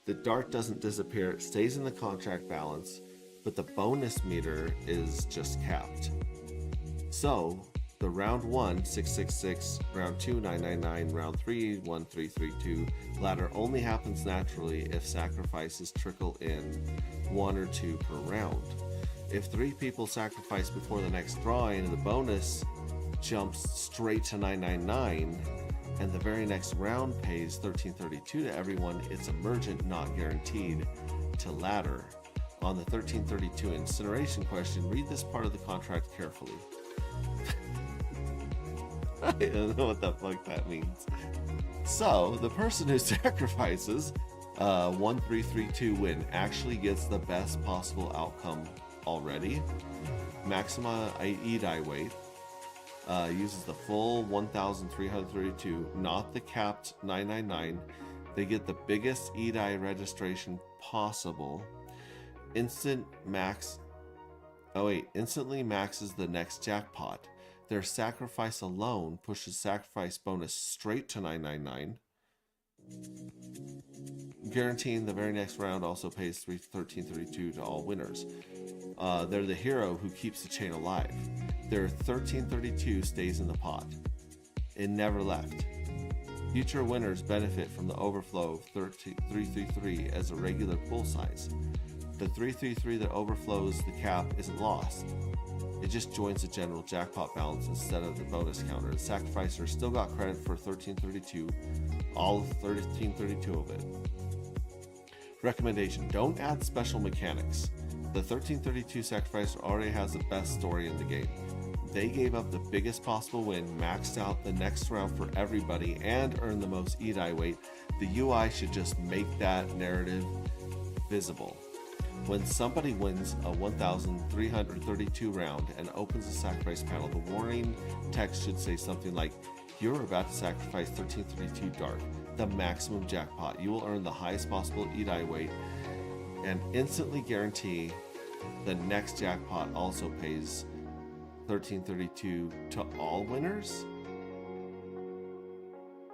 The dart doesn't disappear, it stays in the contract balance, but the bonus meter is just capped. So the round 1, 666, round 2, 999, round 3, 1332 ladder only happens naturally if sacrifices trickle in 1 or 2 per round. If 3 people sacrifice before the next drawing and the bonus jumps straight to 999 and the very next round pays 1332 to everyone, it's emergent, not guaranteed to ladder. On the 1332 incineration question, read this part of the contract carefully. I don't know what the fuck that means. So, the person who sacrifices 1332 win actually gets the best possible outcome already. Maxima E-die weight uses the full 1332, not the capped 999. They get the biggest E-die registration possible. Instantly maxes the next jackpot. Their sacrifice alone pushes sacrifice bonus straight to 999, guaranteeing the very next round also pays 1332 to all winners. They're the hero who keeps the chain alive. Their 1332 stays in the pot. It never left. Future winners benefit from the overflow of 333 as a regular pool size. The 333 that overflows the cap isn't lost. It just joins the general jackpot balance instead of the bonus counter. The sacrificer still got credit for 1332, all of 1332 of it. Recommendation: don't add special mechanics. The 1332 sacrificer already has the best story in the game. They gave up the biggest possible win, maxed out the next round for everybody, and earned the most E-die weight. The UI should just make that narrative visible. When somebody wins a 1332 round and opens the sacrifice panel, the warning text should say something like, "You're about to sacrifice 1332 Dark, the maximum jackpot. You will earn the highest possible E-die weight and instantly guarantee the next jackpot also pays 1332 to all winners."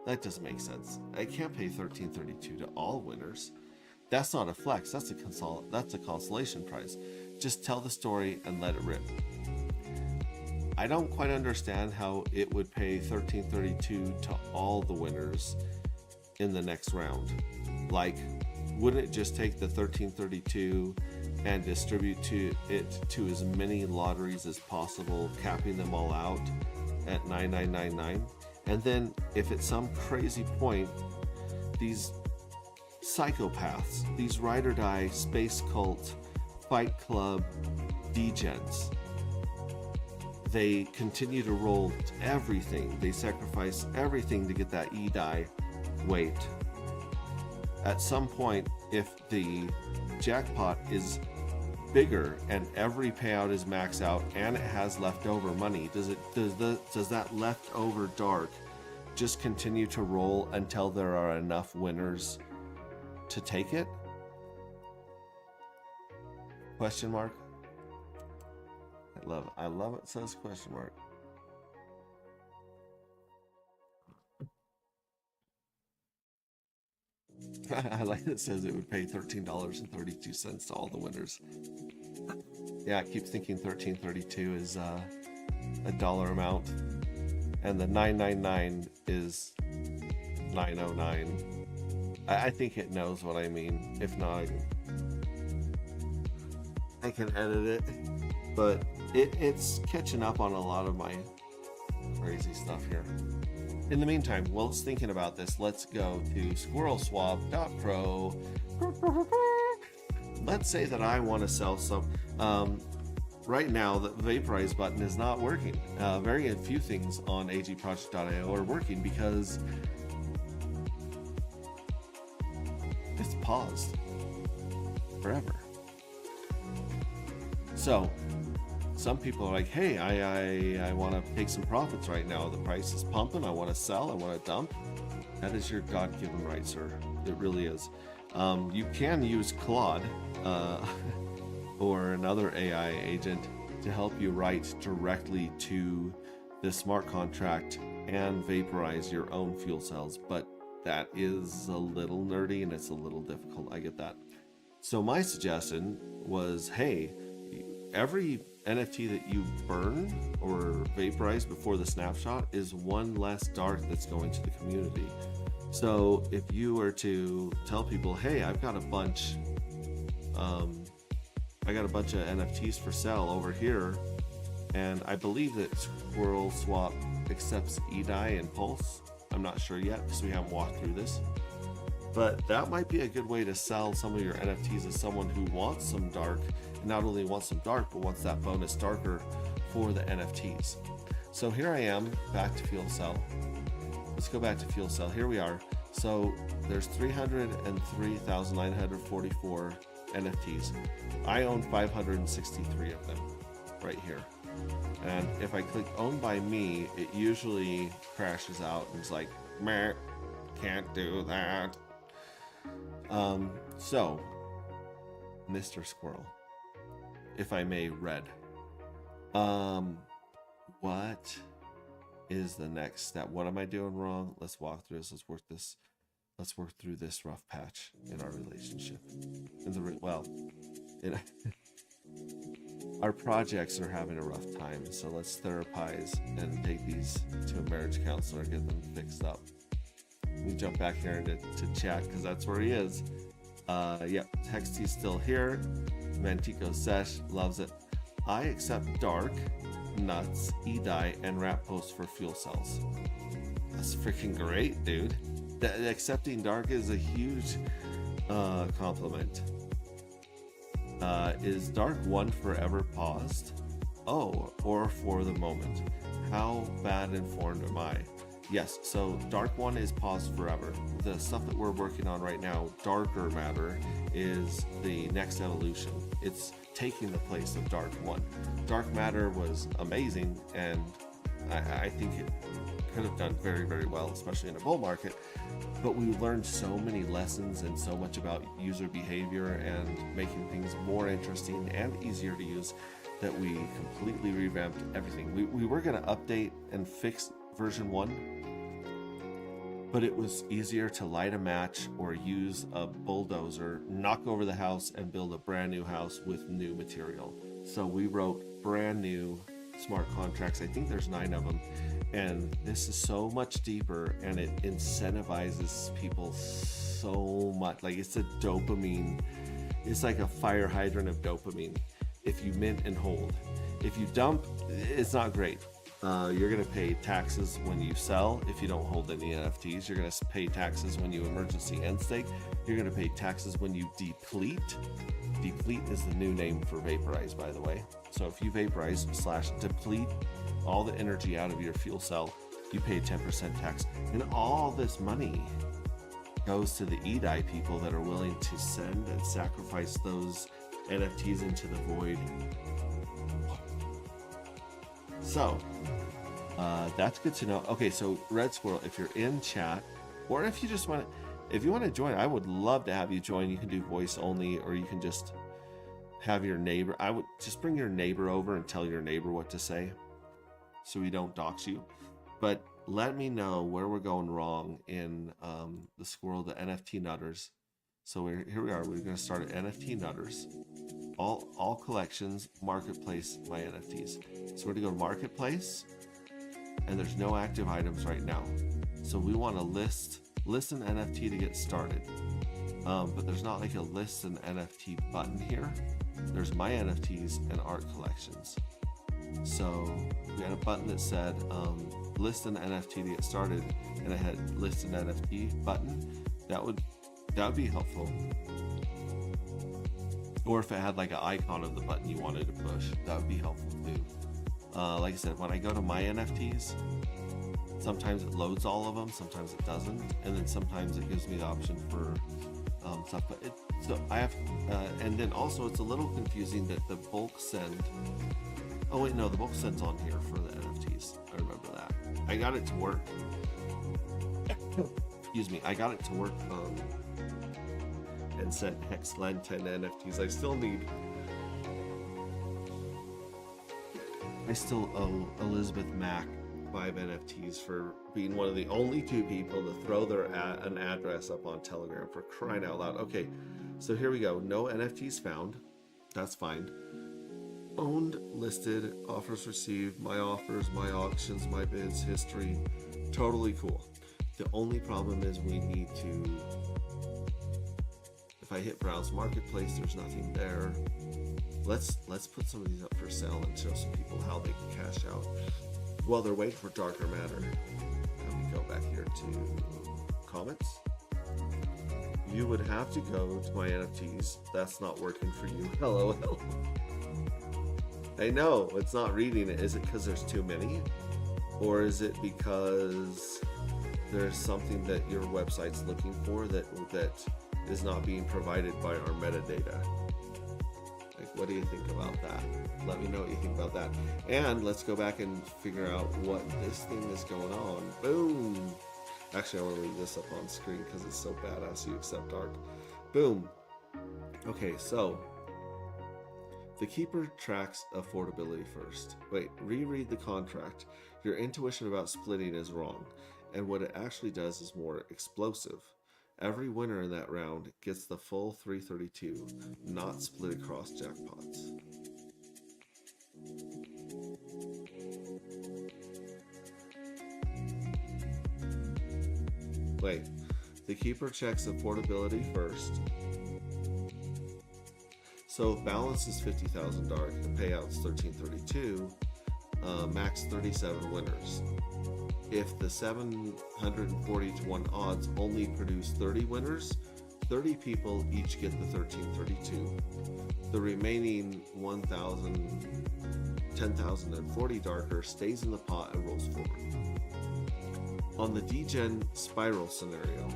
That doesn't make sense. I can't pay 1332 to all winners. That's not a flex, that's a consolation prize. Just tell the story and let it rip. I don't quite understand how it would pay 1332 to all the winners in the next round. Like, wouldn't it just take the 1332 and distribute it to as many lotteries as possible, capping them all out at 9999? And then if at some crazy point these psychopaths, these ride or die space cult fight club degens, they continue to roll everything, they sacrifice everything to get that E-die weight. At some point, if the jackpot is bigger and every payout is maxed out and it has leftover money, does that leftover dark just continue to roll until there are enough winners to take it? Question mark. I love it says question mark. I like that it says it would pay $13.32 to all the winners. Yeah, I keep thinking 1332 is a dollar amount, and the 999 is 909. I think it knows what I mean. If not, I can edit it, but it's catching up on a lot of my crazy stuff here. In the meantime, while it's thinking about this, let's go to squirrelswap.pro. Let's say that I want to sell some. Right now, the vaporize button is not working. Very few things on agproject.io are working because it's paused forever. So some people are like, hey, I want to take some profits right now. The price is pumping. I want to sell. I want to dump. That is your God-given right, sir. It really is. You can use Claude or another AI agent to help you write directly to the smart contract and vaporize your own fuel cells, but that is a little nerdy and it's a little difficult. I get that. So my suggestion was, hey, every NFT that you burn or vaporize before the snapshot is one less dark that's going to the community. So if you were to tell people, hey, I've got a bunch of NFTs for sale over here, and I believe that Squirrel Swap accepts eDAI and Pulse. I'm not sure yet because we haven't walked through this. But that might be a good way to sell some of your NFTs as someone who wants some dark, and not only wants some dark, but wants that bonus darker for the NFTs. So here I am, back to Fuel Cell. Let's go back to Fuel Cell. Here we are. So there's 303,944 NFTs. I own 563 of them right here. And if I click owned by me, it usually crashes out and it's like, meh, can't do that. So, Mr. Squirrel, if I may, red. What is the next step? What am I doing wrong? Let's walk through this. Let's work through this rough patch in our relationship. Our projects are having a rough time, so let's therapize and take these to a marriage counselor and get them fixed up. Let me jump back here into chat because that's where he is. Yep, Texty's still here. Mantico Sesh loves it. I accept dark, nuts, eDAI, and wrap posts for fuel cells. That's freaking great, dude. Accepting dark is a huge compliment. Is dark one forever paused? Oh, or for the moment. How bad informed am I? Yes, so dark one is paused forever. The stuff that we're working on right now, darker matter, is the next evolution. It's taking the place of dark one. Dark matter was amazing, and I think it could have done very, very well, especially in a bull market. But we learned so many lessons and so much about user behavior and making things more interesting and easier to use that we completely revamped everything. We were going to update and fix version 1, but it was easier to light a match or use a bulldozer, knock over the house, and build a brand new house with new material. So we wrote brand new smart contracts. I think there's 9 of them. And this is so much deeper, and it incentivizes people so much. Like, it's a dopamine. It's like a fire hydrant of dopamine. If you mint and hold. If you dump, it's not great. You're going to pay taxes when you sell. If you don't hold any NFTs, you're going to pay taxes when you emergency end stake. You're going to pay taxes when you deplete. Deplete is the new name for vaporize, by the way. So if you vaporize / deplete all the energy out of your fuel cell, you pay 10% tax. And all this money goes to the eDAI people that are willing to send and sacrifice those NFTs into the void. So that's good to know. Okay, so Red Squirrel, if you're in chat, or if you just want to, if you want to join, I would love to have you join. You can do voice only, or you can just have your neighbor. I would just bring your neighbor over and tell your neighbor what to say, so we don't dox you. But let me know where we're going wrong in the Squirrel, the NFT Nutters. So here we are. We're going to start at NFT Nutters. All collections, marketplace, my NFTs. So we're going to go to marketplace, and there's no active items right now. So we want to list an NFT to get started. But there's not like a list an NFT button here. There's my NFTs and art collections. So we had a button that said list an NFT to get started, and I had list an NFT button. That would be helpful. Or if it had like an icon of the button you wanted to push, that would be helpful too. Like I said, when I go to my NFTs, sometimes it loads all of them, sometimes it doesn't, and then sometimes it gives me the option for stuff. But so I have, and then also it's a little confusing that the bulk send. Oh wait, no, the bulk send's on here for the NFTs. I remember that. I got it to work. Excuse me. I got it to work. And sent Hexland 10 NFTs. I still owe Elizabeth Mack 5 NFTs for being one of the only 2 people to throw an address up on Telegram, for crying out loud. Okay, so here we go. No NFTs found. That's fine. Owned, listed, offers received, my offers, my auctions, my bids, history. Totally cool. The only problem is we need to... If I hit browse marketplace, there's nothing there. Let's put some of these up for sale and show some people how they can cash out while they're waiting for darker matter. Let me go back here to comments. You would have to go to my NFTs. That's not working for you. LOL. I know it's not reading it. Is it because there's too many, or is it because there's something that your website's looking for that is not being provided by our metadata? Like, what do you think about that? Let me know what you think about that. And let's go back and figure out what this thing is going on. Boom. Actually, I want to leave this up on screen because it's so badass. You accept dark. Boom. Okay, so the keeper tracks affordability first. Wait, reread the contract. Your intuition about splitting is wrong, and what it actually does is more explosive. Every winner in that round gets the full 332, not split across jackpots. Wait, the keeper checks affordability first. So if balance is 50,000 dark, the payout's 1332, max 37 winners. If the 740 to 1 odds only produce 30 winners, 30 people each get the 1332. The remaining 10,040 darker stays in the pot and rolls forward. On the Degen spiral scenario,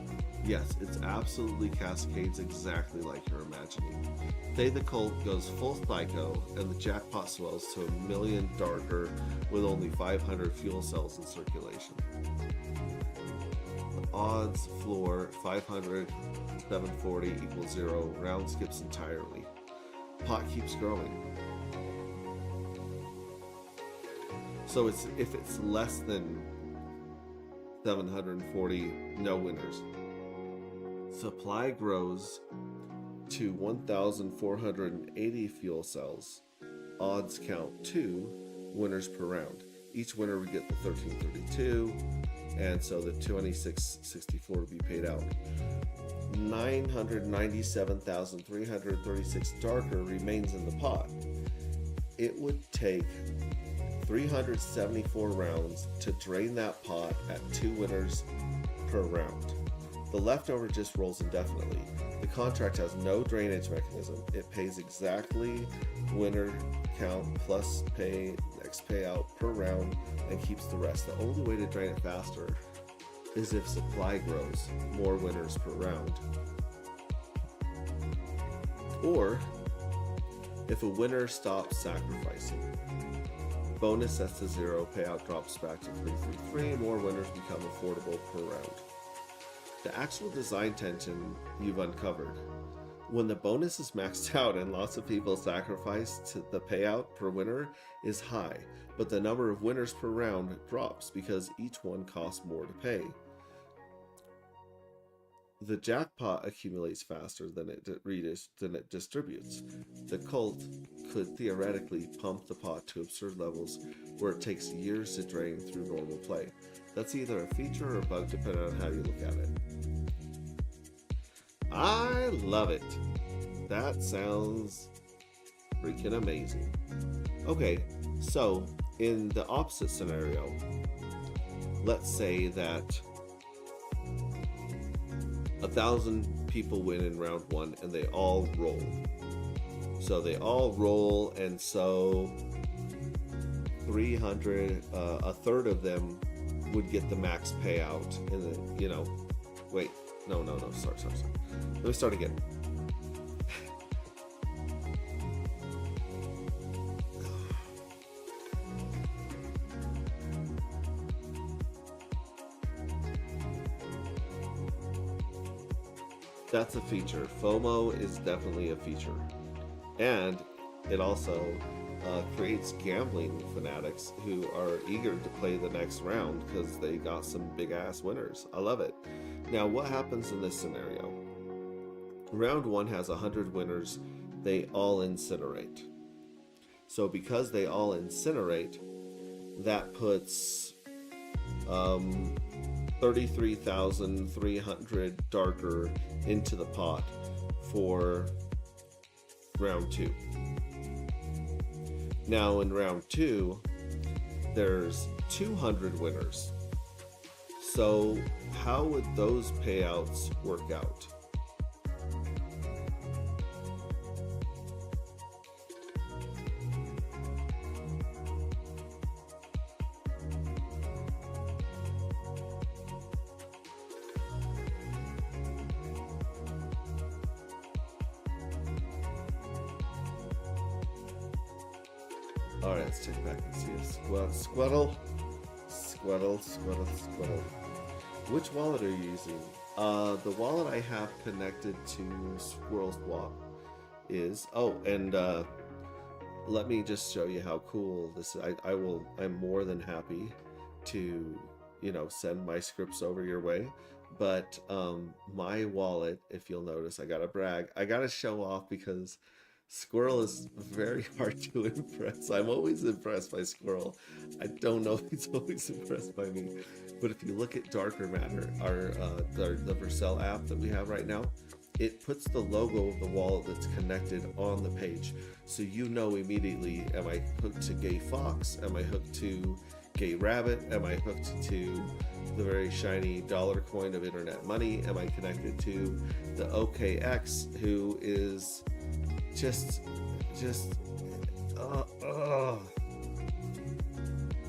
yes, it's absolutely cascades exactly like you're imagining. Thay the Cult goes full psycho, and the jackpot swells to 1 million darker with only 500 fuel cells in circulation. The odds floor 500, 740 equals 0. Round skips entirely. Pot keeps growing. So if it's less than 740, no winners. Supply grows to 1,480 fuel cells. Odds count 2 winners per round. Each winner would get the 1332, and so the 2664 would be paid out. 997,336 darker remains in the pot. It would take 374 rounds to drain that pot at 2 winners per round. The leftover just rolls indefinitely. The contract has no drainage mechanism. It pays exactly winner count plus pay next payout per round and keeps the rest. The only way to drain it faster is if supply grows, more winners per round. Or if a winner stops sacrificing. Bonus sets to 0, payout drops back to 333, more winners become affordable per round. The actual design tension you've uncovered. When the bonus is maxed out and lots of people sacrifice to the payout per winner is high, but the number of winners per round drops because each one costs more to pay. The jackpot accumulates faster than it distributes. The cult could theoretically pump the pot to absurd levels where it takes years to drain through normal play. That's either a feature or a bug depending on how you look at it. I love it. That sounds freaking amazing. Okay, so in the opposite scenario, let's say that 1,000 people win in round one and they all roll. So they all roll, and so 300, a third of them would get the max payout. And then, wait, no, sorry. Let me start again. That's a feature. FOMO is definitely a feature. And it also creates gambling fanatics who are eager to play the next round because they got some big ass winners. I love it. Now, what happens in this scenario? Round one has 100 winners. They all incinerate. So because they all incinerate, that puts 33,300 darker into the pot for round two. Now in round two, there's 200 winners. So how would those payouts work out? Alright, let's check back and see a Squirtle. Which wallet are you using? The wallet I have connected to Squirrel's wallet is... Oh, and let me just show you how cool this is. I'm more than happy to, send my scripts over your way. But my wallet, if you'll notice, I gotta brag. I gotta show off because Squirrel is very hard to impress. I'm always impressed by Squirrel. I don't know if he's always impressed by me. But if you look at Darker Matter, the Vercel app that we have right now, it puts the logo of the wallet that's connected on the page. So you know immediately, am I hooked to Gay Fox? Am I hooked to Gay Rabbit? Am I hooked to the very shiny dollar coin of internet money? Am I connected to the OKX, who is just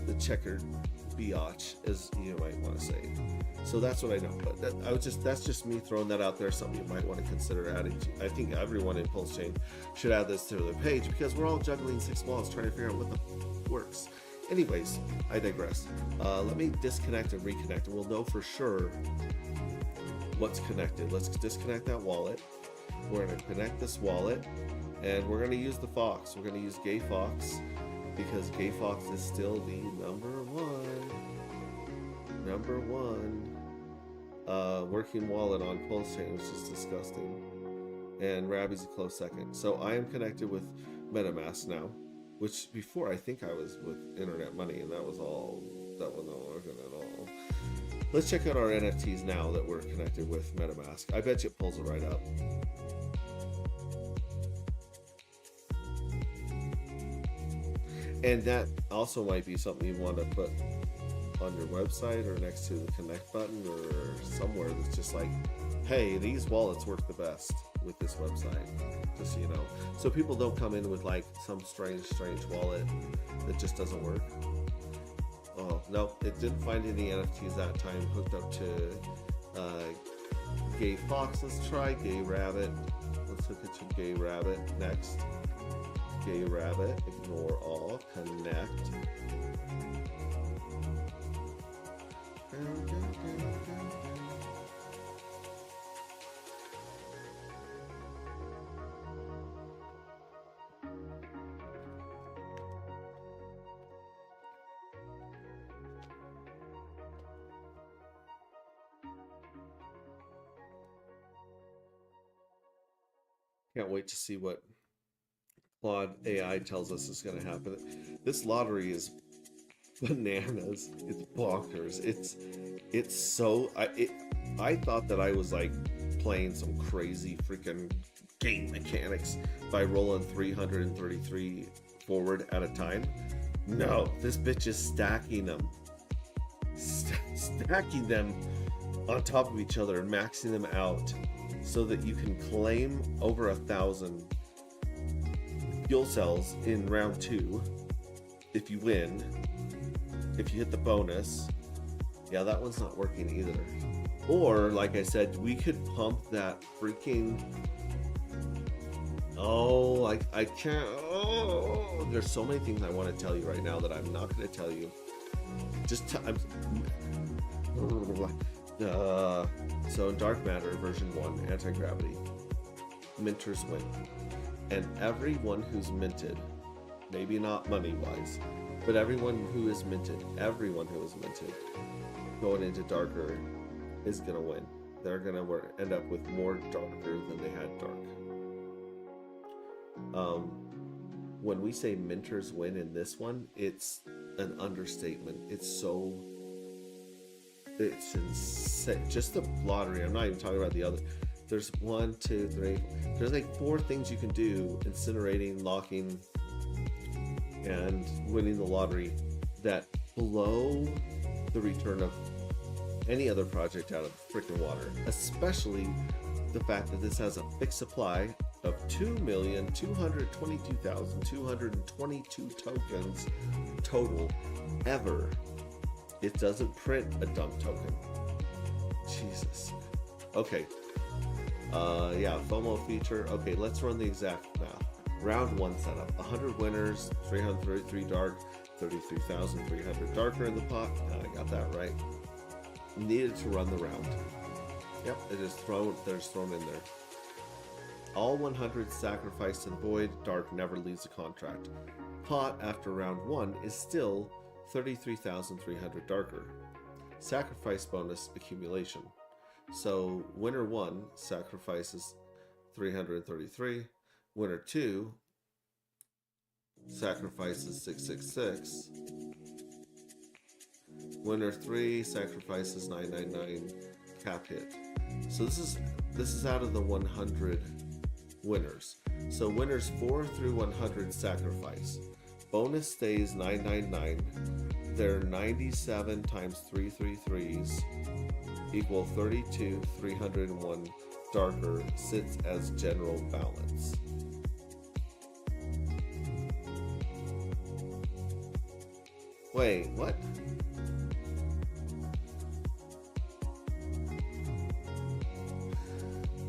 the checkered biatch, as you might want to say. So that's what I know. But that's just me throwing that out there. Something you might want to consider adding to. I think everyone in Pulse Chain should add this to their page because we're all juggling 6 wallets trying to figure out what the works. Anyways, I digress. Let me disconnect and reconnect, and we'll know for sure what's connected. Let's disconnect that wallet. We're going to connect this wallet, and we're going to use the Fox. We're going to use Gay Fox because Gay Fox is still the number one working wallet on Pulse Chain, which is disgusting. And Rabby's a close second. So I am connected with MetaMask now, which before I think I was with Internet Money, and that wasn't working at all. Let's check out our NFTs now that we're connected with MetaMask. I bet you it pulls it right up. And that also might be something you want to put on your website or next to the connect button or somewhere that's just like, hey, these wallets work the best with this website, just so you know. So people don't come in with like some strange wallet that just doesn't work. Oh, no, it didn't find any NFTs that time hooked up to Gay Fox. Let's try Gay Rabbit. Let's hook it to Gay Rabbit next. Gay Rabbit, ignore all, connect. Can't wait to see what Claude AI tells us is going to happen. This lottery is bananas. It's bonkers. It's so I thought that I was like playing some crazy freaking game mechanics by rolling 333 forward at a time. No, this bitch is stacking them. Stacking them on top of each other and maxing them out so that you can claim over 1,000 fuel cells in round 2 if you win. If you hit the bonus. Yeah, that one's not working either. Or, like I said, we could pump that freaking... Oh, I can't... Oh, there's so many things I want to tell you right now that I'm not going to tell you. So in Dark Matter version 1, Anti-Gravity, minters win. And everyone who's minted, maybe not money-wise, but everyone who is minted, going into Darker is going to win. They're going to end up with more Darker than they had Dark. When we say minters win in this one, it's an understatement. It's insane. Just the lottery. I'm not even talking about the other. There's 1, 2, 3. There's like 4 things you can do: incinerating, locking, and winning the lottery that blow the return of any other project out of freaking water. Especially the fact that this has a fixed supply of 2,222,222 tokens total ever. It doesn't print a dump token. Jesus. Okay. Yeah, FOMO feature. Okay, let's run the exact math. Round 1 setup. 100 winners, 333 dark, 33,300 darker in the pot. I got that right. Needed to run the round. Yep, they're just thrown in there. All 100 sacrificed and void. Dark never leaves the contract. Pot after round 1 is still 33,300 darker. Sacrifice bonus accumulation. So winner 1 sacrifices 333. Winner 2 sacrifices 666. Winner 3 sacrifices 999. Cap hit. So this is out of the 100 winners. So winners 4 through 100 sacrifice. Bonus stays 999. Their 97 times 333s equal 32,301 darker sits as general balance. Wait, what?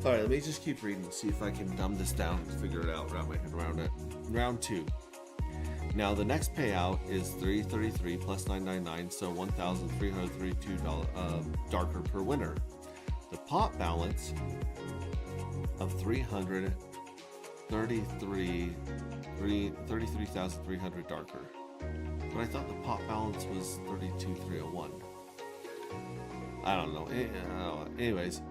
Alright, let me just keep reading, see if I can dumb this down and figure it out, wrap my head around it. Round 2. Now the next payout is 333 plus 999, so $1,332 darker per winner. The pot balance of 33,300 darker. But I thought the pot balance was 32,301. I don't know. Anyways,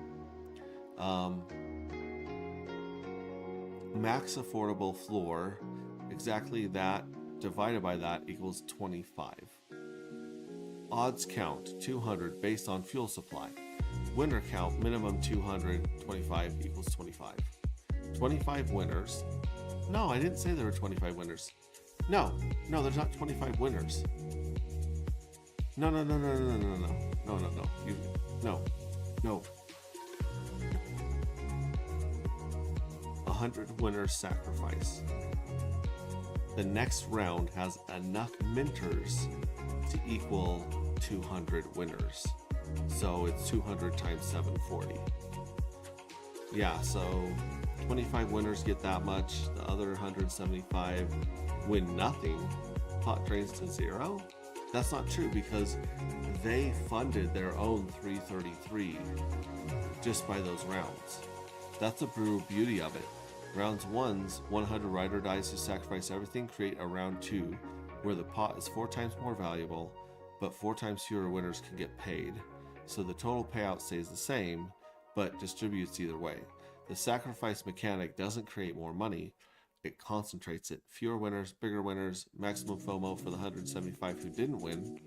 max affordable floor, exactly that divided by that equals 25. Odds count 200 based on fuel supply. Winner count minimum 200, 25 equals 25. 25 winners. No, I didn't say there were 25 winners. No, there's not 25 winners. No. No. 100 winners sacrifice. The next round has enough minters to equal 200 winners. So it's 200 times 740. Yeah, so 25 winners get that much. The other 175 win nothing. Pot drains to 0. That's not true because they funded their own 333 just by those rounds. That's the beauty of it. Rounds 1's 100 ride or dies who sacrifice everything create a round 2 where the pot is 4 times more valuable, but 4 times fewer winners can get paid. So the total payout stays the same, but distributes either way. the sacrifice mechanic doesn't create more money. It concentrates it. Fewer winners, bigger winners, maximum FOMO for the 175 who didn't win.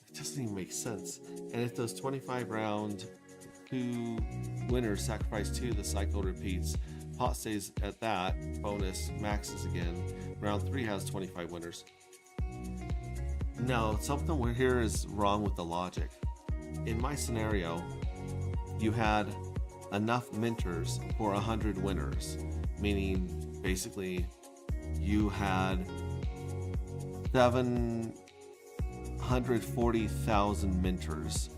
It doesn't even make sense. And if those 25 round 2 winners sacrifice 2, the cycle repeats. Pot stays at that. Bonus maxes again. Round 3 has 25 winners. No, something here is wrong with the logic. In my scenario, you had enough minters for 100 winners, meaning basically you had 740,000 minters,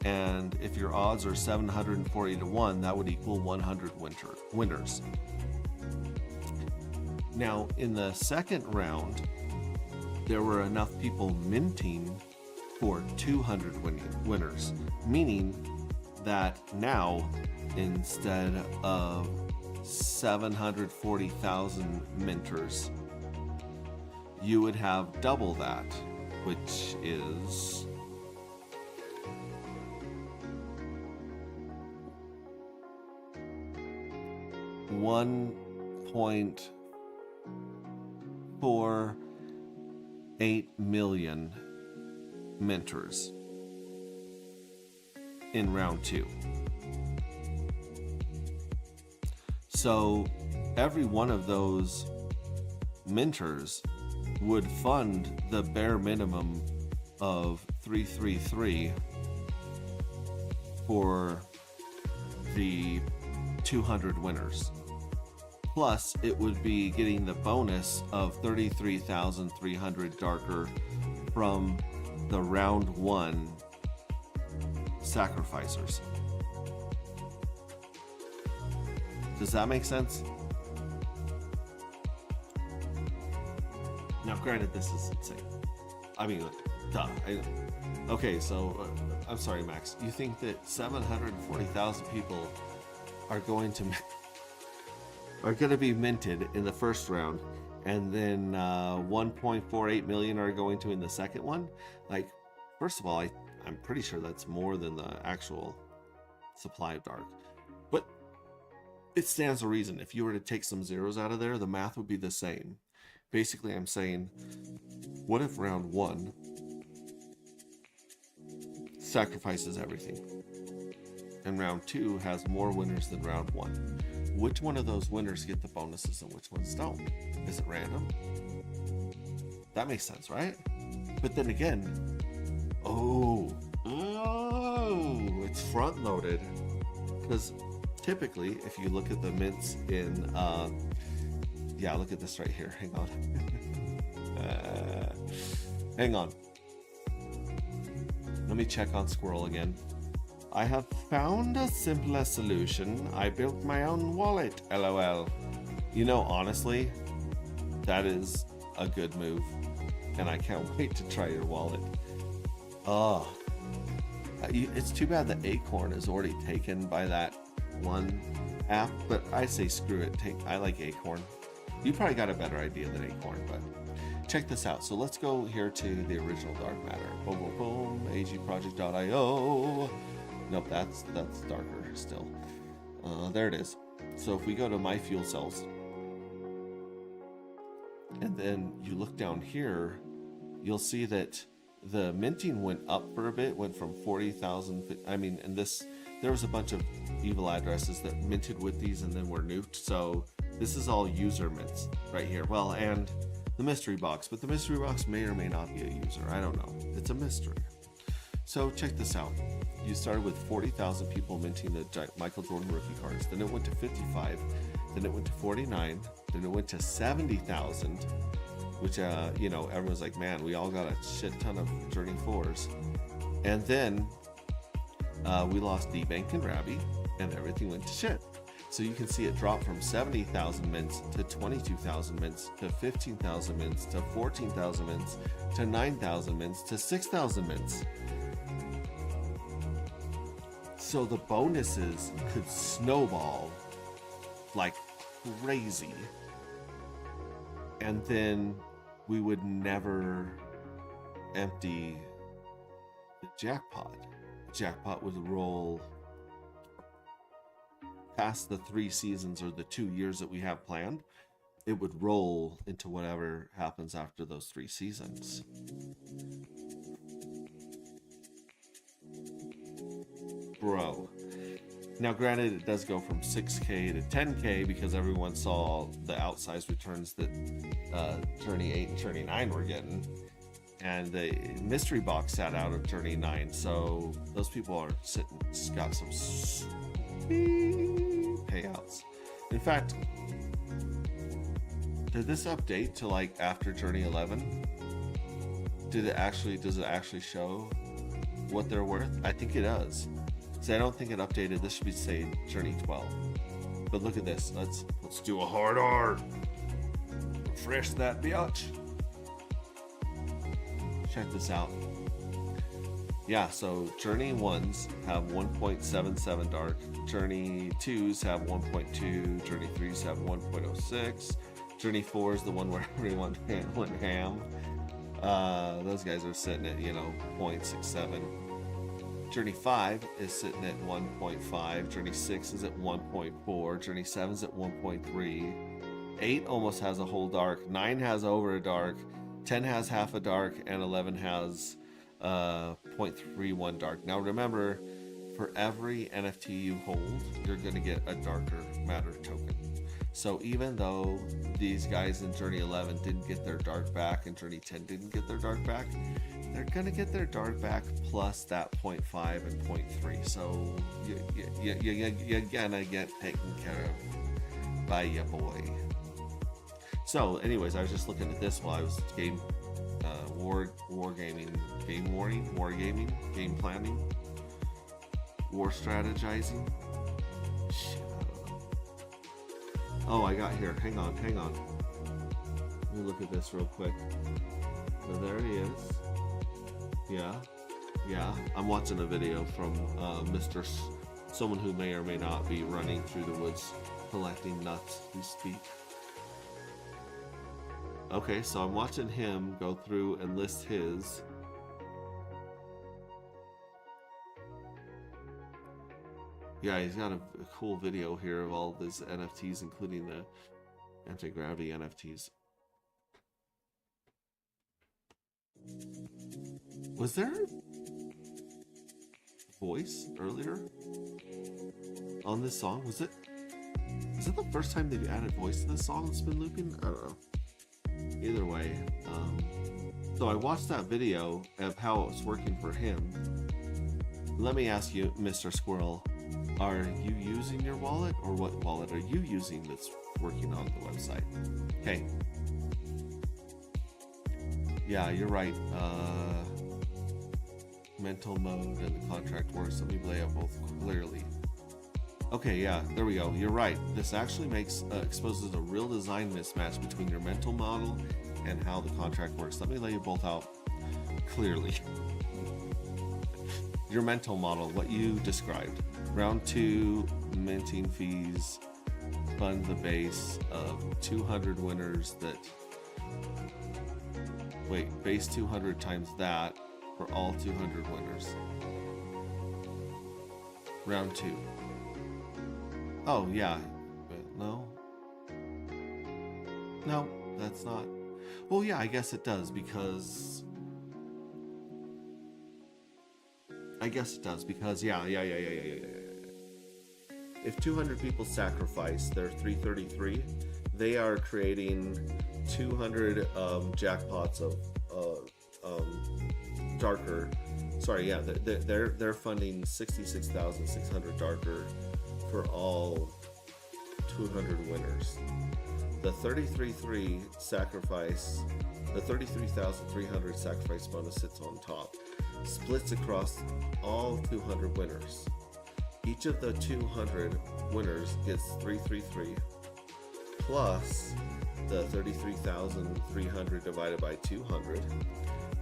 and if your odds are 740 to 1, that would equal 100 winners. Now in the second round, there were enough people minting for 200 winners, meaning that now instead of 740,000 minters, you would have double that, which is $1.48 million minters in round 2. So every one of those minters would fund the bare minimum of 333 for the 200 winners. Plus, it would be getting the bonus of 33,300 darker from the round 1 sacrificers. Does that make sense? Now, granted, this is insane. I mean, duh. Okay, so I'm sorry, Max. You think that 740,000 people are going to be minted in the first round, and then 1.48 million are going to in the second one? Like, first of all, I'm pretty sure that's more than the actual supply of dark. But it stands to reason. If you were to take some zeros out of there, the math would be the same. Basically, I'm saying, what if round 1 sacrifices everything, and round 2 has more winners than round 1? Which one of those winners get the bonuses and which ones don't? Is it random? That makes sense, right? But then again, it's front loaded, because typically if you look at the mints in yeah, look at this right here. Hang on. Hang on. Let me check on Squirrel again. I have found a simpler solution. I built my own wallet, LOL. You know, honestly, that is a good move, and I can't wait to try your wallet. It's too bad that Acorn is already taken by that one app, but I say screw it. I like Acorn. You probably got a better idea than Acorn, but check this out. So let's go here to the original dark matter. Boom, boom, boom. agproject.io. Nope, that's darker still. There it is. So if we go to my fuel cells, and then you look down here, you'll see that the minting went up for a bit, went from 40,000. I mean, and there was a bunch of evil addresses that minted with these and then were nuked. So this is all user mints right here. Well, and the mystery box, but the mystery box may or may not be a user. I don't know. It's a mystery. So check this out. You started with 40,000 people minting the Michael Jordan rookie cards. Then it went to 55. Then it went to 49. Then it went to 70,000, which, everyone's like, man, we all got a shit ton of Journey 4s. And then we lost D-Bank and Rabby, and everything went to shit. So you can see it drop from 70,000 mints to 22,000 mints to 15,000 mints to 14,000 mints to 9,000 mints to 6,000 mints. So the bonuses could snowball like crazy. And then we would never empty the jackpot. The jackpot would roll past the 3 seasons or the 2 years that we have planned, it would roll into whatever happens after those 3 seasons. Bro. Now, granted, it does go from 6K to 10K because everyone saw the outsized returns that Journey 8 and Journey 9 were getting. And the mystery box sat out of Journey 9. So those people are got some payouts. In fact, did this update to like after Journey 11? Does it actually show what they're worth? I think it does. So I don't think it updated. This should be say Journey 12. But look at this. Let's do a hard R. Refresh that biatch. Check this out. Yeah, so Journey 1s have 1.77 dark. Journey 2s have 1.2. Journey 3s have 1.06. Journey 4 is the one where everyone went ham. Those guys are sitting at, 0.67. Journey 5 is sitting at 1.5. Journey 6 is at 1.4. Journey 7 is at 1.3. 8 almost has a whole dark. 9 has over a dark. 10 has half a dark. And 11 has 0.31 dark. Now remember, for every NFT you hold, you're going to get a darker matter token. So even though these guys in Journey 11 didn't get their dark back and Journey 10 didn't get their dark back, they're going to get their dark back plus that 0.5 and 0.3. So you're going to get taken care of by your boy. So anyways, I was just looking at this while I was wargaming, game planning, war strategizing. Shit. Oh, I got here. Hang on. Let me look at this real quick. So there he is. Yeah. I'm watching a video from someone who may or may not be running through the woods collecting nuts who speak. Okay, so I'm watching him go through and list his. Yeah, he's got a cool video here of all these NFTs, including the anti-gravity NFTs. Was there voice earlier on this song? Was it the first time they've added voice to this song that's been looping? I don't know. Either way, so I watched that video of how it was working for him. Let me ask you, Mr. Squirrel, are you using your wallet, or what wallet are you using that's working on the website? Okay. Yeah, you're right. Mental mode and the contract works. Let me lay out both clearly. Okay, yeah, there we go. You're right. This actually exposes a real design mismatch between your mental model and how the contract works. Let me lay you both out clearly. Your mental model, what you described. Round 2, minting fees, fund the base of 200 winners that... Wait, base 200 times that for all 200 winners. Round 2. Oh, yeah. No, that's not. Well, yeah, I guess it does because. Yeah. If 200 people sacrifice their 333, they are creating 200 jackpots of darker. Sorry, yeah, they're funding 66,600 darker for all 200 winners. The 33,300 sacrifice, the 33,300 sacrifice bonus sits on top, splits across all 200 winners. Each of the 200 winners gets 333 plus the 33,300 divided by 200,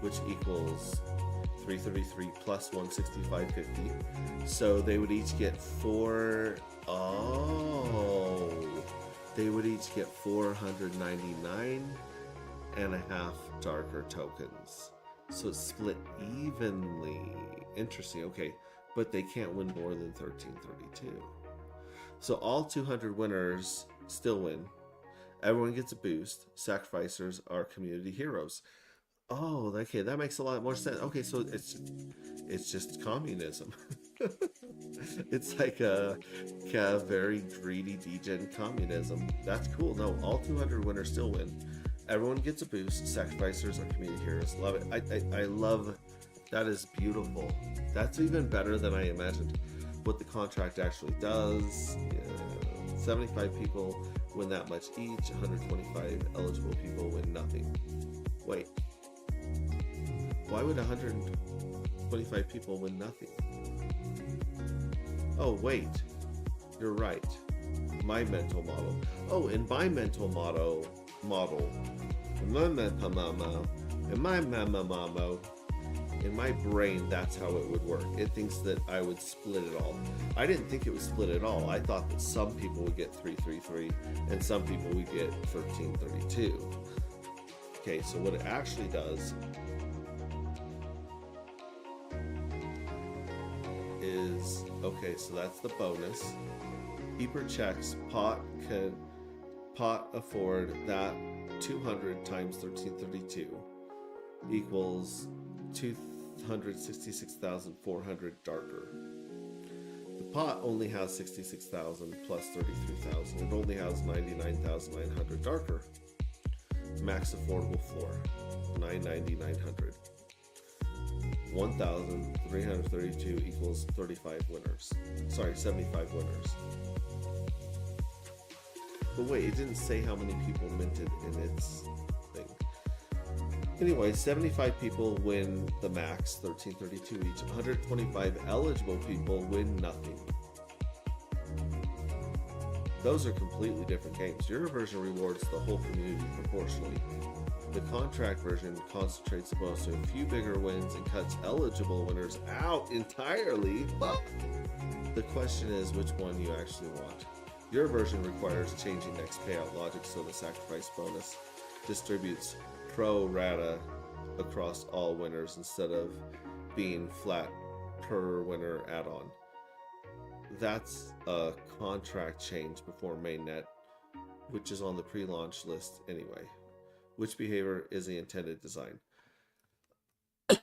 which equals 333 plus 165.50. So they would each get they would each get 499 and a half darker tokens. So it's split evenly. Interesting. Okay, but they can't win more than 1332. So all 200 winners still win. Everyone gets a boost. Sacrificers are community heroes. Oh, okay, that makes a lot more sense. Okay, so it's just communism. It's like a very greedy degen communism. That's cool. No, all 200 winners still win. Everyone gets a boost. Sacrificers are community heroes. Love it. I love. That is beautiful. That's even better than I imagined. What the contract actually does. 75 people win that much each. 125 eligible people win nothing. Wait. Why would 125 people win nothing? Oh, wait. You're right. My mental model. Oh, in my mental model, in my brain, that's how it would work. It thinks that I would split it all. I didn't think it would split it all. I thought that some people would get 333 and some people would get 1332. Okay, so what it actually does is, okay, so that's the bonus. Keeper checks, pot afford that 200 times 1332 equals 266,400 darker. The pot only has 66,000 plus 33,000. It only has 99,900 darker. Max affordable floor, 990,900. 1,332 equals 35 winners. Sorry, 75 winners. But wait, it didn't say how many people minted in its thing. Anyway, 75 people win the max, 1332 each. 125 eligible people win nothing. Those are completely different games. Your version rewards the whole community proportionally. The contract version concentrates the bonus to a few bigger wins and cuts eligible winners out entirely. Well, the question is which one you actually want. Your version requires changing next payout logic so the sacrifice bonus distributes pro rata across all winners instead of being flat per winner add-on. That's a contract change before mainnet, which is on the pre-launch list anyway. Which behavior is the intended design?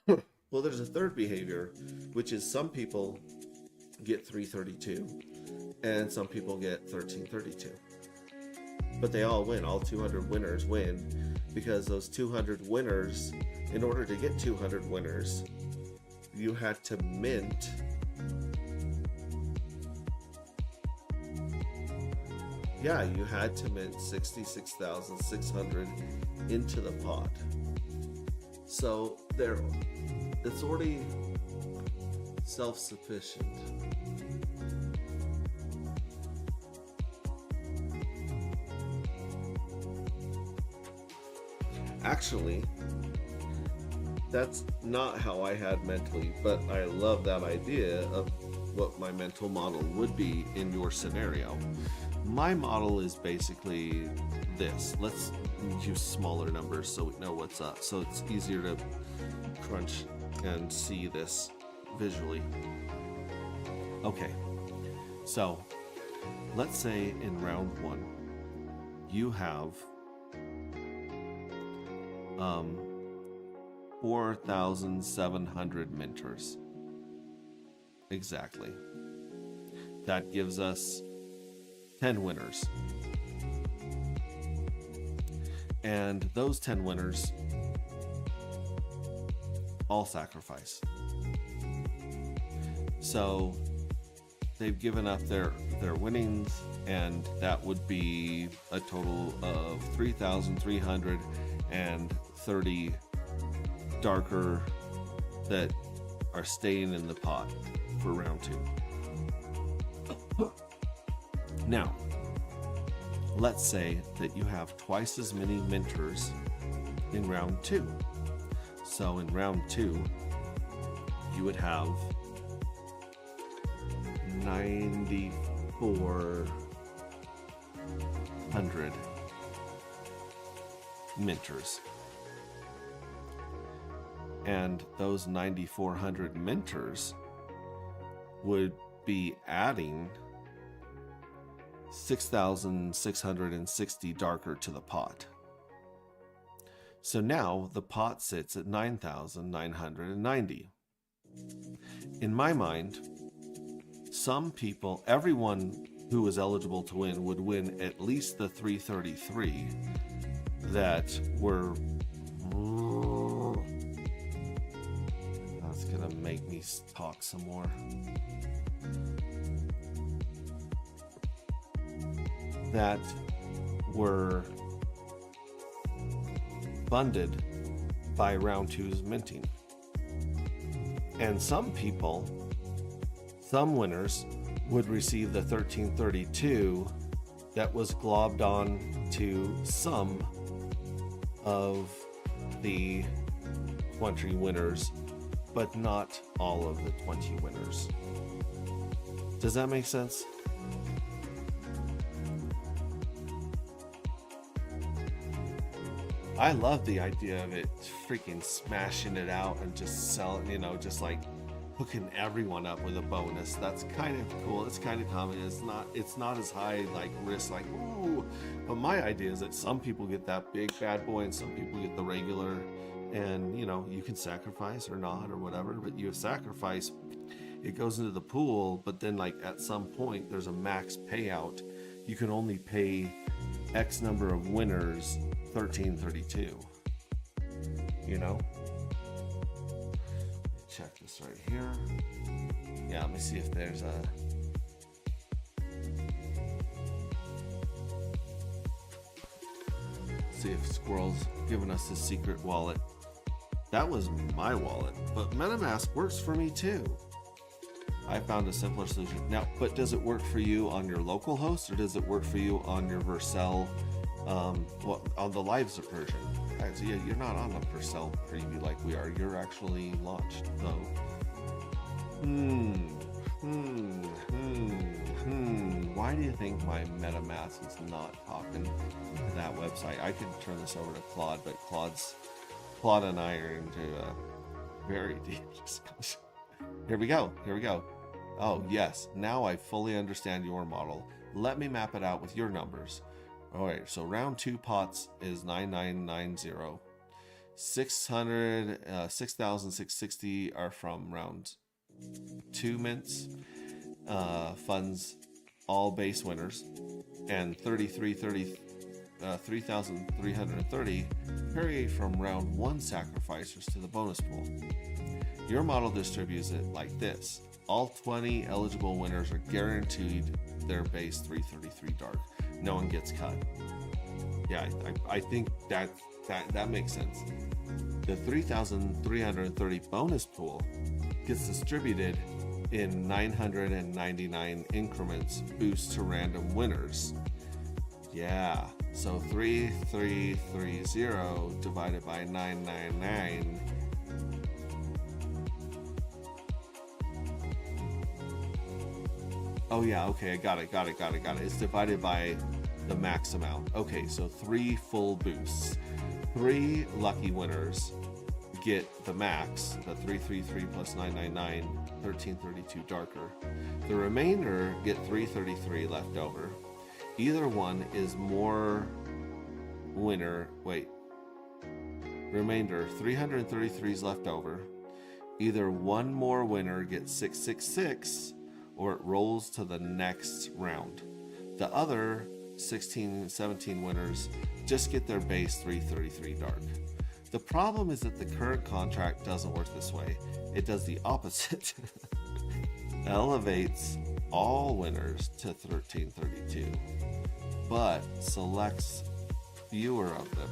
Well, there's a third behavior, which is some people get 332 and some people get 1332. But they all win. All 200 winners win because those 200 winners, in order to get 200 winners, you had to mint you had to mint 66,600 into the pot. So it's already self-sufficient. Actually, that's not how I had mentally, but I love that idea of what my mental model would be in your scenario. My model is basically this. Let's use smaller numbers so we know what's up. So it's easier to crunch and see this visually. Okay, so let's say in round one, you have 4,700 minters. Exactly. That gives us 10 winners. And those 10 winners all sacrifice. So they've given up their winnings, and that would be a total of 3,330 darker that are staying in the pot for round two. Now, let's say that you have twice as many minters in round two. So in round two, you would have 9,400 minters. And those 9,400 minters would be adding 6,660 darker to the pot. So now the pot sits at 9,990. In my mind, some people, everyone who was eligible to win would win at least the 333 that were... That's gonna make me talk some more. That were funded by Round 2's minting. And some people, some winners, would receive the 1332 that was globbed on to some of the 20 winners, but not all of the 20 winners. Does that make sense? I love the idea of it freaking smashing it out and just selling, you know, just like hooking everyone up with a bonus. That's kind of cool. It's kind of common. It's not as high like risk, like ooh. But my idea is that some people get that big bad boy and some people get the regular, and you know, you can sacrifice or not or whatever, but you sacrifice, it goes into the pool, but then like at some point there's a max payout. You can only pay X number of winners 1332. You know? Check this right here. Yeah, let me see if there's a... See if Squirrel's giving us his secret wallet. That was my wallet, but MetaMask works for me too. I found a simpler solution. Now, but does it work for you on your local host, or does it work for you on your Vercel, on the live version? Actually, yeah, you're not on the Vercel preview like we are. You're actually launched, though. Why do you think my MetaMask is not talking to that website? I could turn this over to Claude, but Claude and I are into a very deep discussion. Here we go. Oh, yes. Now I fully understand your model. Let me map it out with your numbers. All right. So round 2 pots is 9990. 6,660 are from round 2 mints. Funds all base winners. And 3,330 carry from round 1 sacrificers to the bonus pool. Your model distributes it like this. All 20 eligible winners are guaranteed their base 333 dark. No one gets cut. Yeah, I think that makes sense. The 3,330 bonus pool gets distributed in 999 increments boost to random winners. Yeah, so 3,330 divided by 999. Oh yeah, okay, I got it. It's divided by the max amount. Okay, so 3 full boosts. 3 lucky winners get the max, the 333 plus 999, 1332 darker. The remainder get 333 left over. Either one is more winner. Wait. Remainder, 333 is left over. Either one more winner gets 666, or it rolls to the next round. The other 16, 17 winners just get their base 333 dark. The problem is that the current contract doesn't work this way. It does the opposite. Elevates all winners to 1332, but selects fewer of them.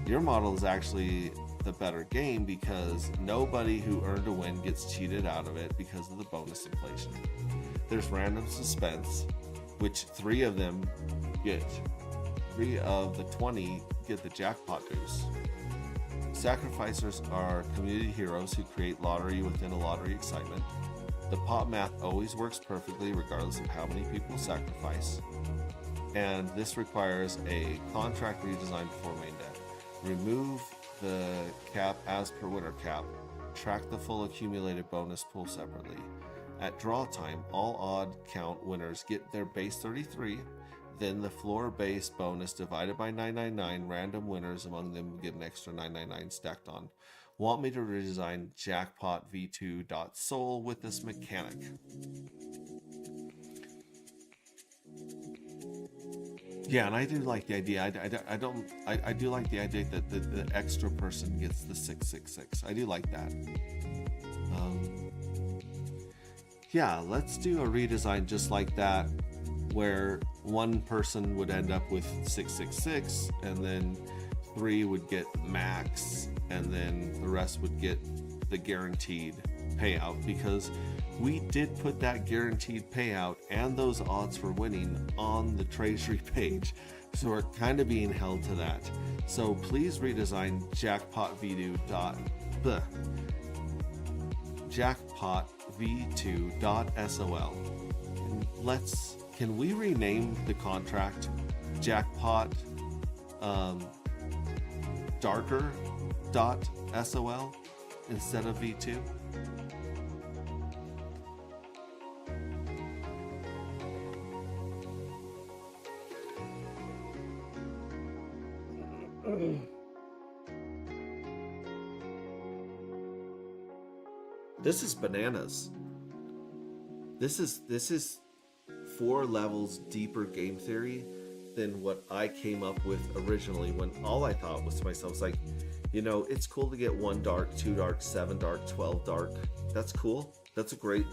Your model is actually the better game because nobody who earned a win gets cheated out of it because of the bonus inflation. There's random suspense, which 3 of them get. 3 of the 20 get the jackpot boost. Sacrificers are community heroes who create lottery within a lottery excitement. The pot math always works perfectly regardless of how many people sacrifice. And this requires a contract redesign before mainnet. Remove the cap as per winner cap. Track the full accumulated bonus pool separately. At draw time, all odd count winners get their base 33, then the floor base bonus divided by 999. Random winners among them will get an extra 999 stacked on. Want me to redesign Jackpot V2.Soul with this mechanic? Yeah, and I do like the idea. I do like the idea that the extra person gets the 666. I do like that. Yeah, let's do a redesign just like that, where one person would end up with 666, and then 3 would get max, and then the rest would get the guaranteed payout, because we did put that guaranteed payout and those odds for winning on the treasury page, so we're kind of being held to that. So please redesign Jackpot V2.SOL. Can we rename the contract Jackpot Darker.SOL instead of V2? This is bananas. This is 4 levels deeper game theory than what I came up with originally, when all I thought was to myself was like, you know, it's cool to get 1 dark, 2 dark, 7 dark, 12 dark. That's cool. That's a great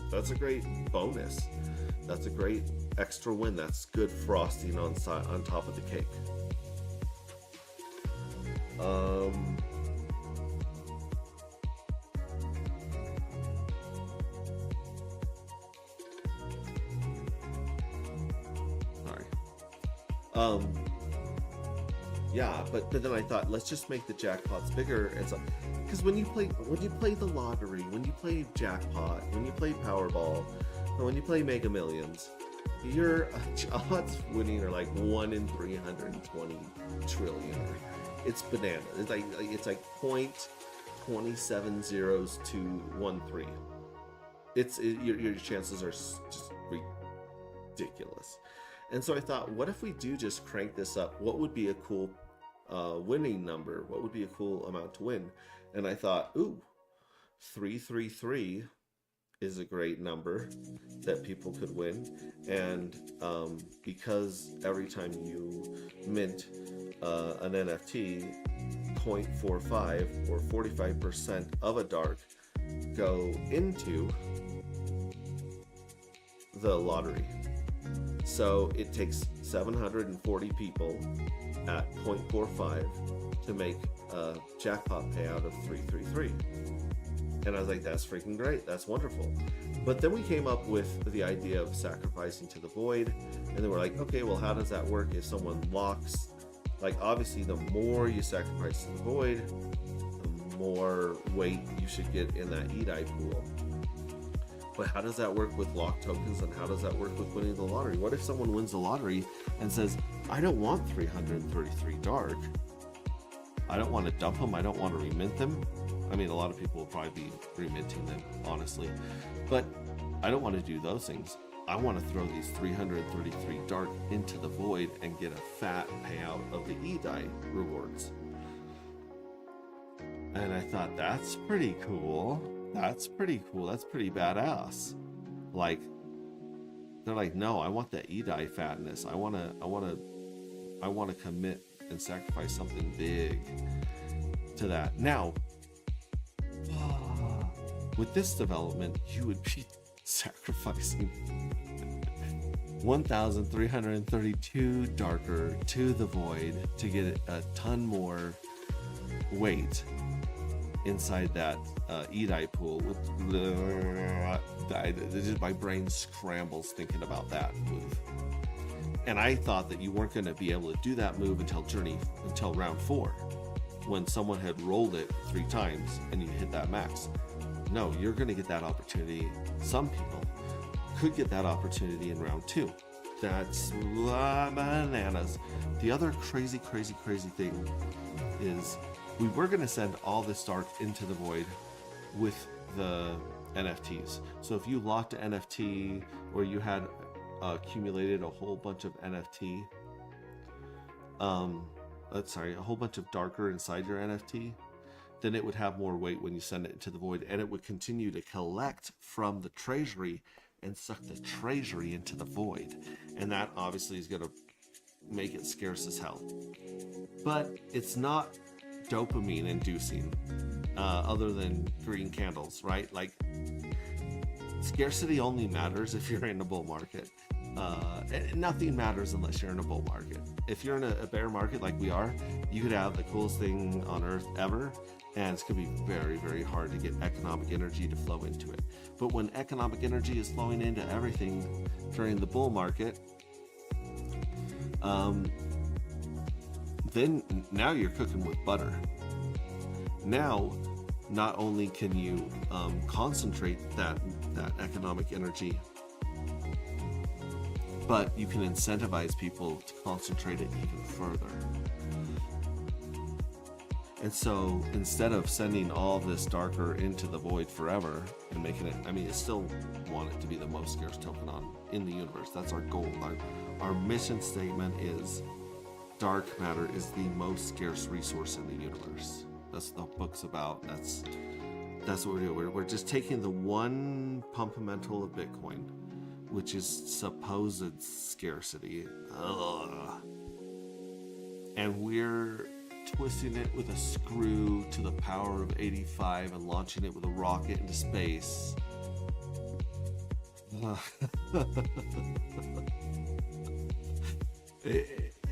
bonus. That's a great extra win. That's good frosting on top of the cake. Yeah, but then I thought, let's just make the jackpots bigger, and so, because when you play the lottery, when you play jackpot, when you play Powerball, or when you play Mega Millions, your odds winning are like 1 in 320 trillion. It's banana. It's like 0.27013. Your chances are just ridiculous. And so I thought, what if we do just crank this up? What would be a cool winning number? What would be a cool amount to win? And I thought, 333 is a great number that people could win. And because every time you mint an NFT, 0.45 or 45% of a dark go into the lottery. So it takes 740 people at 0.45 to make a jackpot payout of 333. And I was like, that's freaking great. That's wonderful. But then we came up with the idea of sacrificing to the void. And then we're like, okay, well, how does that work if someone locks? Like, obviously, the more you sacrifice to the void, the more weight you should get in that EDI pool. But how does that work with lock tokens, and how does that work with winning the lottery? What if someone wins the lottery and says, I don't want 333 dark. I don't want to dump them. I don't want to remint them. I mean, a lot of people will probably be reminting them, honestly. But I don't want to do those things. I want to throw these 333 dark into the void and get a fat payout of the EDI rewards. And I thought, that's pretty cool. That's pretty cool. That's pretty badass. Like, they're like, no, I want the EDI fatness. I want to commit and sacrifice something big to that. Now, with this development, you would be sacrificing 1,332 darker to the void to get a ton more weight inside that EDI pool. My brain scrambles thinking about that move. And I thought that you weren't going to be able to do that move until round 4, when someone had rolled it 3 times and you hit that max. No, you're going to get that opportunity. Some people could get that opportunity in round 2. That's bananas. The other crazy thing is, we were going to send all this dark into the void with the NFTs. So if you locked an NFT or you had accumulated a whole bunch of NFT, a whole bunch of darker inside your NFT, then it would have more weight when you send it into the void, and it would continue to collect from the treasury and suck the treasury into the void. And that obviously is going to make it scarce as hell. But it's not dopamine inducing, other than green candles, right? Like, scarcity only matters if you're in a bull market. Nothing matters unless you're in a bull market. If you're in a bear market like we are, you could have the coolest thing on earth ever, and it's going to be very, very hard to get economic energy to flow into it. But when economic energy is flowing into everything during the bull market, then now you're cooking with butter. Now, not only can you concentrate that economic energy, but you can incentivize people to concentrate it even further. And so instead of sending all this darker into the void forever and making it, I still want it to be the most scarce token in the universe. That's our goal. Our mission statement is dark matter is the most scarce resource in the universe. That's what the book's about. That's what we're doing. We're just taking the one pumpamental of Bitcoin, which is supposed scarcity, and we're twisting it with a screw to the power of 85 and launching it with a rocket into space.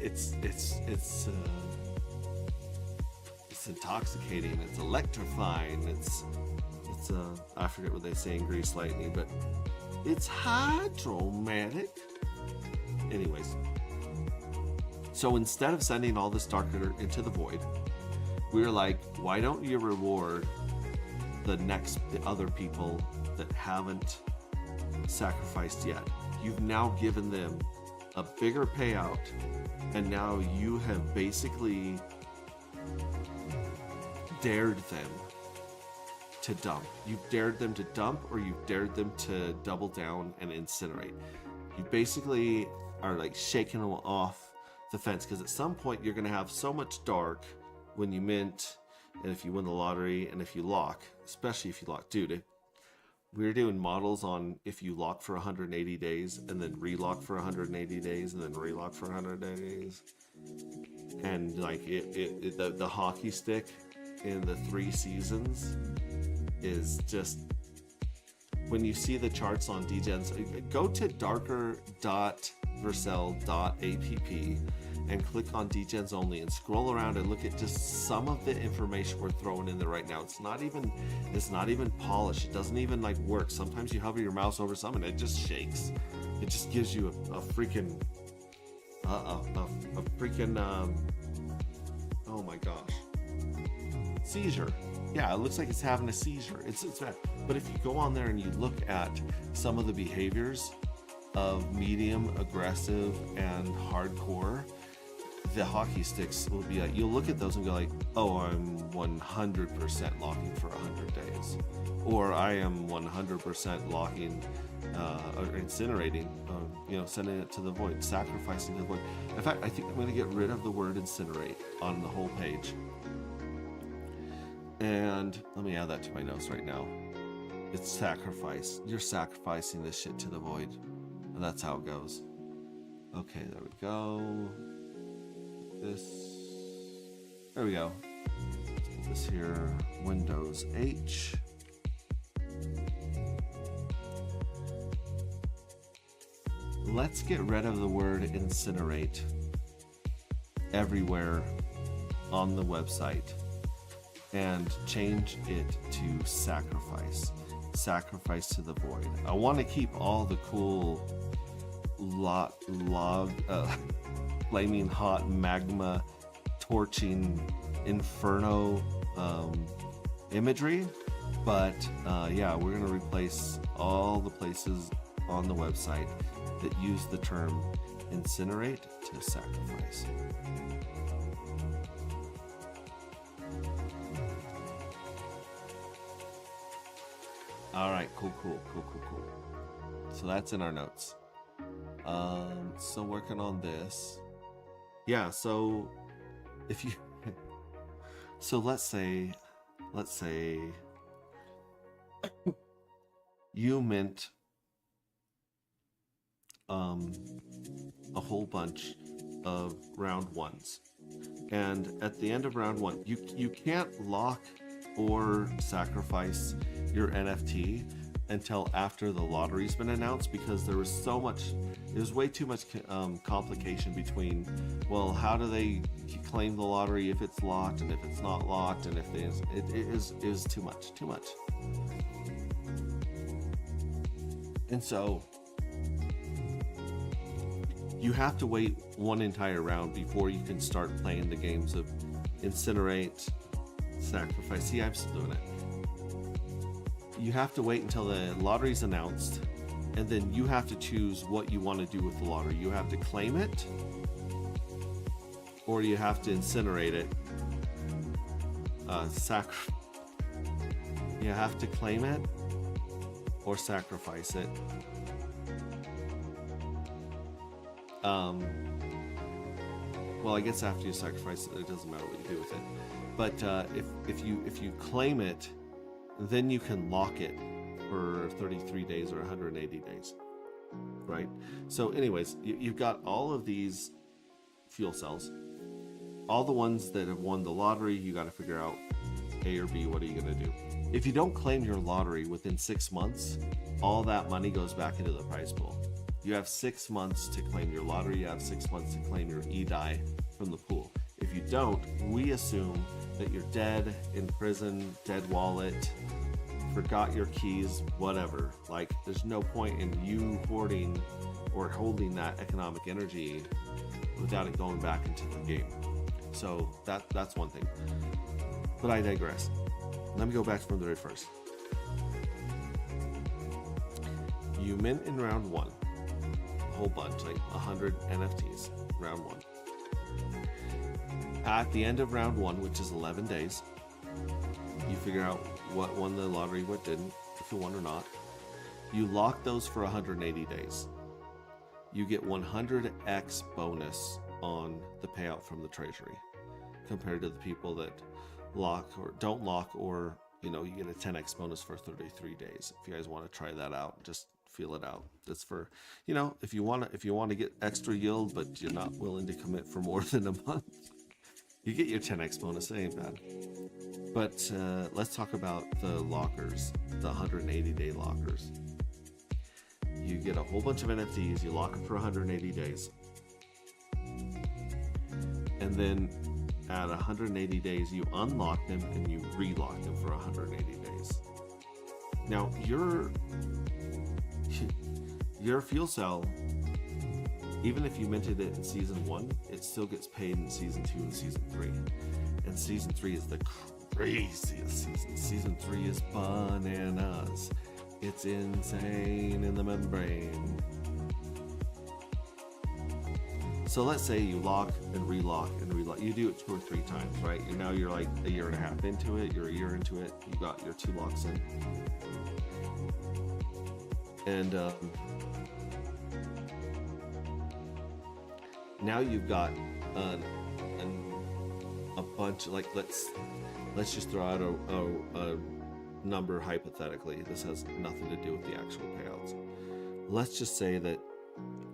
It's intoxicating. It's electrifying. It's I forget what they say in Grease Lightning, but it's hydromatic. Anyways, so instead of sending all this darker into the void, we were like, why don't you reward the other people that haven't sacrificed yet? You've now given them a bigger payout, and now you have basically dared them to dump. You've dared them to dump, or you've dared them to double down and incinerate. You basically are like shaking them off the fence, because at some point you're going to have so much dark when you mint, and if you win the lottery, and if you lock, especially if you lock. Dude, we're doing models on if you lock for 180 days and then relock for 180 days and then relock for 180 days, and like the hockey stick in the 3 seasons is just, when you see the charts on Degens, go to darker.vercel.app and click on Degens only and scroll around and look at just some of the information we're throwing in there right now. It's not even polished. It doesn't even like work. Sometimes you hover your mouse over something and it just shakes. It just gives you a freaking oh my gosh, seizure. Yeah, it looks like it's having a seizure. It's bad. But if you go on there and you look at some of the behaviors of medium, aggressive, and hardcore, the hockey sticks will be like, you'll look at those and go like, oh, I'm 100% locking for 100 days. Or I am 100% locking or incinerating, sending it to the void, sacrificing the void. In fact, I think I'm going to get rid of the word incinerate on the whole page. And let me add that to my notes right now. It's sacrifice. You're sacrificing this shit to the void. And that's how it goes. Okay, there we go. There we go. Let's put this here, Windows H. Let's get rid of the word incinerate everywhere on the website and change it to sacrifice. Sacrifice to the void. I want to keep all the cool flaming hot magma torching inferno imagery, but yeah, we're going to replace all the places on the website that use the term incinerate to sacrifice. All right, cool. So that's in our notes. Still working on this. Yeah, so if you, so let's say you mint a whole bunch of round ones, and at the end of round one, you can't lock or sacrifice your NFT until after the lottery's been announced, because there was way too much complication between, well, how do they claim the lottery if it's locked and if it's not locked, and if it is too much. And so you have to wait one entire round before you can start playing the games of incinerate, sacrifice. See, I'm still doing it. You have to wait until the lottery's announced, and then you have to choose what you want to do with the lottery. You have to claim it, or you have to incinerate it. You have to claim it or sacrifice it. Well, I guess after you sacrifice it, it doesn't matter what you do with it. But if you claim it, then you can lock it for 33 days or 180 days, right? So anyways, you've got all of these fuel cells, all the ones that have won the lottery. You got to figure out A or B. What are you going to do? If you don't claim your lottery within 6 months, all that money goes back into the prize pool. You have 6 months to claim your lottery. You have 6 months to claim your EDI from the pool. If you don't, we assume that you're dead, in prison, dead wallet, forgot your keys, whatever. Like, there's no point in you hoarding or holding that economic energy without it going back into the game. So that's one thing. But I digress. Let me go back from the very first. You mint in round one a whole bunch, like 100 NFTs, round one. At the end of round one, which is 11 days, you figure out what won the lottery, what didn't, if you won or not. You lock those for 180 days. You get 100x bonus on the payout from the treasury compared to the people that lock or don't lock, or you get a 10x bonus for 33 days. If you guys want to try that out, just feel it out. That's for, if you want to get extra yield, but you're not willing to commit for more than a month, you get your 10x bonus. It ain't bad. But let's talk about the lockers, the 180-day lockers. You get a whole bunch of NFTs, you lock them for 180 days. And then at 180 days, you unlock them and you relock them for 180 days. Now, your fuel cell, even if you minted it in season 1, it still gets paid in season 2 and season 3. And season 3 is the craziest season. Season 3 is bananas. It's insane in the membrane. So let's say you lock and relock and relock. You do it 2 or 3 times, right? You're like a year and a half into it. You're a year into it. You got your 2 locks in. And now you've got a bunch, like let's just throw out a number hypothetically. This has nothing to do with the actual payouts. Let's just say that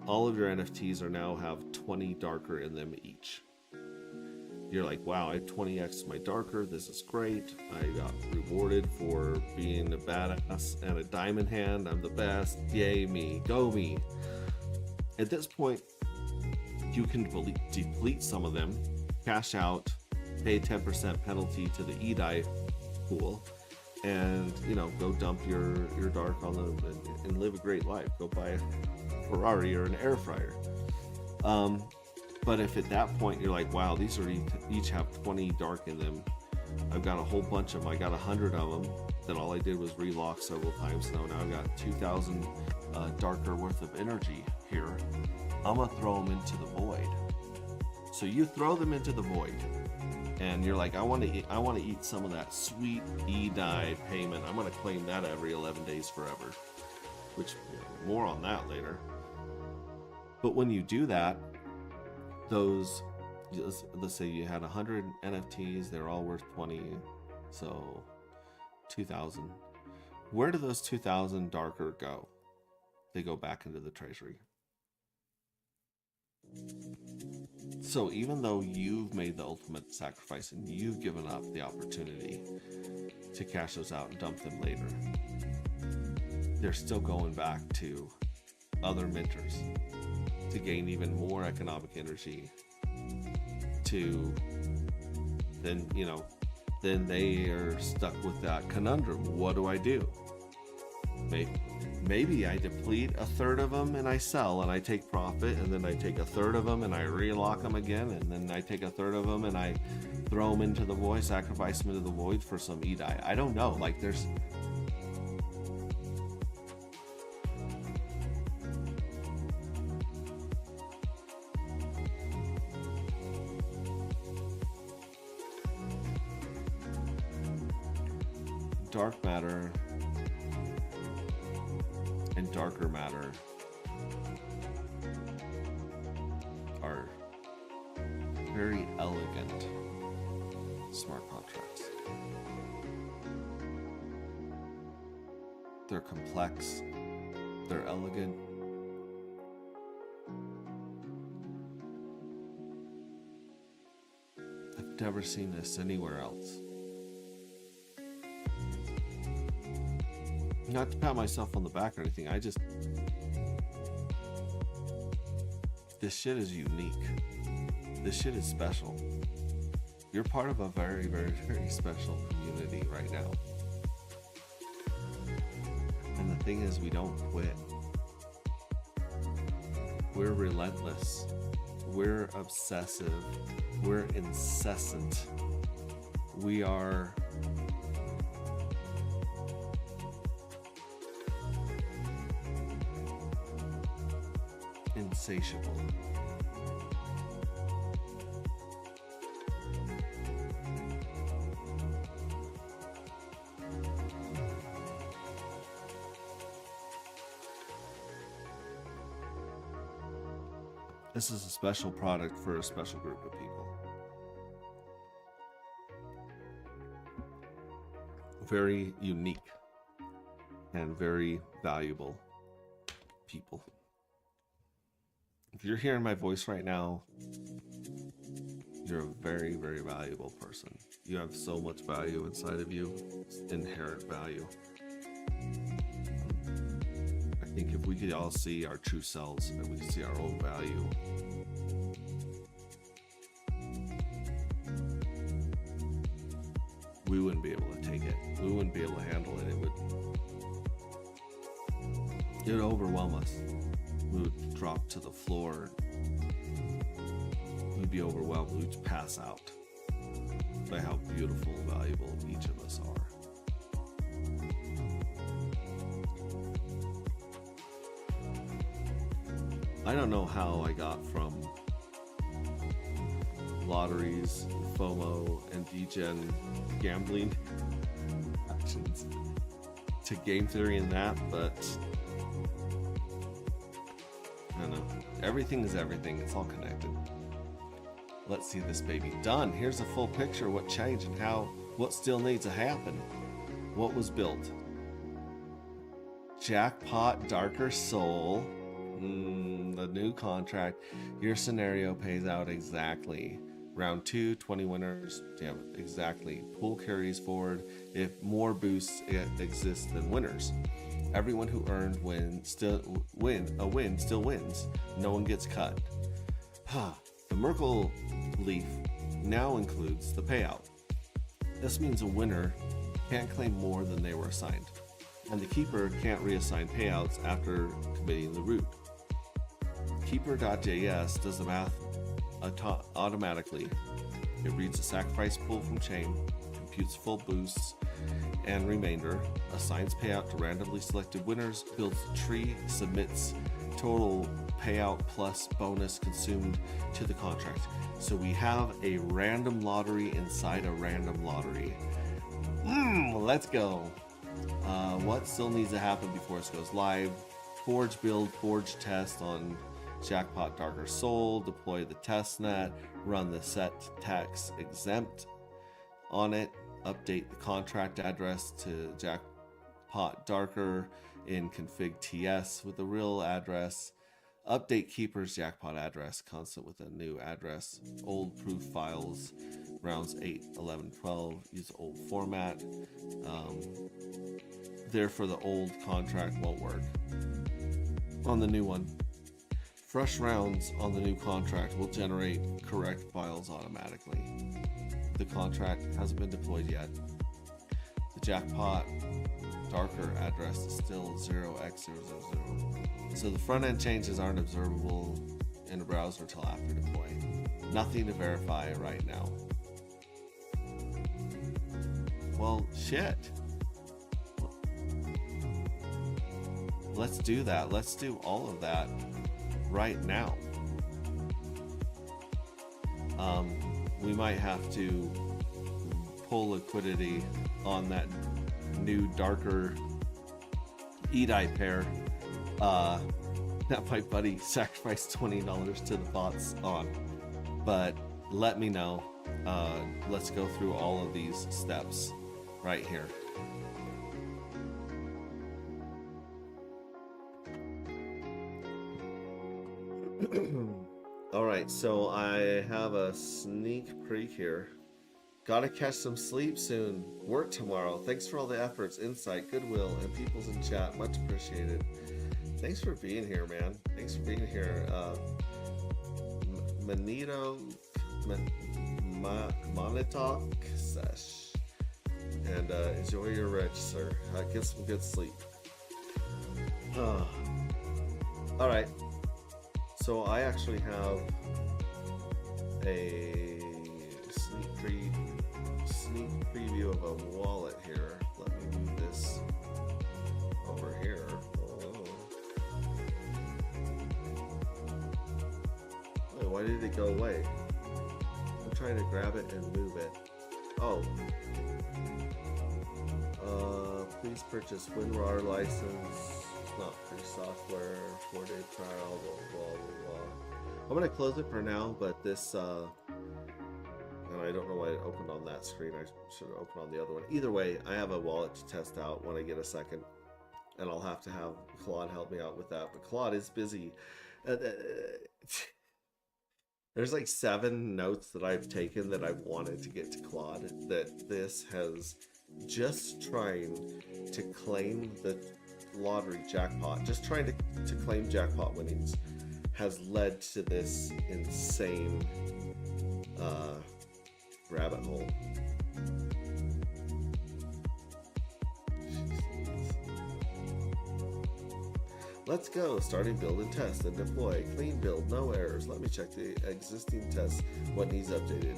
all of your NFTs now have 20 darker in them each. You're like, wow, I have 20x my darker. This is great. I got rewarded for being a badass and a diamond hand. I'm the best. Yay me. Go me. At this point, you can deplete some of them, cash out, pay 10% penalty to the EDI pool, and go dump your dark on them and live a great life. Go buy a Ferrari or an air fryer. But if at that point you're like, wow, these are each have 20 dark in them, I've got a whole bunch of them, I got 100 of them, then all I did was relock several times. Now I've got 2,000 darker worth of energy here. I'm gonna throw them into the void. So you throw them into the void. and you're like, I want to eat some of that sweet eDye payment. I'm going to claim that every 11 days forever, which more on that later. But when you do that, those, let's say you had 100 NFTs, they're all worth 20, so 2,000. Where do those 2,000 darker go? They go back into the treasury. So even though you've made the ultimate sacrifice and you've given up the opportunity to cash those out and dump them later, they're still going back to other minters to gain even more economic energy, to then, you know, then they are stuck with that conundrum. What do I do? Maybe I deplete a third of them and I sell and I take profit, and then I take a third of them and I relock them again, and then I take a third of them and I throw them into the void, sacrifice them into the void for some eDye. I don't know. Like, there's dark matter and darker matter are very elegant smart contracts. They're complex, they're elegant, I've never seen this anywhere else. Not to pat myself on the back or anything, this shit is unique. This shit is special. You're part of a very, very, very special community right now. And the thing is, we don't quit. We're relentless. We're obsessive. We're incessant. We are insatiable. This is a special product for a special group of people. Very unique and very valuable people. If you're hearing my voice right now, you're a very, very valuable person. You have so much value inside of you, inherent value. I think if we could all see our true selves and we could see our own value, we wouldn't be able to take it. We wouldn't be able to handle it. It would overwhelm us. We would drop to the floor. We'd be overwhelmed. We'd pass out by how beautiful and valuable each of us are. I don't know how I got from lotteries, FOMO, and degen gambling actions to game theory and that, but I don't know. Everything is everything. It's all connected. Let's see this baby done. Here's a full picture of what changed and what still needs to happen. What was built? Jackpot Darker Soul. The new contract. Your scenario pays out exactly. Round 2, 20 winners. Damn it, exactly. Pool carries forward if more boosts exist than winners. Everyone who earned win still wins. No one gets cut. The Merkle leaf now includes the payout. This means a winner can't claim more than they were assigned, and the keeper can't reassign payouts after committing the root. Keeper.js does the math automatically. It reads the sacrifice pool from chain, computes full boosts and remainder, assigns payout to randomly selected winners, builds a tree, submits total payout plus bonus consumed to the contract. So we have a random lottery inside a random lottery. Let's go. What still needs to happen before this goes live? Forge build, forge test on Jackpot Darker Soul, deploy the test net, run the set tax exempt on it, update the contract address to Jackpot Darker in config TS with the real address, update Keeper's Jackpot address constant with a new address, old proof files, rounds 8, 11, 12, use old format. Therefore the old contract won't work on the new one. Fresh rounds on the new contract will generate correct files automatically. The contract hasn't been deployed yet. The Jackpot Darker address is still 0x000. So the front end changes aren't observable in the browser until after deploy. Nothing to verify right now. Well, shit. Let's do that. Let's do all of that right now. We might have to pull liquidity on that new Darker Edeye pair that my buddy sacrificed $20 to the bots on. But let me know. Let's go through all of these steps right here. Alright, so I have a sneak peek here. Gotta catch some sleep soon. Work tomorrow. Thanks for all the efforts, insight, goodwill, and people's in chat. Much appreciated. Thanks for being here, man. Thanks for being here. Manito Monitok Sesh. And enjoy your rich, sir. Get some good sleep. Alright. So I actually have a sneak preview of a wallet here. Let me move this over here. Oh, why did it go away? I'm trying to grab it and move it. Oh. Please purchase WinRAR license. Not free software, 4-day trial, blah, blah, blah, blah. I'm going to close it for now, but this, and I don't know why it opened on that screen. I should have opened on the other one. Either way, I have a wallet to test out when I get a second, and I'll have to have Claude help me out with that. But Claude is busy. There's like 7 notes that I've taken that I've wanted to get to Claude, that this has just trying to claim the lottery jackpot, just trying to claim jackpot winnings has led to this insane rabbit hole. Let's go. Starting build and test and deploy. Clean build, no errors. Let me check the existing tests, what needs updated.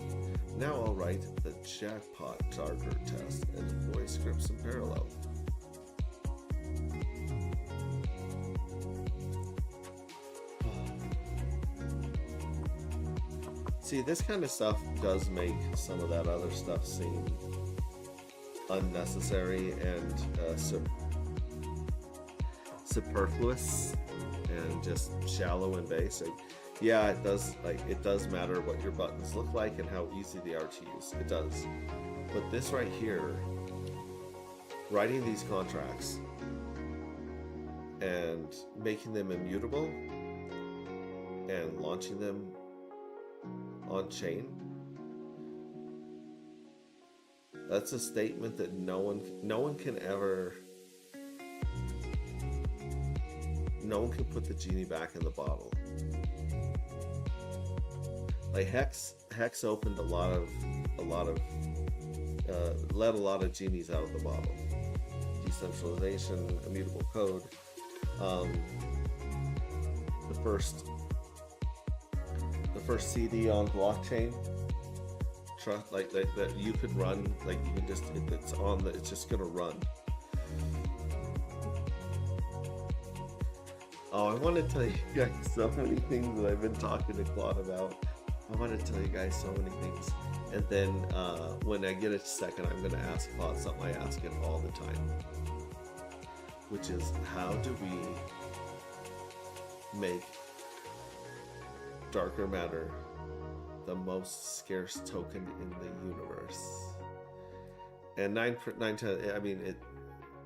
Now I'll write the Jackpot Darker test and deploy scripts in parallel. See, this kind of stuff does make some of that other stuff seem unnecessary and superfluous and just shallow and basic. Yeah, it does. Like, it does matter what your buttons look like and how easy they are to use. It does. But this right here, writing these contracts and making them immutable and launching them on chain, that's a statement that no one can put the genie back in the bottle. Like Hex opened let a lot of genies out of the bottle. Decentralization, immutable code. The first CD on blockchain, trust like that you could run, like you can just, it's just gonna run. Oh, I want to tell you guys so many things that I've been talking to Claude about. I want to tell you guys so many things. And then when I get a second, I'm going to ask Claude something I ask him all the time. Which is, how do we make darker matter the most scarce token in the universe? And 9 10, I mean,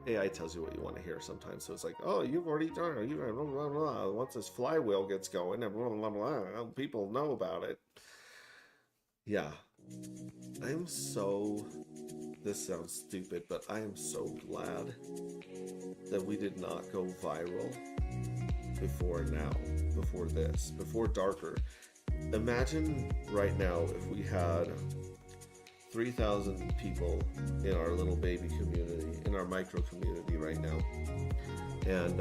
AI tells you what you want to hear sometimes. So it's like, oh, you've already done it. Blah, blah, blah. Once this flywheel gets going, and blah, blah, blah, people know about it. Yeah. I'm so, this sounds stupid, but I am so glad that we did not go viral before now, before this, before Darker. Imagine right now if we had 3,000 people in our little baby community, in our micro community right now, and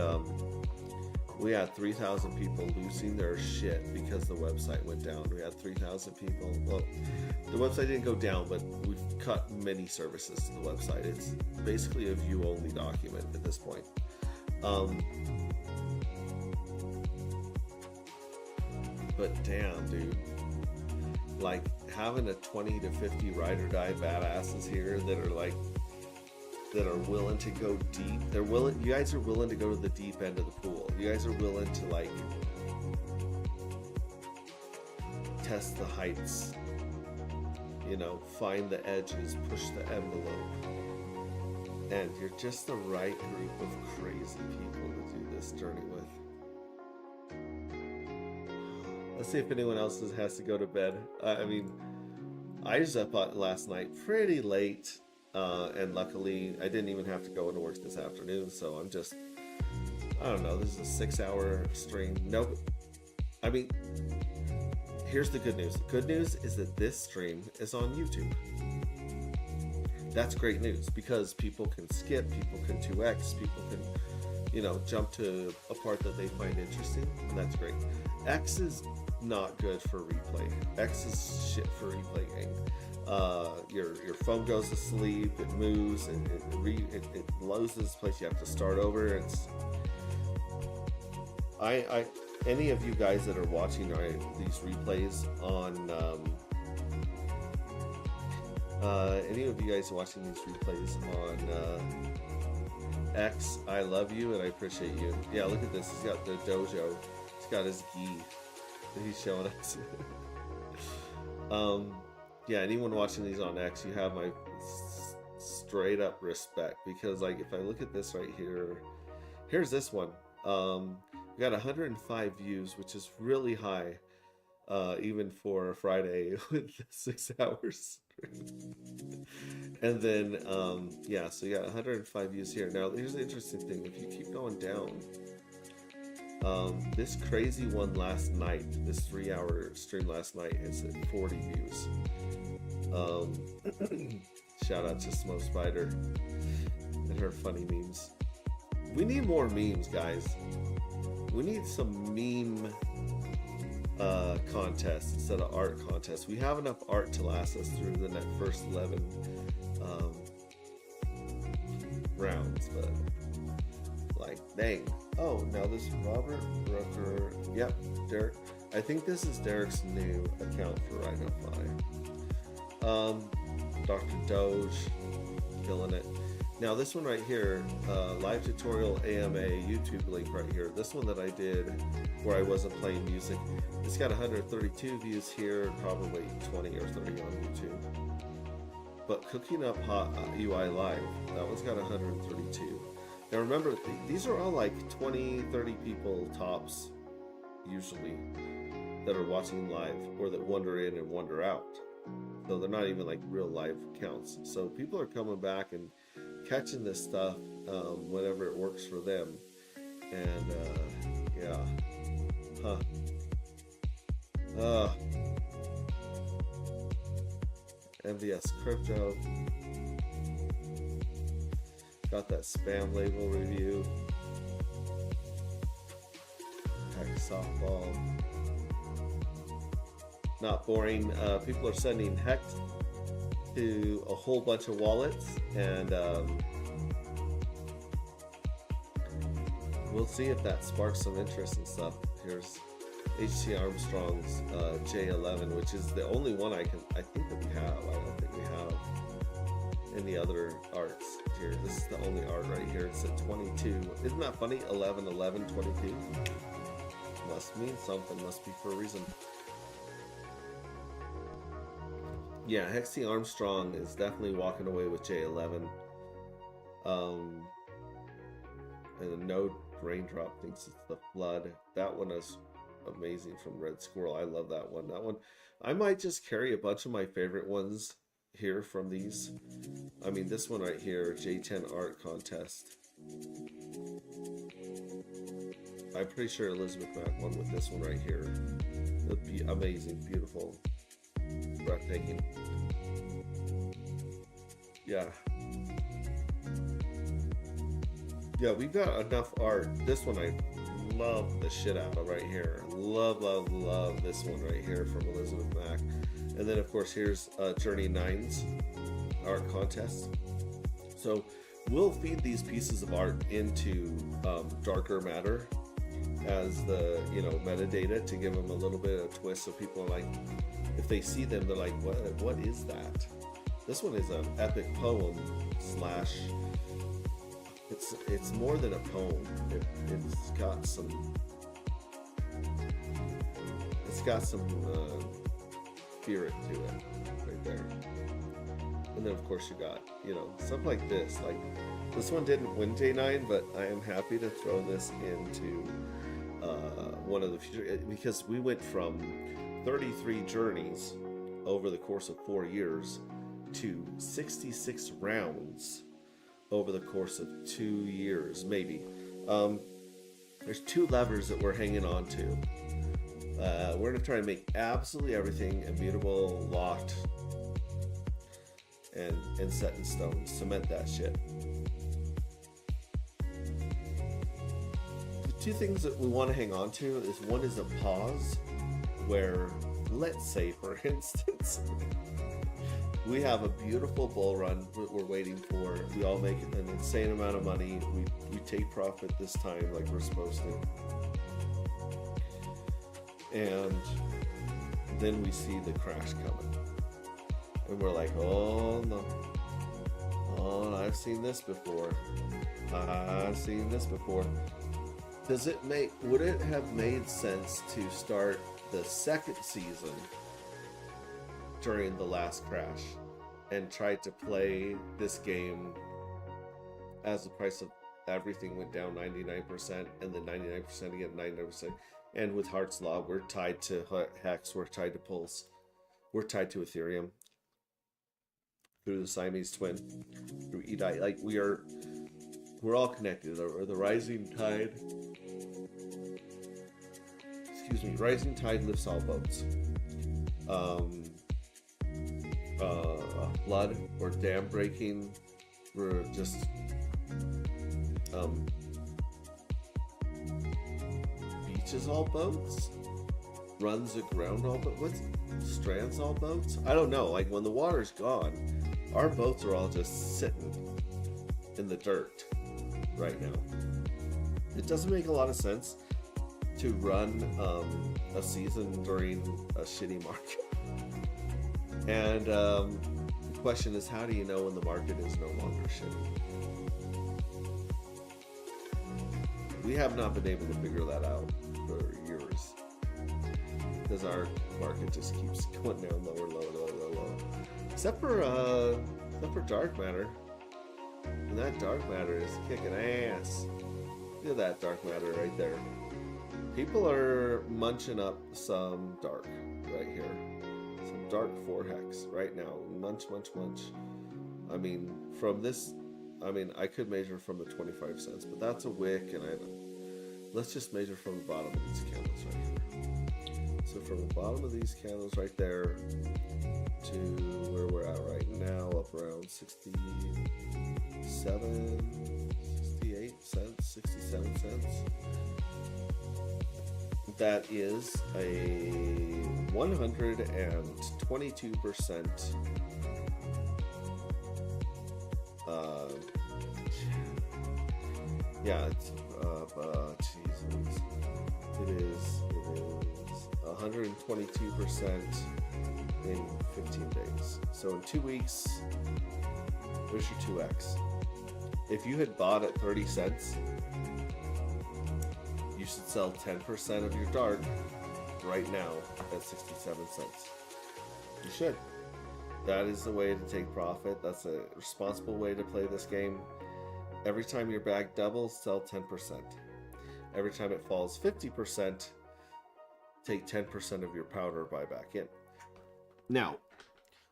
we had 3,000 people losing their shit because the website went down. We had 3,000 people. Well, the website didn't go down, but we've cut many services to the website. It's basically a view-only document at this point. But damn, dude, like having a 20 to 50 ride or die badasses here that are like, that are willing to go deep. They're willing. You guys are willing to go to the deep end of the pool. You guys are willing to like test the heights. You know, find the edges, push the envelope. And you're just the right group of crazy people to do this journey with. Let's see if anyone else has to go to bed. I mean, I was up last night pretty late. And luckily I didn't even have to go into work this afternoon, so I'm just, I don't know, this is a 6-hour stream. Nope. I mean, here's the good news. The good news is that this stream is on YouTube. That's great news, because people can skip, people can 2x, people can, you know, jump to a part that they find interesting, and that's great. X is not good for replay. X is shit for replaying. Your phone goes to sleep, it moves, and it loses this place. You have to start over. It's any of you guys that are watching these replays on any of you guys watching these replays on X, I love you and I appreciate you. Yeah, look at this. He's got the dojo. He's got his gi that he's showing us. Yeah, anyone watching these on X, you have my straight up respect, because like if I look at this right here, here's this one. We got 105 views, which is really high, even for Friday with 6 hours. And then yeah, so you got 105 views here. Now here's the interesting thing: if you keep going down, this crazy one last night, this 3-hour stream last night, is at 40 views. Shout out to Smo Spider and her funny memes. We need more memes, guys. We need some meme contests instead of art contests. We have enough art to last us through the first 11 rounds, but like, dang. Oh, now this Robert Rucker. Yep, Derek. I think this is Derek's new account for Rhino Dr. Doge, killing it. Now this one right here, live tutorial AMA YouTube link right here. This one that I did where I wasn't playing music, it's got 132 views here, probably 20 or 30 on YouTube. But Cooking Up Hot UI Live, that one's got 132. Now remember, these are all like 20, 30 people tops, usually, that are watching live, or that wander in and wander out. So they're not even like real live counts. So people are coming back and catching this stuff whenever it works for them. And yeah. MVS Crypto. Got that spam label review. Heck, softball. Not boring. People are sending Hecht to a whole bunch of wallets, and we'll see if that sparks some interest and stuff. Here's H.C. Armstrong's J11, which is the only one I think that we have. I don't think we have any other arts here. This is the only art right here. It's at 22. Isn't that funny? 11, 11, 22. Must mean something. Must be for a reason. Yeah, Hexy Armstrong is definitely walking away with J11. And the Node Raindrop thinks it's the Flood. That one is amazing from Red Squirrel. I love that one. That one, I might just carry a bunch of my favorite ones here from these. I mean, this one right here, J10 Art Contest. I'm pretty sure Elizabeth Mack won with this one right here. It'd be amazing, beautiful, breathtaking. Yeah. Yeah, we've got enough art. This one I love the shit out of right here. Love, love, love this one right here from Elizabeth Mack. And then, of course, here's Journey 9's art contest. So we'll feed these pieces of art into darker matter as the, you know, metadata to give them a little bit of twist, so people are like, if they see them, they're like, what is that? This one is an epic poem slash, it's more than a poem. It's got some spirit to it right there. And then of course you got, you know, stuff like this. Like this one didn't win J9, but I am happy to throw this into one of the future, because we went from 33 journeys over the course of 4 years to 66 rounds over the course of 2 years, maybe. There's 2 levers that we're hanging on to. We're gonna try to make absolutely everything immutable, locked, and set in stone. Cement that shit. The 2 things that we want to hang on to is, one is a pause, where, let's say for instance, we have a beautiful bull run that we're waiting for. We all make an insane amount of money. We take profit this time like we're supposed to. And then we see the crash coming. And we're like, oh no. Oh, I've seen this before. I've seen this before. Would it have made sense to start the second season during the last crash and try to play this game as the price of everything went down 99%, and then 99% again, 99%? And with Hart's Law, we're tied to Hex, we're tied to Pulse, we're tied to Ethereum through the Siamese Twin, through EDI. Like we're all connected. The rising tide, rising tide lifts all boats. Flood or dam breaking, we're just beaches all boats, runs aground all boats, what's strands all boats? I don't know. Like when the water's gone, our boats are all just sitting in the dirt right now. It doesn't make a lot of sense to run a season during a shitty market. And the question is, how do you know when the market is no longer shitty? We have not been able to figure that out for years, because our market just keeps going down lower, lower. Except for dark matter. And that dark matter is kicking ass. Look at that dark matter right there. People are munching up some dark right here. Some dark 4-hex right now. Munch. I mean, from this, I could measure from the 25 cents, but that's a wick, and let's just measure from the bottom of these candles right here. So from the bottom of these candles right there to where we're at right now, up around 68 cents, 67 cents. That is a 122% Yeah, it's geez, it is 122% in 15 days. So in 2 weeks, there's your 2x. If you had bought at 30 cents, you should sell 10% of your dark right now at 67 cents. You should. That is the way to take profit. That's a responsible way to play this game. Every time your bag doubles, sell 10%. Every time it falls 50%, take 10% of your powder, buy back in. Now,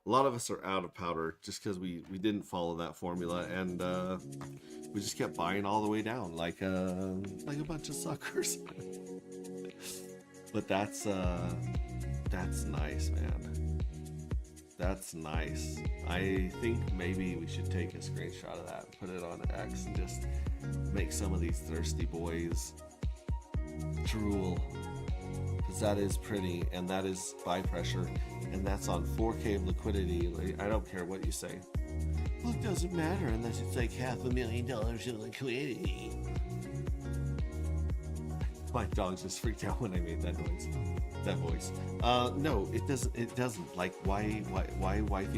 a lot of us are out of powder just because we didn't follow that formula, and we just kept buying all the way down like a bunch of suckers. But that's nice, man. That's nice. I think maybe we should take a screenshot of that and put it on X and just make some of these thirsty boys drool. Because that is pretty, and that is buy pressure, and that's on 4K of liquidity. Like, I don't care what you say. Well, it doesn't matter unless it's like $500,000 of liquidity. My dog just freaked out when I made that noise, that voice. No, it doesn't. It doesn't. Like, why feed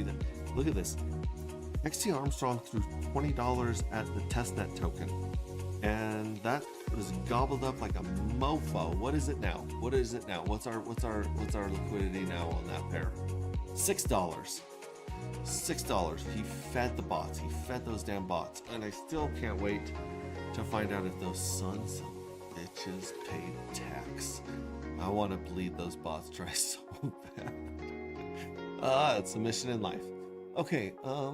them? Look at this. XT Armstrong threw $20 at the testnet token, and that was gobbled up like a mofo. What is it now? What is it now? What's our liquidity now on that pair? $6. $6. He fed the bots. He fed those damn bots, and I still can't wait to find out if those sons of bitches paid tax. I want to bleed those bots dry so bad. It's a mission in life. Okay. Oh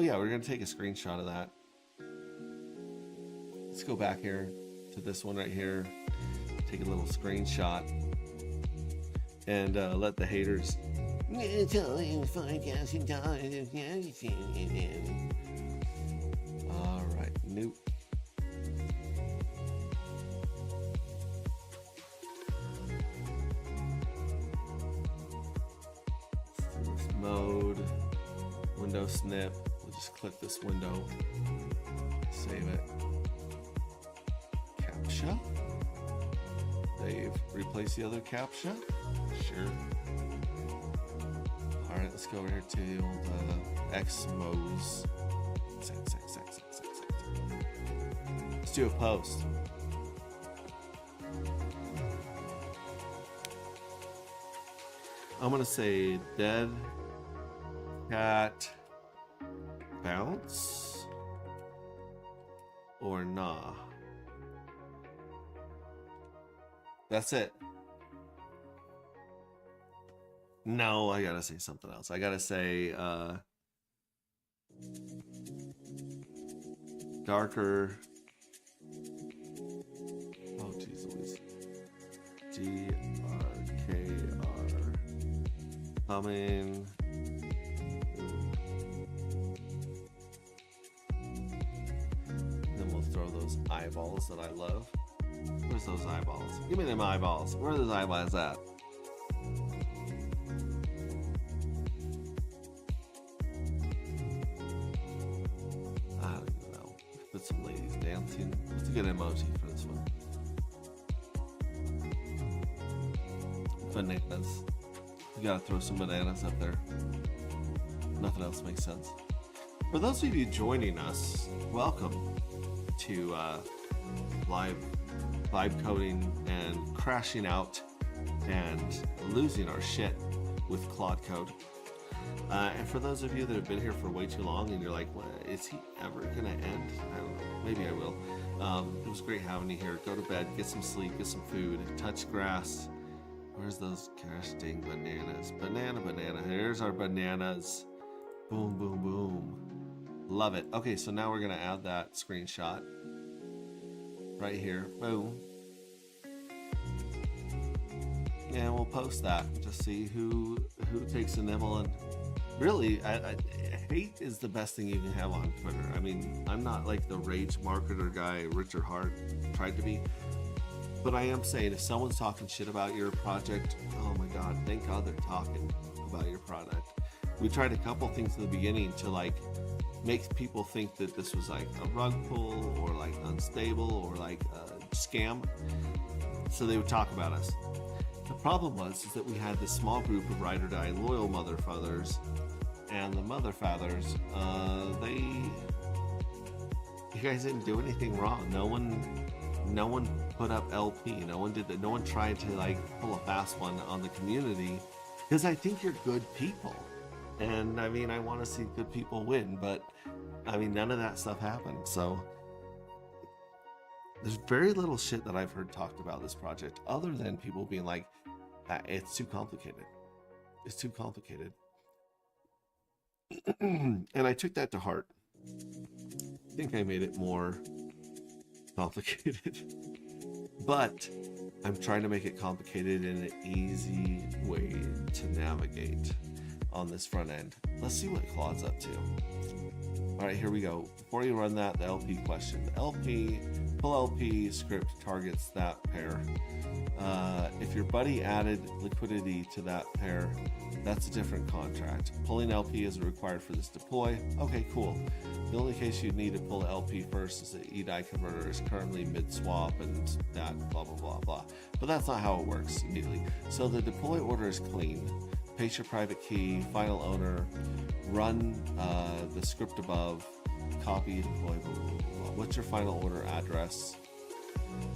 yeah, we're gonna take a screenshot of that. Let's go back here to this one right here. Take a little screenshot and let the haters. All right, nope. Mode, window snip. We'll just click this window, save it. CAPTCHA. They've replaced the other CAPTCHA. Sure. All right, let's go over here to the old Xmos. Let's do a post. I'm gonna say dead cat bounce or nah. That's it. No, I gotta say something else. I gotta say darker. Oh geez Louise. GRKR coming. Then we'll throw those eyeballs that I love. Where's those eyeballs? Give me them eyeballs. Where are those eyeballs at? I don't even know. Put some ladies dancing. What's a good emoji for this one? Bananas. You gotta throw some bananas up there. Nothing else makes sense. For those of you joining us, welcome to live vibe coding and crashing out and losing our shit with Claude Code. And for those of you that have been here for way too long and you're like, well, is he ever gonna end? I don't know, maybe I will. It was great having you here. Go to bed, get some sleep, get some food, touch grass. Where's those gosh dang bananas? Banana. Here's our bananas. Boom, boom, boom. Love it. Okay, so now we're gonna add that screenshot right here. Boom. And we'll post that to see who takes a nibble. And really, I hate is the best thing you can have on Twitter. I mean, I'm not like the rage marketer guy Richard Hart tried to be. But I am saying, if someone's talking shit about your project, oh my God, thank God they're talking about your product. We tried a couple things in the beginning to like makes people think that this was like a rug pull or like unstable or like a scam. So they would talk about us. The problem was is that we had this small group of ride or die loyal motherfathers, and the motherfathers, you guys didn't do anything wrong. No one put up LP. No one did that. No one tried to like pull a fast one on the community, because I think you're good people. And I mean, I want to see good people win, but I mean, none of that stuff happened. So there's very little shit that I've heard talked about this project other than people being like, it's too complicated. It's too complicated. And I took that to heart. I think I made it more complicated. But I'm trying to make it complicated in an easy way to navigate on this front end. Let's see what Claude's up to. All right, here we go. Before you run that, the LP question. The pull LP script targets that pair. If your buddy added liquidity to that pair, that's a different contract. Pulling LP is required for this deploy. Okay, cool. The only case you'd need to pull LP first is the EDI converter is currently mid-swap and that blah, blah, blah, blah. But that's not how it works immediately. So the deploy order is clean. Paste your private key, final owner, run the script above, copy, deploy, blah, blah, blah, blah. What's your final order address?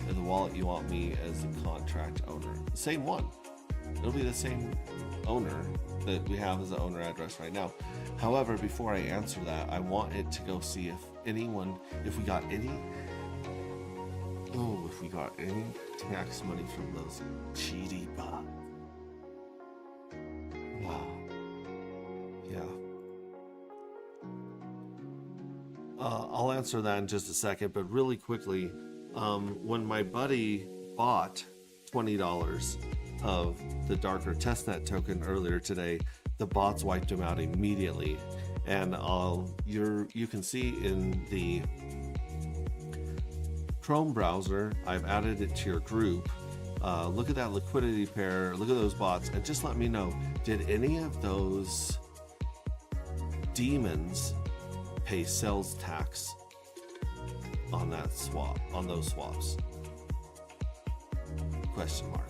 And the wallet you want me as the contract owner. The same one. It'll be the same owner that we have as the owner address right now. However, before I answer that, I want it to go see if we got any tax money from those cheaty bots. Wow. Yeah. I'll answer that in just a second, but really quickly, when my buddy bought $20 of the Darker Testnet token earlier today, the bots wiped him out immediately. And you can see in the Chrome browser, I've added it to your group. Look at that liquidity pair, look at those bots, and just let me know, did any of those demons pay sales tax on that swap, on those swaps? Question mark.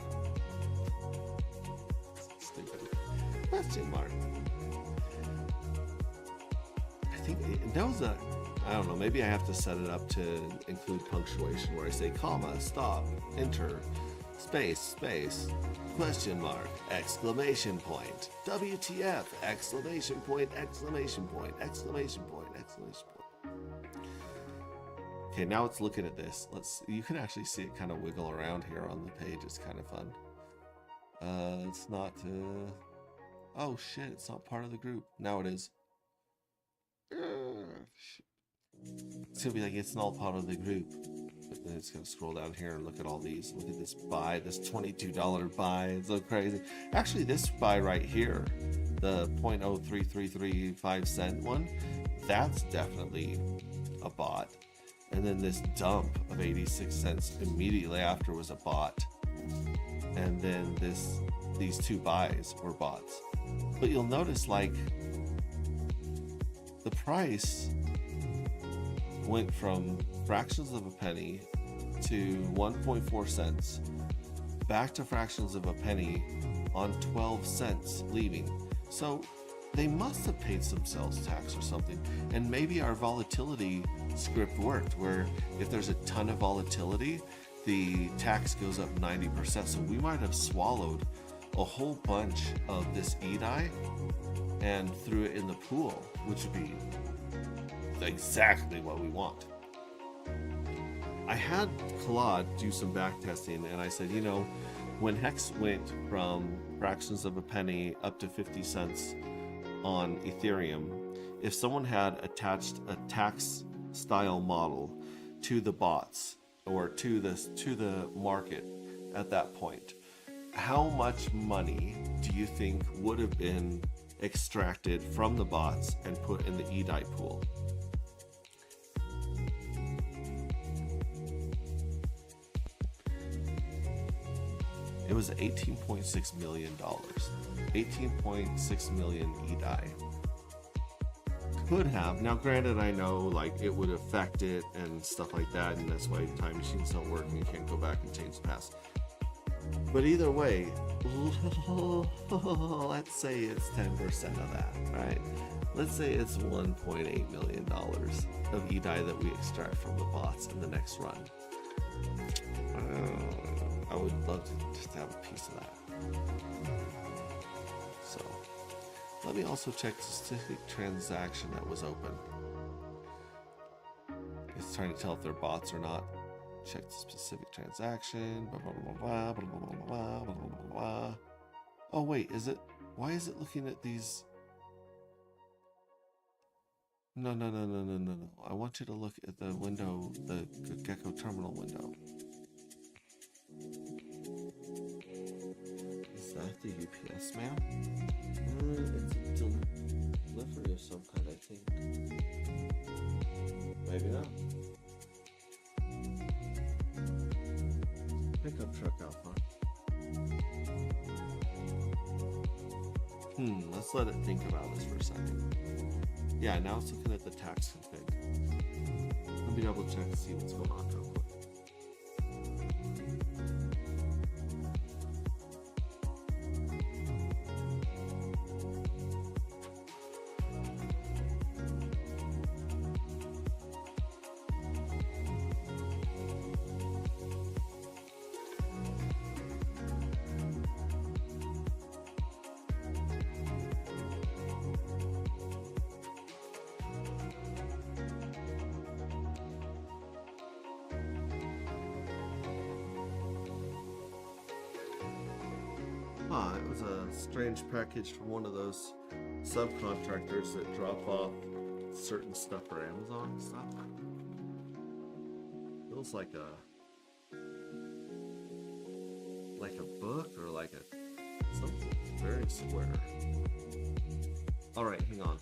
Stupid. Question mark. I think that was I don't know, maybe I have to set it up to include punctuation where I say comma, stop, enter, space, question mark, exclamation point, WTF, exclamation point, exclamation point, exclamation point, exclamation point. Okay, now it's looking at this. You can actually see it kind of wiggle around here on the page. It's kind of fun. It's not, oh shit, it's not part of the group. Now it is. It's gonna be like, it's not part of the group. But then it's gonna scroll down here and look at all these. Look at this buy, this $22 buy. It's so crazy. Actually, this buy right here, the 0.03335 cent one, that's definitely a bot. And then this dump of 86 cents immediately after was a bot. And then these two buys were bots. But you'll notice, like, the price went from fractions of a penny to 1.4 cents, back to fractions of a penny on 12 cents leaving. So they must have paid some sales tax or something. And maybe our volatility script worked, where if there's a ton of volatility, the tax goes up 90%. So we might have swallowed a whole bunch of this EDI and threw it in the pool, which would be exactly what we want. I had Claude do some back testing, and I said, you know, when Hex went from fractions of a penny up to 50 cents on Ethereum, if someone had attached a tax style model to the bots or to the market at that point, how much money do you think would have been extracted from the bots and put in the EDI pool? It was $18.6 million. 18.6 million EDI. could have. Now, granted, I know like it would affect it and stuff like that, and that's why time machines don't work and you can't go back and change the past. But either way, let's say it's 10% of that, right? Let's say it's $1.8 million of E-Dye that we extract from the bots in the next run. I would love to just have a piece of that. So, let me also check the specific transaction that was open. It's trying to tell if they're bots or not. Check the specific transaction. Blah, blah, blah, blah, blah, blah, blah, blah, blah, blah, blah. Oh wait, is it? Why is it looking at these? No. I want you to look at the window, the Gecko terminal window. Is that the UPS man? It's a delivery of some kind, I think. Maybe not. Pickup truck out front. Let's let it think about this for a second. Yeah, now it's looking at the tax config. Let me double check to see what's going on real quick. It was a strange package from one of those subcontractors that drop off certain stuff for Amazon and stuff. Feels like a book or like something very square. All right, hang on.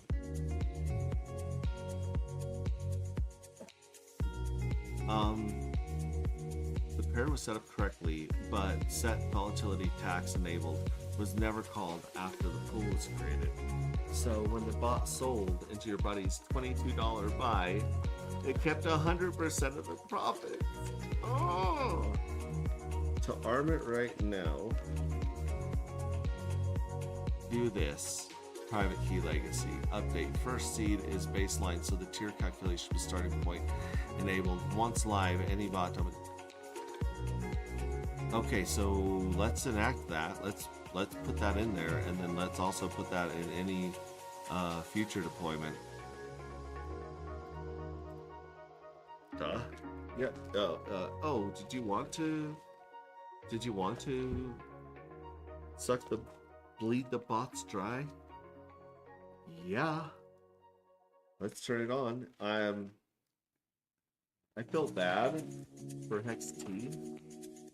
The pair was set up correctly, but set volatility tax enabled was never called after the pool was created. So when the bot sold into your buddy's $22 buy, it kept 100% of the profits. Oh! To arm it right now, do this. Private key legacy. Update. First seed is baseline, so the tier calculation was starting point enabled. Once live, any bot. Okay, so let's enact that. Let's put that in there, and then let's also put that in any future deployment. Duh. Yeah. Oh, did you want to bleed the bots dry? Yeah. Let's turn it on. I feel bad for Hex T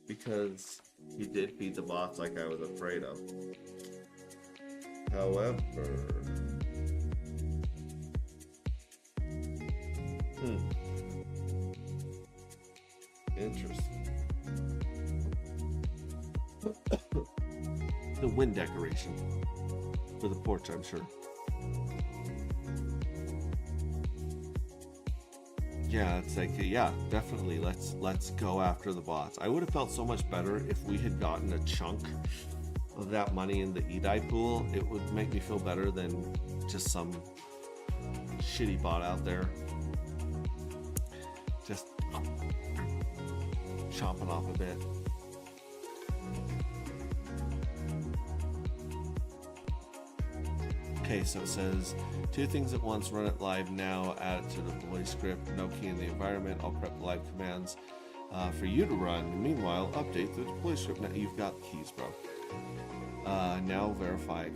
because he did feed the bots like I was afraid of. However, interesting. The wind decoration for the porch, I'm sure. Yeah, it's like, yeah, definitely. Let's go after the bots. I would have felt so much better if we had gotten a chunk of that money in the E-Dye pool. It would make me feel better than just some shitty bot out there just chomping off a bit. Okay, so it says 2 things at once, run it live now, add it to the deploy script, no key in the environment, I'll prep the live commands for you to run. Meanwhile, update the deploy script. Now you've got the keys, bro. Now verify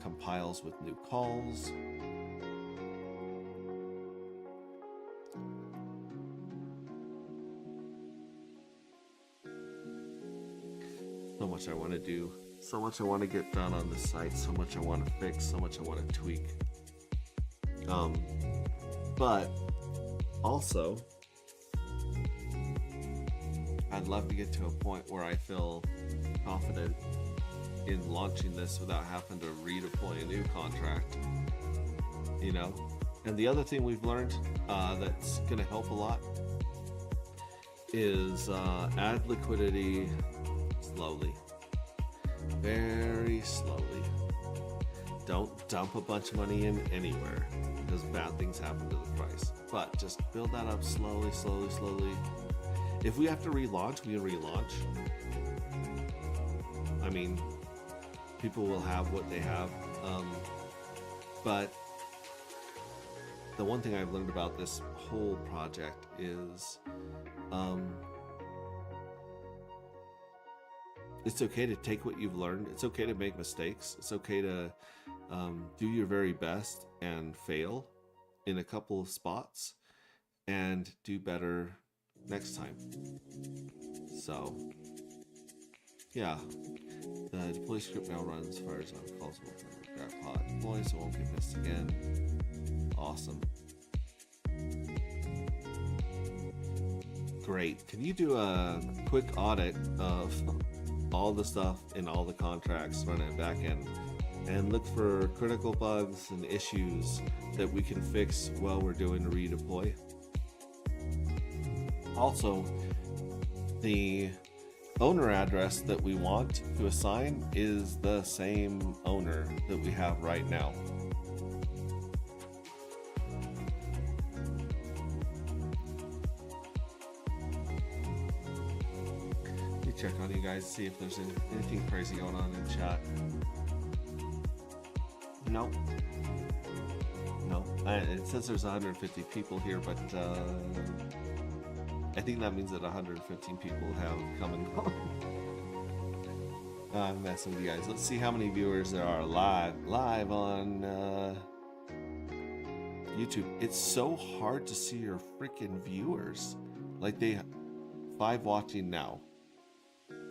compiles with new calls. So much I want to do. So much I want to get done on the site, so much I want to fix, so much I want to tweak. But also, I'd love to get to a point where I feel confident in launching this without having to redeploy a new contract. You know, And the other thing we've learned that's going to help a lot is add liquidity slowly, very slowly. Don't dump a bunch of money in anywhere because bad things happen to the price. But just build that up slowly, slowly, slowly. If we have to relaunch, we relaunch. I mean, people will have what they have. But the one thing I've learned about this whole project is it's okay to take what you've learned. It's okay to make mistakes. It's okay to do your very best and fail in a couple of spots and do better next time. So, yeah, the deploy script now runs fires on calls pod deploy, so it won't get missed again. Awesome. Great. Can you do a quick audit of all the stuff in all the contracts running back end and look for critical bugs and issues that we can fix while we're doing a redeploy? Also, the owner address that we want to assign is the same owner that we have right now. Let me check on you guys, see if there's anything crazy going on in chat. No. No. It says there's 150 people here, but I think that means that 115 people have come and gone. I'm messing with you guys. Let's see how many viewers there are live on YouTube. It's so hard to see your freaking viewers. Like, they 5 watching now.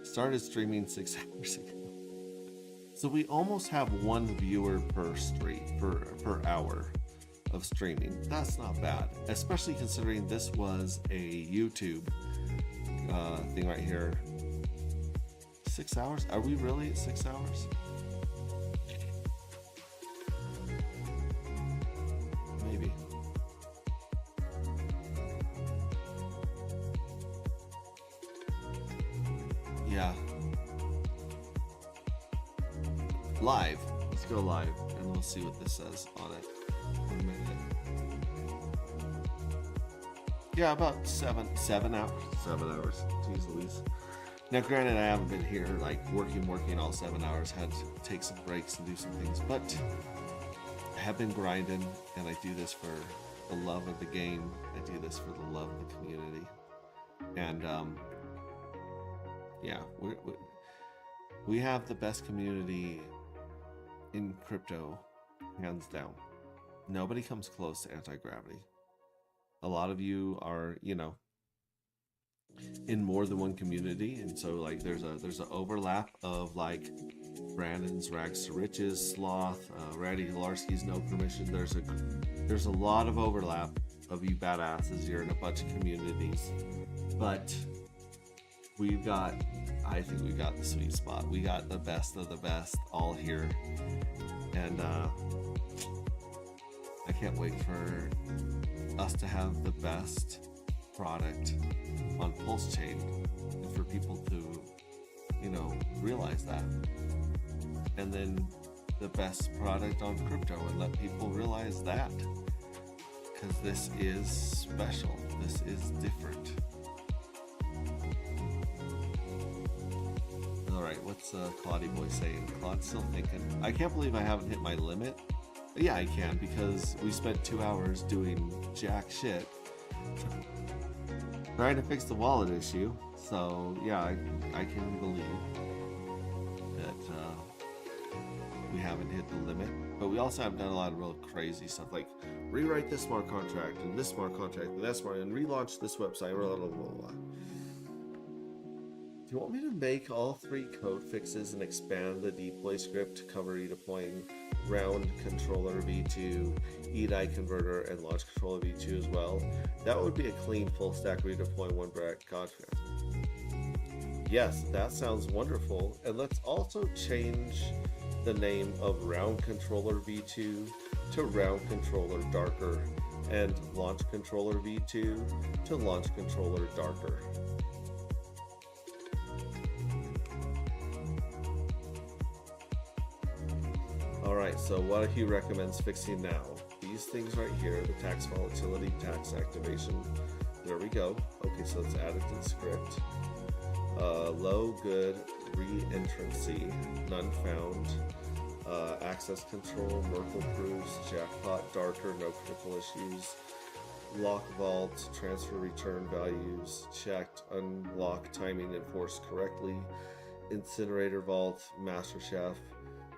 Started streaming 6 hours ago. So we almost have 1 viewer per stream per hour of streaming. That's not bad, especially considering this was a YouTube thing right here. 6 hours? Are we really at 6 hours? Maybe. Yeah. Live. Let's go live and we'll see what this says on it. 1 minute. Yeah, about 7 hours. 7 hours. Jeez Louise. Now, granted, I haven't been here like working all 7 hours. Had to take some breaks and do some things, but I have been grinding, and I do this for the love of the game. I do this for the love of the community, and yeah, we have the best community in crypto, hands down. Nobody comes close to anti-gravity. A lot of you are, you know, in more than one community, and so like there's an overlap of like Brandon's Rags to Riches, Sloth, Randy Hilarski's No Permission. There's a lot of overlap of you badasses. You're in a bunch of communities, but I think we've got the sweet spot. We got the best of the best all here, and I can't wait for us to have the best product on Pulse Chain and for people to, you know, realize that, and then the best product on crypto and let people realize that, because this is special. This is different. All right, what's Claudie Boy saying? Claude's still thinking. I can't believe I haven't hit my limit. Yeah, I can, because we spent 2 hours doing jack shit trying to fix the wallet issue. So yeah, I can believe that we haven't hit the limit, but we also have done a lot of real crazy stuff, like rewrite this smart contract and this smart contract and that smart, and relaunch this website, blah, blah, blah, blah. Do you want me to make all 3 code fixes and expand the deploy script to cover redeploying round controller v2, EDI converter, and launch controller v2 as well? That would be a clean full stack redeploy 1 bracket contract. Yes, that sounds wonderful. And let's also change the name of round controller v2 to round controller darker, and launch controller v2 to launch controller darker. Alright, so what he recommends fixing now. These things right here, the tax volatility, tax activation. There we go. Okay, so it's added to the script. Low good, re-entrancy, none found. Access control, Merkle proofs, jackpot, darker, no critical issues. Lock vault, transfer return values, checked, unlock timing enforced correctly. Incinerator vault, master chef,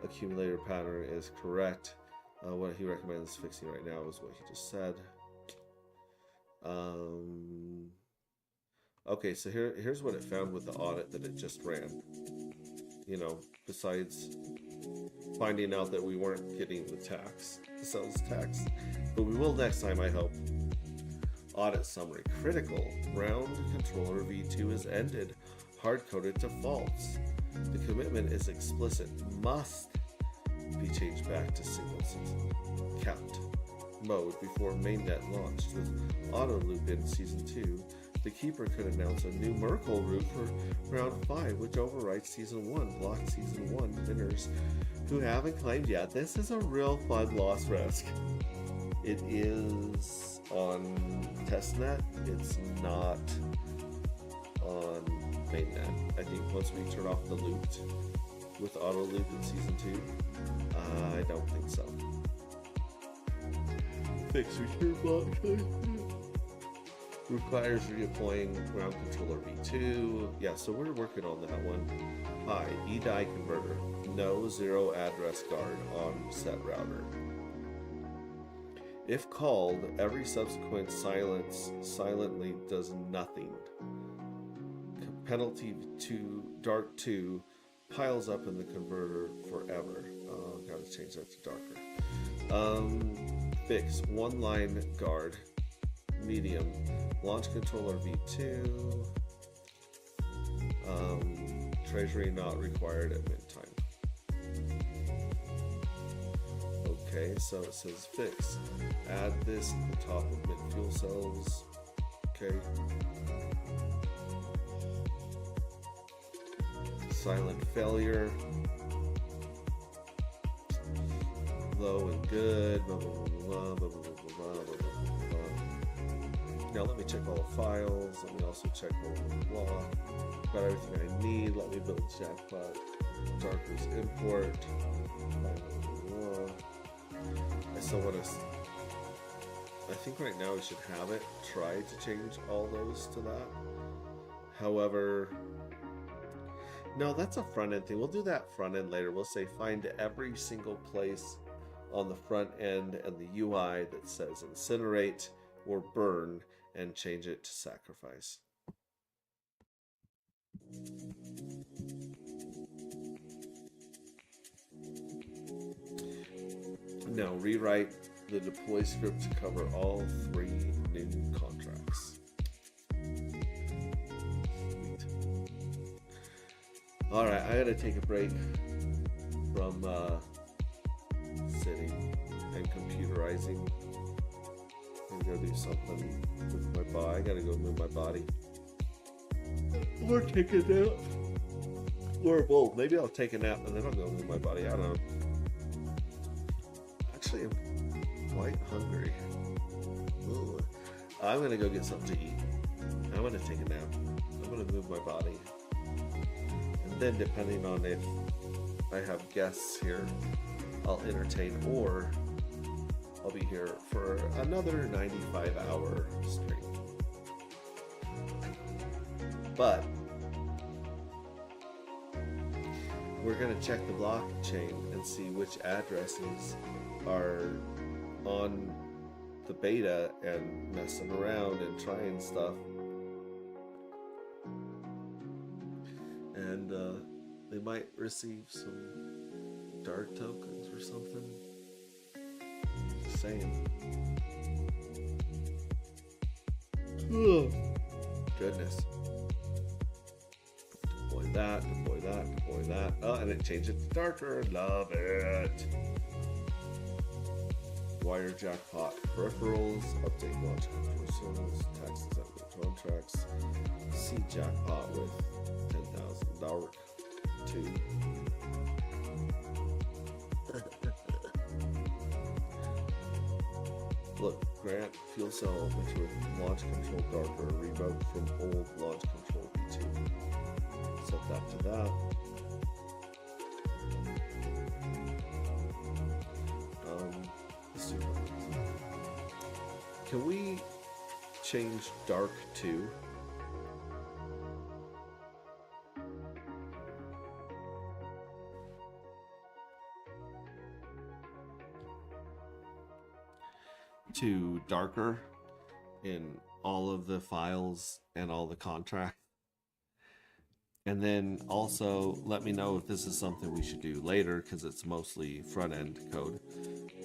accumulator pattern is correct. What he recommends fixing right now is what he just said. Okay, so here's what it found with the audit that it just ran. You know, besides finding out that we weren't getting the sales tax, but we will next time, I hope. Audit summary: critical round controller v2 is ended, hard-coded to false. The commitment is explicit, must be changed back to single season count mode before mainnet launched. With auto loop in season 2, the keeper could announce a new Merkle route for round 5, which overwrites season 1, block season 1 winners who haven't claimed yet. This is a real fun loss risk. It is on testnet, it's not on mainnet. I think once we turn off the loop with auto loop in season 2, I don't think so. Fix return block requires redeploying round controller v2. Yeah, so we're working on that one. Hi, eDie converter, no zero address guard on set router. If called, every subsequent silently does nothing. Penalty to Dark 2 piles up in the converter forever. Gotta change that to darker. Fix one line guard, medium, launch controller v2. Treasury not required at mid-time. Okay, so it says fix. Add this at the top of mid-fuel cells. Okay. Silent failure. Low and good. Blah, blah, blah, blah, blah, blah, blah, blah, blah. Now let me check all the files. Let me also check blah, blah, blah. Got everything I need. Let me build jackpot. Darker's import. Blah, blah, blah, blah. I still want to. I think right now we should have it try to change all those to that. However, no, that's a front end thing. We'll do that front end later. We'll say find every single place on the front end and the UI that says incinerate or burn and change it to sacrifice. Now rewrite the deploy script to cover all 3 new contracts. Sweet. All right, I gotta take a break from sitting and computerizing. I'm gonna go do something with my body. I gotta go move my body. Or take a nap. Or both. Maybe I'll take a nap and then I'll go move my body. I don't know. Actually, I'm quite hungry. Ooh. I'm gonna go get something to eat. I'm gonna take a nap. I'm gonna move my body. And then depending on if I have guests here, I'll entertain, or I'll be here for another 95-hour stream. But we're gonna check the blockchain and see which addresses are on the beta and messing around and trying stuff. And they might receive some dark tokens or something. Just saying. Oh, goodness. Deploy that, deploy that, deploy that. Oh, and it changed it to darker. Love it. Wire Jackpot peripherals, update launch personas, tax exempt contracts, see Jackpot with 10,000 dark 2. Look, grant fuel cell which with launch control darker revoked from old launch control B2. Set that to that. Let's do that. Can we change dark to darker in all of the files and all the contracts? And then also let me know if this is something we should do later, because it's mostly front end code.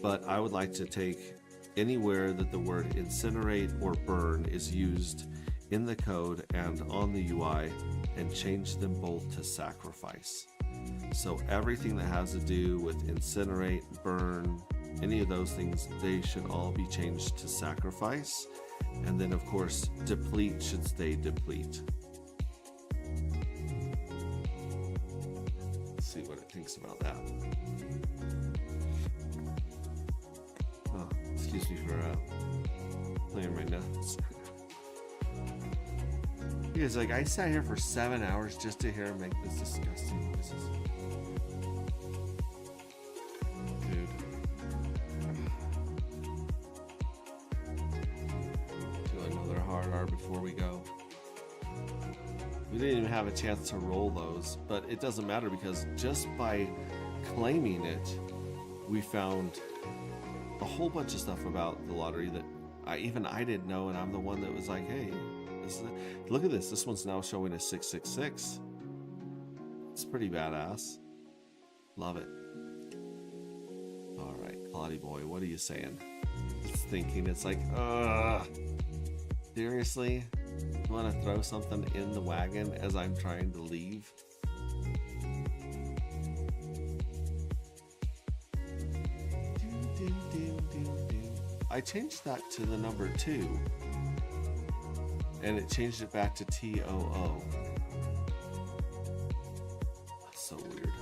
But I would like to take anywhere that the word incinerate or burn is used in the code and on the UI and change them both to sacrifice. So everything that has to do with incinerate, burn, any of those things, they should all be changed to sacrifice. And then of course, deplete should stay deplete. Let's see what it thinks about that. Oh, excuse me for playing my notes. He was like, I sat here for 7 hours just to hear him make this disgusting noises. Dude. Do another hard R before we go. We didn't even have a chance to roll those, but it doesn't matter because just by claiming it, we found a whole bunch of stuff about the lottery that I didn't know, and I'm the one that was like, hey, look at this. This one's now showing a 666. It's pretty badass. Love it. All right, Claudie boy, what are you saying? It's thinking. It's like, seriously? You want to throw something in the wagon as I'm trying to leave? I changed that to the number 2. And it changed it back to TOO. That's so weird.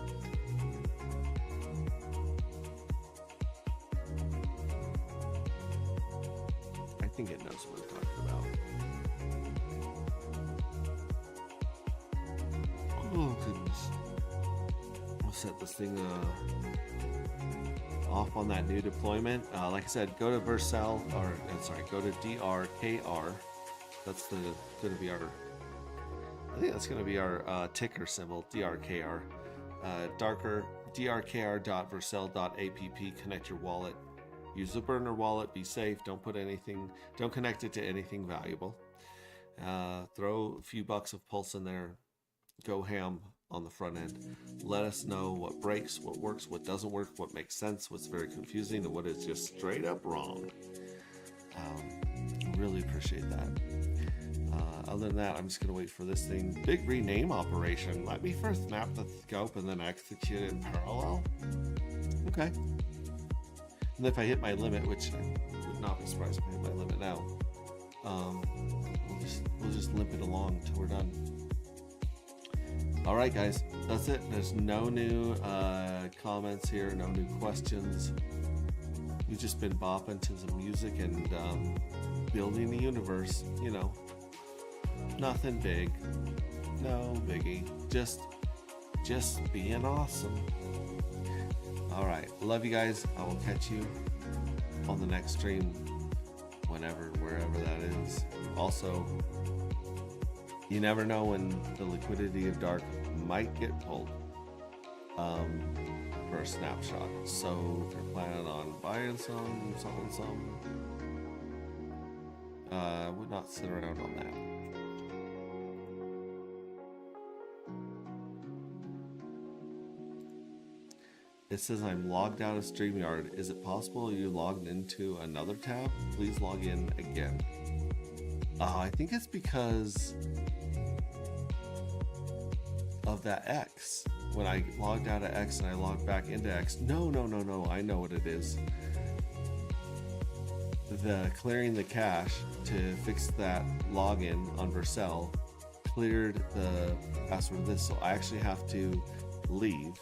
I think it knows what I'm talking about. Oh goodness. I'll set this thing off on that new deployment. Like I said, go to Vercel, go to DRKR. That's going to be our, I think that's going to be our ticker symbol, DRKR. drkr.vercel.app, connect your wallet. Use the burner wallet, be safe, don't connect it to anything valuable. Throw a few bucks of pulse in there, go ham on the front end. Let us know what breaks, what works, what doesn't work, what makes sense, what's very confusing, and what is just straight up wrong. Really appreciate that. Other than that, I'm just going to wait for this thing. Big rename operation. Let me first map the scope and then execute it in parallel. Okay. And if I hit my limit, which I would not be surprised if I hit my limit now, we'll just limp it along until we're done. All right, guys, that's it. There's no new comments here, no new questions. We've just been bopping to some music and building the universe, you know. Nothing big, no biggie, just being awesome. All right, love you guys. I will catch you on the next stream, whenever, wherever that is. Also, you never know when the liquidity of dark might get pulled for a snapshot. So if you're planning on buying some, selling some, I would not sit around on that. It says I'm logged out of StreamYard. Is it possible you logged into another tab? Please log in again. I think it's because of that X. When I logged out of X and I logged back into X. No. I know what it is. the clearing the cache to fix that login on Vercel cleared the password of this, so I actually have to leave,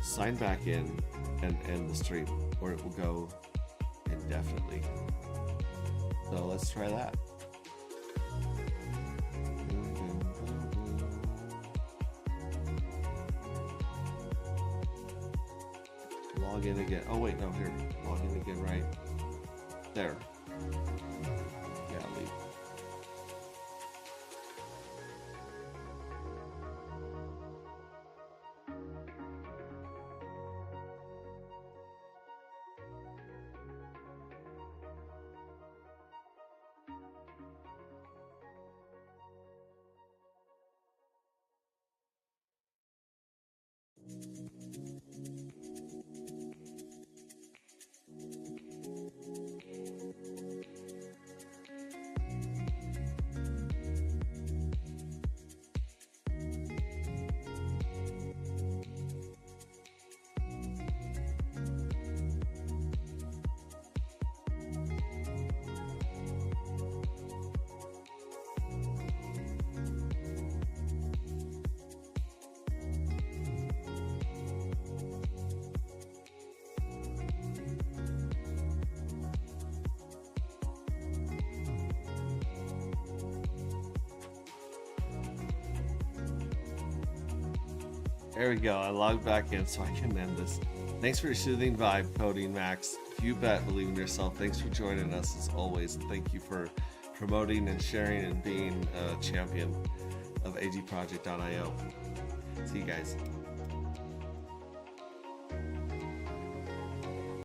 sign back in, and end the stream, or it will go indefinitely. So let's try that. Log in again. Oh wait, no, here. Log in again, right there. Yeah, leave. There we go. I logged back in so I can end this. Thanks for your soothing vibe, Cody and Max. You bet, believe in yourself. Thanks for joining us as always. And thank you for promoting and sharing and being a champion of agproject.io. See you guys.